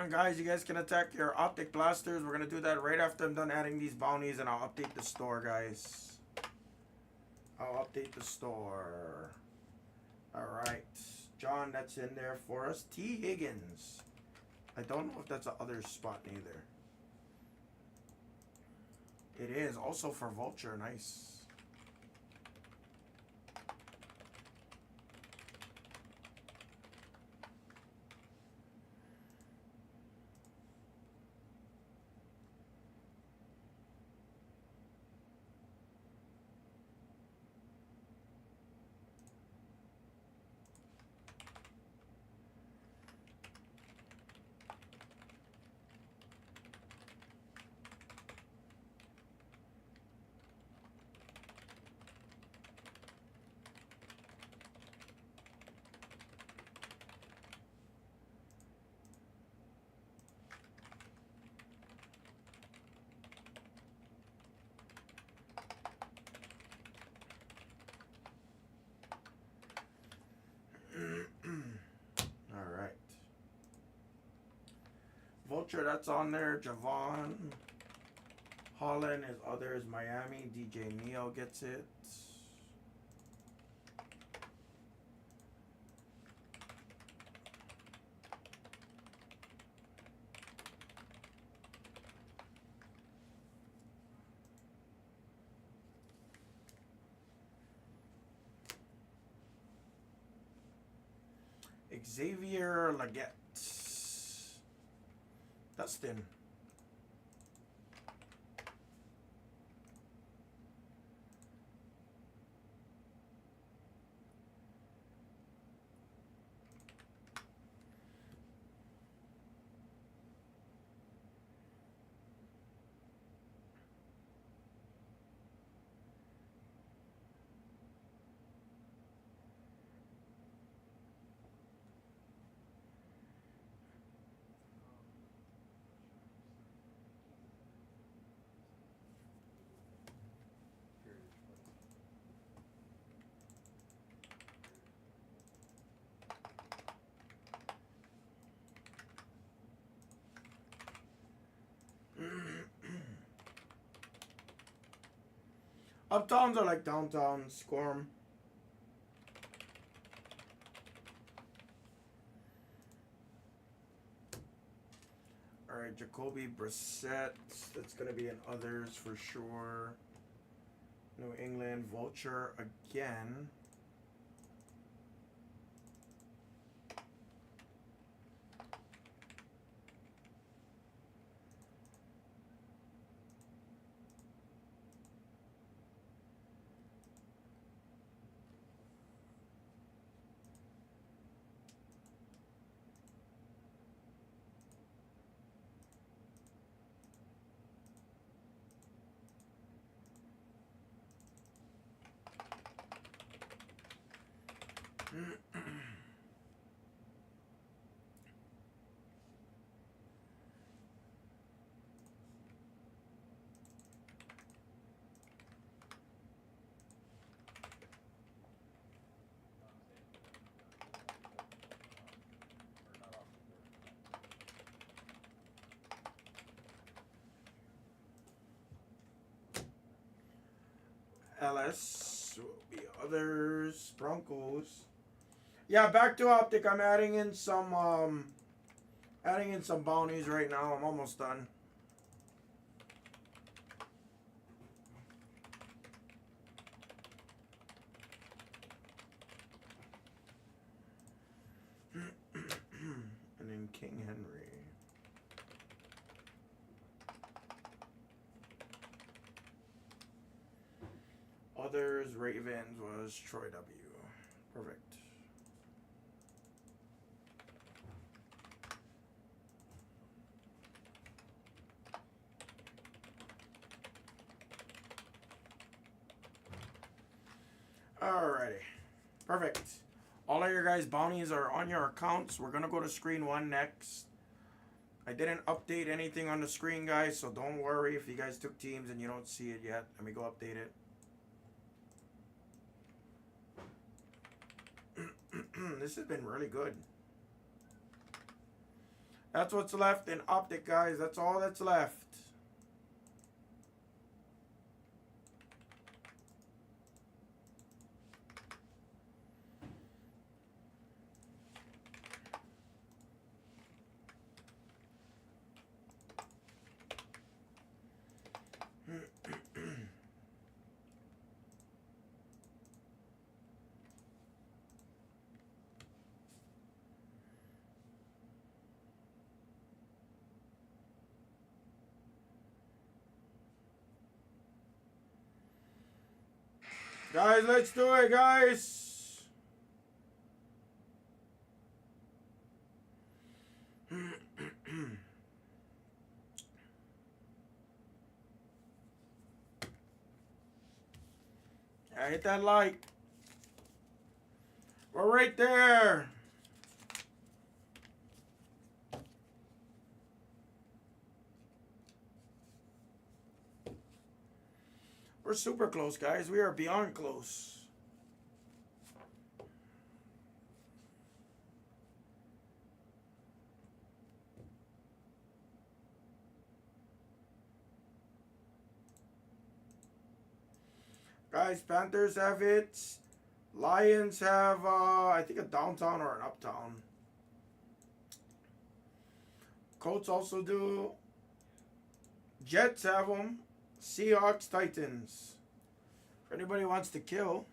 And guys, you guys can attack your Optic blasters. We're gonna do that right after I'm done adding these bounties, and I'll update the store, guys. I'll update the store. Alright. John, that's in there for us. T. Higgins. I don't know if that's a other spot neither. It is also for Vulture. Nice. Alright. Vulture, that's on there. Javon. Holland is others. Miami. DJ Neo gets it. Xavier Leggett. Dustin. Uptowns are like downtown. Squirm. Alright, Jacoby Brissett. That's going to be in others for sure. New England. Vulture again. LS will be others. Broncos. Yeah, back to Optic. I'm adding in some bounties right now. I'm almost done. And then King Henry. Others, Ravens was Troy W. Perfect. Alrighty. Perfect. All of your guys' bounties are on your accounts. We're going to go to screen 1 next. I didn't update anything on the screen, guys, so don't worry if you guys took teams and you don't see it yet. Let me go update it. This has been really good. That's what's left in Optic, guys. That's all that's left. Guys, let's do it, guys. Yeah, hit that like. We're right there. We're super close, guys. We are beyond close. Guys, Panthers have it. Lions have, I think, a downtown or an uptown. Colts also do. Jets have them. Seahawks, Titans. If anybody wants to kill.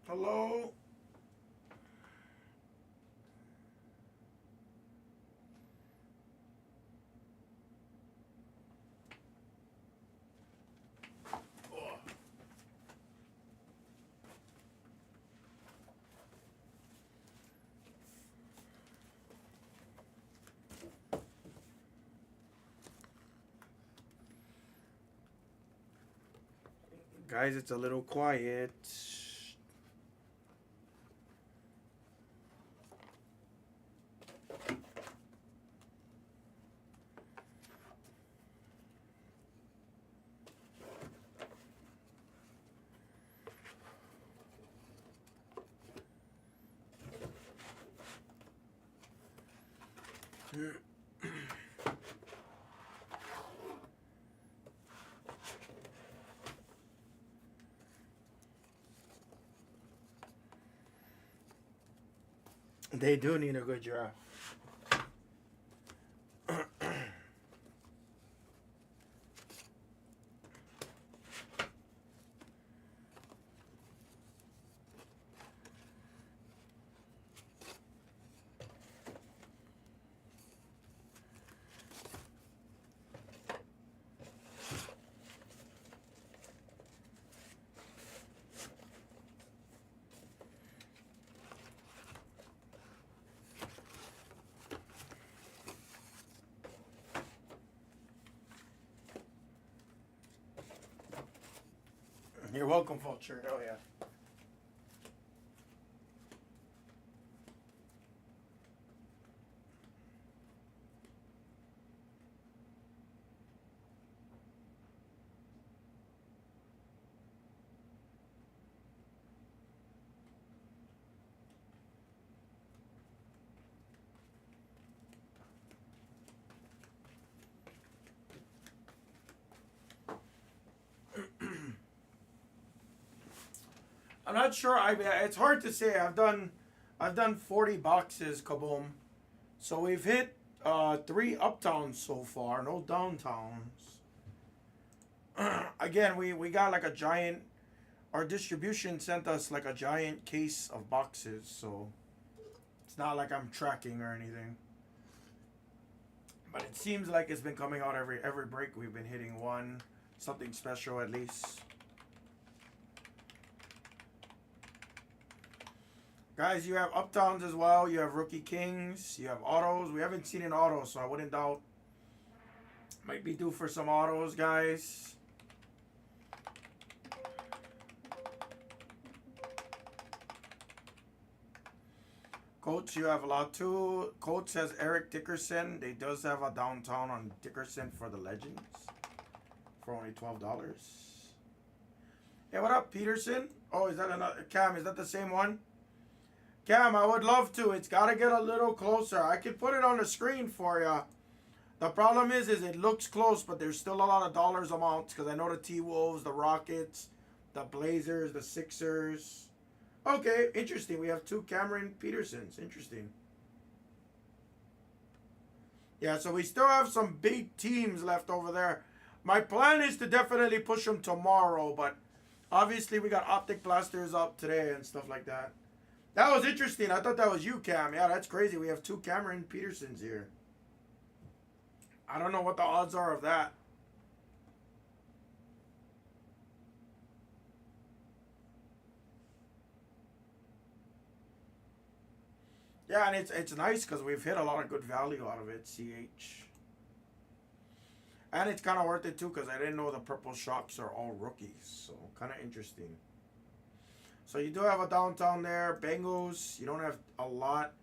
Hello? Guys, it's a little quiet. They do need a good draft. You're welcome, Vulture. Oh, yeah. I'm not sure. It's hard to say. I've done 40 boxes, kaboom. So we've hit 3 uptowns so far, no downtowns. Again, we got like a giant. Our distribution sent us like a giant case of boxes, so it's not like I'm tracking or anything. But it seems like it's been coming out every break. We've been hitting one, something special at least. Guys, you have uptowns as well. You have rookie kings. You have autos. We haven't seen an auto, so I wouldn't doubt. Might be due for some autos, guys. Coach, you have a lot too. Coach says Eric Dickerson. They does have a downtown on Dickerson for the Legends for only $12. Hey, what up, Peterson? Oh, is that another Cam? Is that the same one? Cam, I would love to. It's got to get a little closer. I could put it on the screen for you. The problem is it looks close, but there's still a lot of dollars amounts because I know the T-Wolves, the Rockets, the Blazers, the Sixers. Okay, interesting. We have 2 Cameron Petersons. Interesting. Yeah, so we still have some big teams left over there. My plan is to definitely push them tomorrow, but obviously we got Optic Blasters up today and stuff like that. That was interesting. I thought that was you, Cam. Yeah, that's crazy. We have 2 Cameron Petersons here. I don't know what the odds are of that. Yeah, and it's nice because we've hit a lot of good value out of it, CH. And it's kind of worth it too because I didn't know the Purple Shocks are all rookies. So kind of interesting. So you do have a downtown there. Bengals, you don't have a lot.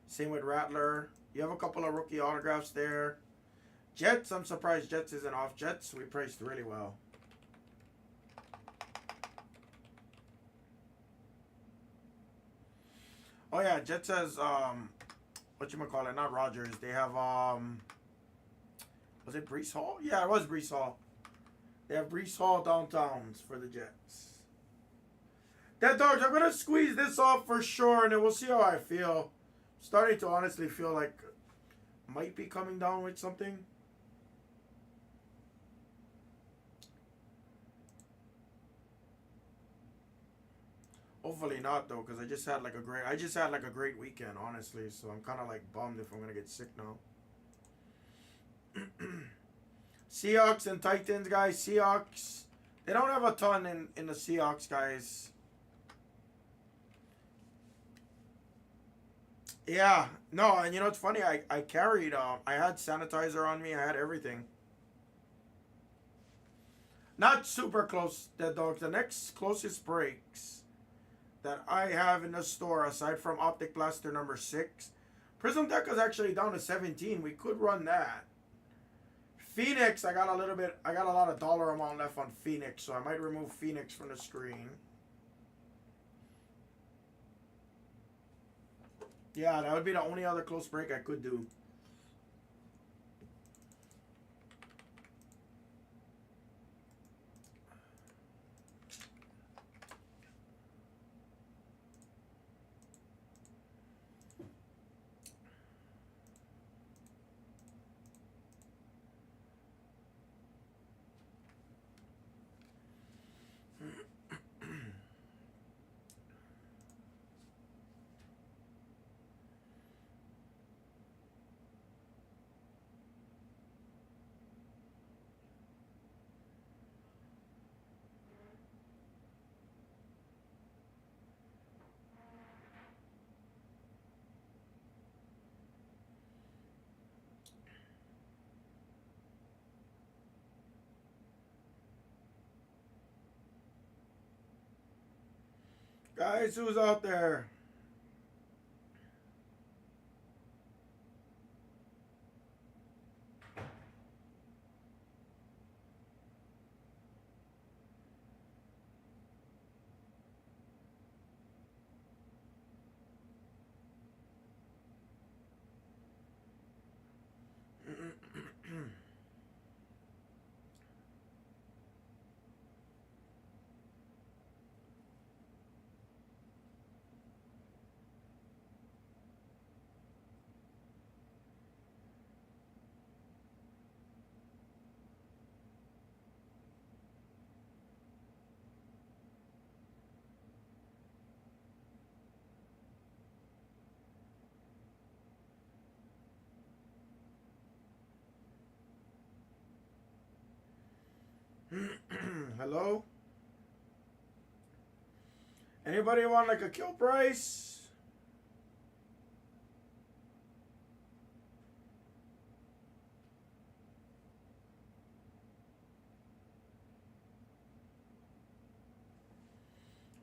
Same with Rattler. You have a couple of rookie autographs there. Jets, I'm surprised Jets isn't off. Jets, we priced really well. Oh yeah, Jets has whatchamacallit, not Rodgers. They have was it Brees Hall? Yeah, it was Brees Hall. They have Brees Hall downtowns for the Jets. Dead Dogs, I'm gonna squeeze this off for sure, and then we'll see how I feel. Starting to honestly feel like might be coming down with something. Hopefully not though, because I just had like a great weekend, honestly. So I'm kind of like bummed if I'm gonna get sick now. Seahawks and Titans, guys. Seahawks, they don't have a ton in the Seahawks, guys. Yeah, no, and you know it's funny. I carried I had sanitizer on me. I had everything. Not super close, Dead Dogs. The next closest breaks that I have in the store, aside from Optic Blaster number 6, Prizm Deca is actually down to 17. We could run that. Phoenix, I got a lot of dollar amount left on Phoenix, so I might remove Phoenix from the screen. Yeah, that would be the only other close break I could do. Guys, who's out there? Hello? Anybody want like a kill price?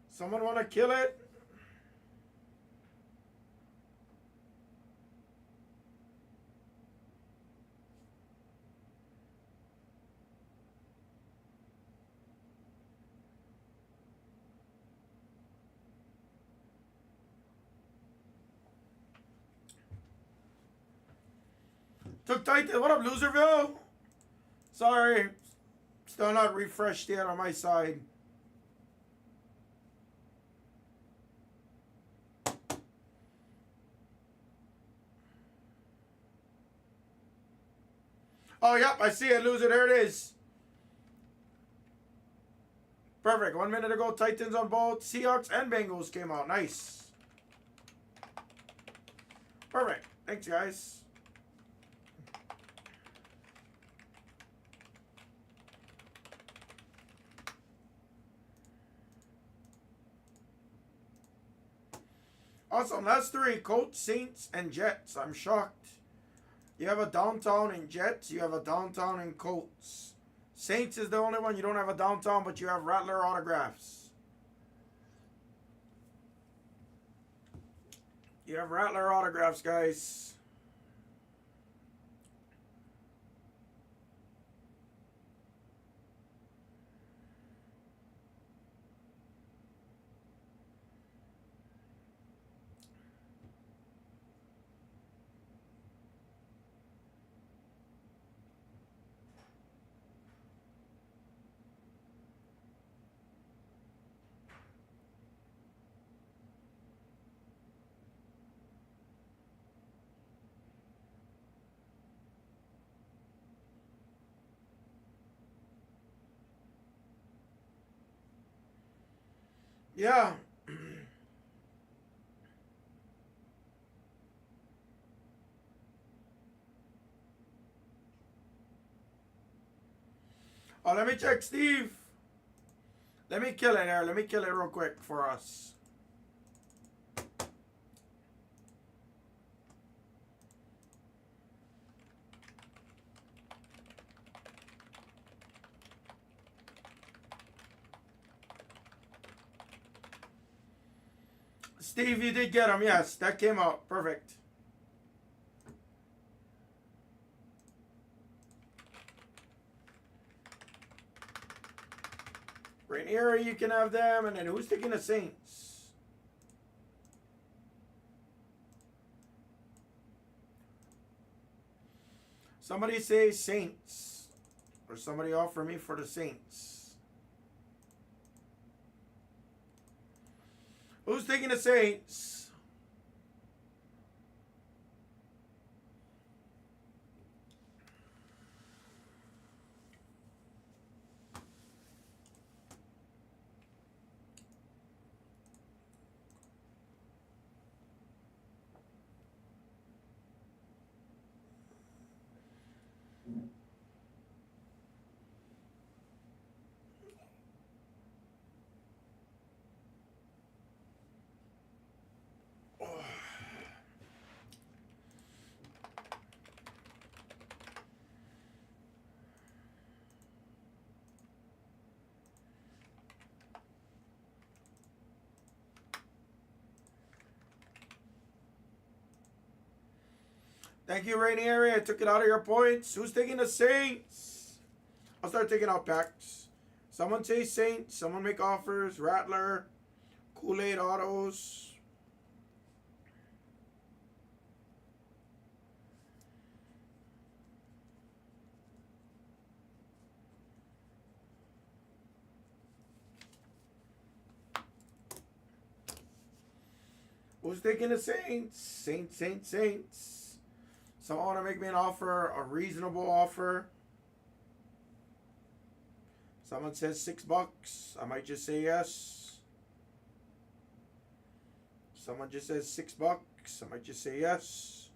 Someone want to kill it? Took Titan. What up, Loserville? Sorry. Still not refreshed yet on my side. Oh, yep, I see it, Loser. There it is. Perfect. 1 minute ago, Titans on both. Seahawks and Bengals came out. Nice. Perfect. Thanks, guys. Awesome. That's 3. Colts, Saints, and Jets. I'm shocked. You have a downtown in Jets. You have a downtown in Colts. Saints is the only one you don't have a downtown, but you have Rattler autographs. You have Rattler autographs, guys. Yeah. Oh, let me check, Steve. Let me kill it there. Let me kill it real quick for us. Steve, you did get him. Yes, that came out. Perfect. Rainieri, you can have them. And then who's taking the Saints? Somebody say Saints. Or somebody offer me for the Saints. Who's taking the Saints? Thank you, Rainieri. I took it out of your points. Who's taking the Saints? I'll start taking out packs. Someone say Saints. Someone make offers. Rattler. Kool-Aid Autos. Who's taking the Saints? Saints. Someone want to make me an offer, a reasonable offer. Someone says $6. I might just say yes. Someone just says $6. I might just say yes.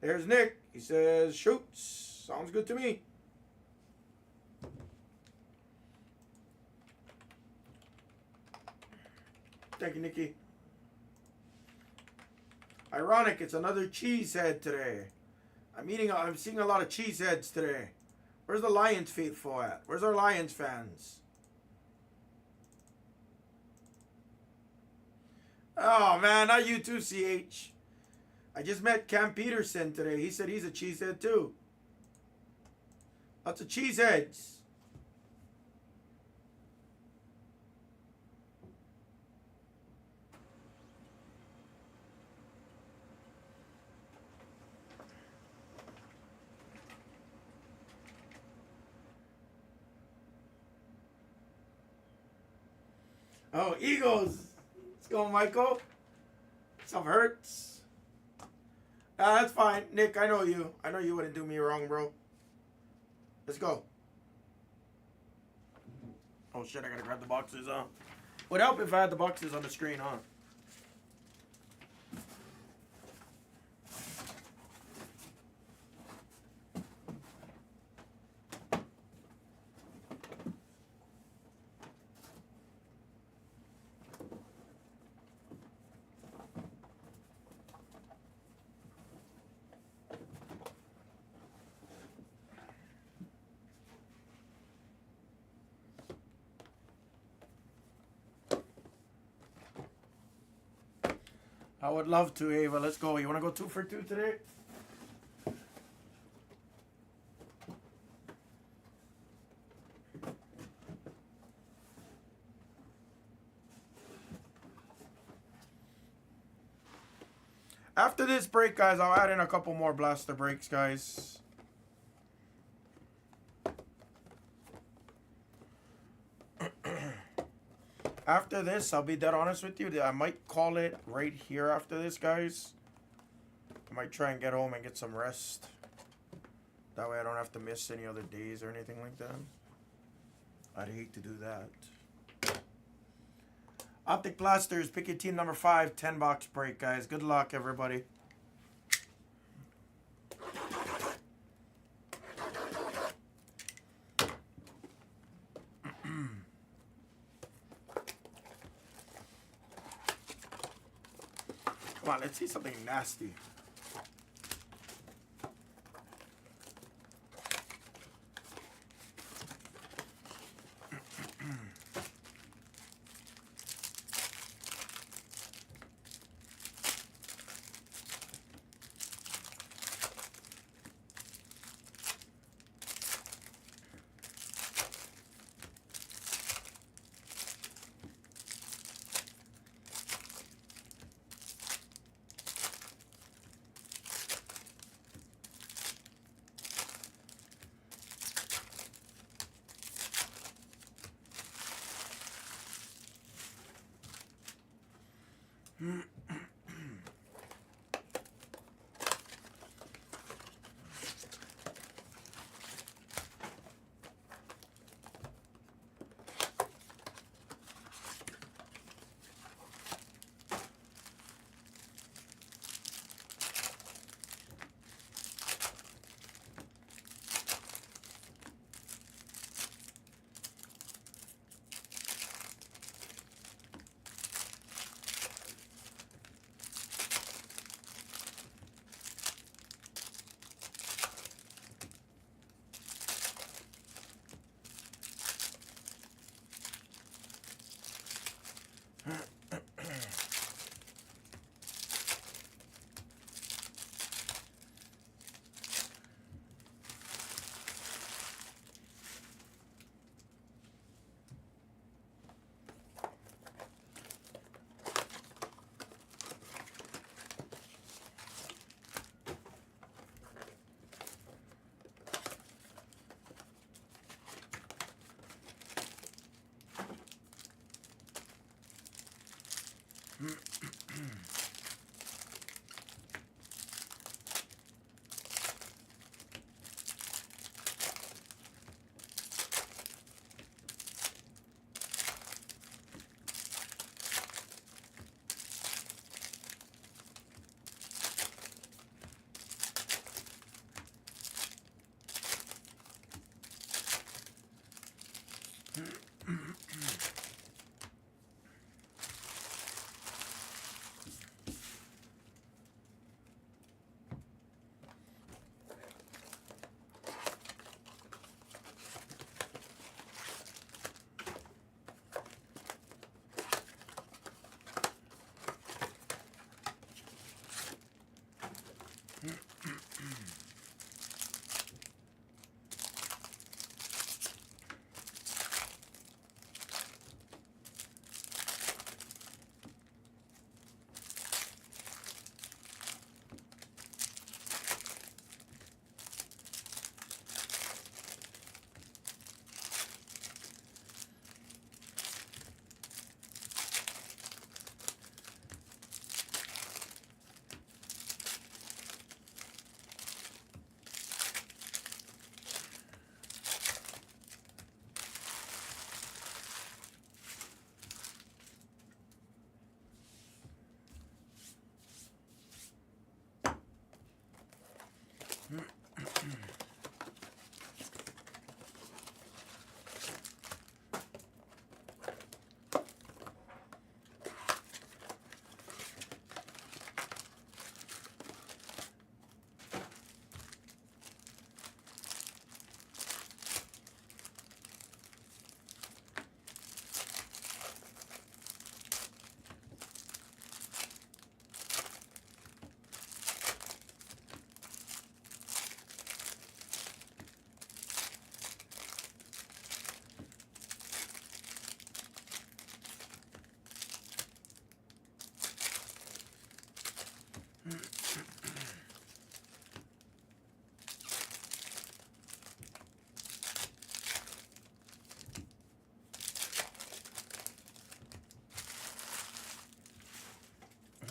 There's Nick. He says shoots. Sounds good to me. Thank you, Nikki. Ironic, it's another cheesehead today. I'm seeing a lot of cheeseheads today. Where's the Lions faithful at? Where's our Lions fans? Oh man, not you too, CH. I just met Cam Peterson today. He said he's a cheesehead too. Lots of cheeseheads. Oh, Eagles. Let's go, Michael. Some hurts. That's fine. Nick, I know you. I know you wouldn't do me wrong, bro. Let's go. Oh, shit. I got to grab the boxes, huh? Would help if I had the boxes on the screen, huh? I would love to, Ava. Let's go. You want to go 2 for 2 today? After this break, guys, I'll add in a couple more blaster breaks, guys. After this, I'll be dead honest with you. I might call it right here after this, guys. I might try and get home and get some rest. That way I don't have to miss any other days or anything like that. I'd hate to do that. Optic Blasters, pick your team number 5, 10 box break, guys. Good luck, everybody. Come on, let's see something nasty.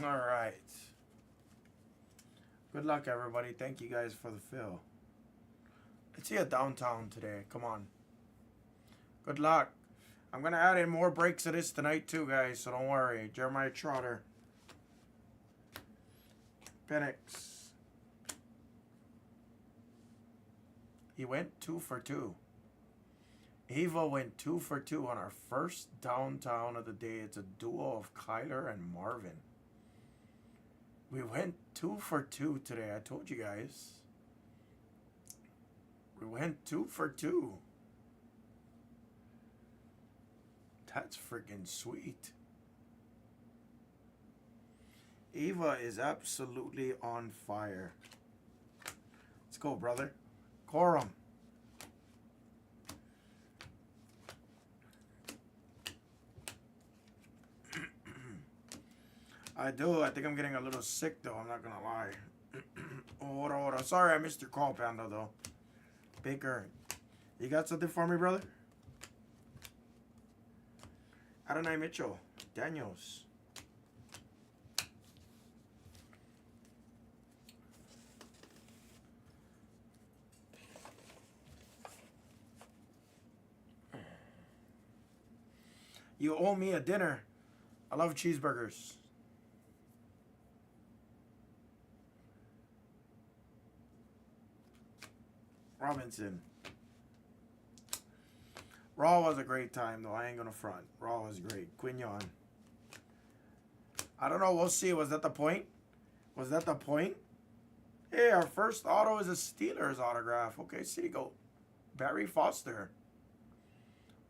All right. Good luck, everybody. Thank you guys for the fill. Let's see a downtown today. Come on. Good luck. I'm going to add in more breaks of this tonight, too, guys, so don't worry. Jeremiah Trotter. Penix. He went 2 for 2. Ava went 2 for 2 on our first downtown of the day. It's a duo of Kyler and Marvin. We went 2 for 2 today. I told you guys. We went 2 for 2. That's freaking sweet. Ava is absolutely on fire. Let's go, brother. Corum. I do. I think I'm getting a little sick, though. I'm not going to lie. Hold on. Sorry I missed your call, Panda, though. Baker. You got something for me, brother? Adonai Mitchell. Daniels. You owe me a dinner. I love cheeseburgers. Robinson. Raw was a great time, though. I ain't gonna front. Raw was great. Quignon. I don't know. We'll see. Was that the point? Was that the point? Hey, our first auto is a Steelers autograph. Okay, City Goat. Barry Foster.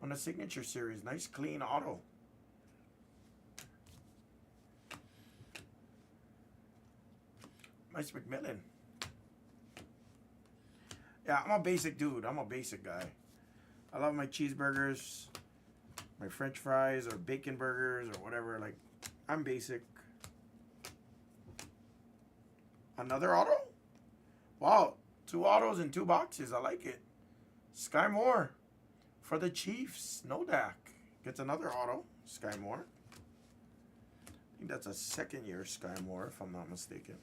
On the Signature Series. Nice, clean auto. Nice McMillan. Yeah, I'm a basic dude. I'm a basic guy. I love my cheeseburgers, my French fries, or bacon burgers, or whatever. Like, I'm basic. Another auto? Wow, 2 autos in 2 boxes. I like it. Sky Moore for the Chiefs. Nodak gets another auto. Sky Moore. I think that's a second-year Sky Moore, if I'm not mistaken.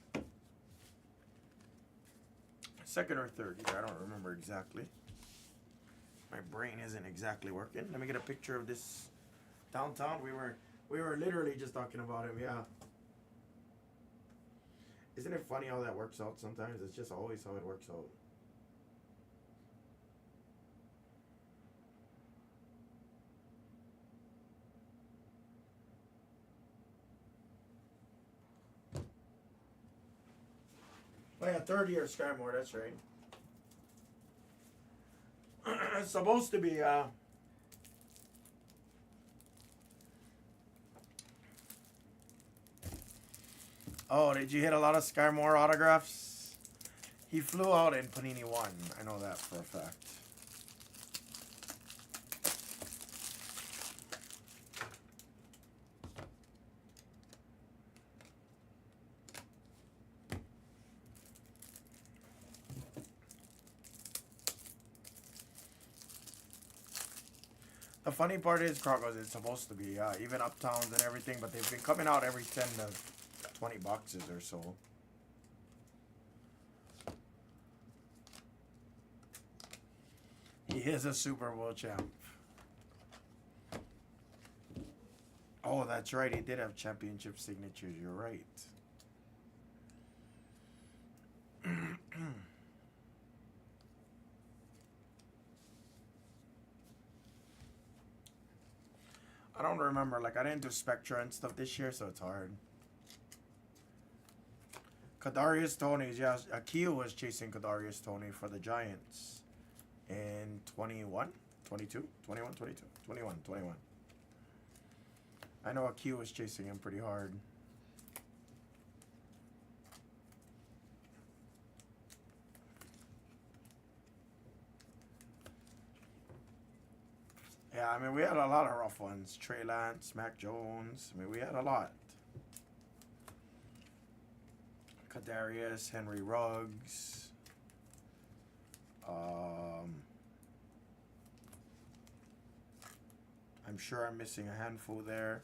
Second or third year, I don't remember exactly. My brain isn't exactly working. Let me get a picture of this downtown. We were literally just talking about him, yeah. Isn't it funny how that works out sometimes? It's just always how it works out. Oh yeah, third year Skymore, that's right. It's supposed to be, Oh, did you hit a lot of Skymore autographs? He flew out in Panini 1. I know that for a fact. The funny part is, Krogos, it's supposed to be, even Uptowns and everything, but they've been coming out every 10 to 20 boxes or so. He is a Super Bowl champ. Oh, that's right. He did have championship signatures. You're right. I don't remember. Like, I didn't do Spectra and stuff this year, so it's hard. Kadarius Toney's, yeah. Akil was chasing Kadarius Toney for the Giants in 21, 22, 21, 22, 21, 21. I know Akil was chasing him pretty hard. Yeah, I mean, we had a lot of rough ones. Trey Lance, Mac Jones. I mean, we had a lot. Kadarius, Henry Ruggs. I'm sure I'm missing a handful there.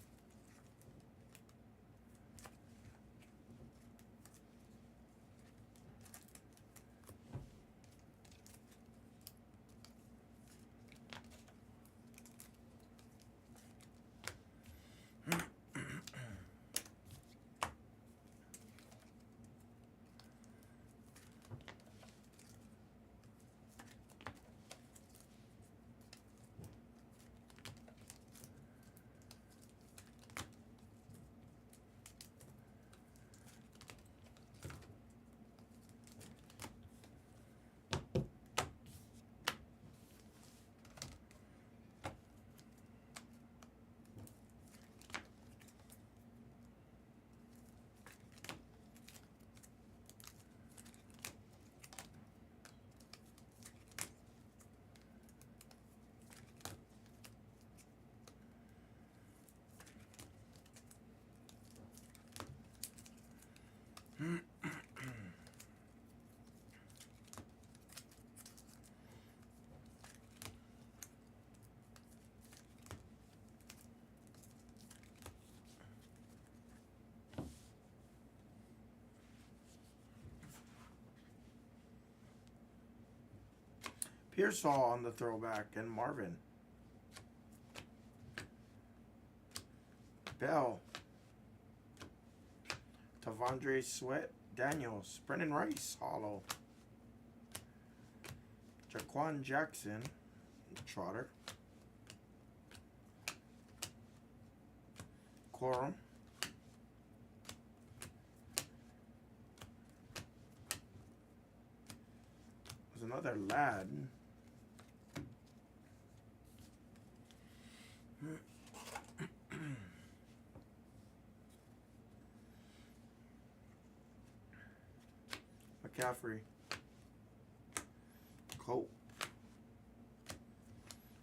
Pearsall on the throwback and Marvin. Bell. Tavondre Sweat. Daniels. Brennan Rice. Hollow. Jaquan Jackson. Trotter. Quorum. There's another lad. McCaffrey. Cope.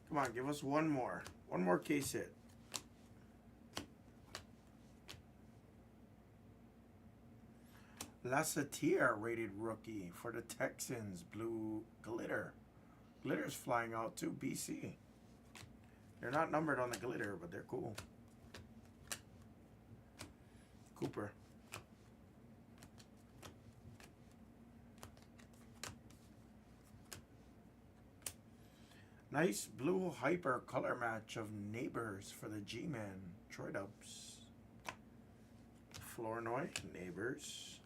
Come on, give us one more. One more case hit. Lassetier rated rookie for the Texans. Blue glitter. Glitter's flying out too, BC. They're not numbered on the glitter, but they're cool. Cooper. Nice blue hyper color match of Neighbors for the G-Man. Troy Dubs. Flournoy, Neighbors.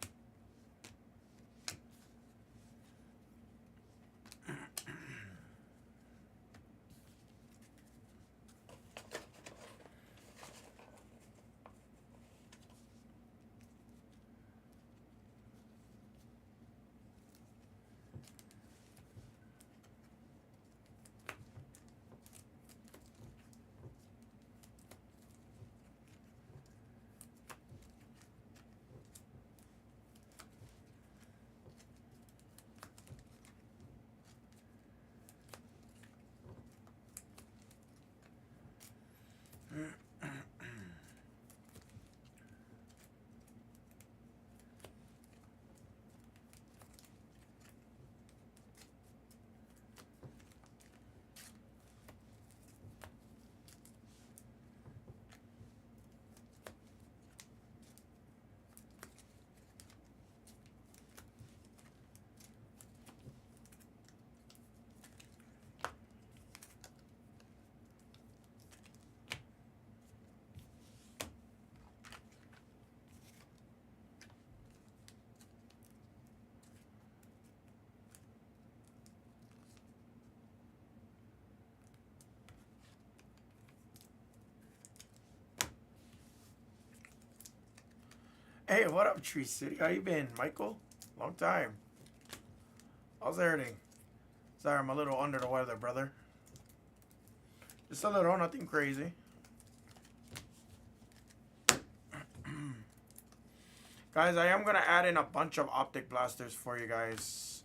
Hey, what up, Tree City? How you been, Michael? Long time. How's everything? Sorry, I'm a little under the weather, brother. Just a little, nothing crazy. Guys, I am going to add in a bunch of optic blasters for you guys.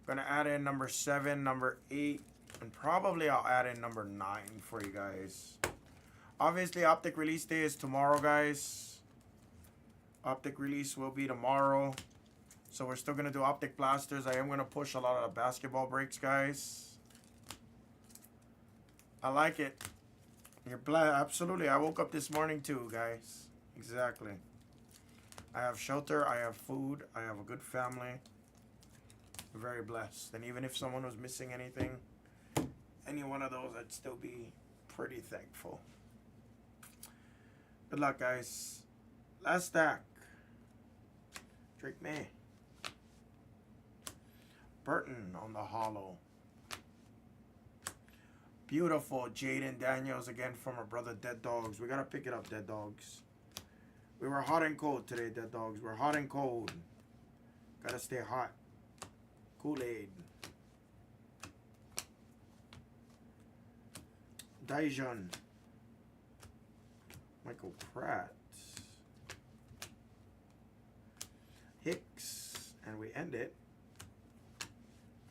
I'm going to add in number 7, number 8, and probably I'll add in number 9 for you guys. Obviously, optic release day is tomorrow, guys. Optic release will be tomorrow. So we're still going to do optic blasters. I am going to push a lot of basketball breaks, guys. I like it. You're absolutely. I woke up this morning too, guys. Exactly. I have shelter. I have food. I have a good family. I'm very blessed. And even if someone was missing anything, any one of those, I'd still be pretty thankful. Good luck, guys. Last stack. Drake May. Burton on the hollow. Beautiful Jaden Daniels again from our brother Dead Dogs. We gotta pick it up, Dead Dogs. We were hot and cold today, Dead Dogs. We're hot and cold. Gotta stay hot. Kool-Aid. Daijun. Michael Pratt. Hicks. And we end it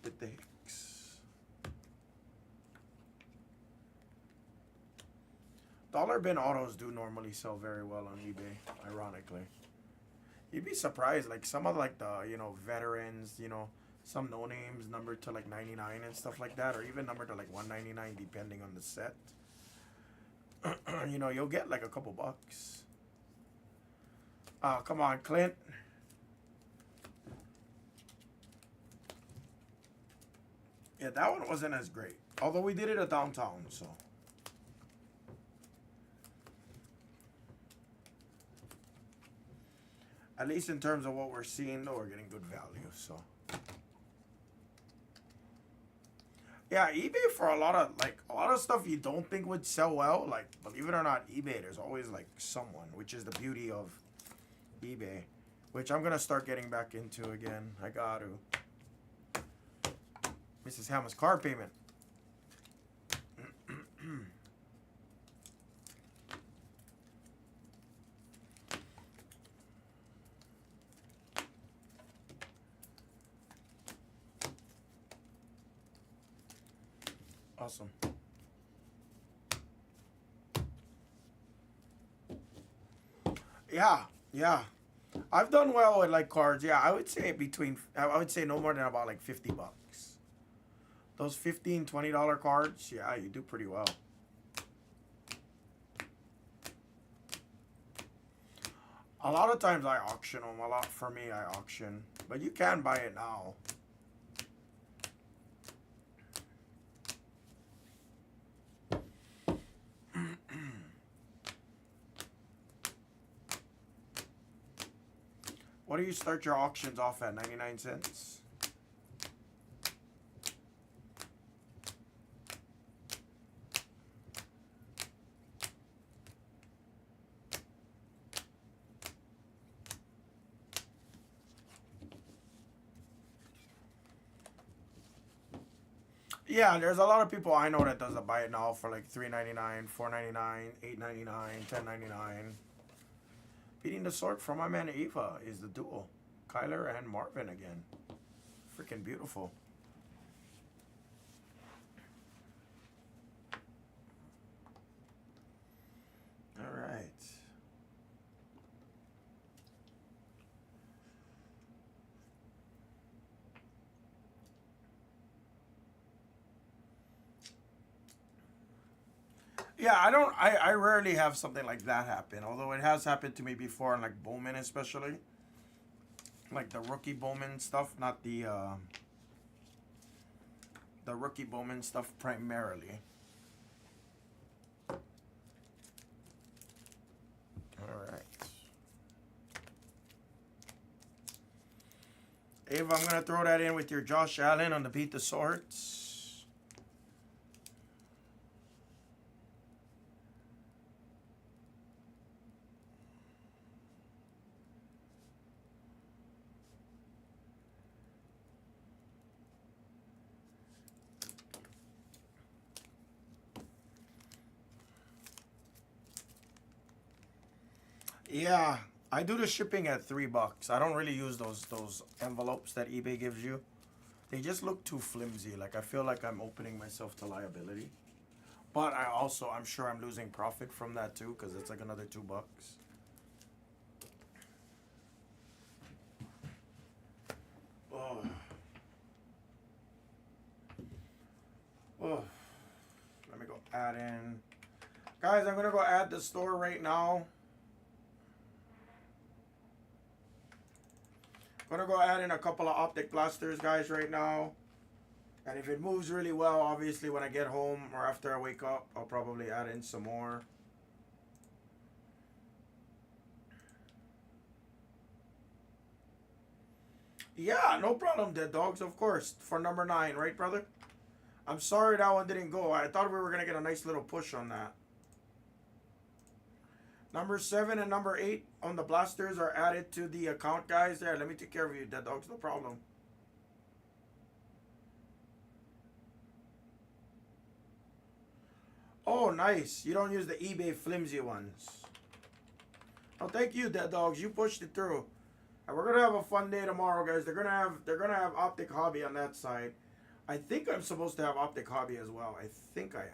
with the Hicks. Dollar bin autos do normally sell very well on eBay, ironically. You'd be surprised, like some of like the, you know, veterans, you know, some no names numbered to like 99 and stuff like that, or even numbered to like 199 depending on the set. You know, you'll get like a couple bucks. Oh, come on, Clint. Yeah, that one wasn't as great. Although we did it at downtown, so. At least in terms of what we're seeing, though, we're getting good value, so. Yeah, eBay for a lot of stuff you don't think would sell well, like, believe it or not, eBay, there's always, like, someone, which is the beauty of eBay, which I'm going to start getting back into again. I got to. Mrs. Hammah's car payment. Awesome. Yeah. I've done well with like cards. Yeah, I would say I would say no more than about like 50 bucks. Those $15, $20 cards, yeah, you do pretty well. A lot of times I auction them. A lot for me, I auction. But you can buy it now. What do you start your auctions off at? 99 cents? Yeah, there's a lot of people I know that does a buy it now for like $3.99, $4.99, $8.99, $10.99. Beating the sword from my man Eva is the duel. Kyler and Marvin again. Freaking beautiful. All right. Yeah, I rarely have something like that happen. Although it has happened to me before, like Bowman especially. Like the rookie Bowman stuff, not the rookie Bowman stuff primarily. Alright. Ava, I'm gonna throw that in with your Josh Allen on the Beat the Swords. Yeah, I do the shipping at $3. I don't really use those envelopes that eBay gives you. They just look too flimsy. Like I feel like I'm opening myself to liability. But I'm sure I'm losing profit from that too, because it's like another $2. Oh. Oh. Let me go add in. Guys, I'm gonna go add the store right now. Gonna go add in a couple of optic blasters, guys, right now. And if it moves really well, obviously when I get home or after I wake up, I'll probably add in some more. Yeah, no problem, Dead Dogs, of course. For number 9, right, brother? I'm sorry that one didn't go. I thought we were gonna get a nice little push on that. Number 7 and number 8 on the blasters are added to the account, guys. There, let me take care of you, Dead Dogs, no problem. Oh, nice. You don't use the eBay flimsy ones. Oh, thank you, Dead Dogs. You pushed it through. And we're gonna have a fun day tomorrow, guys. They're gonna have Optic Hobby on that side. I think I'm supposed to have Optic Hobby as well. I think I am.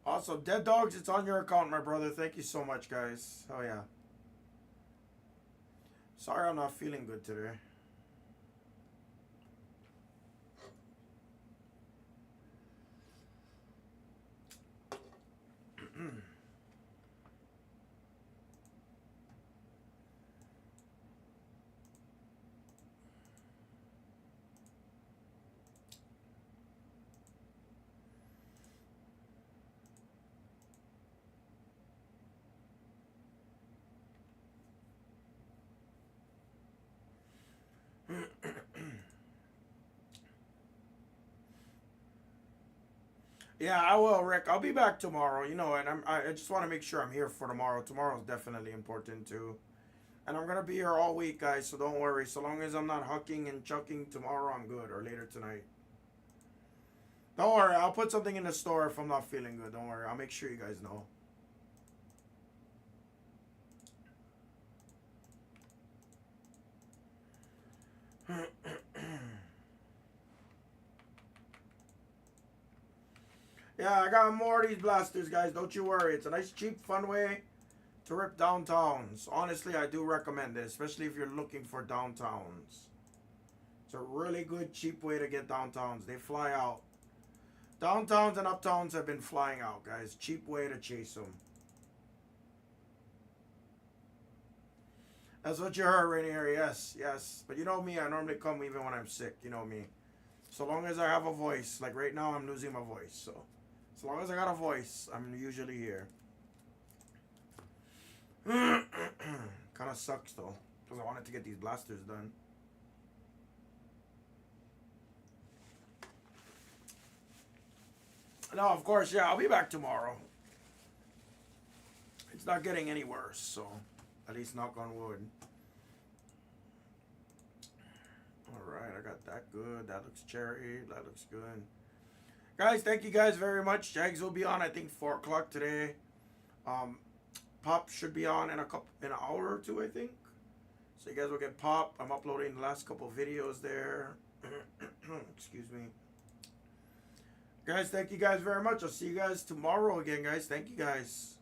Also, Dead Dogs, it's on your account, my brother. Thank you so much, guys. Oh, yeah. Sorry I'm not feeling good today. Yeah, I will, Rick. I'll be back tomorrow, you know, and I just want to make sure I'm here for tomorrow. Tomorrow's definitely important, too. And I'm going to be here all week, guys, so don't worry. So long as I'm not hucking and chucking tomorrow, I'm good, or later tonight. Don't worry, I'll put something in the store if I'm not feeling good. Don't worry, I'll make sure you guys know. Yeah, I got more of these blasters, guys. Don't you worry. It's a nice, cheap, fun way to rip downtowns. Honestly, I do recommend it, especially if you're looking for downtowns. It's a really good, cheap way to get downtowns. They fly out. Downtowns and uptowns have been flying out, guys. Cheap way to chase them. That's what you heard, Rainier. Yes, yes. But you know me, I normally come even when I'm sick. You know me. So long as I have a voice. Like right now, I'm losing my voice. So as long as I got a voice, I'm usually here. Kind of sucks, though. Because I wanted to get these blasters done. No, of course, yeah. I'll be back tomorrow. It's not getting any worse, so at least knock on wood. Alright, I got that good. That looks cherry. That looks good. Guys, thank you guys very much. Jags will be on, I think, 4 o'clock today. Pop should be on in an hour or two, I think. So you guys will get Pop. I'm uploading the last couple videos there. Excuse me. Guys, thank you guys very much. I'll see you guys tomorrow again, guys. Thank you guys.